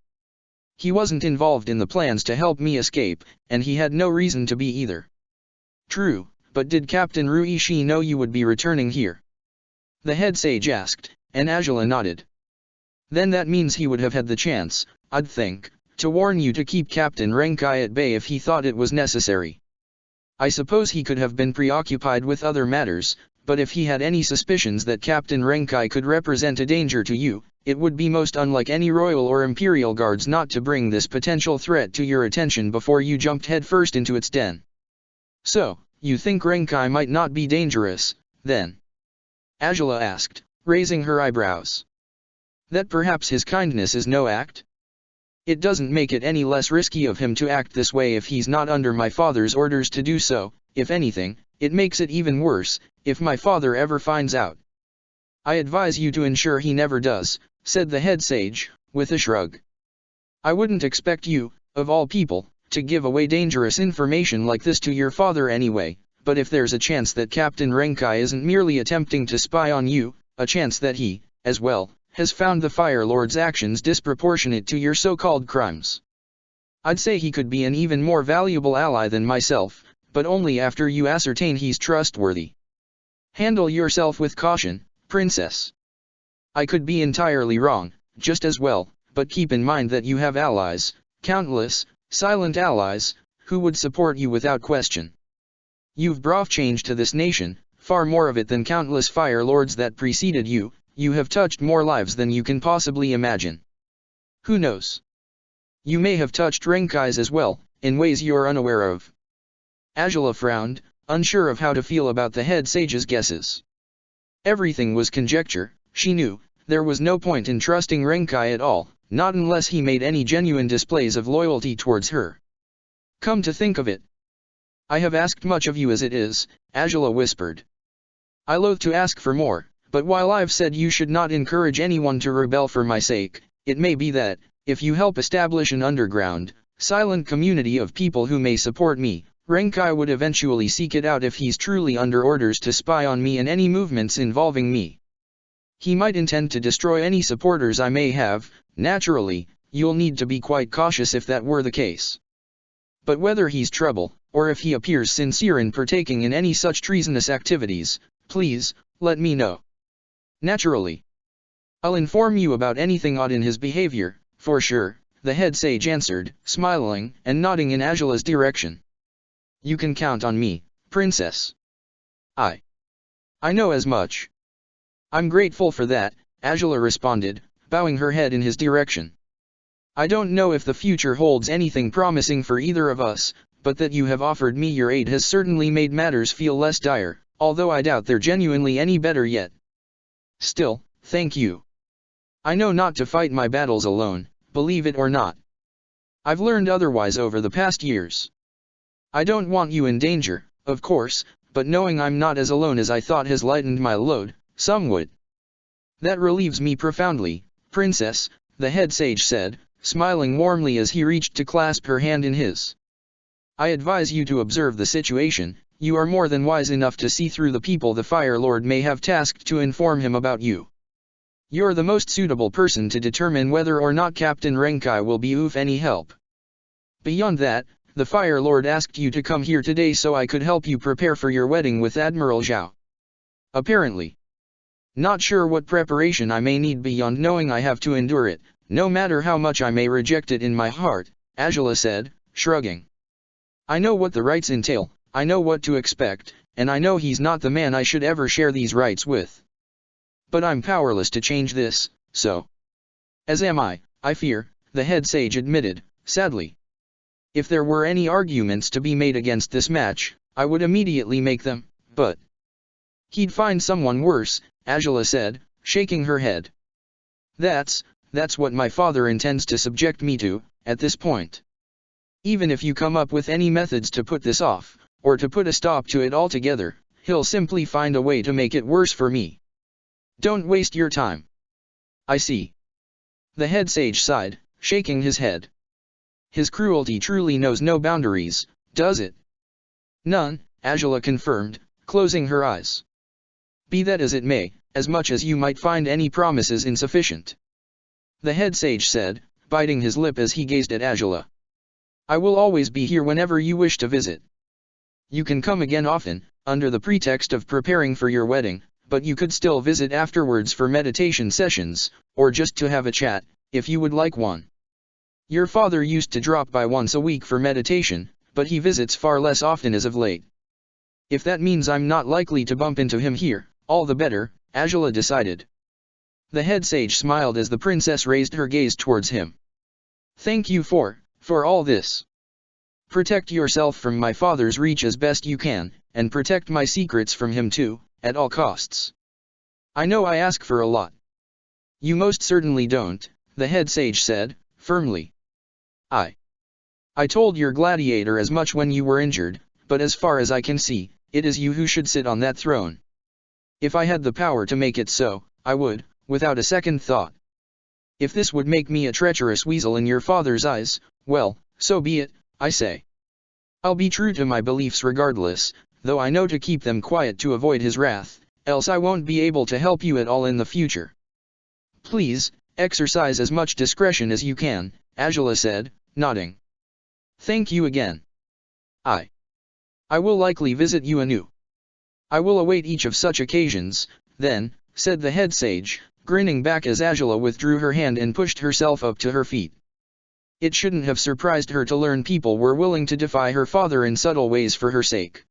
He wasn't involved in the plans to help me escape, and he had no reason to be either. True, but did Captain Ruishi know you would be returning here? The head sage asked, and Angela nodded. Then that means he would have had the chance, I'd think, to warn you to keep Captain Renkai at bay if he thought it was necessary. I suppose he could have been preoccupied with other matters, but if he had any suspicions that Captain Renkai could represent a danger to you, it would be most unlike any royal or imperial guards not to bring this potential threat to your attention before you jumped headfirst into its den. So, you think Renkai might not be dangerous, then? Angela asked, raising her eyebrows. That perhaps his kindness is no act? It doesn't make it any less risky of him to act this way if he's not under my father's orders to do so, if anything, it makes it even worse, if my father ever finds out. I advise you to ensure he never does, said the head sage, with a shrug. I wouldn't expect you, of all people, to give away dangerous information like this to your father anyway, but if there's a chance that Captain Renkai isn't merely attempting to spy on you, a chance that he, as well, has found the Fire Lord's actions disproportionate to your so-called crimes. I'd say he could be an even more valuable ally than myself, but only after you ascertain he's trustworthy. Handle yourself with caution, Princess. I could be entirely wrong, just as well, but keep in mind that you have allies, countless, silent allies, who would support you without question. You've brought change to this nation, far more of it than countless Fire Lords that preceded you. You have touched more lives than you can possibly imagine. Who knows? You may have touched Renkai's as well, in ways you're unaware of. Azula frowned, unsure of how to feel about the head sage's guesses. Everything was conjecture, she knew. There was no point in trusting Renkai at all, not unless he made any genuine displays of loyalty towards her. Come to think of it. I have asked much of you as it is, Azula whispered. I loathe to ask for more, but while I've said you should not encourage anyone to rebel for my sake, it may be that, if you help establish an underground, silent community of people who may support me, Renkai would eventually seek it out if he's truly under orders to spy on me and any movements involving me. He might intend to destroy any supporters I may have. Naturally, you'll need to be quite cautious if that were the case. But whether he's trouble, or if he appears sincere in partaking in any such treasonous activities, please, let me know. Naturally. I'll inform you about anything odd in his behavior, for sure, the head sage answered, smiling and nodding in Azula's direction. You can count on me, Princess. I know as much. I'm grateful for that, Azula responded, bowing her head in his direction. I don't know if the future holds anything promising for either of us, but that you have offered me your aid has certainly made matters feel less dire, although I doubt they're genuinely any better yet. Still, thank you. I know not to fight my battles alone, believe it or not. I've learned otherwise over the past years. I don't want you in danger, of course, but knowing I'm not as alone as I thought has lightened my load, somewhat. That relieves me profoundly, Princess, the head sage said, smiling warmly as he reached to clasp her hand in his. I advise you to observe the situation. You are more than wise enough to see through the people the Fire Lord may have tasked to inform him about you. You're the most suitable person to determine whether or not Captain Renkai will be of any help. Beyond that, the Fire Lord asked you to come here today so I could help you prepare for your wedding with Admiral Zhao. Apparently. Not sure what preparation I may need beyond knowing I have to endure it, no matter how much I may reject it in my heart, Azula said, shrugging. I know what the rites entail, I know what to expect, and I know he's not the man I should ever share these rites with. But I'm powerless to change this, so. As am I fear, the head sage admitted, sadly. If there were any arguments to be made against this match, I would immediately make them, but. He'd find someone worse, Azula said, shaking her head. That's what my father intends to subject me to, at this point. Even if you come up with any methods to put this off, or to put a stop to it altogether, he'll simply find a way to make it worse for me. Don't waste your time. I see. The head sage sighed, shaking his head. His cruelty truly knows no boundaries, does it? None, Azula confirmed, closing her eyes. Be that as it may, as much as you might find any promises insufficient. The head sage said, biting his lip as he gazed at Azula. I will always be here whenever you wish to visit. You can come again often, under the pretext of preparing for your wedding, but you could still visit afterwards for meditation sessions, or just to have a chat, if you would like one. Your father used to drop by once a week for meditation, but he visits far less often as of late. If that means I'm not likely to bump into him here, all the better, Azula decided. The head sage smiled as the princess raised her gaze towards him. Thank you for all this. Protect yourself from my father's reach as best you can, and protect my secrets from him too, at all costs. I know I ask for a lot. You most certainly don't, the head sage said, firmly. I told your gladiator as much when you were injured, but as far as I can see, it is you who should sit on that throne. If I had the power to make it so, I would, without a second thought. If this would make me a treacherous weasel in your father's eyes, well, so be it, I say. I'll be true to my beliefs regardless, though I know to keep them quiet to avoid his wrath, else I won't be able to help you at all in the future. Please, exercise as much discretion as you can, Angela said, nodding. Thank you again. I will likely visit you anew. I will await each of such occasions, then, said the head sage, grinning back as Angela withdrew her hand and pushed herself up to her feet. It shouldn't have surprised her to learn people were willing to defy her father in subtle ways for her sake.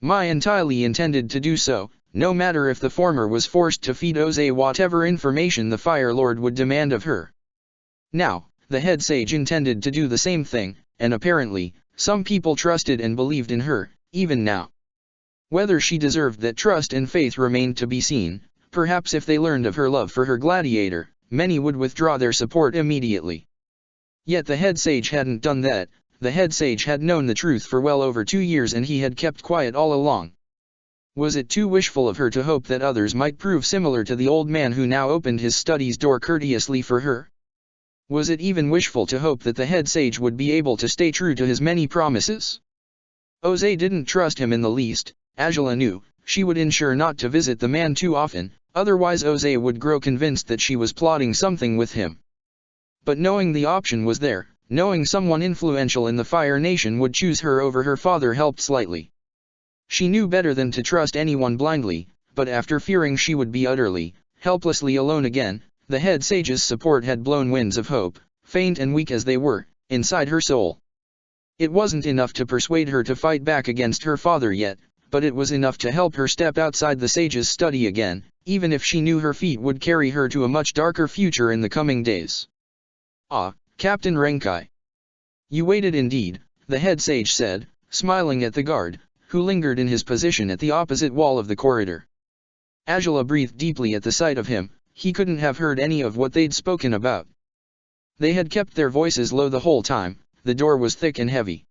Mai entirely intended to do so, no matter if the former was forced to feed Oze whatever information the Fire Lord would demand of her. Now, the head sage intended to do the same thing, and apparently, some people trusted and believed in her, even now. Whether she deserved that trust and faith remained to be seen. Perhaps if they learned of her love for her gladiator, many would withdraw their support immediately. Yet the head sage hadn't done that. The head sage had known the truth for well over 2 years and he had kept quiet all along. Was it too wishful of her to hope that others might prove similar to the old man who now opened his study's door courteously for her? Was it even wishful to hope that the head sage would be able to stay true to his many promises? Oze didn't trust him in the least. Angela knew she would ensure not to visit the man too often, otherwise Oze would grow convinced that she was plotting something with him. But knowing the option was there, knowing someone influential in the Fire Nation would choose her over her father helped slightly. She knew better than to trust anyone blindly, but after fearing she would be utterly, helplessly alone again, the head sage's support had blown winds of hope, faint and weak as they were, inside her soul. It wasn't enough to persuade her to fight back against her father yet, but it was enough to help her step outside the sage's study again, even if she knew her feet would carry her to a much darker future in the coming days. Ah, Captain Renkai. You waited indeed, the head sage said, smiling at the guard, who lingered in his position at the opposite wall of the corridor. Angela breathed deeply at the sight of him. He couldn't have heard any of what they'd spoken about. They had kept their voices low the whole time. The door was thick and heavy.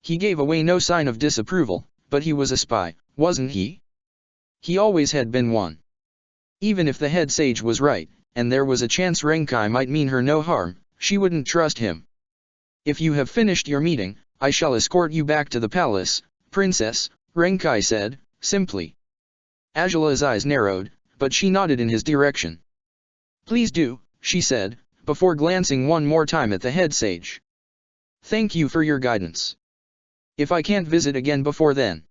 He gave away no sign of disapproval, but he was a spy, wasn't he? He always had been one. Even if the head sage was right, and there was a chance Renkai might mean her no harm, she wouldn't trust him. If you have finished your meeting, I shall escort you back to the palace, Princess, Renkai said, simply. Angela's eyes narrowed, but she nodded in his direction. Please do, she said, before glancing one more time at the head sage. Thank you for your guidance. If I can't visit again before then,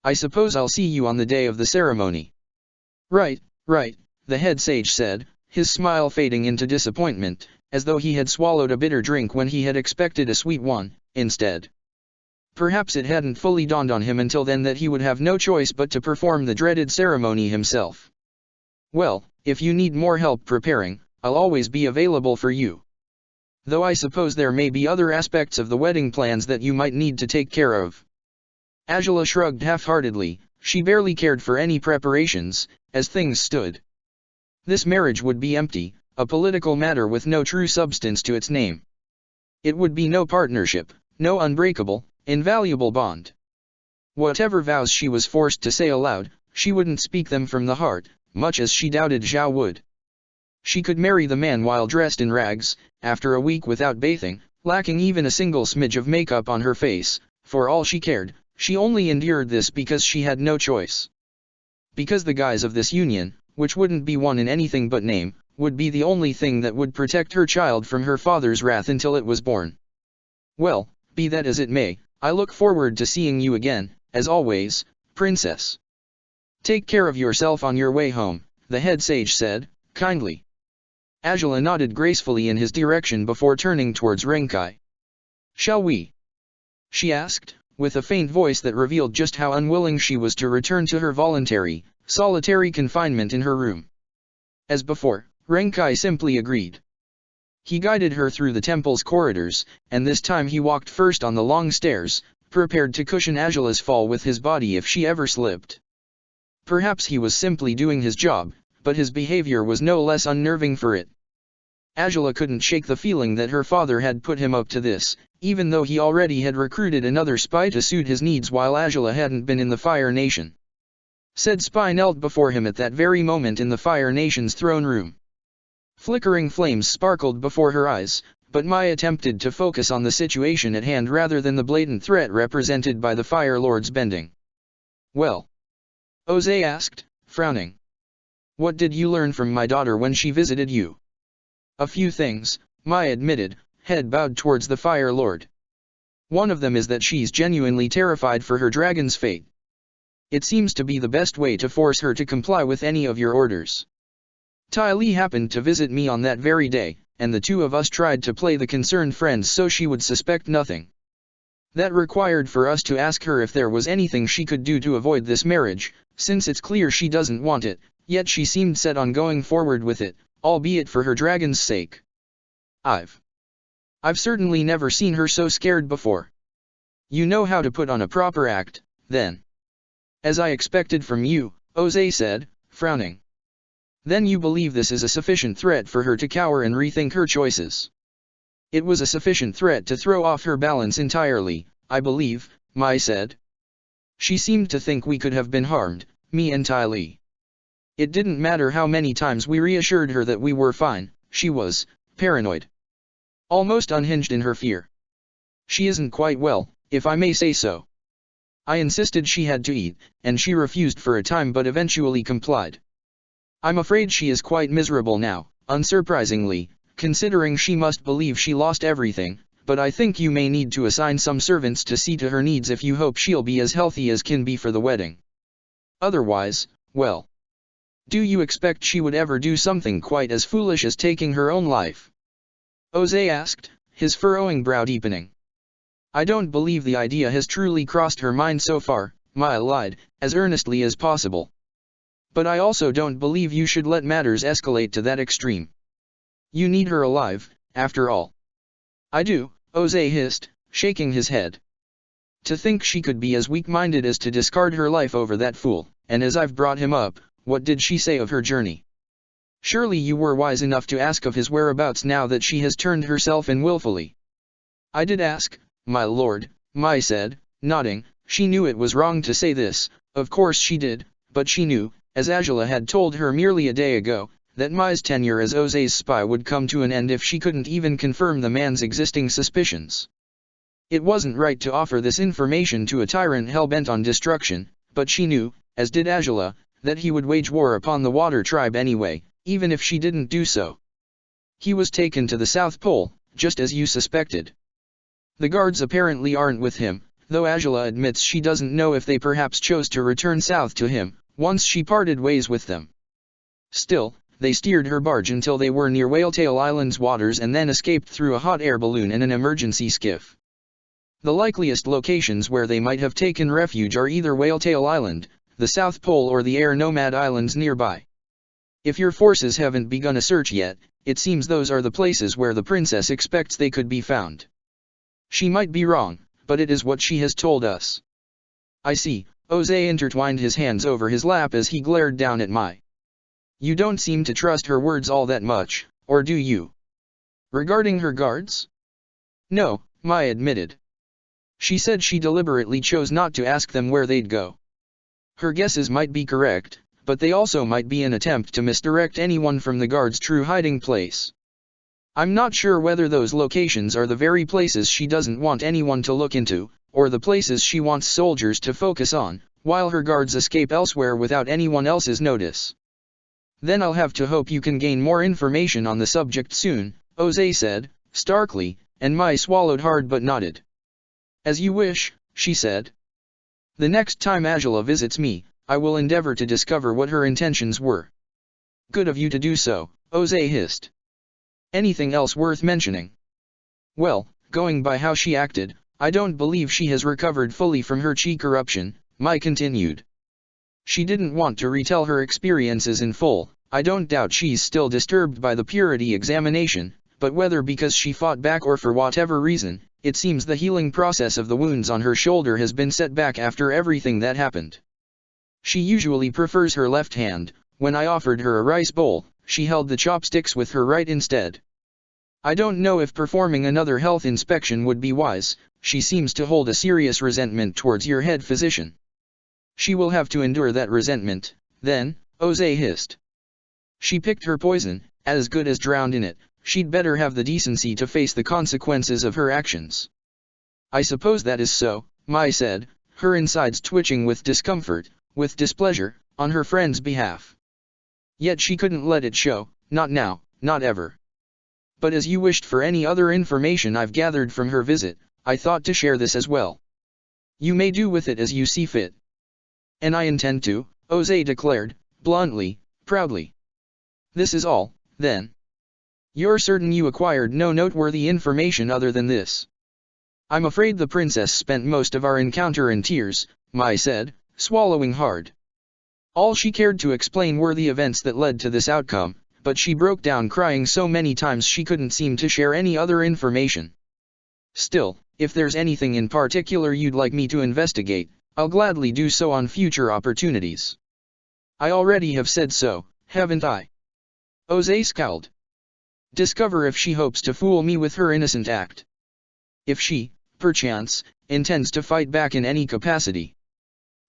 I suppose I'll see you on the day of the ceremony. Right, the head sage said, his smile fading into disappointment, as though he had swallowed a bitter drink when he had expected a sweet one, instead. Perhaps it hadn't fully dawned on him until then that he would have no choice but to perform the dreaded ceremony himself. Well, if you need more help preparing, I'll always be available for you. Though I suppose there may be other aspects of the wedding plans that you might need to take care of. Angela shrugged half-heartedly. She barely cared for any preparations, as things stood. This marriage would be empty, a political matter with no true substance to its name. It would be no partnership, no unbreakable, invaluable bond. Whatever vows she was forced to say aloud, she wouldn't speak them from the heart, much as she doubted Zhao would. She could marry the man while dressed in rags, after a week without bathing, lacking even a single smidge of makeup on her face. For all she cared, she only endured this because she had no choice. Because the guise of this union, which wouldn't be one in anything but name, would be the only thing that would protect her child from her father's wrath until it was born. Well, be that as it may, I look forward to seeing you again, as always, Princess. Take care of yourself on your way home, the head sage said, kindly. Angela nodded gracefully in his direction before turning towards Renkai. Shall we? She asked, with a faint voice that revealed just how unwilling she was to return to her voluntary, solitary confinement in her room. As before, Renkai simply agreed. He guided her through the temple's corridors, and this time he walked first on the long stairs, prepared to cushion Angela's fall with his body if she ever slipped. Perhaps he was simply doing his job, but his behavior was no less unnerving for it. Angela couldn't shake the feeling that her father had put him up to this, even though he already had recruited another spy to suit his needs while Angela hadn't been in the Fire Nation. Said spy knelt before him at that very moment in the Fire Nation's throne room. Flickering flames sparkled before her eyes, but Mai attempted to focus on the situation at hand rather than the blatant threat represented by the Fire Lord's bending. "Well?" Ozai asked, frowning. "What did you learn from my daughter when she visited you?" "A few things," Mai admitted, head bowed towards the Fire Lord. "One of them is that she's genuinely terrified for her dragon's fate. It seems to be the best way to force her to comply with any of your orders. Ty Lee happened to visit me on that very day, and the two of us tried to play the concerned friends so she would suspect nothing. That required for us to ask her if there was anything she could do to avoid this marriage, since it's clear she doesn't want it, yet she seemed set on going forward with it, albeit for her dragon's sake. I've certainly never seen her so scared before. You know how to put on a proper act, then." "As I expected from you," Ozai said, frowning. "Then you believe this is a sufficient threat for her to cower and rethink her choices?" "It was a sufficient threat to throw off her balance entirely, I believe," Mai said. "She seemed to think we could have been harmed, me and Ty Lee. It didn't matter how many times we reassured her that we were fine, she was paranoid. Almost unhinged in her fear. She isn't quite well, if I may say so. I insisted she had to eat, and she refused for a time but eventually complied. I'm afraid she is quite miserable now, unsurprisingly, considering she must believe she lost everything, but I think you may need to assign some servants to see to her needs if you hope she'll be as healthy as can be for the wedding. Otherwise, well. Do you expect she would ever do something quite as foolish as taking her own life?" Ozai asked, his furrowing brow deepening. "I don't believe the idea has truly crossed her mind so far," Mai lied, as earnestly as possible. "But I also don't believe you should let matters escalate to that extreme. You need her alive, after all." "I do," Ozai hissed, shaking his head. "To think she could be as weak-minded as to discard her life over that fool, and as I've brought him up, what did she say of her journey? Surely you were wise enough to ask of his whereabouts now that she has turned herself in willfully." "I did ask, my lord," Mai said, nodding. She knew it was wrong to say this, of course she did, but she knew, as Angela had told her merely a day ago, that Mai's tenure as Ozai's spy would come to an end if she couldn't even confirm the man's existing suspicions. It wasn't right to offer this information to a tyrant hell-bent on destruction, but she knew, as did Angela, that he would wage war upon the Water Tribe anyway, even if she didn't do so. "He was taken to the South Pole, just as you suspected. The guards apparently aren't with him, though Angela admits she doesn't know if they perhaps chose to return south to him, once she parted ways with them. Still, they steered her barge until they were near Whaletail Island's waters and then escaped through a hot air balloon and an emergency skiff. The likeliest locations where they might have taken refuge are either Whaletail Island, the South Pole or the Air Nomad Islands nearby. If your forces haven't begun a search yet, it seems those are the places where the princess expects they could be found. She might be wrong, but it is what she has told us." "I see." Ozai intertwined his hands over his lap as he glared down at Mai. "You don't seem to trust her words all that much, or do you?" "Regarding her guards?" "No," Mai admitted. "She said she deliberately chose not to ask them where they'd go. Her guesses might be correct, but they also might be an attempt to misdirect anyone from the guard's true hiding place. I'm not sure whether those locations are the very places she doesn't want anyone to look into, or the places she wants soldiers to focus on, while her guards escape elsewhere without anyone else's notice." "Then I'll have to hope you can gain more information on the subject soon," Ozai said, starkly, and Mai swallowed hard but nodded. "As you wish," she said. "The next time Angela visits me, I will endeavor to discover what her intentions were." "Good of you to do so," Ozai hissed. "Anything else worth mentioning?" "Well, going by how she acted, I don't believe she has recovered fully from her chi corruption," Mai continued. "She didn't want to retell her experiences in full. I don't doubt she's still disturbed by the purity examination, but whether because she fought back or for whatever reason, it seems the healing process of the wounds on her shoulder has been set back after everything that happened. She usually prefers her left hand. When I offered her a rice bowl, she held the chopsticks with her right instead. I don't know if performing another health inspection would be wise. She seems to hold a serious resentment towards your head physician." "She will have to endure that resentment, then," Ozai hissed. "She picked her poison," as good as drowned in it, she'd better have the decency to face the consequences of her actions. I suppose that is so, Mai said, her insides twitching with discomfort, with displeasure, on her friend's behalf. Yet she couldn't let it show, not now, not ever. But as you wished for any other information I've gathered from her visit, I thought to share this as well. You may do with it as you see fit. And I intend to, Jose declared, bluntly, proudly. This is all, then. You're certain you acquired no noteworthy information other than this? I'm afraid the princess spent most of our encounter in tears, Mai said, swallowing hard. All she cared to explain were the events that led to this outcome, but she broke down crying so many times she couldn't seem to share any other information. Still, if there's anything in particular you'd like me to investigate, I'll gladly do so on future opportunities. I already have said so, haven't I? Jose scowled. Discover if she hopes to fool me with her innocent act. If she, perchance, intends to fight back in any capacity.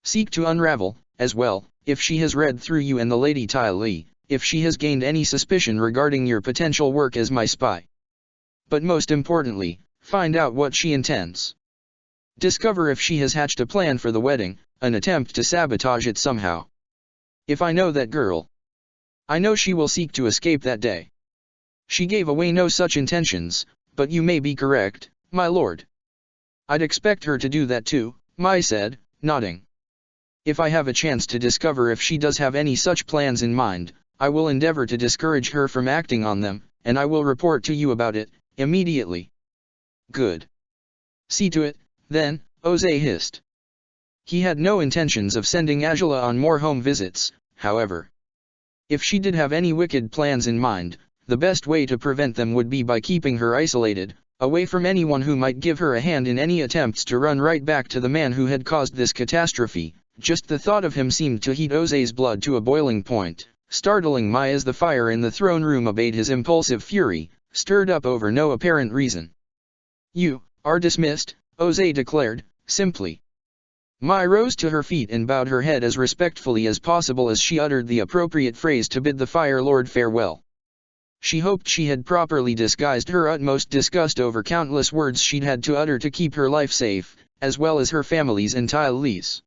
Seek to unravel, as well, if she has read through you and the Lady Tai Li, if she has gained any suspicion regarding your potential work as my spy. But most importantly, find out what she intends. Discover if she has hatched a plan for the wedding, an attempt to sabotage it somehow. If I know that girl, I know she will seek to escape that day. She gave away no such intentions, but you may be correct, my lord. I'd expect her to do that too, Mai said, nodding. If I have a chance to discover if she does have any such plans in mind, I will endeavor to discourage her from acting on them, and I will report to you about it, immediately. Good. See to it, then, Jose hissed. He had no intentions of sending Angela on more home visits, however. If she did have any wicked plans in mind, the best way to prevent them would be by keeping her isolated, away from anyone who might give her a hand in any attempts to run right back to the man who had caused this catastrophe. Just the thought of him seemed to heat Jose's blood to a boiling point, startling Mai as the fire in the throne room abated his impulsive fury, stirred up over no apparent reason. You are dismissed, Jose declared, simply. Mai rose to her feet and bowed her head as respectfully as possible as she uttered the appropriate phrase to bid the Fire Lord farewell. She hoped she had properly disguised her utmost disgust over countless words she'd had to utter to keep her life safe, as well as her family's and Tai Li's.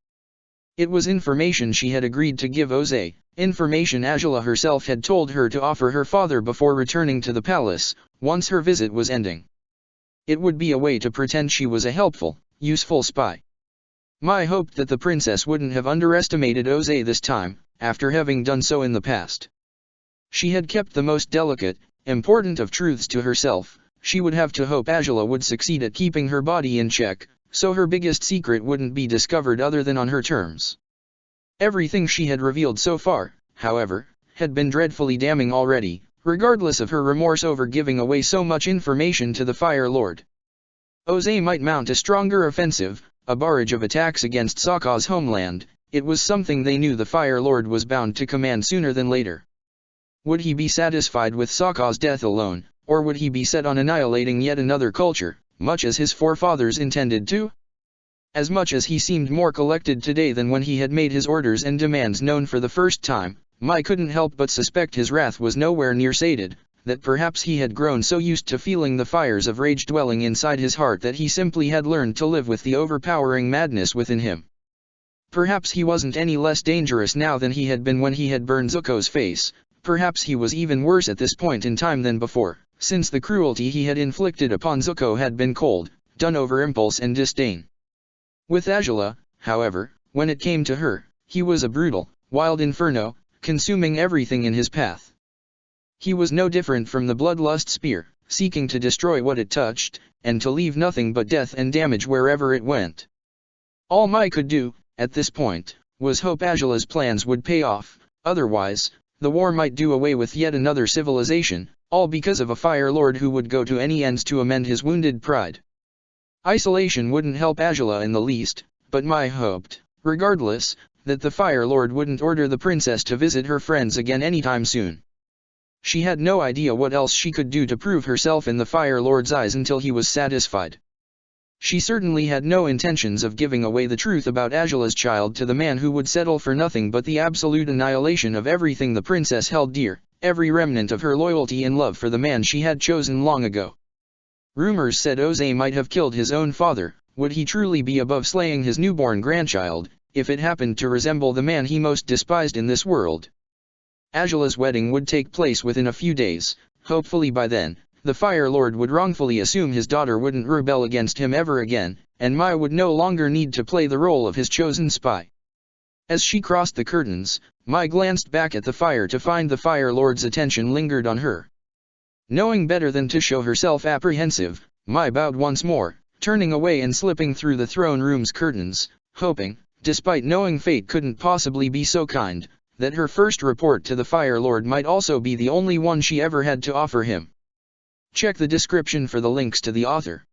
It was information she had agreed to give Jose, information Angela herself had told her to offer her father before returning to the palace, once her visit was ending. It would be a way to pretend she was a helpful, useful spy. Mai hoped that the princess wouldn't have underestimated Jose this time, after having done so in the past. She had kept the most delicate, important of truths to herself. She would have to hope Angela would succeed at keeping her body in check, so her biggest secret wouldn't be discovered other than on her terms. Everything she had revealed so far, however, had been dreadfully damning already, regardless of her remorse over giving away so much information to the Fire Lord. Jose might mount a stronger offensive, a barrage of attacks against Sokka's homeland. It was something they knew the Fire Lord was bound to command sooner than later. Would he be satisfied with Sokka's death alone, or would he be set on annihilating yet another culture, much as his forefathers intended to? As much as he seemed more collected today than when he had made his orders and demands known for the first time, Mai couldn't help but suspect his wrath was nowhere near sated, that perhaps he had grown so used to feeling the fires of rage dwelling inside his heart that he simply had learned to live with the overpowering madness within him. Perhaps he wasn't any less dangerous now than he had been when he had burned Zuko's face. Perhaps he was even worse at this point in time than before, since the cruelty he had inflicted upon Zuko had been cold, done over impulse and disdain. With Angela, however, when it came to her, he was a brutal, wild inferno, consuming everything in his path. He was no different from the bloodlust spear, seeking to destroy what it touched, and to leave nothing but death and damage wherever it went. All Mai could do, at this point, was hope Angela's plans would pay off, otherwise, the war might do away with yet another civilization, all because of a Fire Lord who would go to any ends to amend his wounded pride. Isolation wouldn't help Angela in the least, but Mai hoped, regardless, that the Fire Lord wouldn't order the princess to visit her friends again anytime soon. She had no idea what else she could do to prove herself in the Fire Lord's eyes until he was satisfied. She certainly had no intentions of giving away the truth about Angela's child to the man who would settle for nothing but the absolute annihilation of everything the princess held dear, every remnant of her loyalty and love for the man she had chosen long ago. Rumors said Jose might have killed his own father. Would he truly be above slaying his newborn grandchild, if it happened to resemble the man he most despised in this world? Angela's wedding would take place within a few days. Hopefully by then, the Fire Lord would wrongfully assume his daughter wouldn't rebel against him ever again, and Mai would no longer need to play the role of his chosen spy. As she crossed the curtains, Mai glanced back at the fire to find the Fire Lord's attention lingered on her. Knowing better than to show herself apprehensive, Mai bowed once more, turning away and slipping through the throne room's curtains, hoping, despite knowing fate couldn't possibly be so kind, that her first report to the Fire Lord might also be the only one she ever had to offer him. Check the description for the links to the author.